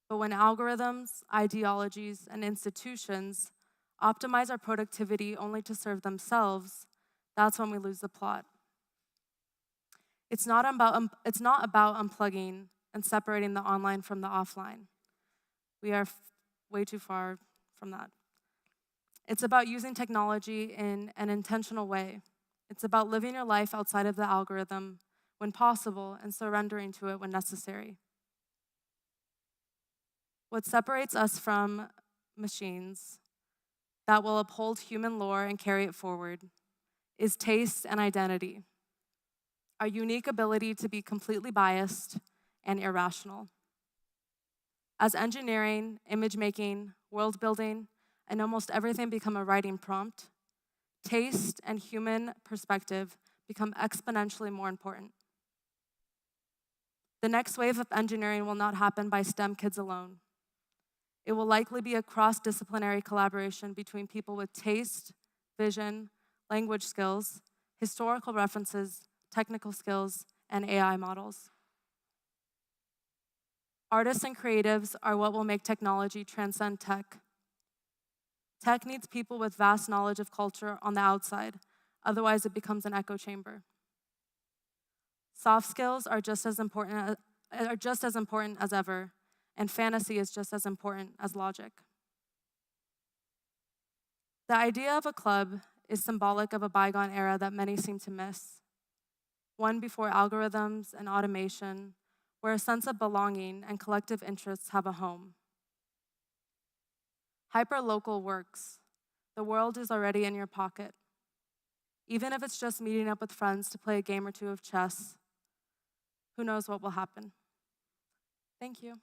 But when algorithms, ideologies, and institutions optimize our productivity only to serve themselves, that's when we lose the plot. It's not about unplugging and separating the online from the offline. We are way too far from that. It's about using technology in an intentional way. It's about living your life outside of the algorithm when possible and surrendering to it when necessary. What separates us from machines that will uphold human lore and carry it forward is taste and identity, our unique ability to be completely biased and irrational. As engineering, image making, world building, and almost everything become a writing prompt, taste and human perspective become exponentially more important. The next wave of engineering will not happen by STEM kids alone. It will likely be a cross-disciplinary collaboration between people with taste, vision, language skills, historical references, technical skills, and AI models. Artists and creatives are what will make technology transcend tech. Tech needs people with vast knowledge of culture on the outside, otherwise it becomes an echo chamber. Soft skills are just as important as ever, and fantasy is just as important as logic. The idea of a club is symbolic of a bygone era that many seem to miss. One before algorithms and automation, where a sense of belonging and collective interests have a home. Hyperlocal works. The world is already in your pocket. Even if it's just meeting up with friends to play a game or two of chess, who knows what will happen. Thank you.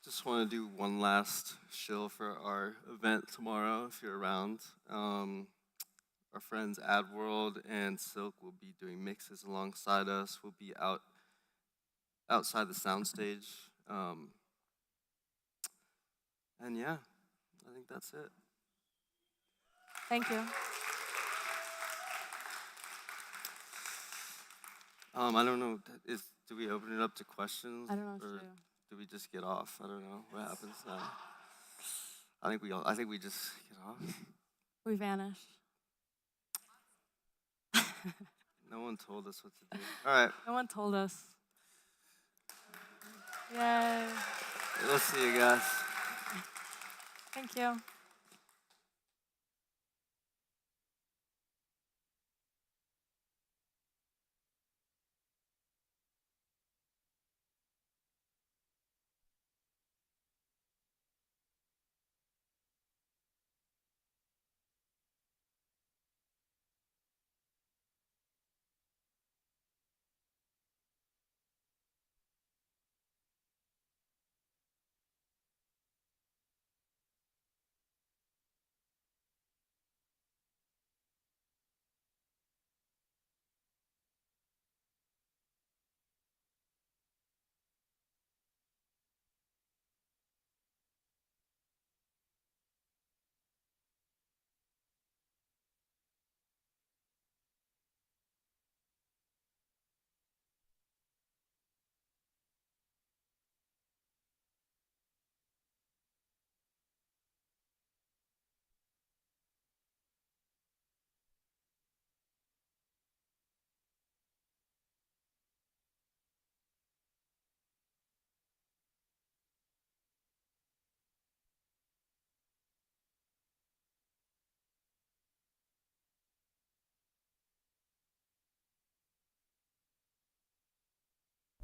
Just want to do one last shill for our event tomorrow, if you're around. Our friends Adworld and Silk will be doing mixes alongside us. We'll be outside the soundstage. And yeah, I think that's it. Thank you. I don't know, do we open it up to questions? I don't know, or Shu. do we just get off? I don't know what happens now. I think we just get off. We vanished. No one told us what to do. All right. No one told us. Yay. We'll see you guys. Thank you.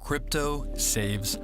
Crypto saves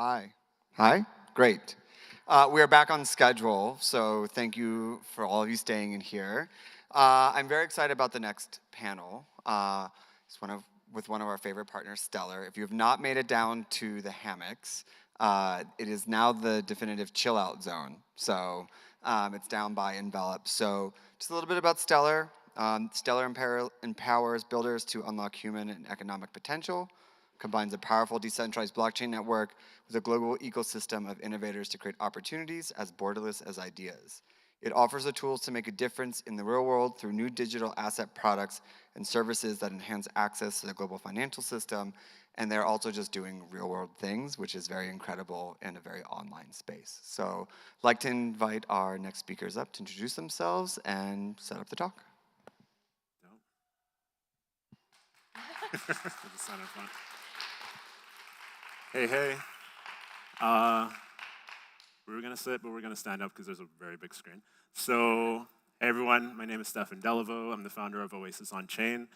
Hi. Hi? Great. We are back on schedule, so thank you for all of you staying in here. I'm very excited about the next panel. It's with one of our favorite partners, Stellar. If you have not made it down to the hammocks, it is now the definitive chill out zone. So it's down by Envelop. So just a little bit about Stellar. Stellar empowers builders to unlock human and economic potential, combines a powerful decentralized blockchain network with a global ecosystem of innovators to create opportunities as borderless as ideas. It offers the tools to make a difference in the real world through new digital asset products and services that enhance access to the global financial system, and they're also just doing real world things, which is very incredible in a very online space. So I'd like to invite our next speakers up to introduce themselves and set up the talk. Hey, hey. We were going to sit, but we're going to stand up because there's a very big screen. So, hey everyone, my name is Stefan Delaveau. I'm the founder of Oasis on Chain.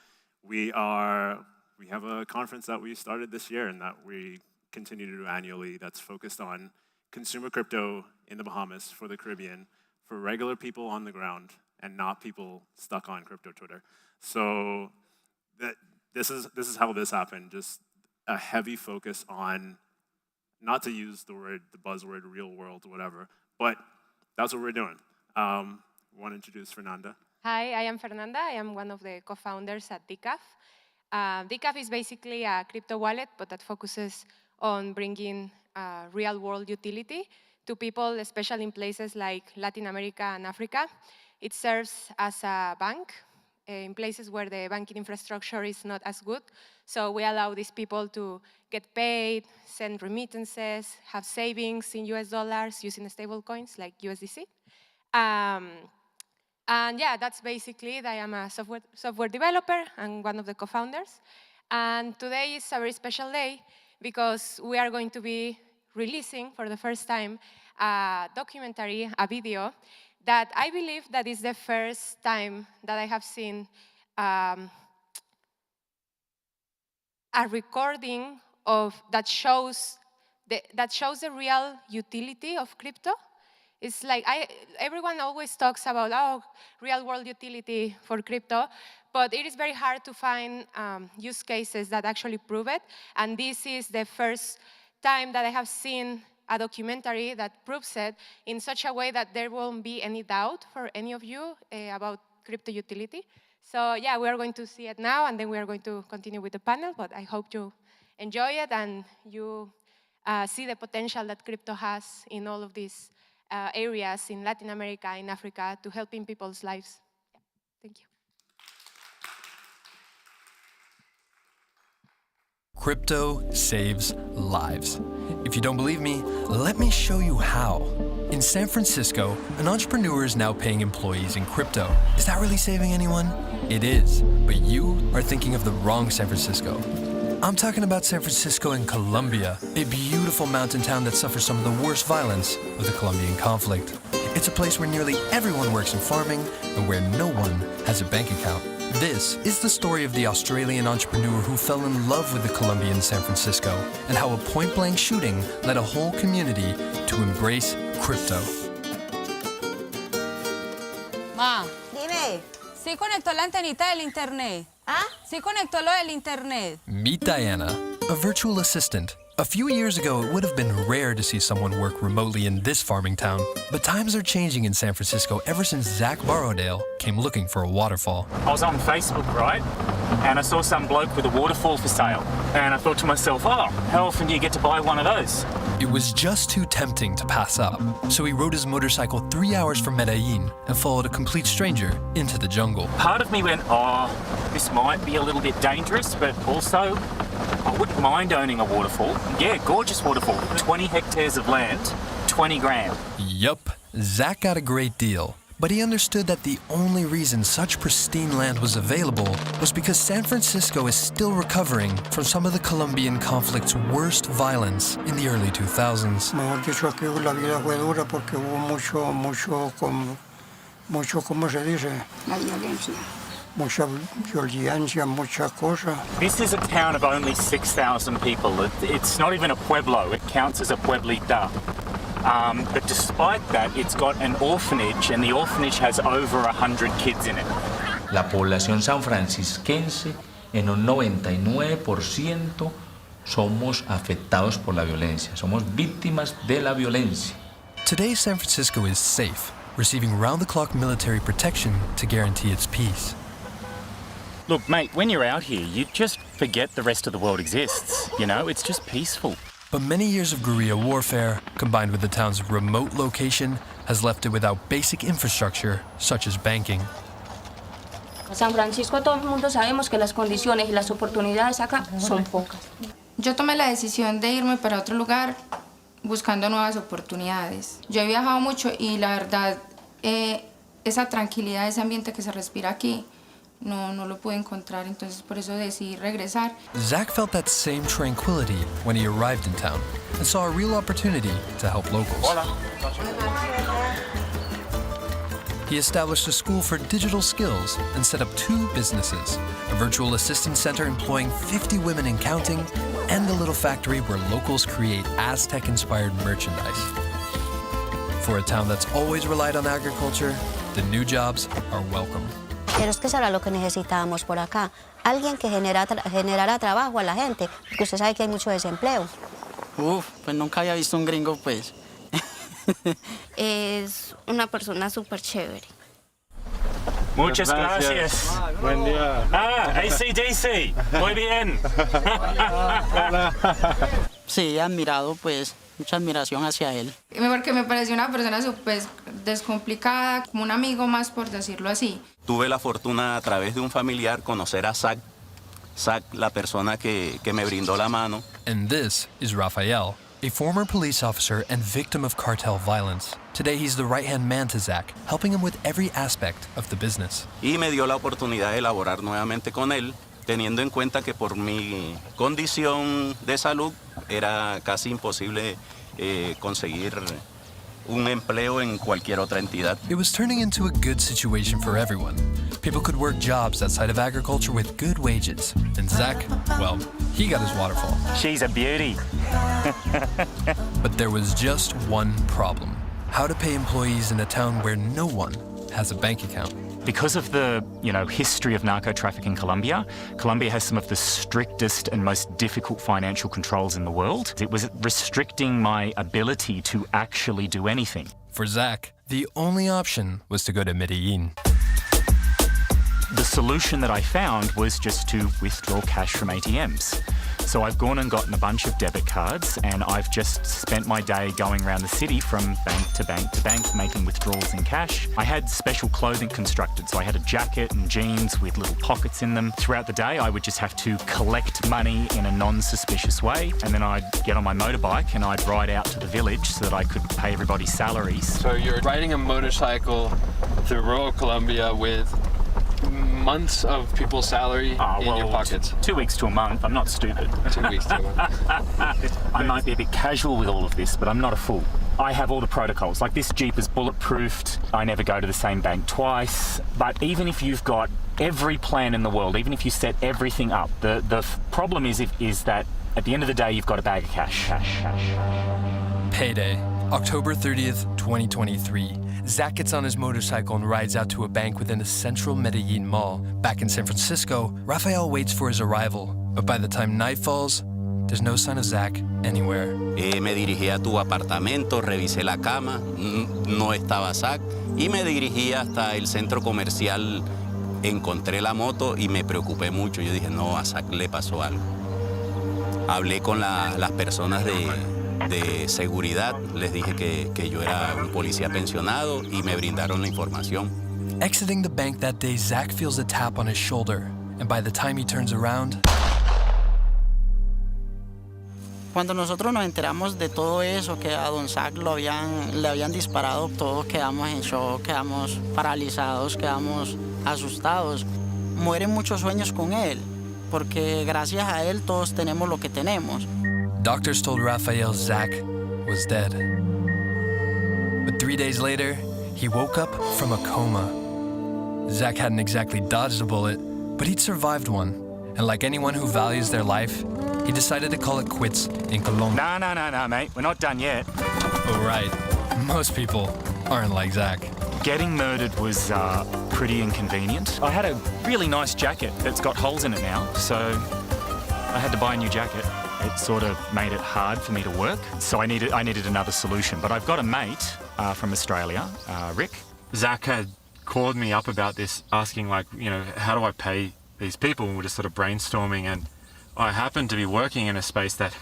We have a conference that we started this year and that we continue to do annually that's focused on consumer crypto in the Bahamas for the Caribbean, for regular people on the ground and not people stuck on crypto Twitter. So this is how this happened, just a heavy focus on, not to use the buzzword real world or whatever, but that's what we're doing. Want to introduce Fernanda? Hi, I am Fernanda. I am one of the co-founders at Decaf. Decaf is basically a crypto wallet, but that focuses on bringing real world utility to people, especially in places like Latin America and Africa. It serves as a bank in places where the banking infrastructure is not as good. So we allow these people to get paid, send remittances, have savings in US dollars using stable coins like USDC. And yeah, that's basically it. I am a software developer and one of the co-founders. And today is a very special day because we are going to be releasing for the first time a documentary, a video, that I believe that is the first time that I have seen a recording of that shows the real utility of crypto. It's like everyone always talks about real world utility for crypto, but it is very hard to find use cases that actually prove it. And this is the first time that I have seen a documentary that proves it in such a way that there won't be any doubt for any of you about crypto utility. So yeah, we are going to see it now, and then we are going to continue with the panel, but I hope you enjoy it and you see the potential that crypto has in all of these areas in Latin America, in Africa, to helping people's lives. Yeah. Thank you. Crypto saves lives. If you don't believe me, let me show you how. In San Francisco, an entrepreneur is now paying employees in crypto. Is that really saving anyone? It is, but you are thinking of the wrong San Francisco. I'm talking about San Francisco in Colombia, a beautiful mountain town that suffers some of the worst violence of the Colombian conflict. It's a place where nearly everyone works in farming and where no one has a bank account. This is the story of the Australian entrepreneur who fell in love with the Colombian San Francisco and how a point-blank shooting led a whole community to embrace crypto. Ma, dime. Si conectó la antenita del internet. ¿Ah? Si conectó lo del internet. Meet Diana, a virtual assistant. A few years ago, it would have been rare to see someone work remotely in this farming town. But times are changing in San Francisco ever since Zach Borrowdale came looking for a waterfall. I was on Facebook, right? And I saw some bloke with a waterfall for sale. And I thought to myself, oh, how often do you get to buy one of those? It was just too tempting to pass up. So he rode his motorcycle 3 hours from Medellin and followed a complete stranger into the jungle. Part of me went, oh, this might be a little bit dangerous, but also I wouldn't mind owning a waterfall. Yeah, gorgeous waterfall. 20 hectares of land, 20 grand. Yup, Zach got a great deal. But he understood that the only reason such pristine land was available was because San Francisco is still recovering from some of the Colombian conflict's worst violence in the early 2000s. Mejor dicho, aquí la vida fue dura porque hubo mucho, ¿cómo se dice? La violencia. mucha violencia, mucha cosa. This is a town of only 6,000 people. It's not even a pueblo. It counts as a pueblita. But despite that, it's got an orphanage, and the orphanage has over 100 kids in it. La población sanfrancisquense, en un 99%, somos afectados por la violencia. Somos víctimas de la violencia. Today, San Francisco is safe, receiving round-the-clock military protection to guarantee its peace. Look, mate, when you're out here, you just forget the rest of the world exists. You know, it's just peaceful. But many years of guerrilla warfare, combined with the town's remote location, has left it without basic infrastructure, such as banking. San Francisco, todo el mundo sabemos que las condiciones y las oportunidades acá son pocas. Yo tomé la decisión de irme para otro lugar buscando nuevas oportunidades. Yo he viajado mucho y la verdad, esa tranquilidad, ese ambiente que se respira aquí, no lo pude encontrar, entonces por eso decidí regresar. Zach felt that same tranquility when he arrived in town and saw a real opportunity to help locals. Hola. He established a school for digital skills and set up 2 businesses, a virtual assistance center employing 50 women and counting, and a little factory where locals create Aztec-inspired merchandise. For a town that's always relied on agriculture, the new jobs are welcome. Pero es que eso era lo que necesitábamos por acá. Alguien que generara trabajo a la gente, porque usted sabe que hay mucho desempleo. Pues nunca había visto un gringo, pues. Es una persona súper chévere. Muchas gracias. Buen día. AC/DC. Muy bien. Sí, he admirado, pues, mucha admiración hacia él. Porque me pareció una persona súper descomplicada, como un amigo más, por decirlo así. Tuve la fortuna a través de un familiar conocer a Zach. Zach, la persona que me brindó la mano. And this is Rafael, a former police officer and victim of cartel violence. Today he's the right-hand man to Zach, helping him with every aspect of the business. Y me dio la oportunidad de laborar nuevamente con él, teniendo en cuenta que por mi condición de salud era casi imposible conseguir un empleo en cualquier otra entidad. It was turning into a good situation for everyone. People could work jobs outside of agriculture with good wages. And Zach, well, he got his waterfall. She's a beauty. But there was just one problem. How to pay employees in a town where no one has a bank account. Because of the, history of narco traffic in Colombia, Colombia has some of the strictest and most difficult financial controls in the world. It was restricting my ability to actually do anything. For Zach, the only option was to go to Medellin. The solution that I found was just to withdraw cash from ATMs. So I've gone and gotten a bunch of debit cards, and I've just spent my day going around the city from bank to bank to bank, making withdrawals in cash. I had special clothing constructed, so I had a jacket and jeans with little pockets in them. Throughout the day, I would just have to collect money in a non-suspicious way, and then I'd get on my motorbike and I'd ride out to the village so that I could pay everybody's salaries. So you're riding a motorcycle through rural Colombia with months of people's salary in your pockets. 2 weeks to a month. I'm not stupid. 2 weeks to a month. I might be a bit casual with all of this, but I'm not a fool. I have all the protocols. Like, this Jeep is bulletproofed. I never go to the same bank twice. But even if you've got every plan in the world, even if you set everything up, the problem is that at the end of the day, you've got a bag of cash. Payday, October 30th, 2023. Zach gets on his motorcycle and rides out to a bank within the central Medellin mall. Back in San Francisco, Rafael waits for his arrival. But by the time night falls, there's no sign of Zach anywhere. Me dirigí a tu apartamento, revisé la cama, no estaba Zach, y me dirigí hasta el centro comercial. Encontré la moto y me preocupé mucho. Yo dije, no, a Zach le pasó algo. Hablé con las personas de seguridad, les dije que yo era un policía pensionado y me brindaron la información. Exiting the bank that day, Zach feels a tap on his shoulder, and by the time he turns around... Cuando nosotros nos enteramos de todo eso, que a don Zach le habían disparado, todos quedamos en shock, quedamos paralizados, quedamos asustados. Mueren muchos sueños con él, porque gracias a él todos tenemos lo que tenemos. Doctors told Rafael Zach was dead. But 3 days later, he woke up from a coma. Zach hadn't exactly dodged a bullet, but he'd survived one. And like anyone who values their life, he decided to call it quits in Colombia. No, mate. We're not done yet. Oh, right. Most people aren't like Zach. Getting murdered was pretty inconvenient. I had a really nice jacket that's got holes in it now, so I had to buy a new jacket. It sort of made it hard for me to work, so I needed another solution. But I've got a mate from Australia, Rick. Zach had called me up about this, asking like, how do I pay these people? And we're just sort of brainstorming, and I happened to be working in a space that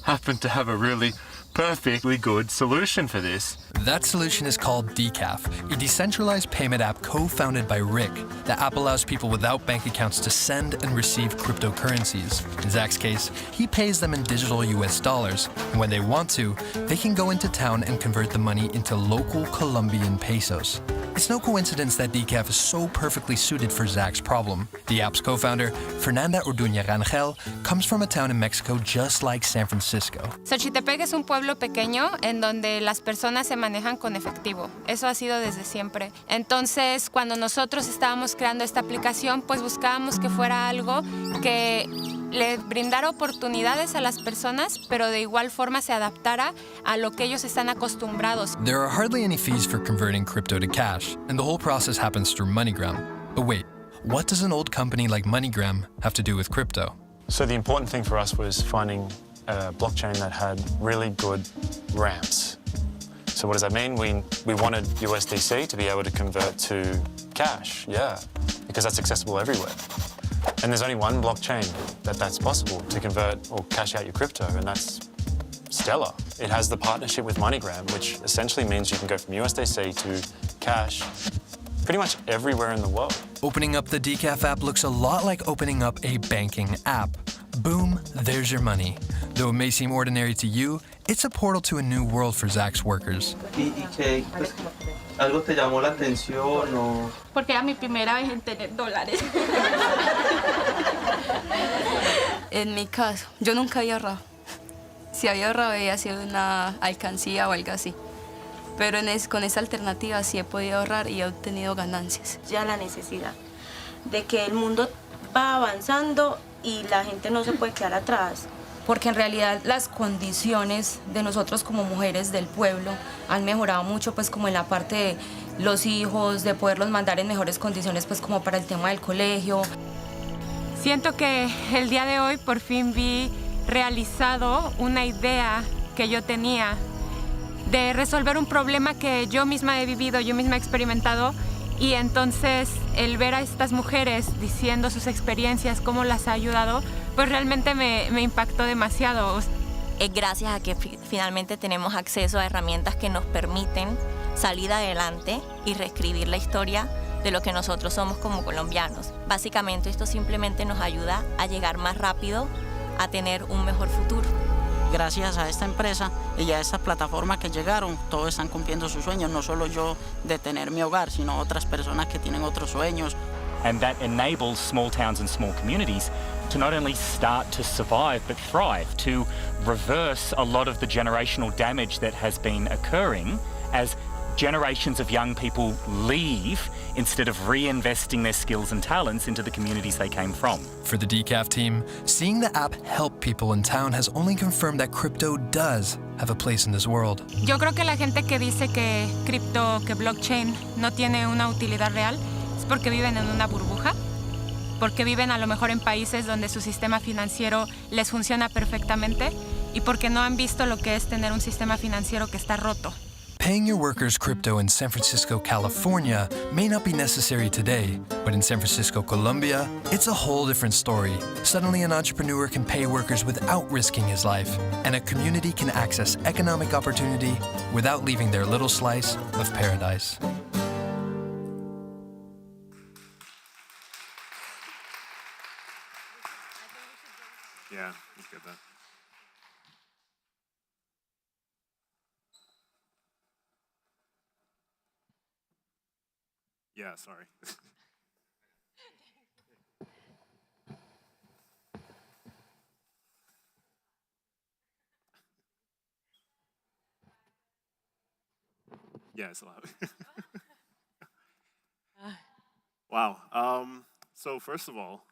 happened to have a really perfectly good solution for this. That solution is called Decaf, a decentralized payment app co-founded by Rick. The app allows people without bank accounts to send and receive cryptocurrencies. In Zach's case, he pays them in digital US dollars, and when they want to, they can go into town and convert the money into local Colombian pesos. It's no coincidence that Decaf is so perfectly suited for Zach's problem. The app's co-founder, Fernanda Orduña Rangel, comes from a town in Mexico just like San Francisco. Xochitepec es un pueblo pequeño en donde las personas se manejan con efectivo. Eso ha sido desde siempre. Entonces, cuando nosotros estábamos creando esta aplicación, pues buscábamos que fuera algo que le brindara oportunidades a las personas, pero de igual forma se adaptara a lo que ellos están acostumbrados. There are hardly any fees for converting crypto to cash, and the whole process happens through MoneyGram. But wait, what does an old company like MoneyGram have to do with crypto? So the important thing for us was finding a blockchain that had really good ramps. So what does that mean? We wanted USDC to be able to convert to cash, because that's accessible everywhere. And there's only one blockchain that's possible to convert or cash out your crypto, and that's Stellar. It has the partnership with MoneyGram, which essentially means you can go from USDC to cash pretty much everywhere in the world. Opening up the Decaf app looks a lot like opening up a banking app. Boom, there's your money. Though it may seem ordinary to you, it's a portal to a new world for Zach's workers. ¿Algo te llamó la atención o...? Porque era mi primera vez en tener dólares. En mi caso, yo nunca había ahorrado. Si había ahorrado, había sido una alcancía o algo así. Pero con esa alternativa sí he podido ahorrar y he obtenido ganancias. Ya la necesidad de que el mundo va avanzando y la gente no se puede quedar atrás. Porque en realidad las condiciones de nosotros como mujeres del pueblo han mejorado mucho, pues como en la parte de los hijos, de poderlos mandar en mejores condiciones, pues como para el tema del colegio. Siento que el día de hoy por fin vi realizado una idea que yo tenía de resolver un problema que yo misma he vivido, yo misma he experimentado, y entonces el ver a estas mujeres diciendo sus experiencias, cómo las ha ayudado, pues realmente me impactó demasiado. Gracias a que finalmente tenemos acceso a herramientas que nos permiten salir adelante y reescribir la historia de lo que nosotros somos como colombianos. Básicamente esto simplemente nos ayuda a llegar más rápido a tener un mejor futuro. Gracias a esta empresa y a esta plataforma que llegaron, todos están cumpliendo sus sueños, no solo yo de tener mi hogar, sino otras personas que tienen otros sueños. And that enables small towns and small communities to not only start to survive, but thrive, to reverse a lot of the generational damage that has been occurring as generations of young people leave instead of reinvesting their skills and talents into the communities they came from. For the Decaf team, seeing the app help people in town has only confirmed that crypto does have a place in this world. Yo creo que la gente que dice que cripto, que blockchain no tiene una utilidad real es porque viven en una burbuja, porque viven a lo mejor en países donde su sistema financiero les funciona perfectamente y porque no han visto lo que es tener un sistema financiero que está roto. Paying your workers crypto in San Francisco, California may not be necessary today, but in San Francisco, Colombia, it's a whole different story. Suddenly an entrepreneur can pay workers without risking his life, and a community can access economic opportunity without leaving their little slice of paradise. Yeah, let's get that. Yeah, sorry. Yeah, it's loud. Wow. So first of all,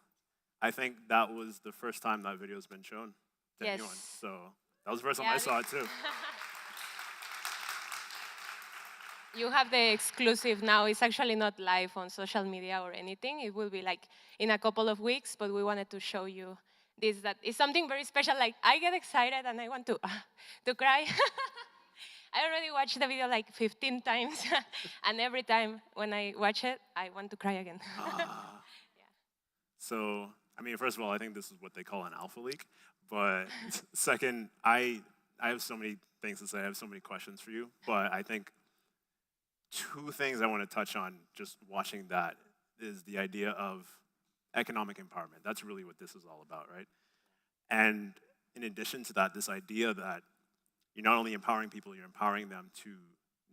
I think that was the first time that video has been shown to Yes. anyone. So that was the first time I saw it too. You have the exclusive now. It's actually not live on social media or anything. It will be like in a couple of weeks, but we wanted to show you this. That is something very special. Like, I get excited and I want to cry. I already watched the video like 15 times, and every time when I watch it, I want to cry again. So, I mean, first of all, I think this is what they call an alpha leak. But second, I have so many things to say. I have so many questions for you. But I think two things I want to touch on just watching that is the idea of economic empowerment. That's really what this is all about, right? And in addition to that, this idea that you're not only empowering people, you're empowering them to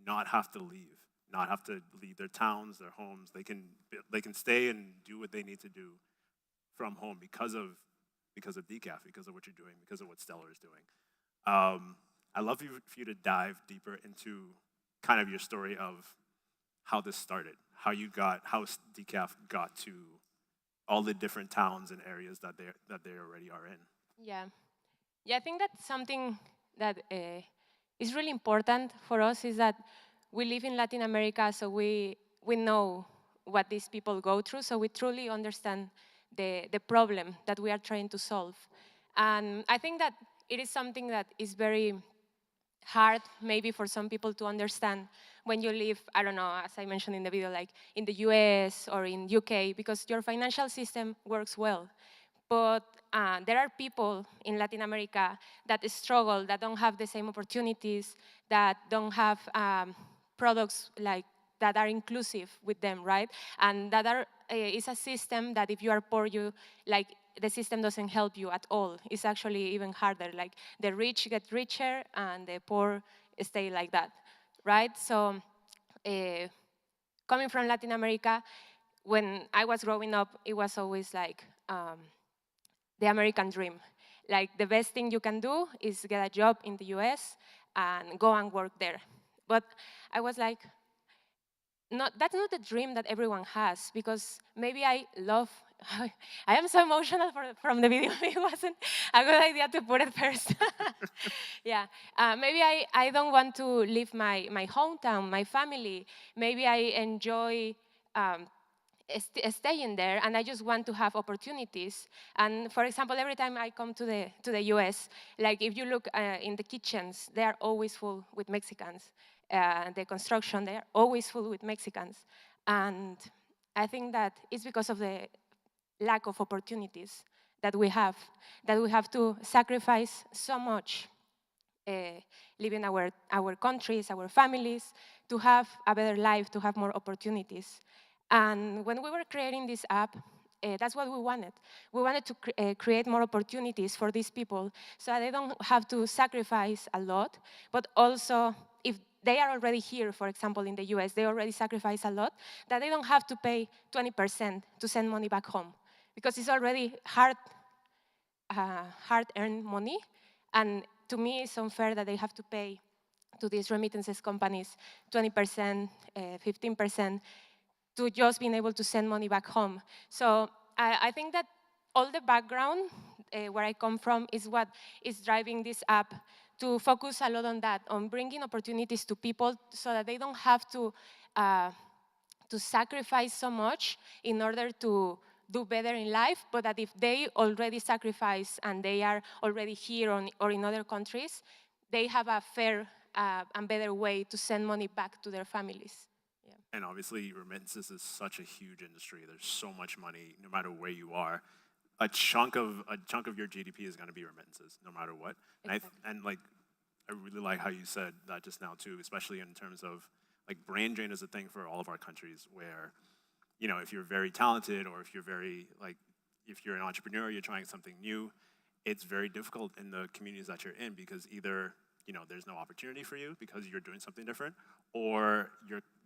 not have to leave, not have to leave their towns, their homes. They can stay and do what they need to do from home because of decaf, because of what you're doing, because of what Stellar is doing. I'd love for you to dive deeper into kind of your story of how this started, how decaf got to all the different towns and areas that they already are in. Yeah, I think that something that is really important for us is that we live in Latin America, so we know what these people go through, so we truly understand the problem that we are trying to solve. And I think that it is something that is very hard maybe for some people to understand when you live, I don't know, as I mentioned in the video, like in the US or in UK, because your financial system works well. But there are people in Latin America that struggle, that don't have the same opportunities, that don't have products like that are inclusive with them, right? And that is a system that if you are poor, the system doesn't help you at all. It's actually even harder. Like the rich get richer and the poor stay like that, right? So coming from Latin America, when I was growing up, it was always like the American dream. Like the best thing you can do is get a job in the US and go and work there. But I was like, that's not the dream that everyone has, because maybe I am so emotional from the video. It wasn't a good idea to put it first. Yeah, maybe I don't want to leave my hometown, my family. Maybe I enjoy staying there, and I just want to have opportunities. And for example, every time I come to the US, like if you look in the kitchens, they are always full with Mexicans. The construction, they are always full with Mexicans. And I think that it's because of the lack of opportunities that we have to sacrifice so much, leaving our countries, our families, to have a better life, to have more opportunities. And when we were creating this app, that's what we wanted. We wanted to create more opportunities for these people so that they don't have to sacrifice a lot, but also if they are already here, for example, in the US, they already sacrifice a lot, that they don't have to pay 20% to send money back home, because it's already hard-earned money. And to me, it's unfair that they have to pay to these remittances companies 20%, 15%, to just being able to send money back home. So I think that all the background where I come from is what is driving this app, to focus a lot on that, on bringing opportunities to people so that they don't have to sacrifice so much in order to do better in life, but that if they already sacrifice and they are already here or in other countries, they have a fair and better way to send money back to their families. And obviously, remittances is such a huge industry. There's so much money, no matter where you are. A chunk of your GDP is going to be remittances, no matter what. Exactly. I really like how you said that just now too, especially in terms of like brain drain is a thing for all of our countries, where, you know, if you're very talented or if you're an entrepreneur, you're trying something new, it's very difficult in the communities that you're in, because either, you know, there's no opportunity for you because you're doing something different, or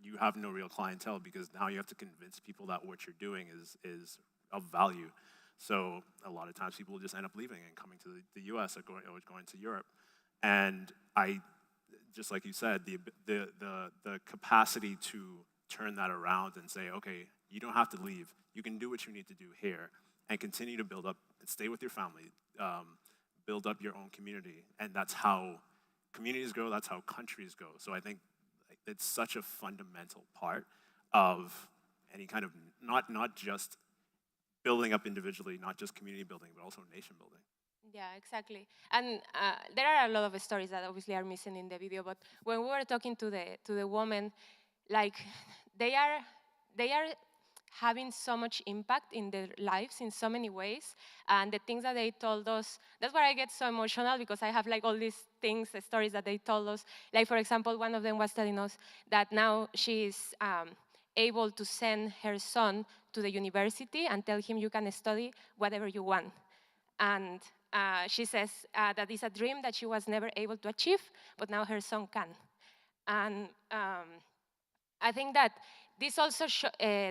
you have no real clientele because now you have to convince people that what you're doing is of value. So a lot of times people just end up leaving and coming to the US or going to Europe. And just like you said, the capacity to turn that around and say, okay, You don't have to leave. You can do what you need to do here and continue to build up and stay with your family, build up your own community. And that's how communities grow, that's how countries grow. So I think it's such a fundamental part of any kind of, not just building up individually, not just community building, but also nation building. Yeah, exactly. And there are a lot of stories that obviously are missing in the video, but when we were talking to the women, like they are having so much impact in their lives in so many ways, and the things that they told us, that's why I get so emotional, because I have like all these things, the stories that they told us. Like for example, one of them was telling us that now she is able to send her son to the university and tell him you can study whatever you want. And she says that is a dream that she was never able to achieve, but now her son can. And I think that this also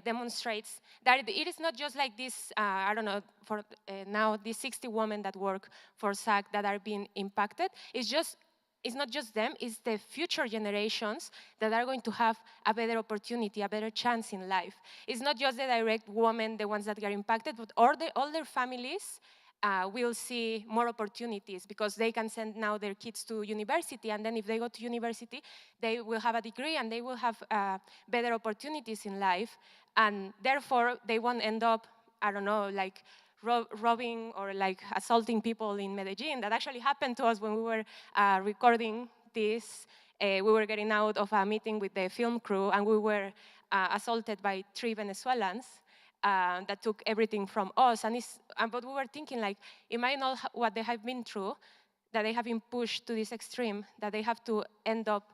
demonstrates that it is not just like this, I don't know, for now these 60 women that work for SAC that are being impacted. It's not just them, it's the future generations that are going to have a better opportunity, a better chance in life. It's not just the direct women, the ones that get impacted, but all their families will see more opportunities because they can send now their kids to university, and then if they go to university, they will have a degree and they will have better opportunities in life, and therefore they won't end up, I don't know, like robbing or like assaulting people in Medellin. That actually happened to us when we were recording this. We were getting out of a meeting with the film crew and we were assaulted by 3 Venezuelans. That took everything from us, but we were thinking like, imagine all what they have been through, that they have been pushed to this extreme, that they have to end up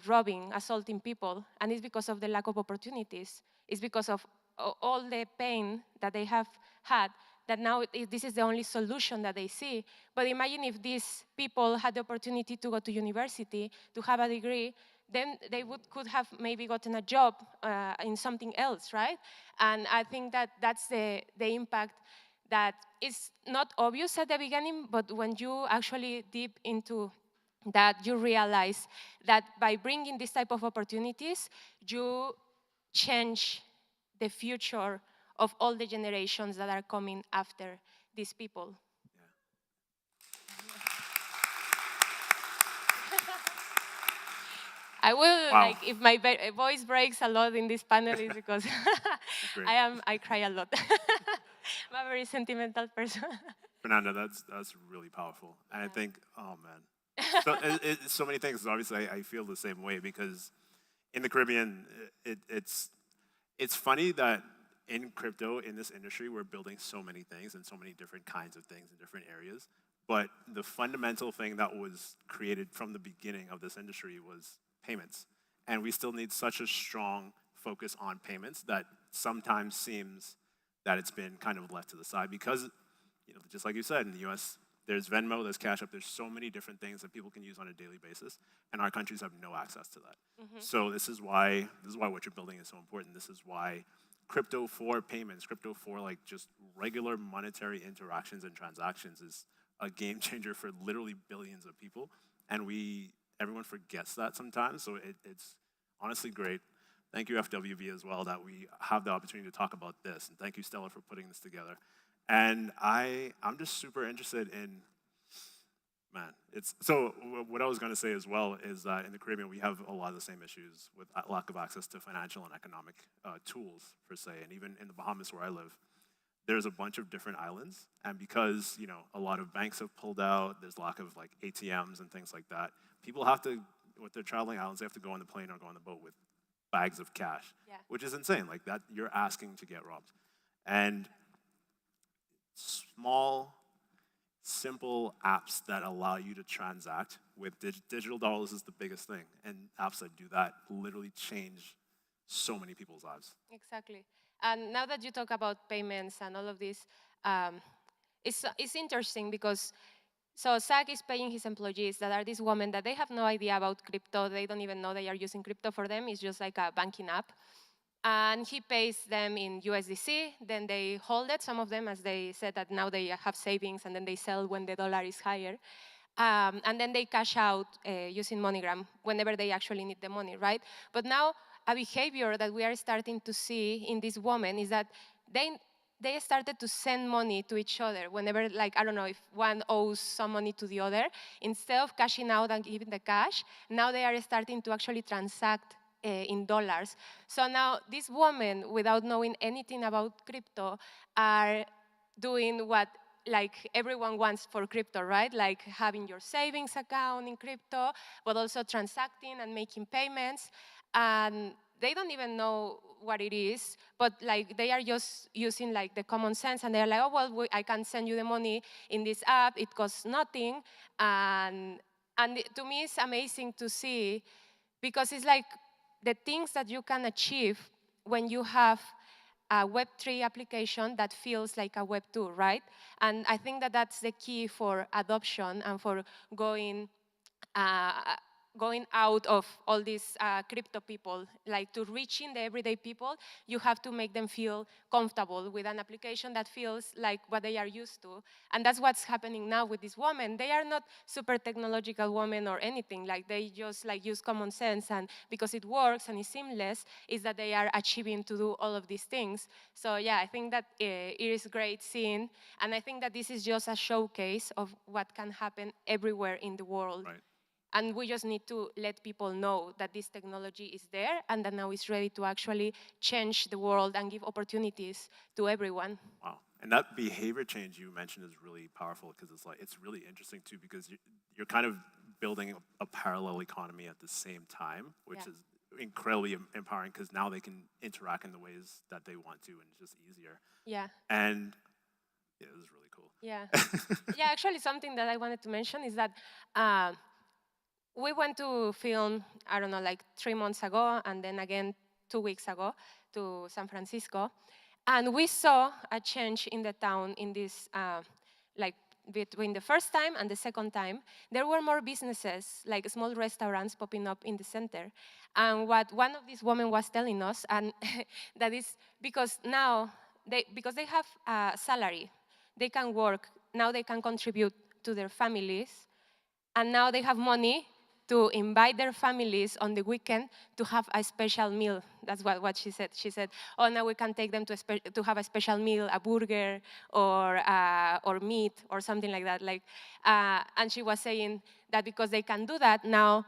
robbing, assaulting people, and it's because of the lack of opportunities. It's because of all the pain that they have had, that now this is the only solution that they see. But imagine if these people had the opportunity to go to university, to have a degree, then they could have maybe gotten a job in something else, right? And I think that that's the impact that is not obvious at the beginning, but when you actually deep into that, you realize that by bringing this type of opportunities, you change the future of all the generations that are coming after these people. I will, like, if my voice breaks a lot in this panel, is because I cry a lot. I'm a very sentimental person. Fernanda, that's really powerful. And I think, oh man, so, so many things. Obviously, I feel the same way because in the Caribbean, it's funny that in crypto, in this industry, we're building so many things and so many different kinds of things in different areas. But the fundamental thing that was created from the beginning of this industry was payments. And we still need such a strong focus on payments that sometimes seems that it's been kind of left to the side because, just like you said, in the US, there's Venmo, there's Cash App, there's so many different things that people can use on a daily basis, and our countries have no access to that. Mm-hmm. So this is why what you're building is so important. This is why crypto for payments, crypto for like just regular monetary interactions and transactions is a game changer for literally billions of people, and everyone forgets that sometimes, so it's honestly great. Thank you, FWB, as well, that we have the opportunity to talk about this, and thank you, Stella, for putting this together. And I'm just super interested in, so what I was going to say as well is that in the Caribbean, we have a lot of the same issues with lack of access to financial and economic tools, per se, and even in the Bahamas where I live, there's a bunch of different islands, and because a lot of banks have pulled out, there's lack of like ATMs and things like that. People have to, with their traveling islands, they have to go on the plane or go on the boat with bags of cash, which is insane. Like that, you're asking to get robbed. And small, simple apps that allow you to transact with digital dollars is the biggest thing. And apps that do that literally change so many people's lives. Exactly. And now that you talk about payments and all of this, it's interesting because so SAC is paying his employees that are these women that they have no idea about crypto. They don't even know they are using crypto. For them, it's just like a banking app. And he pays them in USDC. Then they hold it, some of them, as they said that now they have savings, and then they sell when the dollar is higher. And then they cash out using MoneyGram whenever they actually need the money, right? But now a behavior that we are starting to see in these women is that they started to send money to each other whenever, like, I don't know, if one owes some money to the other, instead of cashing out and giving the cash, now they are starting to actually transact in dollars. So now these women, without knowing anything about crypto, are doing what like everyone wants for crypto, right? Like having your savings account in crypto, but also transacting and making payments. And they don't even know what it is, but like they are just using like the common sense, and they're like, oh, well, I can send you the money in this app, it costs nothing. And to me, it's amazing to see, because it's like the things that you can achieve when you have a Web3 application that feels like a Web2, right? And I think that that's the key for adoption and for going out of all these crypto people, like to reaching the everyday people, you have to make them feel comfortable with an application that feels like what they are used to. And that's what's happening now with these women. They are not super technological women or anything, like they just like use common sense, and because it works and it's seamless, is that they are achieving to do all of these things. So yeah, I think that it is great seeing, and I think that this is just a showcase of what can happen everywhere in the world. Right. And we just need to let people know that this technology is there and that now it's ready to actually change the world and give opportunities to everyone. Wow. And that behavior change you mentioned is really powerful, because it's really interesting too, because you're kind of building a parallel economy at the same time, which is incredibly empowering, because now they can interact in the ways that they want to, and it's just easier. Yeah. And yeah, it was really cool. Yeah. Yeah, actually something that I wanted to mention is that we went to film, I don't know, like 3 months ago, and then again 2 weeks ago to San Francisco. And we saw a change in the town in this, like between the first time and the second time. There were more businesses, like small restaurants popping up in the center. And what one of these women was telling us, and that is because now, because they have a salary, they can work, now they can contribute to their families, and now they have money to invite their families on the weekend to have a special meal. That's what she said. She said, oh, now we can take them to have a special meal, a burger or meat or something like that. Like, and she was saying that because they can do that, now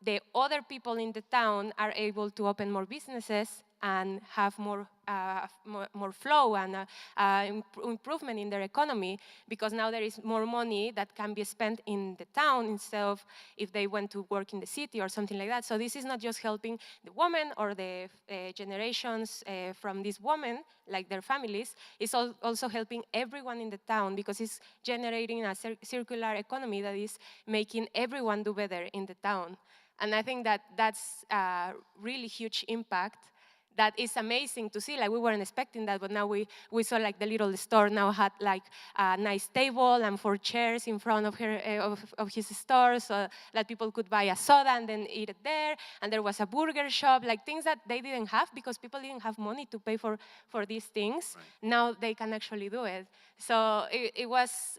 the other people in the town are able to open more businesses and have more flow and improvement in their economy, because now there is more money that can be spent in the town instead of if they went to work in the city or something like that. So this is not just helping the women or the generations from these women, like their families, it's also helping everyone in the town, because it's generating a circular economy that is making everyone do better in the town. And I think that that's a really huge impact that is amazing to see. Like, we weren't expecting that, but now we saw like the little store now had like a nice table and 4 chairs in front of his store, so that people could buy a soda and then eat it there. And there was a burger shop, like things that they didn't have because people didn't have money to pay for these things. Right. Now they can actually do it. So it was,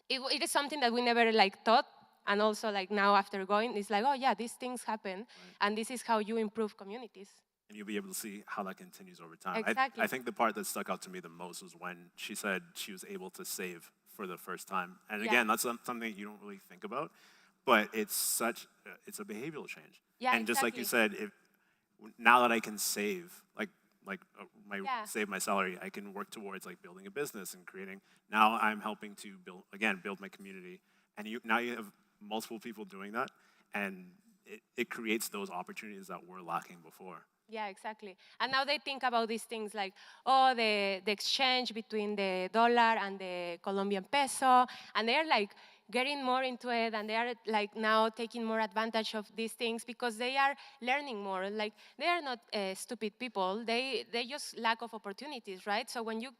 it is something that we never like thought. And also like now after going, it's like, oh yeah, these things happen. Right. And this is how you improve communities. And you'll be able to see how that continues over time. Exactly. I think the part that stuck out to me the most was when she said she was able to save for the first time. And again, that's something you don't really think about, but it's a behavioral change. Yeah, and just like you said, now that I can save, save my salary, I can work towards like building a business and creating. Now I'm helping to build my community. And now you have multiple people doing that, and it creates those opportunities that were lacking before. Yeah, exactly. And now they think about these things like, oh, the exchange between the dollar and the Colombian peso, and they're like getting more into it, and they are like now taking more advantage of these things because they are learning more. Like, they are not stupid people. They just lack of opportunities, right? So when you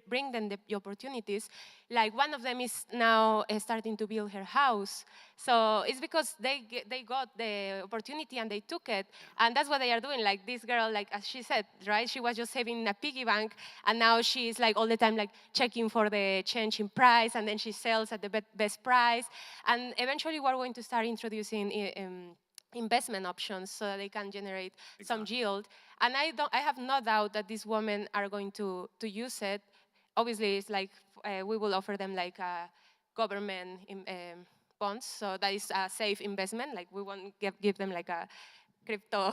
bring them the opportunities, like one of them is now starting to build her house. So it's because they got the opportunity and they took it, and that's what they are doing. Like this girl, like as she said, right? She was just saving in a piggy bank, and now she's like all the time like checking for the change in price, and then she sells at the best price. And eventually we're going to start introducing investment options so that they can generate some yield. And I have no doubt that these women are going to use it. Obviously, it's like we will offer them like government bonds, so that is a safe investment. Like we won't give them like a crypto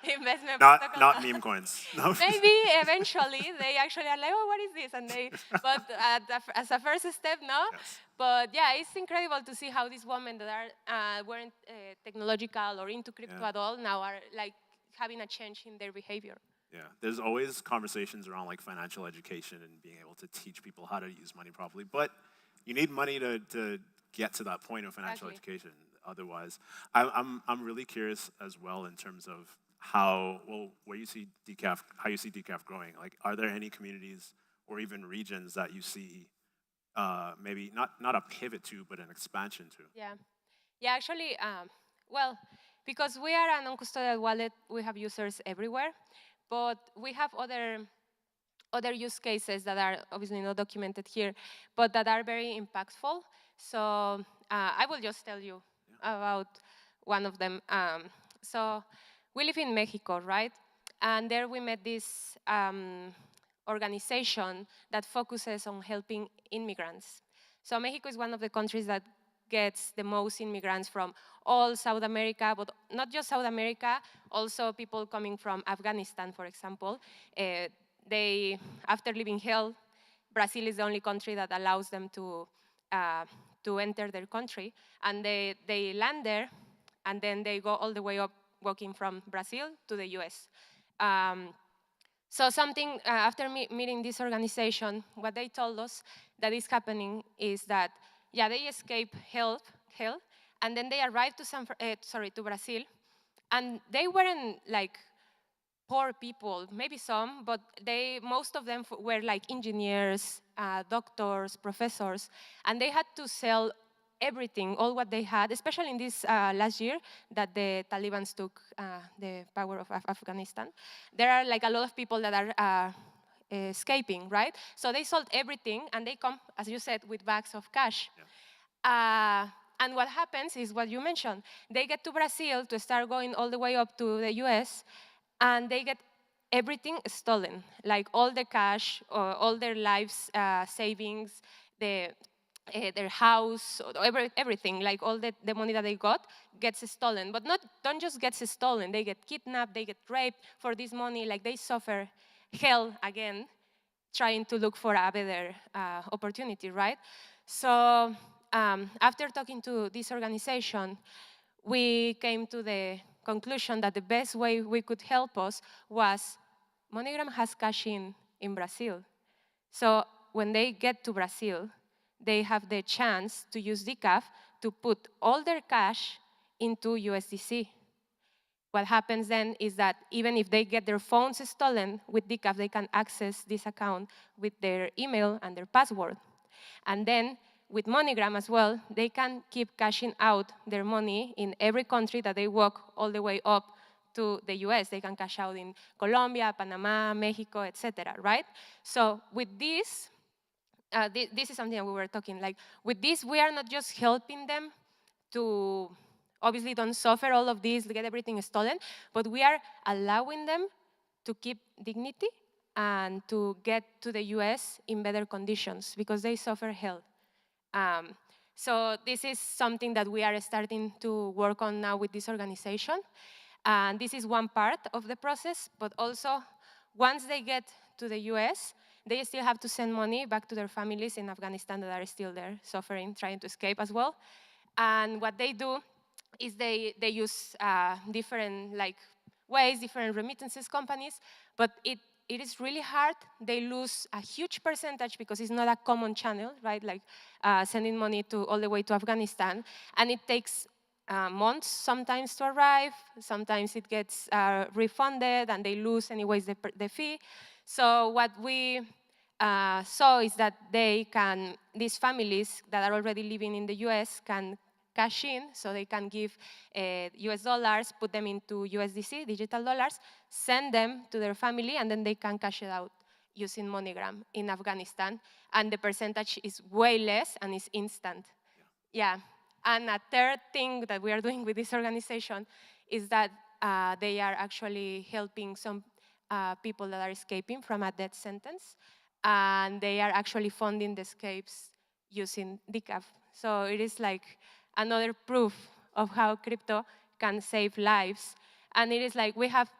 investment protocol. Not meme coins. No. Maybe eventually they actually are like, oh, what is this? And but as a first step, no. Yes. But yeah, it's incredible to see how these women that weren't technological or into crypto at all now are like having a change in their behavior. Yeah, there's always conversations around like financial education and being able to teach people how to use money properly, but you need money to get to that point of financial education. Otherwise, I'm really curious as well in terms of how you see decaf growing. Like, are there any communities or even regions that you see maybe not a pivot to, but an expansion to? Yeah. Actually, well, because we are a non-custodial wallet, we have users everywhere, but we have other use cases that are obviously not documented here, but that are very impactful. So I will just tell you about one of them. So we live in Mexico, right? And there we met this organization that focuses on helping immigrants. So Mexico is one of the countries that gets the most immigrants from all South America, but not just South America, also people coming from Afghanistan, for example. After leaving hell, Brazil is the only country that allows them to enter their country, and they land there, and then they go all the way up, walking from Brazil to the US. So after meeting this organization, what they told us that is happening is that, they escape hell, and then they arrived to Brazil, and they weren't like poor people, maybe some, but most of them were like engineers, doctors, professors, and they had to sell everything, all what they had, especially in this last year that the Taliban took the power of Afghanistan. There are like a lot of people that are escaping, right? So they sold everything, and they come, as you said, with bags of cash. And what happens is what you mentioned. They get to Brazil to start going all the way up to the US, and they get everything stolen, like all the cash, or all their lives savings, their house, everything, like all the money that they got gets stolen. But don't just get stolen, they get kidnapped, they get raped for this money, like they suffer hell again, trying to look for a better opportunity, right? So after talking to this organization, we came to the conclusion that the best way we could help us was MoneyGram has cash in Brazil. So when they get to Brazil, they have the chance to use decaf to put all their cash into USDC. What happens then is that even if they get their phones stolen, with decaf they can access this account with their email and their password. And then with MoneyGram as well, they can keep cashing out their money in every country that they walk all the way up to the US. They can cash out in Colombia, Panama, Mexico, etc., right? So with this, this is something that we were talking, like with this, we are not just helping them to obviously don't suffer all of this, get everything stolen, but we are allowing them to keep dignity and to get to the US in better conditions because they suffer hell. So this is something that we are starting to work on now with this organization. And this is one part of the process, but also once they get to the US, they still have to send money back to their families in Afghanistan that are still there, suffering, trying to escape as well. And what they do is they use different ways, different remittances companies, but it is really hard. They lose a huge percentage because it's not a common channel, right? Like sending money all the way to Afghanistan, and it takes months sometimes to arrive. Sometimes it gets refunded, and they lose anyways the fee. So what we saw is that these families that are already living in the US can cash in, so they can give US dollars, put them into USDC, digital dollars, send them to their family, and then they can cash it out using MoneyGram in Afghanistan. And the percentage is way less, and it's instant. Yeah. And a third thing that we are doing with this organization is that they are actually helping some people that are escaping from a death sentence, and they are actually funding the escapes using decaf. So it is like another proof of how crypto can save lives. And it is like we have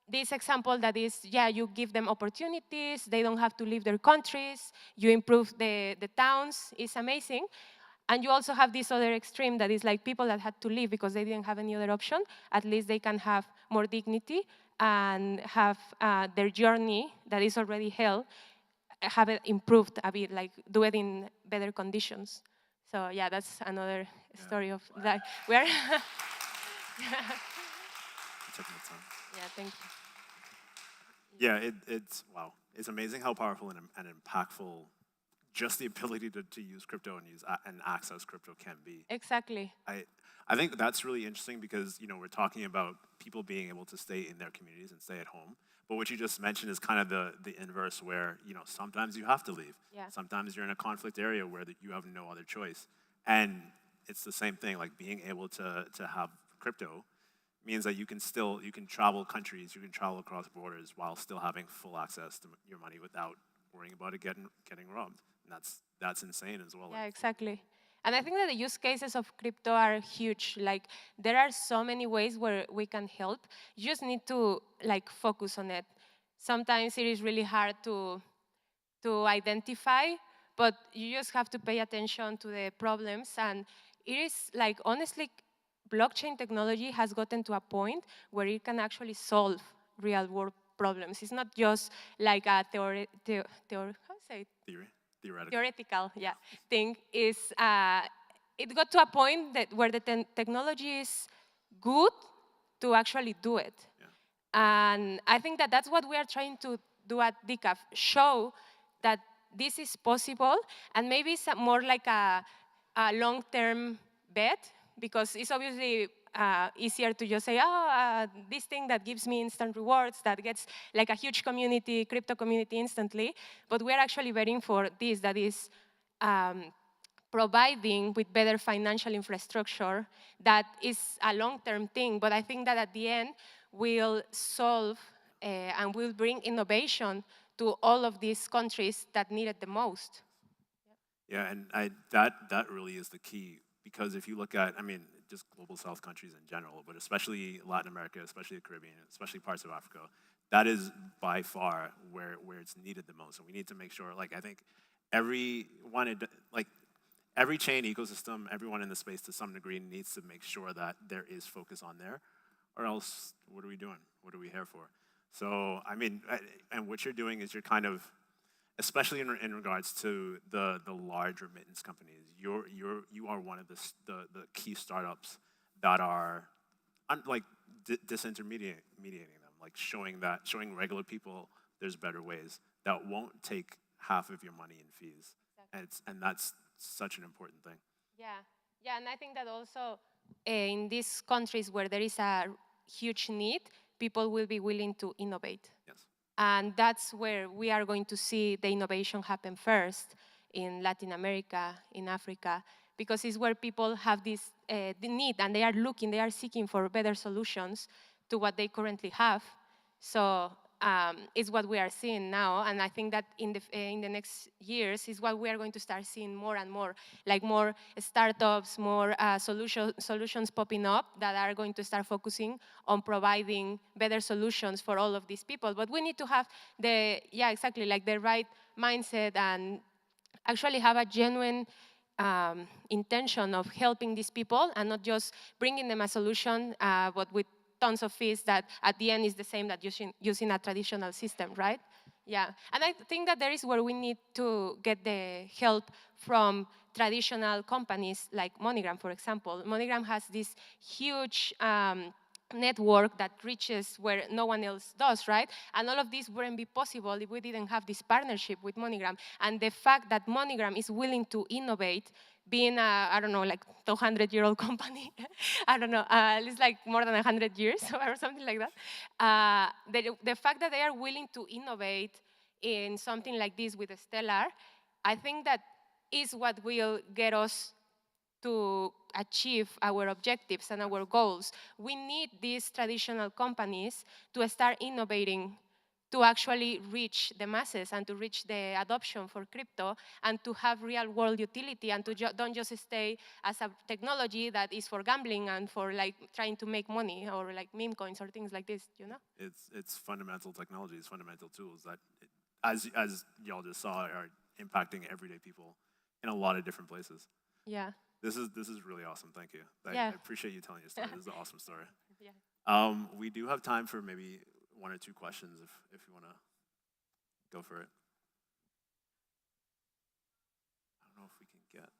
this example that is, yeah, you give them opportunities, they don't have to leave their countries, you improve the towns, it's amazing. And you also have this other extreme that is like people that had to leave because they didn't have any other option. At least they can have more dignity and have their journey that is already hell, have it improved a bit, like do it in better conditions. So yeah, that's another story of that. We're yeah, thank you. Yeah, it's wow. It's amazing how powerful and impactful just the ability to use crypto and access crypto can be. Exactly. I think that's really interesting because we're talking about people being able to stay in their communities and stay at home. But what you just mentioned is kind of the inverse, where sometimes you have to leave. Yeah. Sometimes you're in a conflict area where you have no other choice, and it's the same thing. Like being able to have crypto means that you can travel countries, you can travel across borders while still having full access to your money without worrying about it getting robbed. And that's insane as well. Yeah, exactly. And I think that the use cases of crypto are huge. Like there are so many ways where we can help. You just need to focus on it. Sometimes it is really hard to identify, but you just have to pay attention to the problems. And it is honestly, blockchain technology has gotten to a point where it can actually solve real world problems. It's not just like a theoretical thing. It got to a point where the technology is good to actually do it. Yeah. And I think that that's what we are trying to do at DCAF, show that this is possible, and maybe it's more like a long-term bet, because it's obviously easier to just say, this thing that gives me instant rewards, that gets like a huge community, crypto community instantly, but we're actually betting for this, that is providing with better financial infrastructure, that is a long-term thing, but I think that at the end will solve and will bring innovation to all of these countries that need it the most. Yeah, and that really is the key, because if you look at, just global South countries in general, but especially Latin America, especially the Caribbean, especially parts of Africa, that is by far where it's needed the most. And we need to make sure, I think every chain ecosystem, everyone in the space to some degree needs to make sure that there is focus on there, or else what are we doing? What are we here for? So, and what you're doing is you're kind of, especially in regards to the large remittance companies, you are one of the key startups that are disintermediating them, showing regular people there's better ways that won't take half of your money in fees. Exactly. And that's such an important thing. Yeah, and I think that also in these countries where there is a huge need, people will be willing to innovate. Yes. And that's where we are going to see the innovation happen first, in Latin America, in Africa, because it's where people have this the need, and they are seeking for better solutions to what they currently have. So it's what we are seeing now, and I think that in the next years is what we are going to start seeing more and more, like more startups, more solutions popping up that are going to start focusing on providing better solutions for all of these people. But we need to have the right mindset and actually have a genuine intention of helping these people, and not just bringing them a solution, but with tons of fees that at the end is the same that using a traditional system, right? Yeah, and I think that there is where we need to get the help from traditional companies like MoneyGram, for example. MoneyGram has this huge network that reaches where no one else does, right? And all of this wouldn't be possible if we didn't have this partnership with MoneyGram. And the fact that MoneyGram is willing to innovate, being a 200-year-old company, it's like more than 100 years or something like that. The fact that they are willing to innovate in something like this with Stellar, I think that is what will get us to achieve our objectives and our goals, we need these traditional companies to start innovating to actually reach the masses and to reach the adoption for crypto and to have real world utility and to don't just stay as a technology that is for gambling and for like trying to make money or like meme coins or things like this, you know? It's fundamental technology, it's fundamental tools that, as y'all just saw, are impacting everyday people in a lot of different places. Yeah. This is really awesome. Thank you. Yeah. I appreciate you telling your story. This is an awesome story. Yeah. We do have time for maybe 1 or 2 questions if you want to go for it. I don't know if we can get.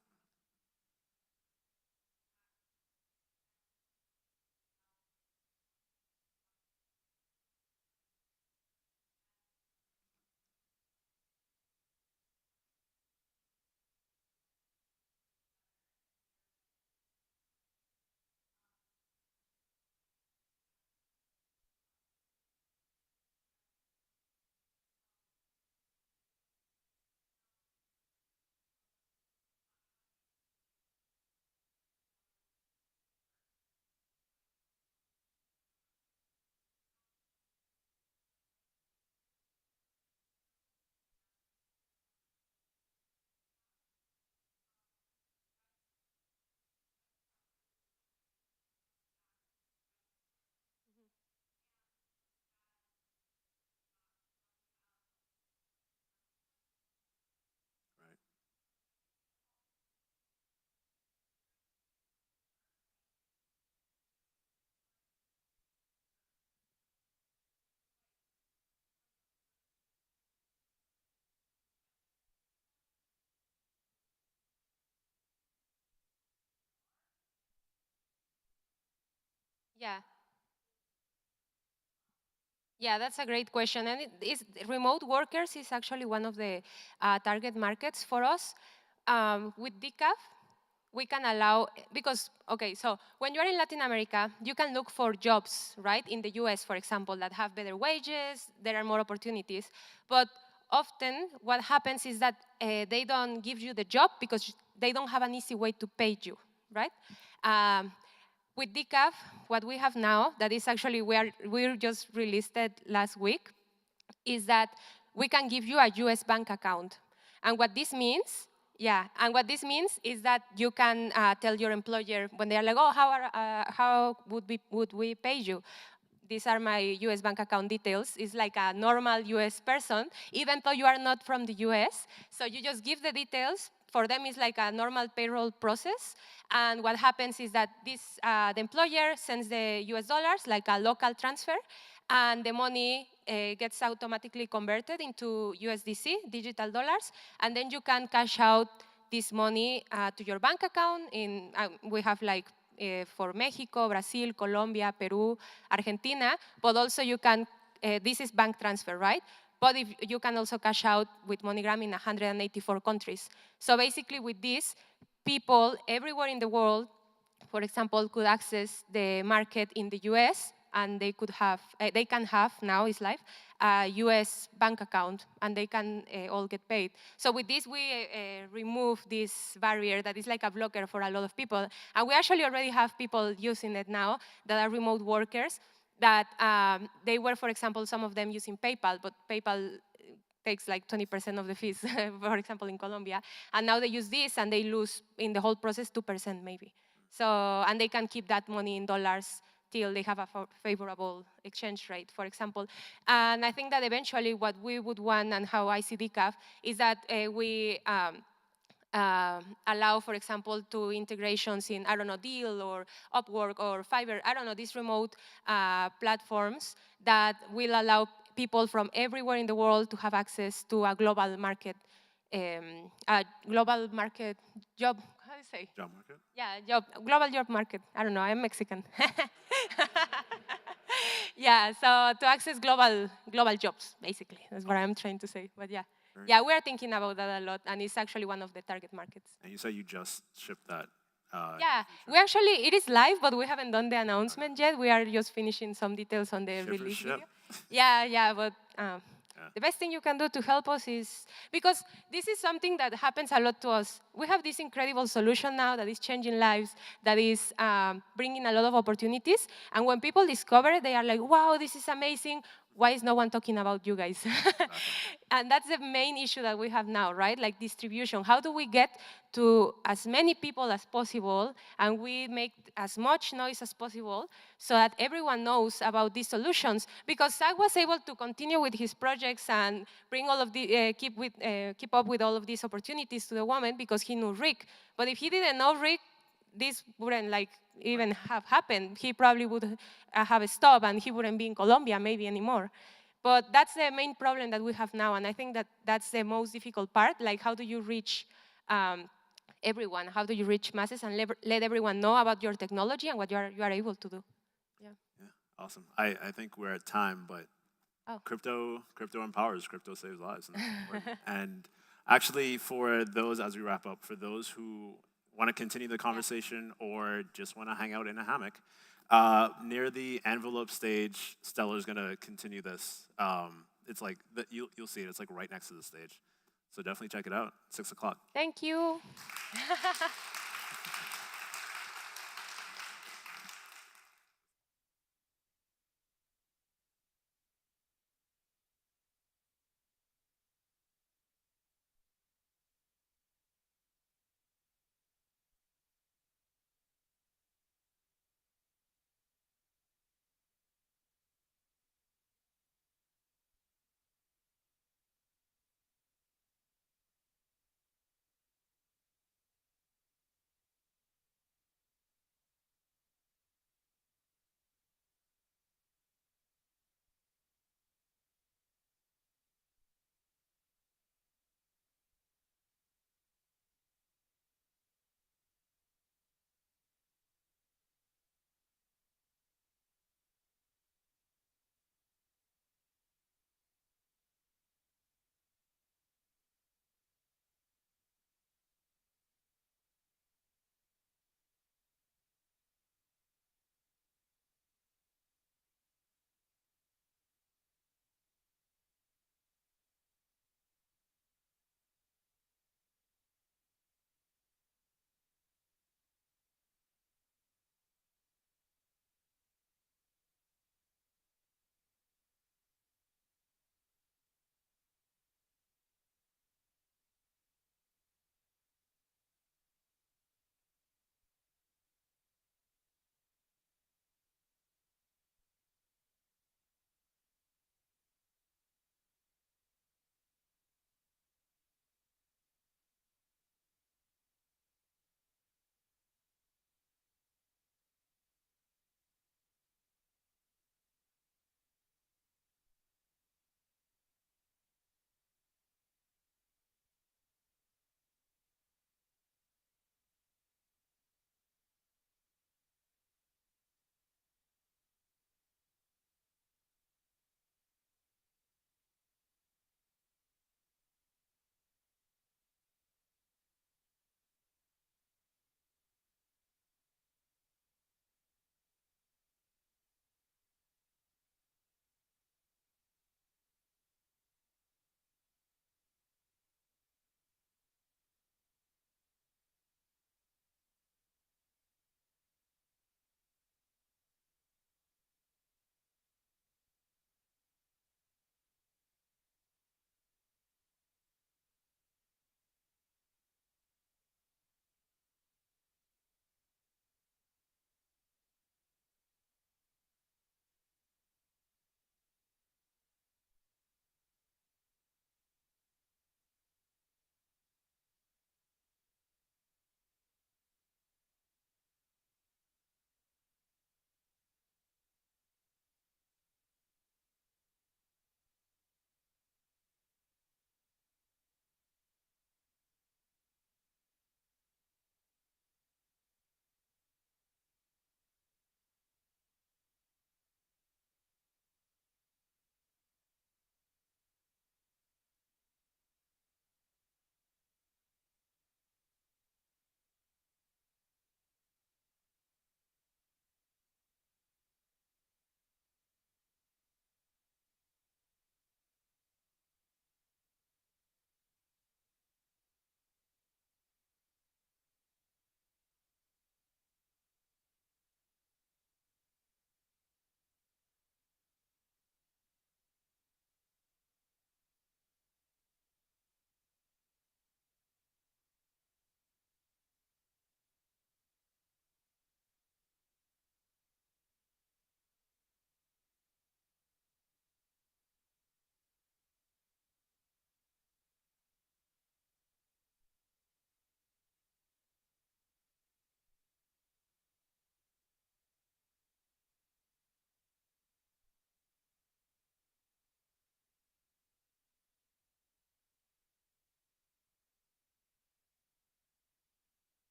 Yeah. Yeah, that's a great question. And remote workers is actually one of the target markets for us. With DCAF, we can allow, because, okay, so when you're in Latin America, you can look for jobs, right? In the US, for example, that have better wages, there are more opportunities. But often what happens is that they don't give you the job because they don't have an easy way to pay you, right? With DCAF, what we have now, that is actually, we're just released it last week, is that we can give you a US bank account. And what this means, is that you can tell your employer when they're like, oh, how would we pay you? These are my US bank account details. It's like a normal US person, even though you are not from the US. So you just give the details. For them, it's like a normal payroll process. And what happens is that the employer sends the US dollars, like a local transfer, and the money gets automatically converted into USDC, digital dollars, and then you can cash out this money to your bank account. We have like for Mexico, Brazil, Colombia, Peru, Argentina, but also you can, this is bank transfer, right? But if you can also cash out with MoneyGram in 184 countries. So basically with this, people everywhere in the world, for example, could access the market in the US, and they can have, now is live, a US bank account, and they can all get paid. So with this, we remove this barrier that is like a blocker for a lot of people. And we actually already have people using it now that are remote workers, that they were, for example, some of them using PayPal, but PayPal takes like 20% of the fees, for example, in Colombia. And now they use this, and they lose in the whole process 2% maybe. So, and they can keep that money in dollars till they have a favorable exchange rate, for example. And I think that eventually what we would want, and how I see DCAF, is that we allow, for example, to integrations in, I don't know, Deal or Upwork or Fiverr, I don't know, these remote platforms that will allow people from everywhere in the world to have access to a global market job, how do you say? Job market? Yeah, global job market. I don't know, I'm Mexican. Yeah, so to access global jobs, basically. That's what I'm trying to say, but yeah. Yeah, we're thinking about that a lot, and it's actually one of the target markets. And you say you just shipped that. Yeah, it is live, but we haven't done the announcement yet. We are just finishing some details on the release video. Yeah, but The best thing you can do to help us is, because this is something that happens a lot to us. We have this incredible solution now that is changing lives, that is bringing a lot of opportunities. And when people discover it, they are like, wow, this is amazing. Why is no one talking about you guys? And that's the main issue that we have now, right? Like distribution. How do we get to as many people as possible and we make as much noise as possible so that everyone knows about these solutions? Because Zach was able to continue with his projects and bring all of the, keep up with all of these opportunities to the women because he knew Rick. But if he didn't know Rick, this wouldn't even have happened. He probably would have stopped and he wouldn't be in Colombia maybe anymore. But that's the main problem that we have now, and I think that that's the most difficult part. Like, how do you reach everyone? How do you reach masses and let everyone know about your technology and what you are able to do? Yeah, awesome. I think we're at time, but crypto empowers, crypto saves lives, and that's important. And actually, for those, as we wrap up, for those who want to continue the conversation or just want to hang out in a hammock, near the envelope stage, Stella's going to continue this. It's like, you'll see it. It's like right next to the stage. So definitely check it out, 6 o'clock. Thank you.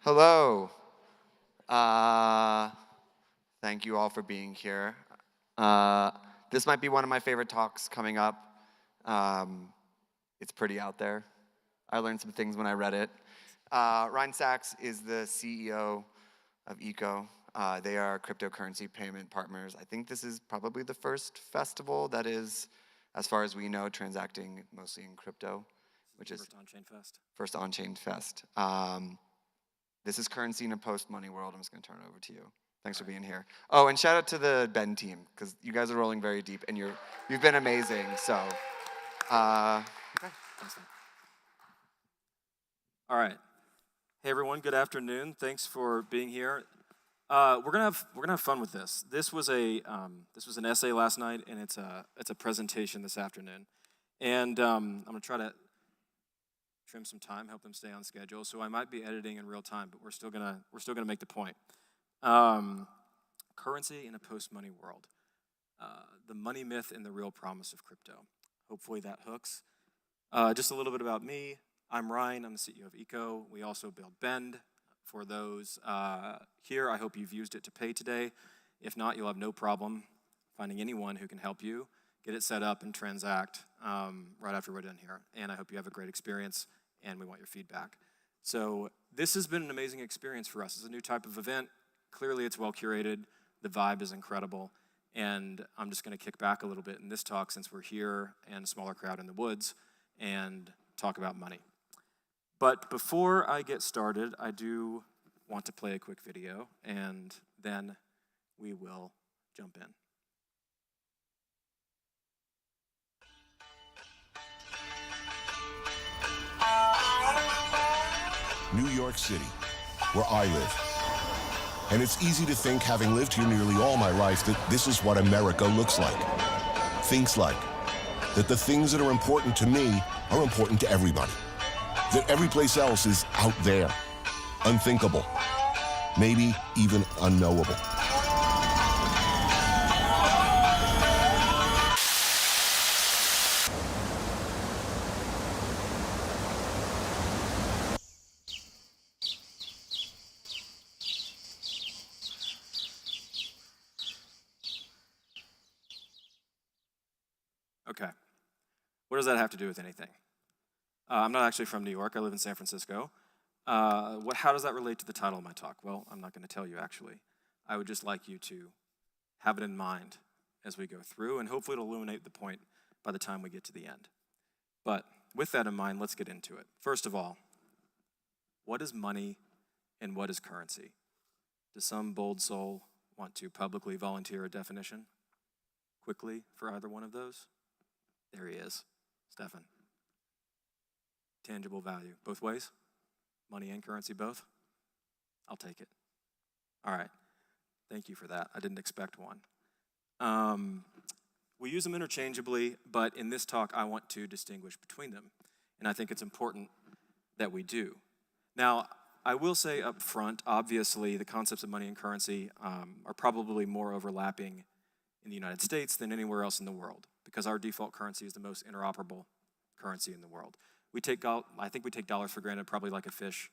Hello. Thank you all for being here. This might be one of my favorite talks coming up. It's pretty out there. I learned some things when I read it. Ryan Sachs is the CEO of ECO. They are cryptocurrency payment partners. I think this is probably the first festival that is, as far as we know, transacting mostly in crypto, which is first on-chain fest. First on-chain fest. This is currency in a post-money world. I'm just going to turn it over to you. Thanks for being here. Oh, and shout out to the Ben team, because you guys are rolling very deep, and you've been amazing. So, okay. All right. Hey everyone. Good afternoon. Thanks for being here. We're gonna have fun with this. This was an essay last night, and it's a presentation this afternoon. And I'm gonna try to trim some time, help them stay on schedule. So I might be editing in real time, but we're still gonna make the point. Currency in a post-money world. The money myth and the real promise of crypto. Hopefully that hooks. Just a little bit about me. I'm Ryan. I'm the CEO of ECO. We also build Bend. For those here, I hope you've used it to pay today. If not, you'll have no problem finding anyone who can help you get it set up and transact right after we're done here. And I hope you have a great experience, and we want your feedback. So this has been an amazing experience for us. It's a new type of event. Clearly, it's well curated. The vibe is incredible. And I'm just going to kick back a little bit in this talk, since we're here and a smaller crowd in the woods, and talk about money. But before I get started, I do want to play a quick video, and then we will jump in. New York City, where I live. And it's easy to think, having lived here nearly all my life, that this is what America looks like, thinks like, that the things that are important to me are important to everybody. That every place else is out there, unthinkable, maybe even unknowable. Okay. What does that have to do with anything? I'm not actually from New York. I live in San Francisco. How does that relate to the title of my talk? Well, I'm not going to tell you, actually. I would just like you to have it in mind as we go through, and hopefully it'll illuminate the point by the time we get to the end. But with that in mind, let's get into it. First of all, what is money and what is currency? Does some bold soul want to publicly volunteer a definition quickly for either one of those? There he is, Stefan. Tangible value, both ways? Money and currency, both? I'll take it. All right, thank you for that. I didn't expect one. We use them interchangeably, but in this talk, I want to distinguish between them. And I think it's important that we do. Now, I will say up front, obviously, the concepts of money and currency are probably more overlapping in the United States than anywhere else in the world, because our default currency is the most interoperable currency in the world. I think we take dollars for granted, probably like a fish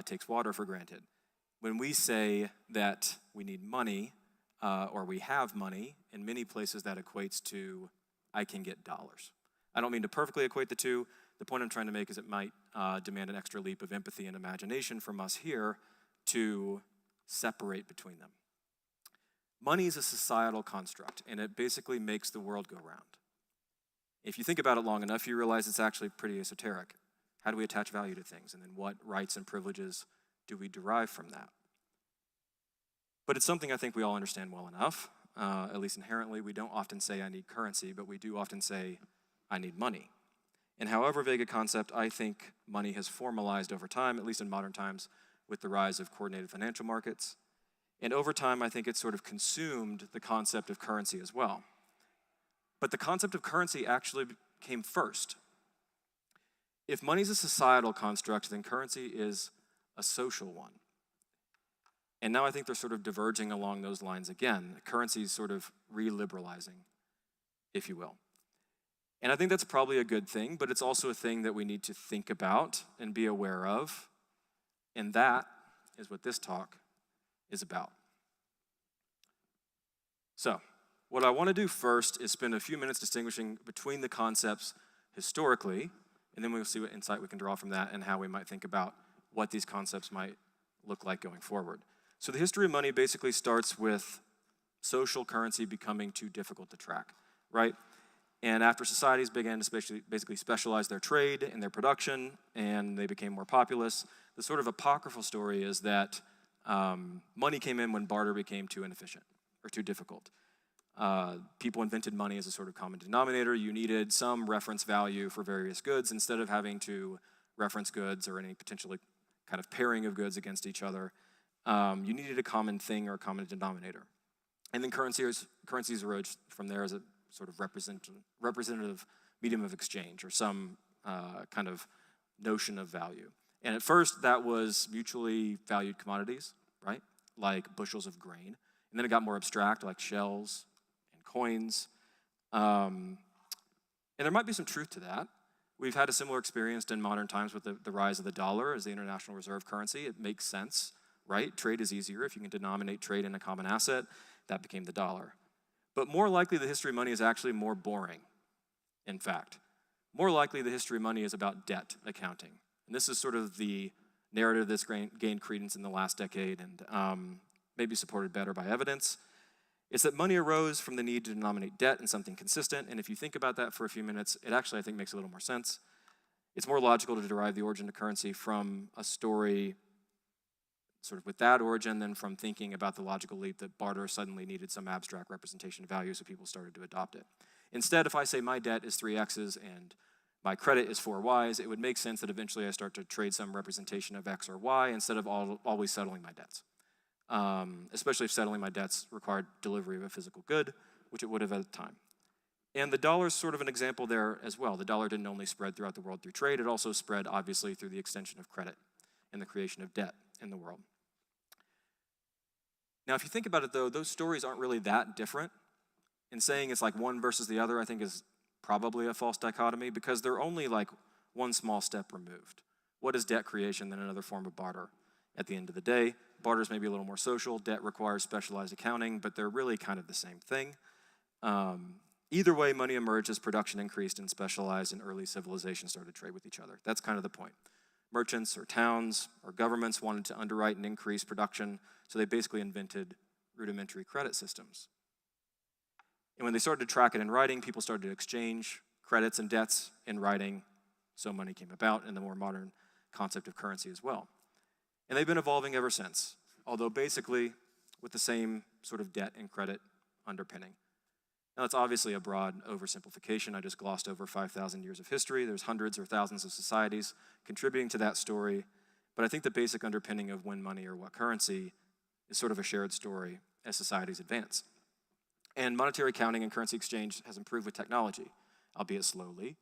takes water for granted. When we say that we need money, or we have money, in many places that equates to, I can get dollars. I don't mean to perfectly equate the two. The point I'm trying to make is it might demand an extra leap of empathy and imagination from us here to separate between them. Money is a societal construct, and it basically makes the world go round. If you think about it long enough, you realize it's actually pretty esoteric. How do we attach value to things? And then what rights and privileges do we derive from that? But it's something I think we all understand well enough, at least inherently. We don't often say, I need currency, but we do often say, I need money. And however vague a concept, I think money has formalized over time, at least in modern times, with the rise of coordinated financial markets. And over time, I think it's sort of consumed the concept of currency as well. But the concept of currency actually came first. If money is a societal construct, then currency is a social one. And now I think they're sort of diverging along those lines again. Currency is sort of re-liberalizing, if you will. And I think that's probably a good thing, but it's also a thing that we need to think about and be aware of. And that is what this talk is about. So, what I want to do first is spend a few minutes distinguishing between the concepts historically, and then we'll see what insight we can draw from that and how we might think about what these concepts might look like going forward. So the history of money basically starts with social currency becoming too difficult to track, right? And after societies began to basically specialize their trade and their production, and they became more populous, the sort of apocryphal story is that money came in when barter became too inefficient or too difficult. People invented money as a sort of common denominator. You needed some reference value for various goods instead of having to reference goods or any potentially kind of pairing of goods against each other. You needed a common thing or a common denominator. And then currencies arose from there as a sort of representative medium of exchange or some kind of notion of value. And at first, that was mutually valued commodities, right? Like bushels of grain. And then it got more abstract, like shells and coins. And there might be some truth to that. We've had a similar experience in modern times with the rise of the dollar as the international reserve currency. It makes sense, right? Trade is easier. If you can denominate trade in a common asset, that became the dollar. But more likely, the history of money is actually more boring, in fact. More likely, the history of money is about debt accounting. And this is sort of the narrative that's gained credence in the last decade and maybe supported better by evidence. It's that money arose from the need to denominate debt in something consistent, and if you think about that for a few minutes, it actually, I think, makes a little more sense. It's more logical to derive the origin of currency from a story sort of with that origin than from thinking about the logical leap that barter suddenly needed some abstract representation of value, so people started to adopt it. Instead, if I say my debt is 3 X's and my credit is 4 Y's, it would make sense that eventually I start to trade some representation of X or Y instead of always settling my debts. Especially if settling my debts required delivery of a physical good, which it would have at the time. And the dollar is sort of an example there as well. The dollar didn't only spread throughout the world through trade, it also spread obviously through the extension of credit and the creation of debt in the world. Now, if you think about it though, those stories aren't really that different. And saying it's like one versus the other, I think is probably a false dichotomy because they're only like one small step removed. What is debt creation than another form of barter? At the end of the day, barter is maybe a little more social, debt requires specialized accounting, but they're really kind of the same thing. Either way, money emerged as production increased and specialized and early civilizations started to trade with each other. That's kind of the point. Merchants or towns or governments wanted to underwrite and increase production, so they basically invented rudimentary credit systems. And when they started to track it in writing, people started to exchange credits and debts in writing, so money came about in the more modern concept of currency as well. And they've been evolving ever since, although basically with the same sort of debt and credit underpinning. Now, that's obviously a broad oversimplification. I just glossed over 5,000 years of history. There's hundreds or thousands of societies contributing to that story. But I think the basic underpinning of when money or what currency is sort of a shared story as societies advance. And monetary counting and currency exchange has improved with technology, albeit slowly.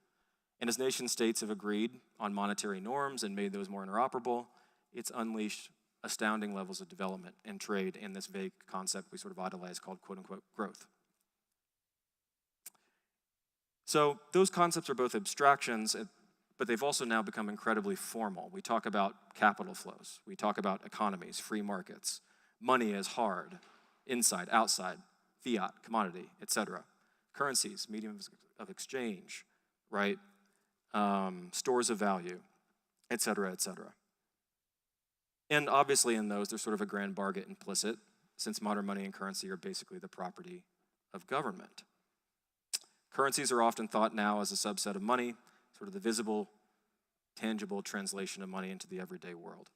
And as nation states have agreed on monetary norms and made those more interoperable, it's unleashed astounding levels of development and trade in this vague concept we sort of idolize called quote-unquote growth. So those concepts are both abstractions, but they've also now become incredibly formal. We talk about capital flows. We talk about economies, free markets. Money is hard, inside, outside, fiat, commodity, etc. Currencies, mediums of exchange, right? Stores of value, etc., etc. And obviously in those, there's sort of a grand bargain implicit, since modern money and currency are basically the property of government. Currencies are often thought now as a subset of money, sort of the visible, tangible translation of money into the everyday world.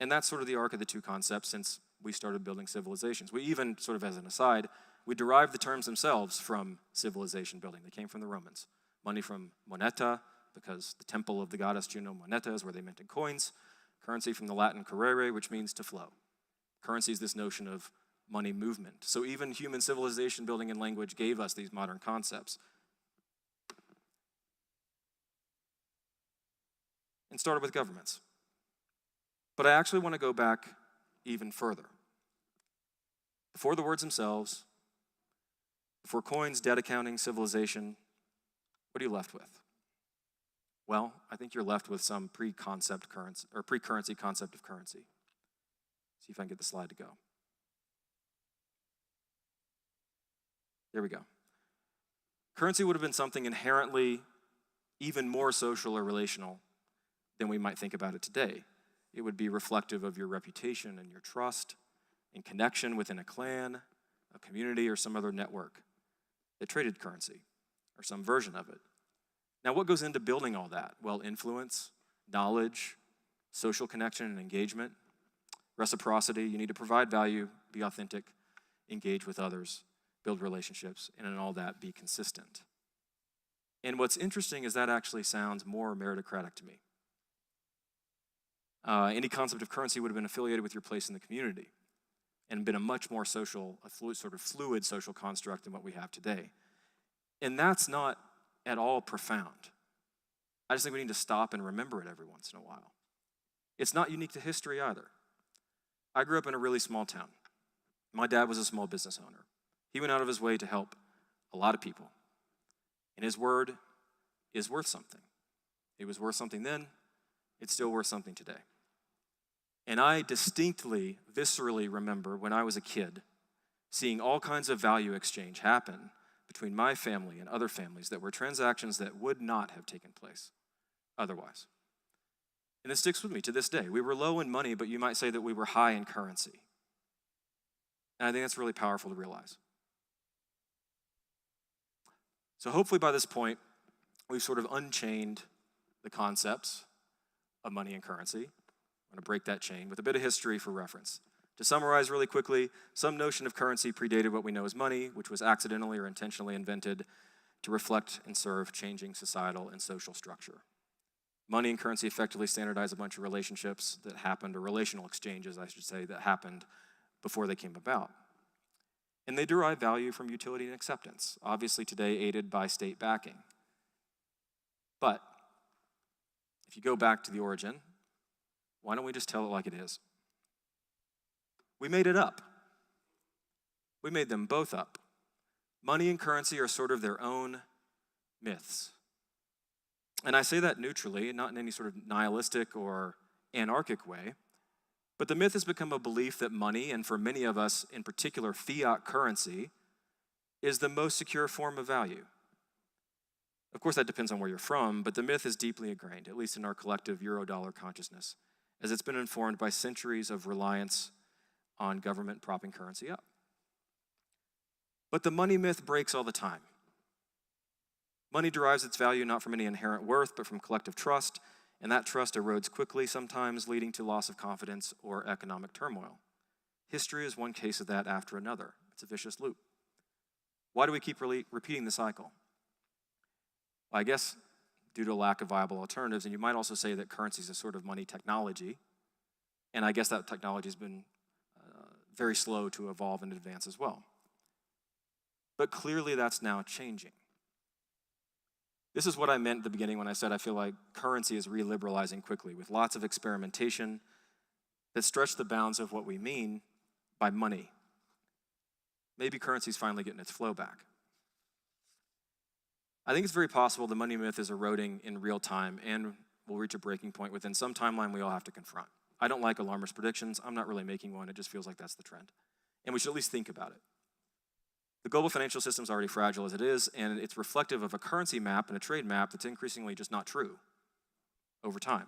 And that's sort of the arc of the two concepts since we started building civilizations. We even, sort of as an aside, we derived the terms themselves from civilization building. They came from the Romans. Money from moneta, because the temple of the goddess Juno Moneta is where they minted coins. Currency from the Latin currere, which means to flow. Currency is this notion of money movement. So even human civilization building and language gave us these modern concepts. And started with governments. But I actually want to go back even further. Before the words themselves, before coins, debt accounting, civilization, what are you left with? well, I think you're left with some pre-currency concept of currency. See if I can get the slide to go. There we go. Currency would have been something inherently even more social or relational than we might think about it today. It would be reflective of your reputation and your trust and connection within a clan, a community, or some other network that traded currency, or some version of it. Now, what goes into building all that? Well, influence, knowledge, social connection and engagement, reciprocity. You need to provide value, be authentic, engage with others, build relationships, and in all that, be consistent. And what's interesting is that actually sounds more meritocratic to me. Any concept of currency would have been affiliated with your place in the community and been a much more fluid social construct than what we have today. And that's not at all profound. I just think we need to stop and remember it every once in a while. It's not unique to history either. I grew up in a really small town. My dad was a small business owner. He went out of his way to help a lot of people. And his word is worth something. It was worth something then. It's still worth something today. And I distinctly, viscerally remember when I was a kid seeing all kinds of value exchange happen between my family and other families that were transactions that would not have taken place otherwise. And it sticks with me to this day. We were low in money, but you might say that we were high in currency. And I think that's really powerful to realize. So hopefully by this point, we've sort of unchained the concepts of money and currency. I'm going to break that chain with a bit of history for reference. To summarize really quickly, some notion of currency predated what we know as money, which was accidentally or intentionally invented to reflect and serve changing societal and social structure. Money and currency effectively standardize a bunch of relationships that happened, or relational exchanges, I should say, that happened before they came about. And they derive value from utility and acceptance, obviously today aided by state backing. But if you go back to the origin, why don't we just tell it like it is? We made it up. We made them both up. Money and currency are sort of their own myths. And I say that neutrally, not in any sort of nihilistic or anarchic way, but the myth has become a belief that money, and for many of us in particular fiat currency, is the most secure form of value. Of course, that depends on where you're from, but the myth is deeply ingrained, at least in our collective Eurodollar consciousness, as it's been informed by centuries of reliance on government propping currency up. But the money myth breaks all the time. Money derives its value not from any inherent worth, but from collective trust, and that trust erodes quickly, sometimes leading to loss of confidence or economic turmoil. History is one case of that after another. It's a vicious loop. Why do we keep repeating the cycle? Well, I guess due to a lack of viable alternatives, and you might also say that currency is a sort of money technology, and I guess that technology has been very slow to evolve and advance as well. But clearly that's now changing. This is what I meant at the beginning when I said I feel like currency is re-liberalizing quickly with lots of experimentation that stretch the bounds of what we mean by money. Maybe currency's finally getting its flow back. I think it's very possible the money myth is eroding in real time and will reach a breaking point within some timeline we all have to confront. I don't like alarmist predictions. I'm not really making one. It just feels like that's the trend. And we should at least think about it. The global financial system is already fragile as it is, and it's reflective of a currency map and a trade map that's increasingly just not true over time.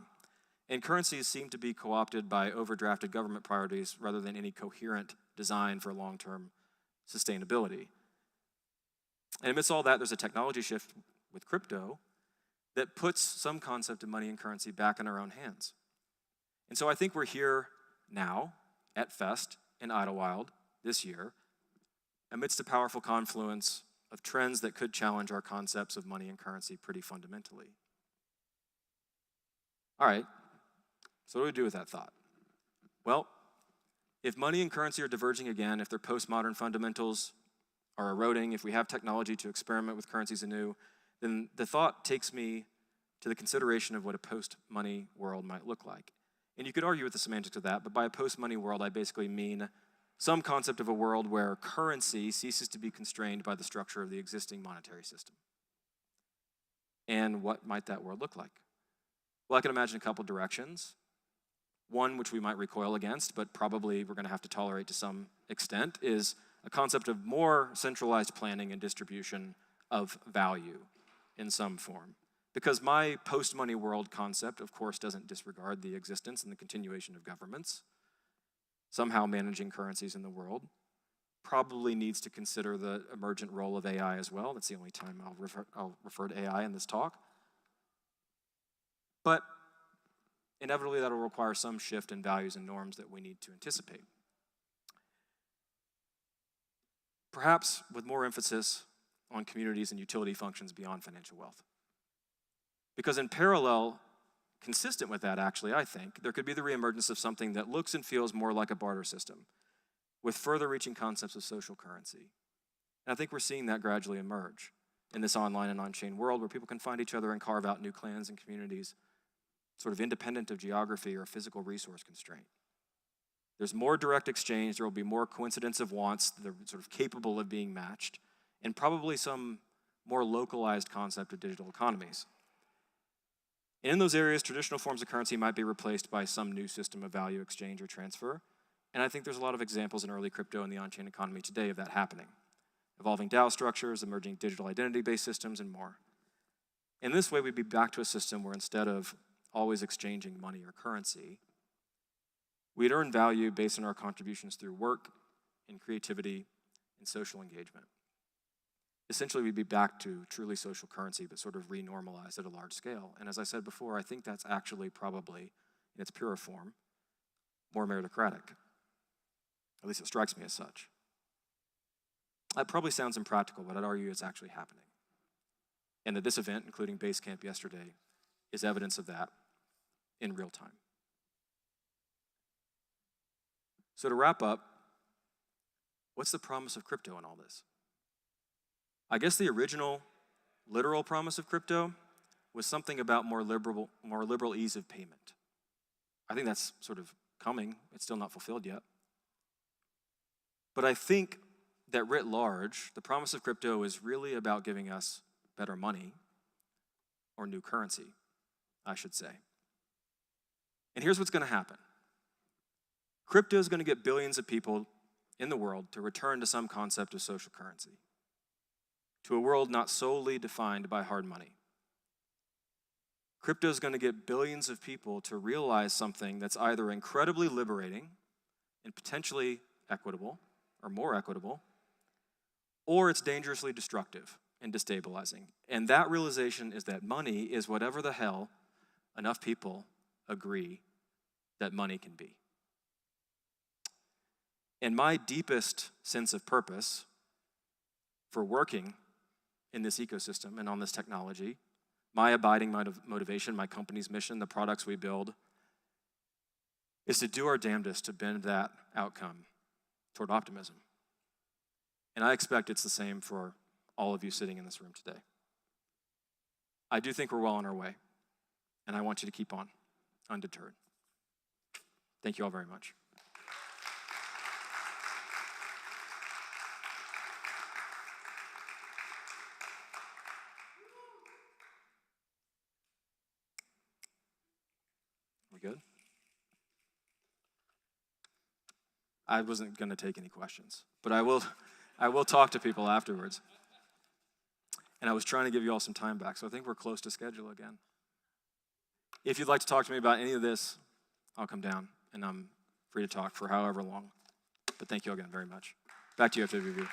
And currencies seem to be co-opted by overdrafted government priorities rather than any coherent design for long-term sustainability. And amidst all that, there's a technology shift with crypto that puts some concept of money and currency back in our own hands. And so I think we're here now at FEST in Idyllwild this year amidst a powerful confluence of trends that could challenge our concepts of money and currency pretty fundamentally. All right, so what do we do with that thought? Well, if money and currency are diverging again, if their postmodern fundamentals are eroding, if we have technology to experiment with currencies anew, then the thought takes me to the consideration of what a post-money world might look like. And you could argue with the semantics of that, but by a post-money world, I basically mean some concept of a world where currency ceases to be constrained by the structure of the existing monetary system. And what might that world look like? Well, I can imagine a couple directions. One, which we might recoil against, but probably we're going to have to tolerate to some extent, is a concept of more centralized planning and distribution of value in some form. Because my post-money world concept, of course, doesn't disregard the existence and the continuation of governments, somehow managing currencies in the world, probably needs to consider the emergent role of AI as well. That's the only time I'll refer to AI in this talk. But inevitably, that'll require some shift in values and norms that we need to anticipate. Perhaps with more emphasis on communities and utility functions beyond financial wealth. Because in parallel, consistent with that actually, I think, there could be the reemergence of something that looks and feels more like a barter system, with further reaching concepts of social currency. And I think we're seeing that gradually emerge in this online and on-chain world where people can find each other and carve out new clans and communities sort of independent of geography or physical resource constraint. There's more direct exchange, there will be more coincidence of wants that are sort of capable of being matched, and probably some more localized concept of digital economies. And in those areas, traditional forms of currency might be replaced by some new system of value exchange or transfer. And I think there's a lot of examples in early crypto and the on-chain economy today of that happening. Evolving DAO structures, emerging digital identity-based systems, and more. In this way, we'd be back to a system where instead of always exchanging money or currency, we'd earn value based on our contributions through work and creativity and social engagement. Essentially, we'd be back to truly social currency, but sort of renormalized at a large scale. And as I said before, I think that's actually probably, in its pure form, more meritocratic. At least it strikes me as such. That probably sounds impractical, but I'd argue it's actually happening. And that this event, including Basecamp yesterday, is evidence of that in real time. So to wrap up, what's the promise of crypto in all this? I guess the original literal promise of crypto was something about more liberal ease of payment. I think that's sort of coming. It's still not fulfilled yet. But I think that writ large, the promise of crypto is really about giving us better money, or new currency, I should say. And here's what's going to happen. Crypto is going to get billions of people in the world to return to some concept of social currency, to a world not solely defined by hard money. Crypto is going to get billions of people to realize something that's either incredibly liberating and potentially equitable, or more equitable, or it's dangerously destructive and destabilizing. And that realization is that money is whatever the hell enough people agree that money can be. And my deepest sense of purpose for working in this ecosystem and on this technology, my abiding motivation, my company's mission, the products we build, is to do our damnedest to bend that outcome toward optimism. And I expect it's the same for all of you sitting in this room today. I do think we're well on our way, and I want you to keep on, undeterred. Thank you all very much. We good? I wasn't going to take any questions, but I will talk to people afterwards. And I was trying to give you all some time back, so I think we're close to schedule again. If you'd like to talk to me about any of this, I'll come down, and I'm free to talk for however long. But thank you again very much. Back to you, FWB.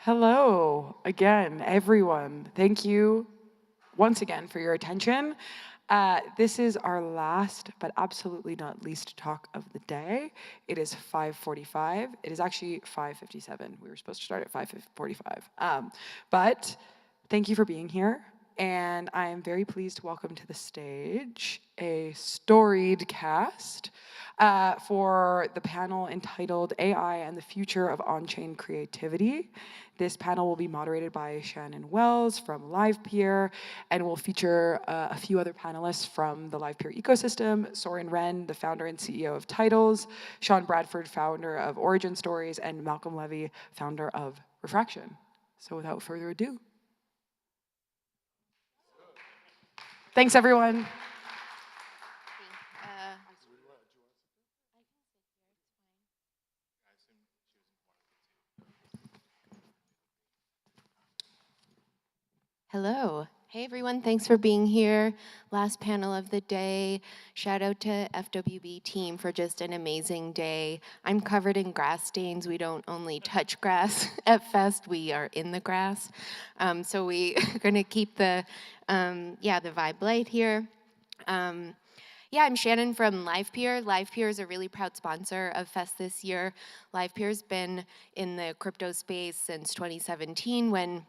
Hello again, everyone. Thank you once again for your attention. This is our last, but absolutely not least talk of the day. It is 5:45. It is actually 5:57. We were supposed to start at 5:45. But thank you for being here. And I am very pleased to welcome to the stage a storied cast for the panel entitled AI and the Future of On-Chain Creativity. This panel will be moderated by Shannon Wells from LivePeer and will feature a few other panelists from the LivePeer ecosystem: Soren Wren, the founder and CEO of Titles, Sean Bradford, founder of Origin Stories, and Malcolm Levy, founder of Refraction. So without further ado, thanks everyone. Hello. Hey everyone, thanks for being here. Last panel of the day. Shout out to FWB team for just an amazing day. I'm covered in grass stains. We don't only touch grass at FEST, we are in the grass. So we are gonna keep the vibe light here. I'm Shannon from LivePeer. LivePeer is a really proud sponsor of FEST this year. LivePeer's been in the crypto space since 2017 when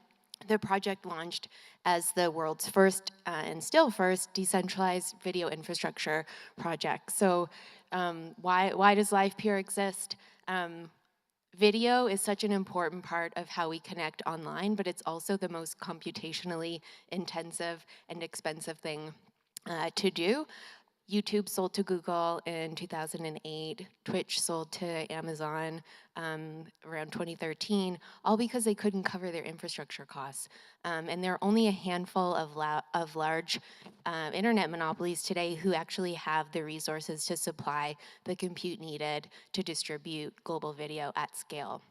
the project launched as the world's first, and still first, decentralized video infrastructure project. So why does LivePeer exist? Video is such an important part of how we connect online, but it's also the most computationally intensive and expensive thing to do. YouTube sold to Google in 2008, Twitch sold to Amazon around 2013, all because they couldn't cover their infrastructure costs. And there are only a handful of large internet monopolies today who actually have the resources to supply the compute needed to distribute global video at scale.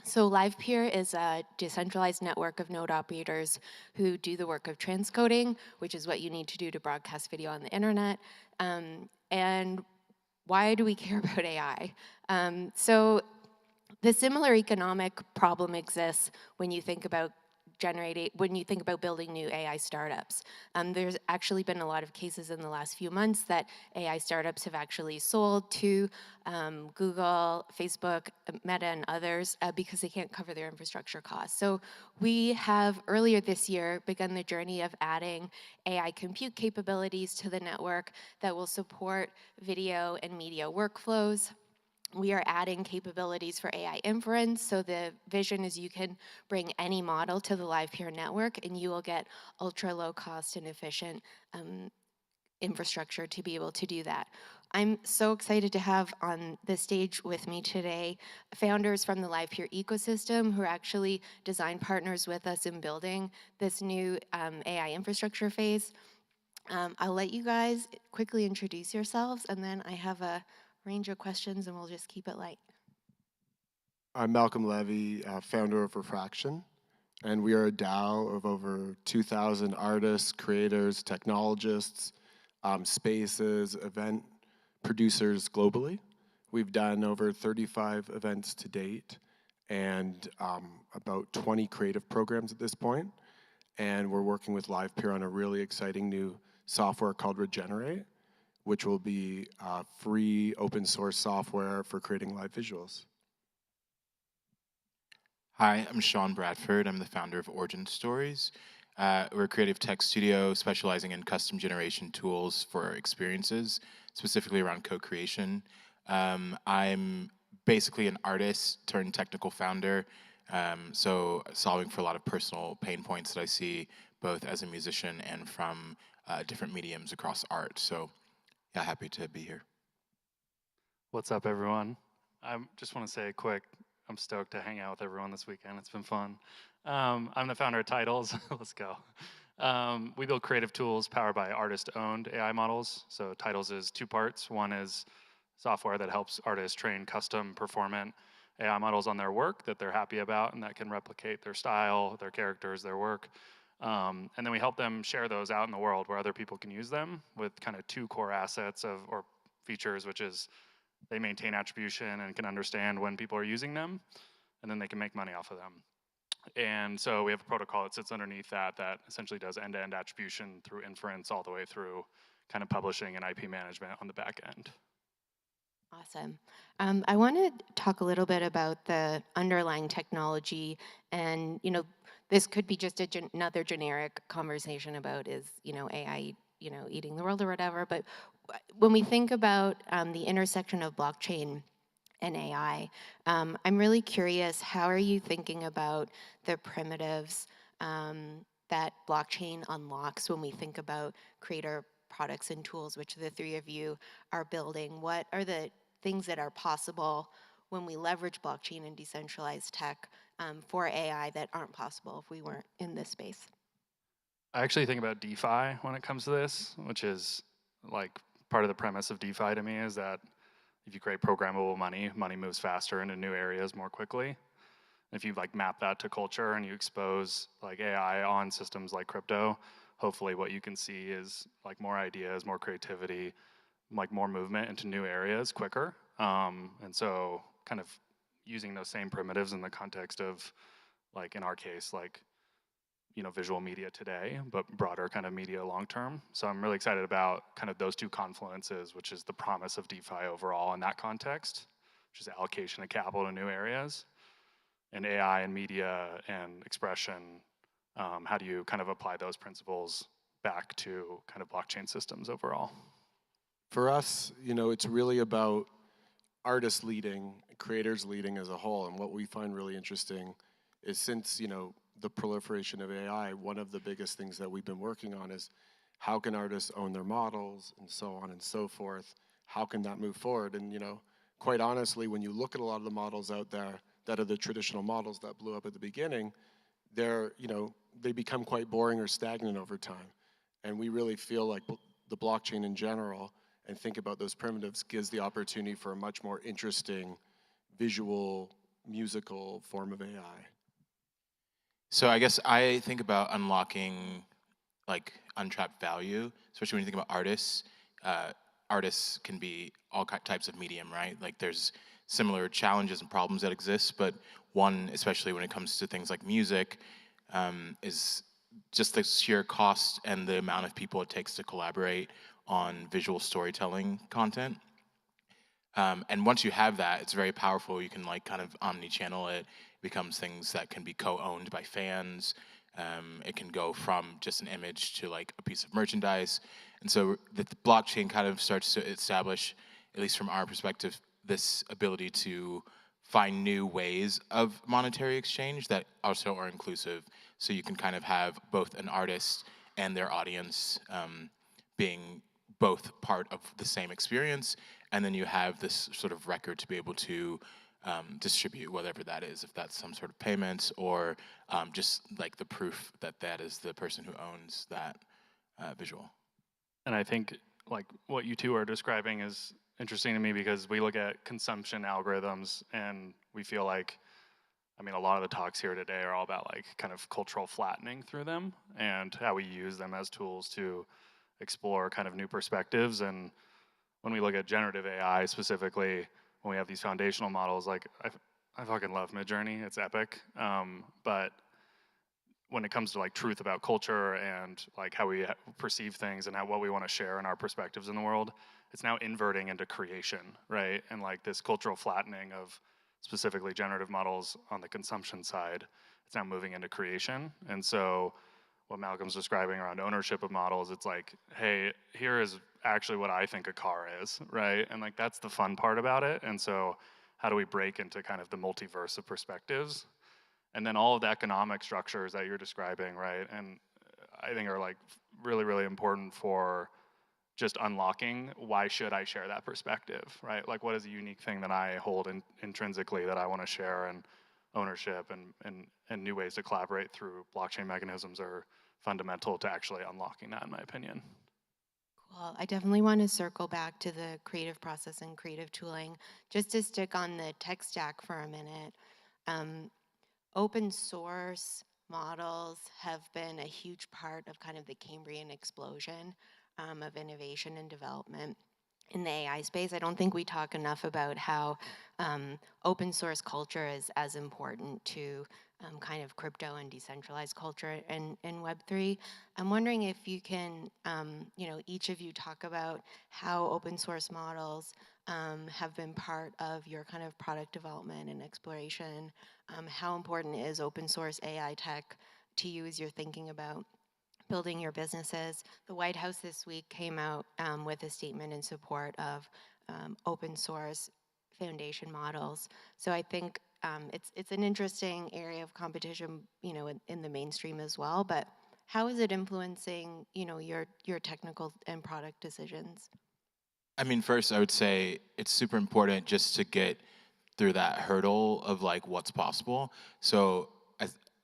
So LivePeer is a decentralized network of node operators who do the work of transcoding, which is what you need to do to broadcast video on the internet. And why do we care about AI? So the similar economic problem exists when you think about building new AI startups. There's actually been a lot of cases in the last few months that AI startups have actually sold to Google, Facebook, Meta, and others because they can't cover their infrastructure costs. So we have earlier this year begun the journey of adding AI compute capabilities to the network that will support video and media workflows. We are adding capabilities for AI inference, so the vision is you can bring any model to the LivePeer network and you will get ultra low cost and efficient infrastructure to be able to do that. I'm so excited to have on the stage with me today founders from the LivePeer ecosystem who are actually design partners with us in building this new AI infrastructure phase. I'll let you guys quickly introduce yourselves, and then I have a range of questions and we'll just keep it light. I'm Malcolm Levy, founder of Refraction, and we are a DAO of over 2,000 artists, creators, technologists, spaces, event producers globally. We've done over 35 events to date and about 20 creative programs at this point. And we're working with LivePeer on a really exciting new software called Regenerate, which will be free open source software for creating live visuals. Hi, I'm Sean Bradford. I'm the founder of Origin Stories. We're a creative tech studio specializing in custom generation tools for experiences, specifically around co-creation. I'm basically an artist turned technical founder, so solving for a lot of personal pain points that I see both as a musician and from different mediums across art. So yeah, happy to be here. What's up, everyone? I just want to say I'm stoked to hang out with everyone this weekend. It's been fun. I'm the founder of Titles. Let's go. We build creative tools powered by artist-owned AI models. So Titles is two parts. One is software that helps artists train custom performant AI models on their work that they're happy about and that can replicate their style, their characters, their work. And then we help them share those out in the world where other people can use them with kind of two core assets or features, which is they maintain attribution and can understand when people are using them, and then they can make money off of them. And so we have a protocol that sits underneath that essentially does end-to-end attribution through inference all the way through kind of publishing and IP management on the back end. Awesome. I want to talk a little bit about the underlying technology, and this could be just another generic conversation about is AI eating the world or whatever. But when we think about the intersection of blockchain and AI, I'm really curious, how are you thinking about the primitives that blockchain unlocks when we think about creator products and tools, which the three of you are building? What are the things that are possible when we leverage blockchain and decentralized tech for AI that aren't possible if we weren't in this space? I actually think about DeFi when it comes to this, which is like part of the premise of DeFi to me is that if you create programmable money, money moves faster into new areas more quickly. If you like map that to culture and you expose like AI on systems like crypto, hopefully what you can see is like more ideas, more creativity, like more movement into new areas quicker. And so kind of using those same primitives in the context of like in our case, like visual media today, but broader kind of media long term. So I'm really excited about kind of those two confluences, which is the promise of DeFi overall in that context, which is allocation of capital to new areas, and AI and media and expression. How do you kind of apply those principles back to kind of blockchain systems overall? For us, it's really about artists leading, creators leading as a whole. And what we find really interesting is since, the proliferation of AI, one of the biggest things that we've been working on is how can artists own their models and so on and so forth? How can that move forward? And, quite honestly, when you look at a lot of the models out there that are the traditional models that blew up at the beginning, they become quite boring or stagnant over time. And we really feel like the blockchain in general, and think about those primitives, gives the opportunity for a much more interesting visual, musical form of AI. So I guess I think about unlocking like untrapped value, especially when you think about artists. Artists can be all types of medium, right? Like there's similar challenges and problems that exist, but one, especially when it comes to things like music, is just the sheer cost and the amount of people it takes to collaborate on visual storytelling content. And once you have that, it's very powerful. You can like kind of omni-channel it. It becomes things that can be co-owned by fans. It can go from just an image to like a piece of merchandise. And so the blockchain kind of starts to establish, at least from our perspective, this ability to find new ways of monetary exchange that also are inclusive. So you can kind of have both an artist and their audience being both part of the same experience, and then you have this sort of record to be able to distribute whatever that is, if that's some sort of payments or just like the proof that that is the person who owns that visual. And I think like what you two are describing is interesting to me because we look at consumption algorithms and we feel like, I mean, a lot of the talks here today are all about like kind of cultural flattening through them and how we use them as tools to explore kind of new perspectives. And when we look at generative AI specifically, when we have these foundational models, like I fucking love Midjourney, it's epic. But when it comes to like truth about culture and like how we perceive things and what we want to share in our perspectives in the world, it's now inverting into creation, right? And like this cultural flattening of specifically generative models on the consumption side, it's now moving into creation. And so what Malcolm's describing around ownership of models, it's like, hey, here is actually what I think a car is, right? And like that's the fun part about it. And so how do we break into kind of the multiverse of perspectives? And then all of the economic structures that you're describing, right? And I think are like really, really important for just unlocking why should I share that perspective, right? Like what is a unique thing that I hold intrinsically that I want to share, and ownership and new ways to collaborate through blockchain mechanisms are fundamental to actually unlocking that, in my opinion. Cool. I definitely want to circle back to the creative process and creative tooling. Just to stick on the tech stack for a minute, open source models have been a huge part of kind of the Cambrian explosion of innovation and development in the AI space. I don't think we talk enough about how open source culture is as important to kind of crypto and decentralized culture in Web3. I'm wondering if you can, each of you talk about how open source models have been part of your kind of product development and exploration. How important is open source AI tech to you as you're thinking about building your businesses? The White House this week came out with a statement in support of open source foundation models. So I think it's an interesting area of competition, in the mainstream as well. But how is it influencing, your technical and product decisions? I mean, first, I would say it's super important just to get through that hurdle of like what's possible. So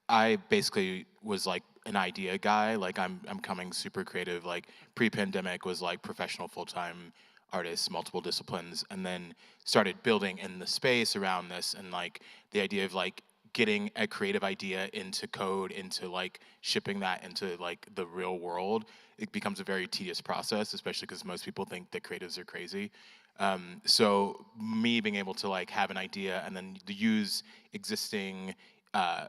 I basically was like an idea guy. Like I'm coming super creative. Like pre-pandemic was like professional full-time artist, multiple disciplines, and then started building in the space around this, and like the idea of like getting a creative idea into code, into like shipping that into like the real world, it becomes a very tedious process, especially because most people think that creatives are crazy. So me being able to like have an idea and then use existing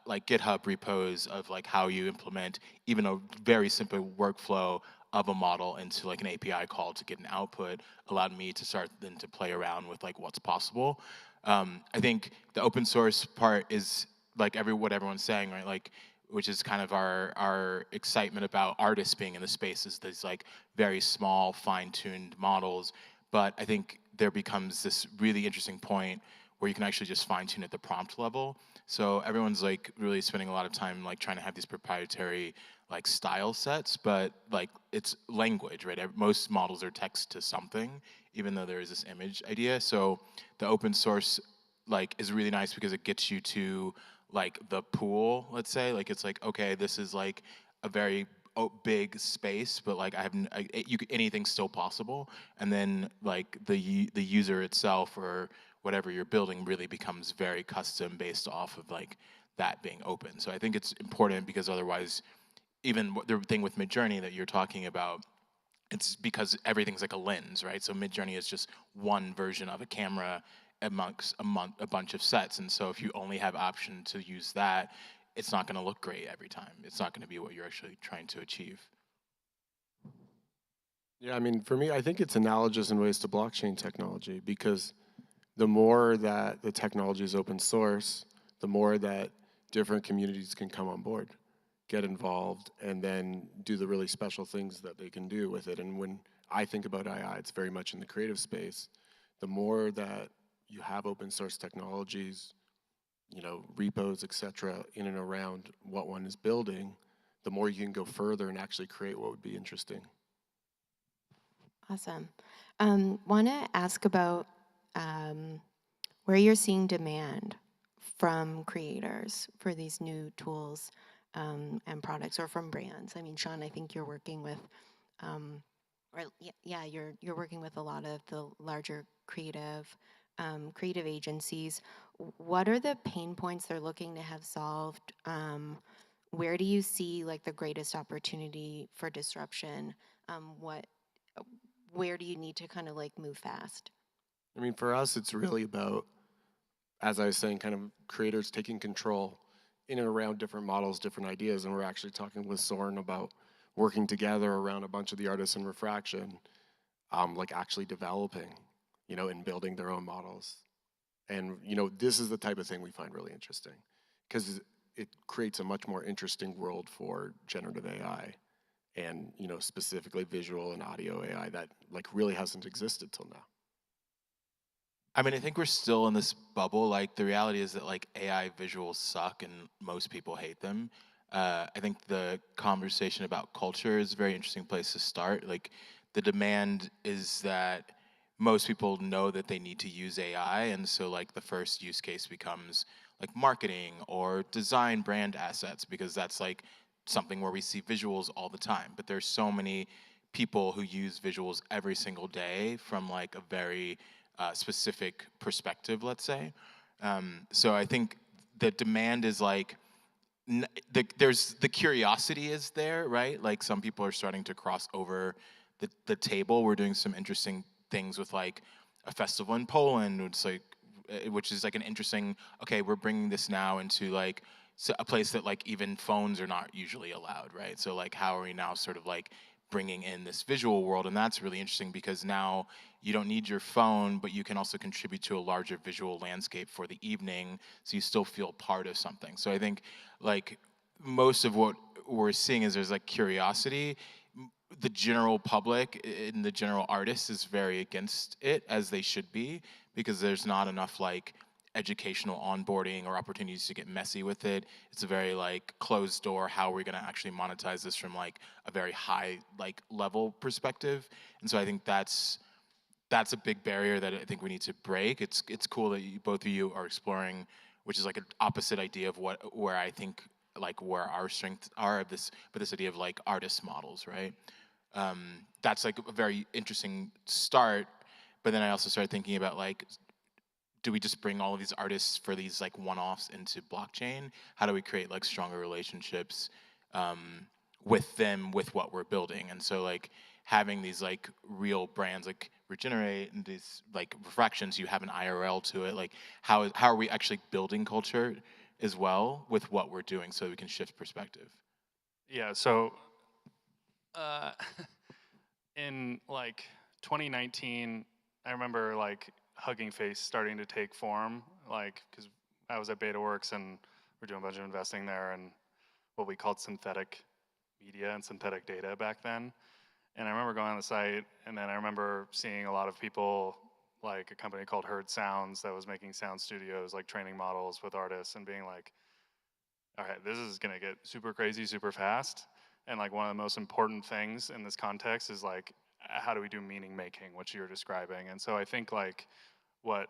like GitHub repos of like how you implement even a very simple workflow of a model into like an API call to get an output allowed me to start then to play around with like what's possible. I think the open source part is like what everyone's saying, right? Like, which is kind of our excitement about artists being in the space, is these like very small, fine-tuned models. But I think there becomes this really interesting point where you can actually just fine-tune at the prompt level. So everyone's like really spending a lot of time like trying to have these proprietary like style sets, but like it's language, right? Most models are text to something, even though there is this image idea. So the open source like is really nice because it gets you to like the pool, let's say. Like it's like, okay, this is like a very big space, but like anything's still possible. And then like the user itself or whatever you're building really becomes very custom based off of like that being open. So I think it's important because otherwise, even the thing with Midjourney that you're talking about, it's because everything's like a lens, right? So Midjourney is just one version of a camera amongst a bunch of sets. And so if you only have option to use that, it's not going to look great every time. It's not going to be what you're actually trying to achieve. Yeah, I mean, for me, I think it's analogous in ways to blockchain technology, because the more that the technology is open source, the more that different communities can come on board, get involved, and then do the really special things that they can do with it. And when I think about AI, it's very much in the creative space. The more that you have open source technologies, repos, etc., in and around what one is building, the more you can go further and actually create what would be interesting. Awesome. Want to ask about where you're seeing demand from creators for these new tools and products, or from brands. I mean, Sean, I think you're working with, you're working with a lot of the larger creative agencies. What are the pain points they're looking to have solved? Where do you see like the greatest opportunity for disruption? Where do you need to kind of like move fast? I mean, for us, it's really about, as I was saying, kind of creators taking control in and around different models, different ideas. And we're actually talking with Soren about working together around a bunch of the artists in Refraction, like actually developing, and building their own models. And, this is the type of thing we find really interesting, because it creates a much more interesting world for generative AI and, specifically visual and audio AI that like really hasn't existed till now. I mean, I think we're still in this bubble. Like the reality is that like AI visuals suck and most people hate them. I think the conversation about culture is a very interesting place to start. Like the demand is that most people know that they need to use AI, and so like the first use case becomes like marketing or design brand assets, because that's like something where we see visuals all the time. But there's so many people who use visuals every single day from like a very specific perspective, let's say. So I think the demand is like, there's the curiosity is there, right? Like some people are starting to cross over the table. We're doing some interesting things with like a festival in Poland, which is like an interesting, okay, we're bringing this now into like a place that like even phones are not usually allowed, right? So like how are we now sort of like bringing in this visual world? And that's really interesting because now you don't need your phone, but you can also contribute to a larger visual landscape for the evening, so you still feel part of something. So I think like most of what we're seeing is there's like curiosity. The general public and the general artist is very against it, as they should be, because there's not enough like educational onboarding or opportunities to get messy with it. It's a very like closed door, how are we going to actually monetize this from like a very high like level perspective. And so I think that's a big barrier that I think we need to break. It's cool that both of you are exploring, which is like an opposite idea of where I think like where our strengths are of this, but this idea of like artist models, right? That's like a very interesting start. But then I also started thinking about like, do we just bring all of these artists for these like one-offs into blockchain? How do we create like stronger relationships with them, with what we're building? And so like having these like real brands like Regenerate and these like Refractions, you have an IRL to it. Like how are we actually building culture as well with what we're doing so we can shift perspective? Yeah, so in like 2019, I remember like Hugging Face starting to take form, like because I was at BetaWorks and we're doing a bunch of investing there and what we called synthetic media and synthetic data back then. And I remember going on the site, and then I remember seeing a lot of people, like a company called Heard Sounds that was making sound studios, like training models with artists, and being like, all right, this is gonna get super crazy, super fast. And like one of the most important things in this context is like, how do we do meaning making, which you're describing? And so I think like what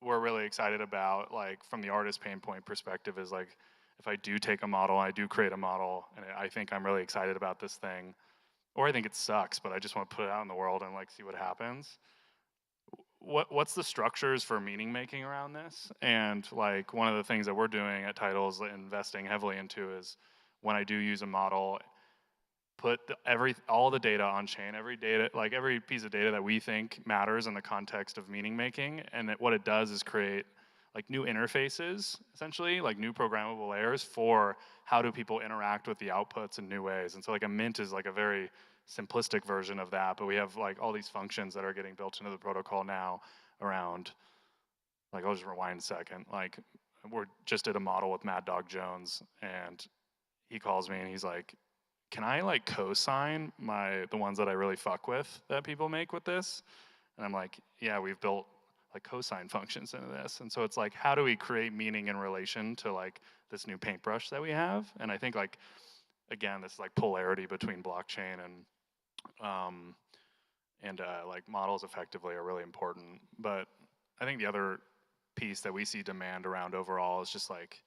we're really excited about, like from the artist pain point perspective, is like, if I do take a model, I do create a model, and I think I'm really excited about this thing, or I think it sucks, but I just want to put it out in the world and like see what happens. What's the structures for meaning making around this? And like one of the things that we're doing at Titles, investing heavily into, is when I do use a model, put all the data on chain, every piece of data that we think matters in the context of meaning making, and that what it does is create like new interfaces, essentially, like new programmable layers for how do people interact with the outputs in new ways. And so like a mint is like a very simplistic version of that, but we have like all these functions that are getting built into the protocol now around, like I'll just rewind a second, like we're just did a model with Mad Dog Jones, and he calls me and he's like, can I like co-sign the ones that I really fuck with that people make with this? And I'm like, yeah, we've built like cosine functions into this. And so it's like, how do we create meaning in relation to like this new paintbrush that we have? And I think like, again, this like polarity between blockchain and like models effectively are really important. But I think the other piece that we see demand around overall is just like,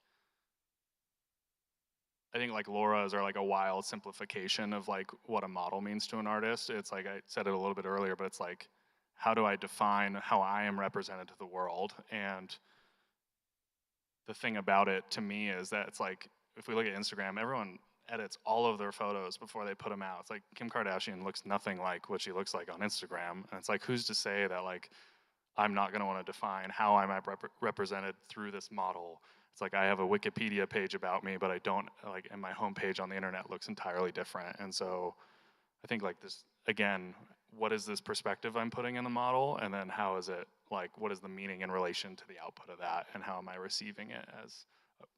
I think like Laura's are like a wild simplification of like what a model means to an artist. It's like, I said it a little bit earlier, but it's like, how do I define how I am represented to the world? And the thing about it to me is that it's like, if we look at Instagram, everyone edits all of their photos before they put them out. It's like Kim Kardashian looks nothing like what she looks like on Instagram. And it's like, who's to say that like, I'm not gonna wanna define how I'm represented through this model. It's like, I have a Wikipedia page about me, but I don't, like, and my homepage on the internet looks entirely different. And so I think like this, again, what is this perspective I'm putting in the model? And then how is it, like, what is the meaning in relation to the output of that? And how am I receiving it as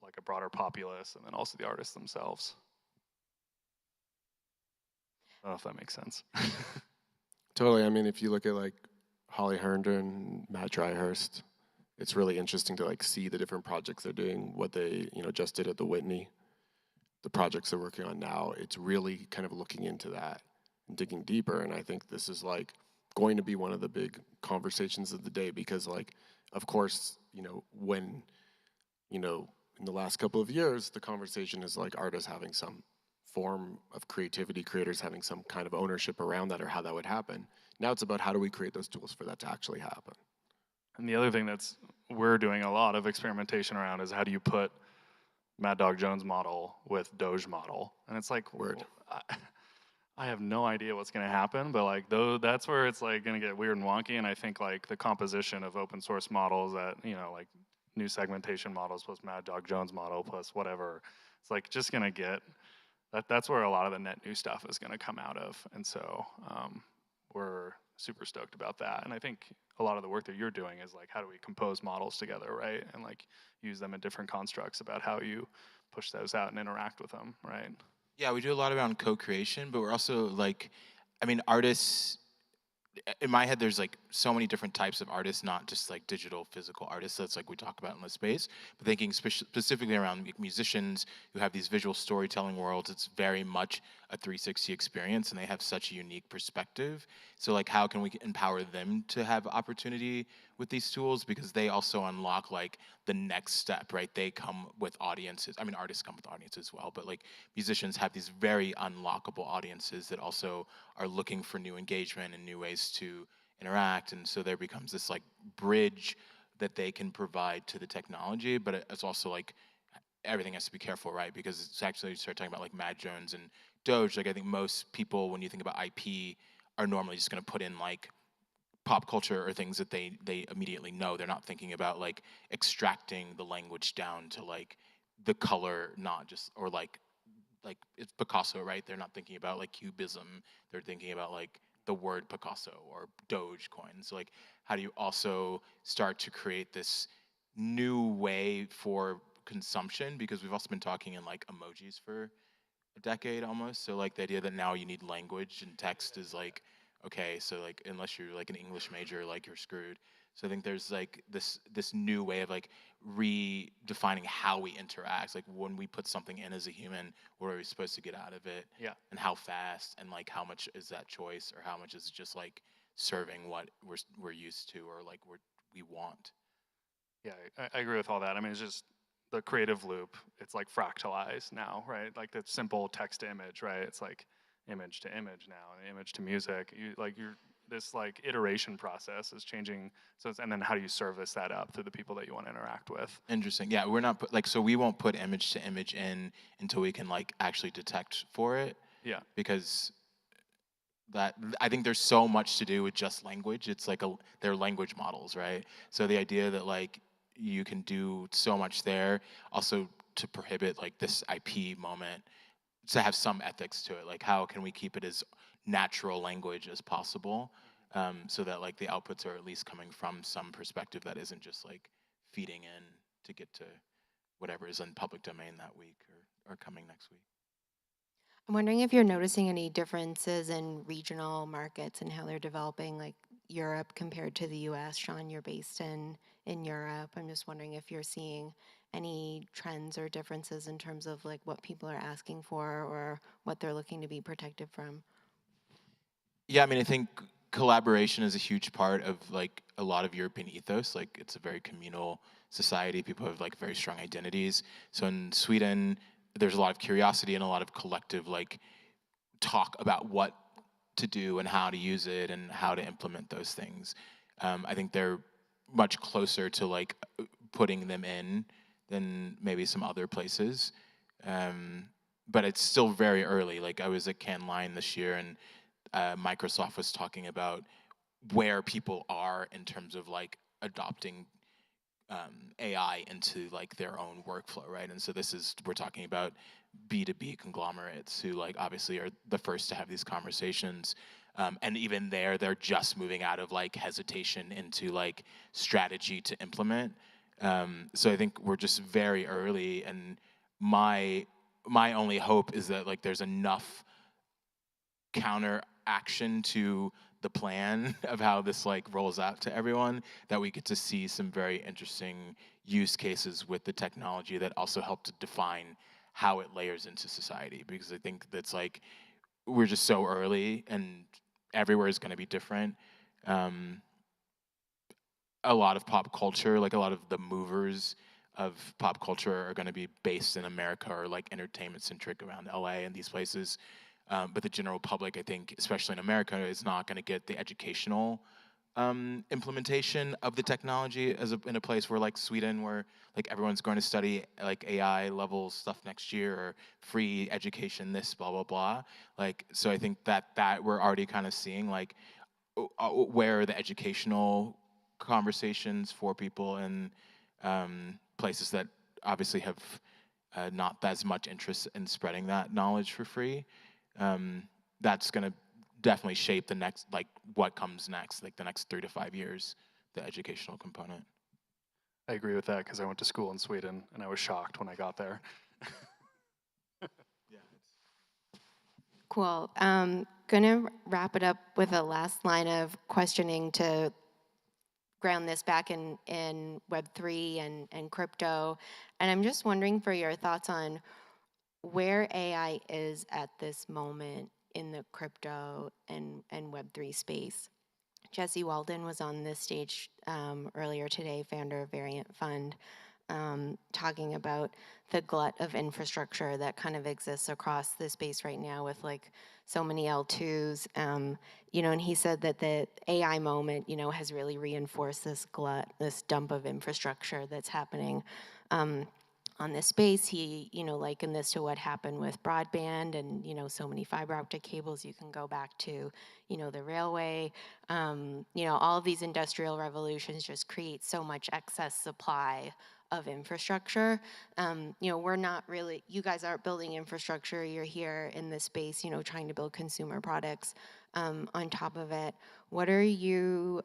like a broader populace, and then also the artists themselves? I don't know if that makes sense. Totally. I mean, if you look at like Holly Herndon, Matt Dryhurst, it's really interesting to like see the different projects they're doing, what they just did at the Whitney, the projects they're working on now. It's really kind of looking into that and digging deeper. And I think this is like going to be one of the big conversations of the day, because like, of course, when, in the last couple of years, the conversation is like artists having some form of creativity, creators having some kind of ownership around that or how that would happen. Now it's about how do we create those tools for that to actually happen. And the other thing we're doing a lot of experimentation around is how do you put Mad Dog Jones model with Doge model? And it's like, word. I have no idea what's going to happen, but like that's where it's like going to get weird and wonky. And I think like the composition of open source models that like new segmentation models plus Mad Dog Jones model plus whatever. It's like just gonna get, that's where a lot of the net new stuff is gonna come out of. And so we're super stoked about that. And I think a lot of the work that you're doing is like, how do we compose models together, right? And like use them in different constructs about how you push those out and interact with them, right? Yeah, we do a lot around co-creation, but we're also like, I mean, artists, in my head, there's like so many different types of artists, not just like digital, physical artists. That's like we talk about in the space, but thinking specifically around musicians who have these visual storytelling worlds. It's very much a 360 experience, and they have such a unique perspective. So like, how can we empower them to have opportunity with these tools? Because they also unlock like the next step, right? They come with audiences. I mean, artists come with audiences as well, but like musicians have these very unlockable audiences that also are looking for new engagement and new ways to interact. And so there becomes this like bridge that they can provide to the technology, but it's also like everything has to be careful, right? Because it's actually, you start talking about like Mad Jones and Doge, like I think most people, when you think about IP, are normally just gonna put in like pop culture or things that they immediately know. They're not thinking about like extracting the language down to like the color, not just, or like it's Picasso, right? They're not thinking about like cubism. They're thinking about like the word Picasso or Dogecoin. So like, how do you also start to create this new way for consumption? Because we've also been talking in like emojis for a decade almost. So like the idea that now you need language and text is like, okay, so like unless you're like an English major, like you're screwed. So I think there's like this new way of like redefining how we interact. Like when we put something in as a human, what are we supposed to get out of it? Yeah. And how fast, and like how much is that choice, or how much is it just like serving what we're used to, or like we want. Yeah, I agree with all that. I mean, it's just the creative loop. It's like fractalized now, right? Like that simple text to image, right? It's like image to image now, and image to music. This like iteration process is changing. So and then how do you service that up to the people that you want to interact with? Interesting. Yeah, we're not so we won't put image to image in until we can like actually detect for it. Yeah. Because I think there's so much to do with just language. It's like they're language models, right? So the idea that like you can do so much there, also to prohibit like this IP moment, to have some ethics to it. Like how can we keep it as natural language as possible, so that like the outputs are at least coming from some perspective that isn't just like feeding in to get to whatever is in public domain that week or coming next week. I'm wondering if you're noticing any differences in regional markets and how they're developing, like Europe compared to the US. Sean, you're based in Europe. I'm just wondering if you're seeing any trends or differences in terms of like what people are asking for or what they're looking to be protected from. Yeah, I mean, I think collaboration is a huge part of like a lot of European ethos. Like it's a very communal society. People have like very strong identities. So in Sweden, there's a lot of curiosity and a lot of collective like talk about what to do and how to use it and how to implement those things. I think they're much closer to like putting them in than maybe some other places. But it's still very early. Like I was at Cannes Lion this year, and Microsoft was talking about where people are in terms of like adopting AI into like their own workflow, right? And so we're talking about B2B conglomerates who like obviously are the first to have these conversations. And even they're just moving out of like hesitation into like strategy to implement. So I think we're just very early, and my only hope is that like there's enough counter action to the plan of how this like rolls out to everyone that we get to see some very interesting use cases with the technology that also help to define how it layers into society. Because I think that's like we're just so early, and everywhere is going to be different. A lot of pop culture, like a lot of the movers of pop culture are going to be based in America or like entertainment centric around LA and these places. But the general public, I think, especially in America, is not going to get the educational implementation of the technology in a place where like Sweden, where like everyone's going to study like AI level stuff next year, or free education, this blah blah blah. Like, so I think that we're already kind of seeing like where are the educational conversations for people in places that obviously have not as much interest in spreading that knowledge for free. That's going to definitely shape the next, like what comes next, like the next 3 to 5 years, the educational component. I agree with that because I went to school in Sweden and I was shocked when I got there. Cool. Gonna wrap it up with a last line of questioning to ground this back in Web3 and crypto. And I'm just wondering for your thoughts on where AI is at this moment in the crypto and Web3 space. Jesse Walden was on this stage earlier today, founder of Variant Fund, talking about the glut of infrastructure that kind of exists across the space right now with like so many L2s, you know, and he said that the AI moment, you know, has really reinforced this glut, this dump of infrastructure that's happening on this space. He, you know, likened this to what happened with broadband and, you know, so many fiber optic cables. You can go back to, you know, the railway. You know, all of these industrial revolutions just create so much excess supply of infrastructure. You know, we're not really, you guys aren't building infrastructure. You're here in this space, you know, trying to build consumer products on top of it. What are you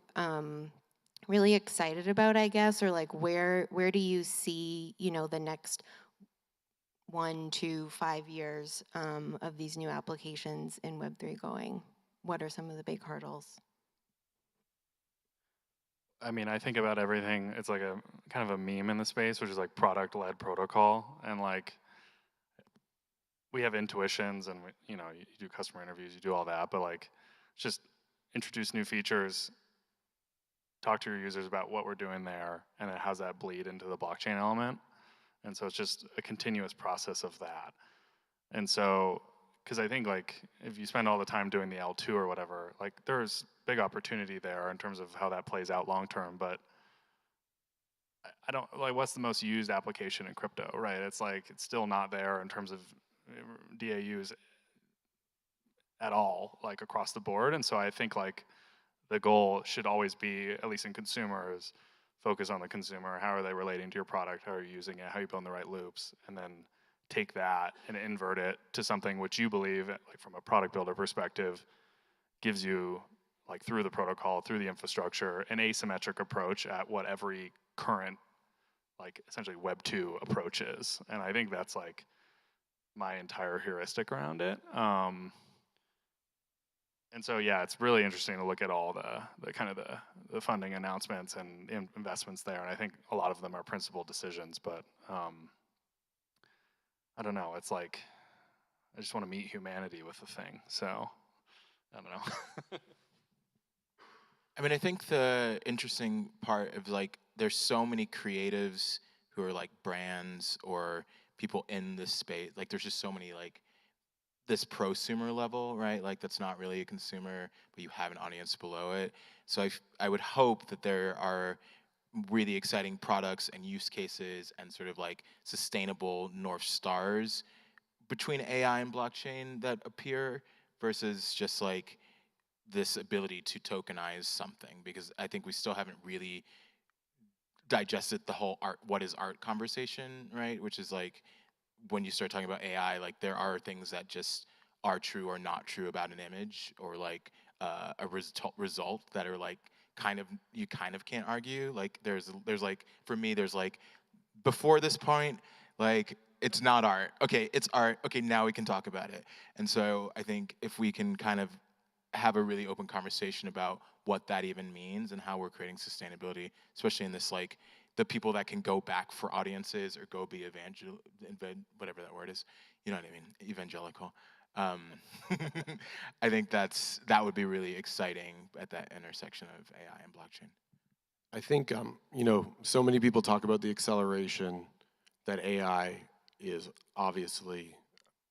really excited about, I guess, or like where do you see, you know, the next 1 to 5 years of these new applications in Web3 going? What are some of the big hurdles? I mean, I think about everything, it's like a kind of a meme in the space, which is like product-led protocol. And like, we have intuitions and, you know, you do customer interviews, you do all that, but like, just introduce new features, talk to your users about what we're doing there, and then how's that bleed into the blockchain element. And so it's just a continuous process of that. And so, because I think like, if you spend all the time doing the L2 or whatever, like there's big opportunity there in terms of how that plays out long term, but I don't, like what's the most used application in crypto, right? It's like, it's still not there in terms of DAUs at all, like across the board. And so I think like the goal should always be, at least in consumers, focus on the consumer. How are they relating to your product? How are you using it? How are you building the right loops? And then take that and invert it to something which you believe, like from a product builder perspective, gives you, like through the protocol, through the infrastructure, an asymmetric approach at what every current, like essentially Web 2 approach is. And I think that's like my entire heuristic around it. And so, yeah, it's really interesting to look at all the kind of the funding announcements and investments there. And I think a lot of them are principled decisions, but I don't know. It's like, I just want to meet humanity with the thing. So, I don't know. I mean, I think the interesting part of like, there's so many creatives who are like brands or people in this space. Like, there's just so many like this prosumer level, right? Like, that's not really a consumer, but you have an audience below it. So I would hope that there are really exciting products and use cases and sort of like sustainable North Stars between AI and blockchain that appear versus just like this ability to tokenize something, because I think we still haven't really digested the whole art, what is art conversation, right? Which is like, when you start talking about AI, like there are things that just are true or not true about an image, or like a result that are like you kind of can't argue. Like there's like, for me, there's like, before this point, like it's not art. Okay, it's art. Okay, now we can talk about it. And so I think if we can kind of have a really open conversation about what that even means and how we're creating sustainability, especially in this like, the people that can go back for audiences or go be whatever that word is, you know what I mean, evangelical. I think that would be really exciting at that intersection of AI and blockchain. I think, you know, so many people talk about the acceleration that AI is obviously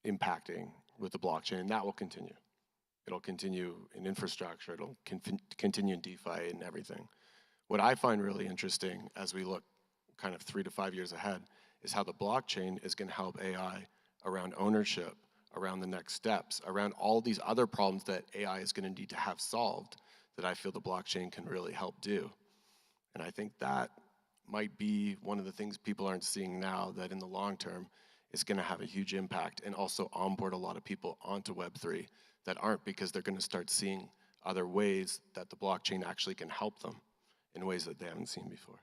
impacting with the blockchain, and that will continue. It'll continue in infrastructure, it'll continue in DeFi and everything. What I find really interesting as we look kind of 3 to 5 years ahead is how the blockchain is going to help AI around ownership, around the next steps, around all these other problems that AI is going to need to have solved that I feel the blockchain can really help do. And I think that might be one of the things people aren't seeing now that in the long term is going to have a huge impact and also onboard a lot of people onto Web3 that aren't, because they're going to start seeing other ways that the blockchain actually can help them in ways that they haven't seen before.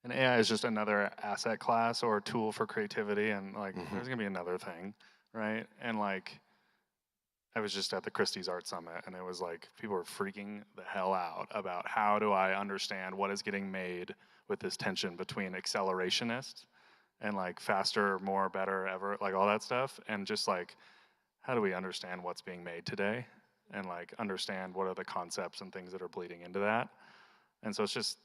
And AI is just another asset class or tool for creativity, and like there's gonna be another thing, right? And like I was just at the Christie's Art Summit, and it was like people were freaking the hell out about how do I understand what is getting made with this tension between accelerationist and like faster, more, better, ever, like all that stuff, and just like how do we understand what's being made today, and like understand what are the concepts and things that are bleeding into that. And so it's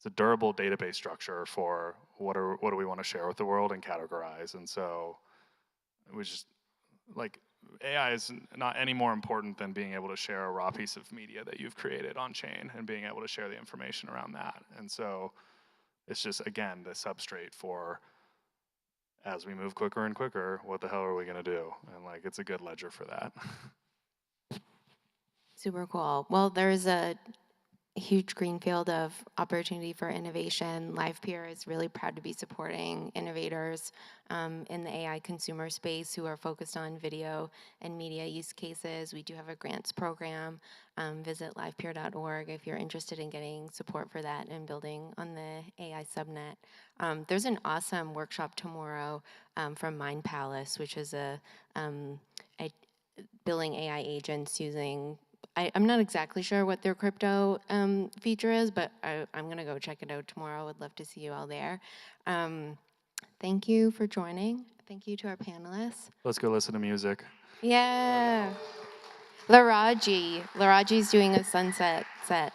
a durable database structure for what do we want to share with the world and categorize. And so we just, like, AI is not any more important than being able to share a raw piece of media that you've created on chain and being able to share the information around that. And so it's just, again, the substrate for, as we move quicker and quicker, what the hell are we gonna do? And like, it's a good ledger for that. Super cool. Well, there's a huge greenfield of opportunity for innovation. LivePeer is really proud to be supporting innovators in the AI consumer space who are focused on video and media use cases. We do have a grants program. Visit livepeer.org if you're interested in getting support for that and building on the AI subnet. There's an awesome workshop tomorrow from Mind Palace, which is a building AI agents using, I'm not exactly sure what their crypto feature is, but I'm going to go check it out tomorrow. I would love to see you all there. Thank you for joining. Thank you to our panelists. Let's go listen to music. Yeah. Laraji's doing a sunset set.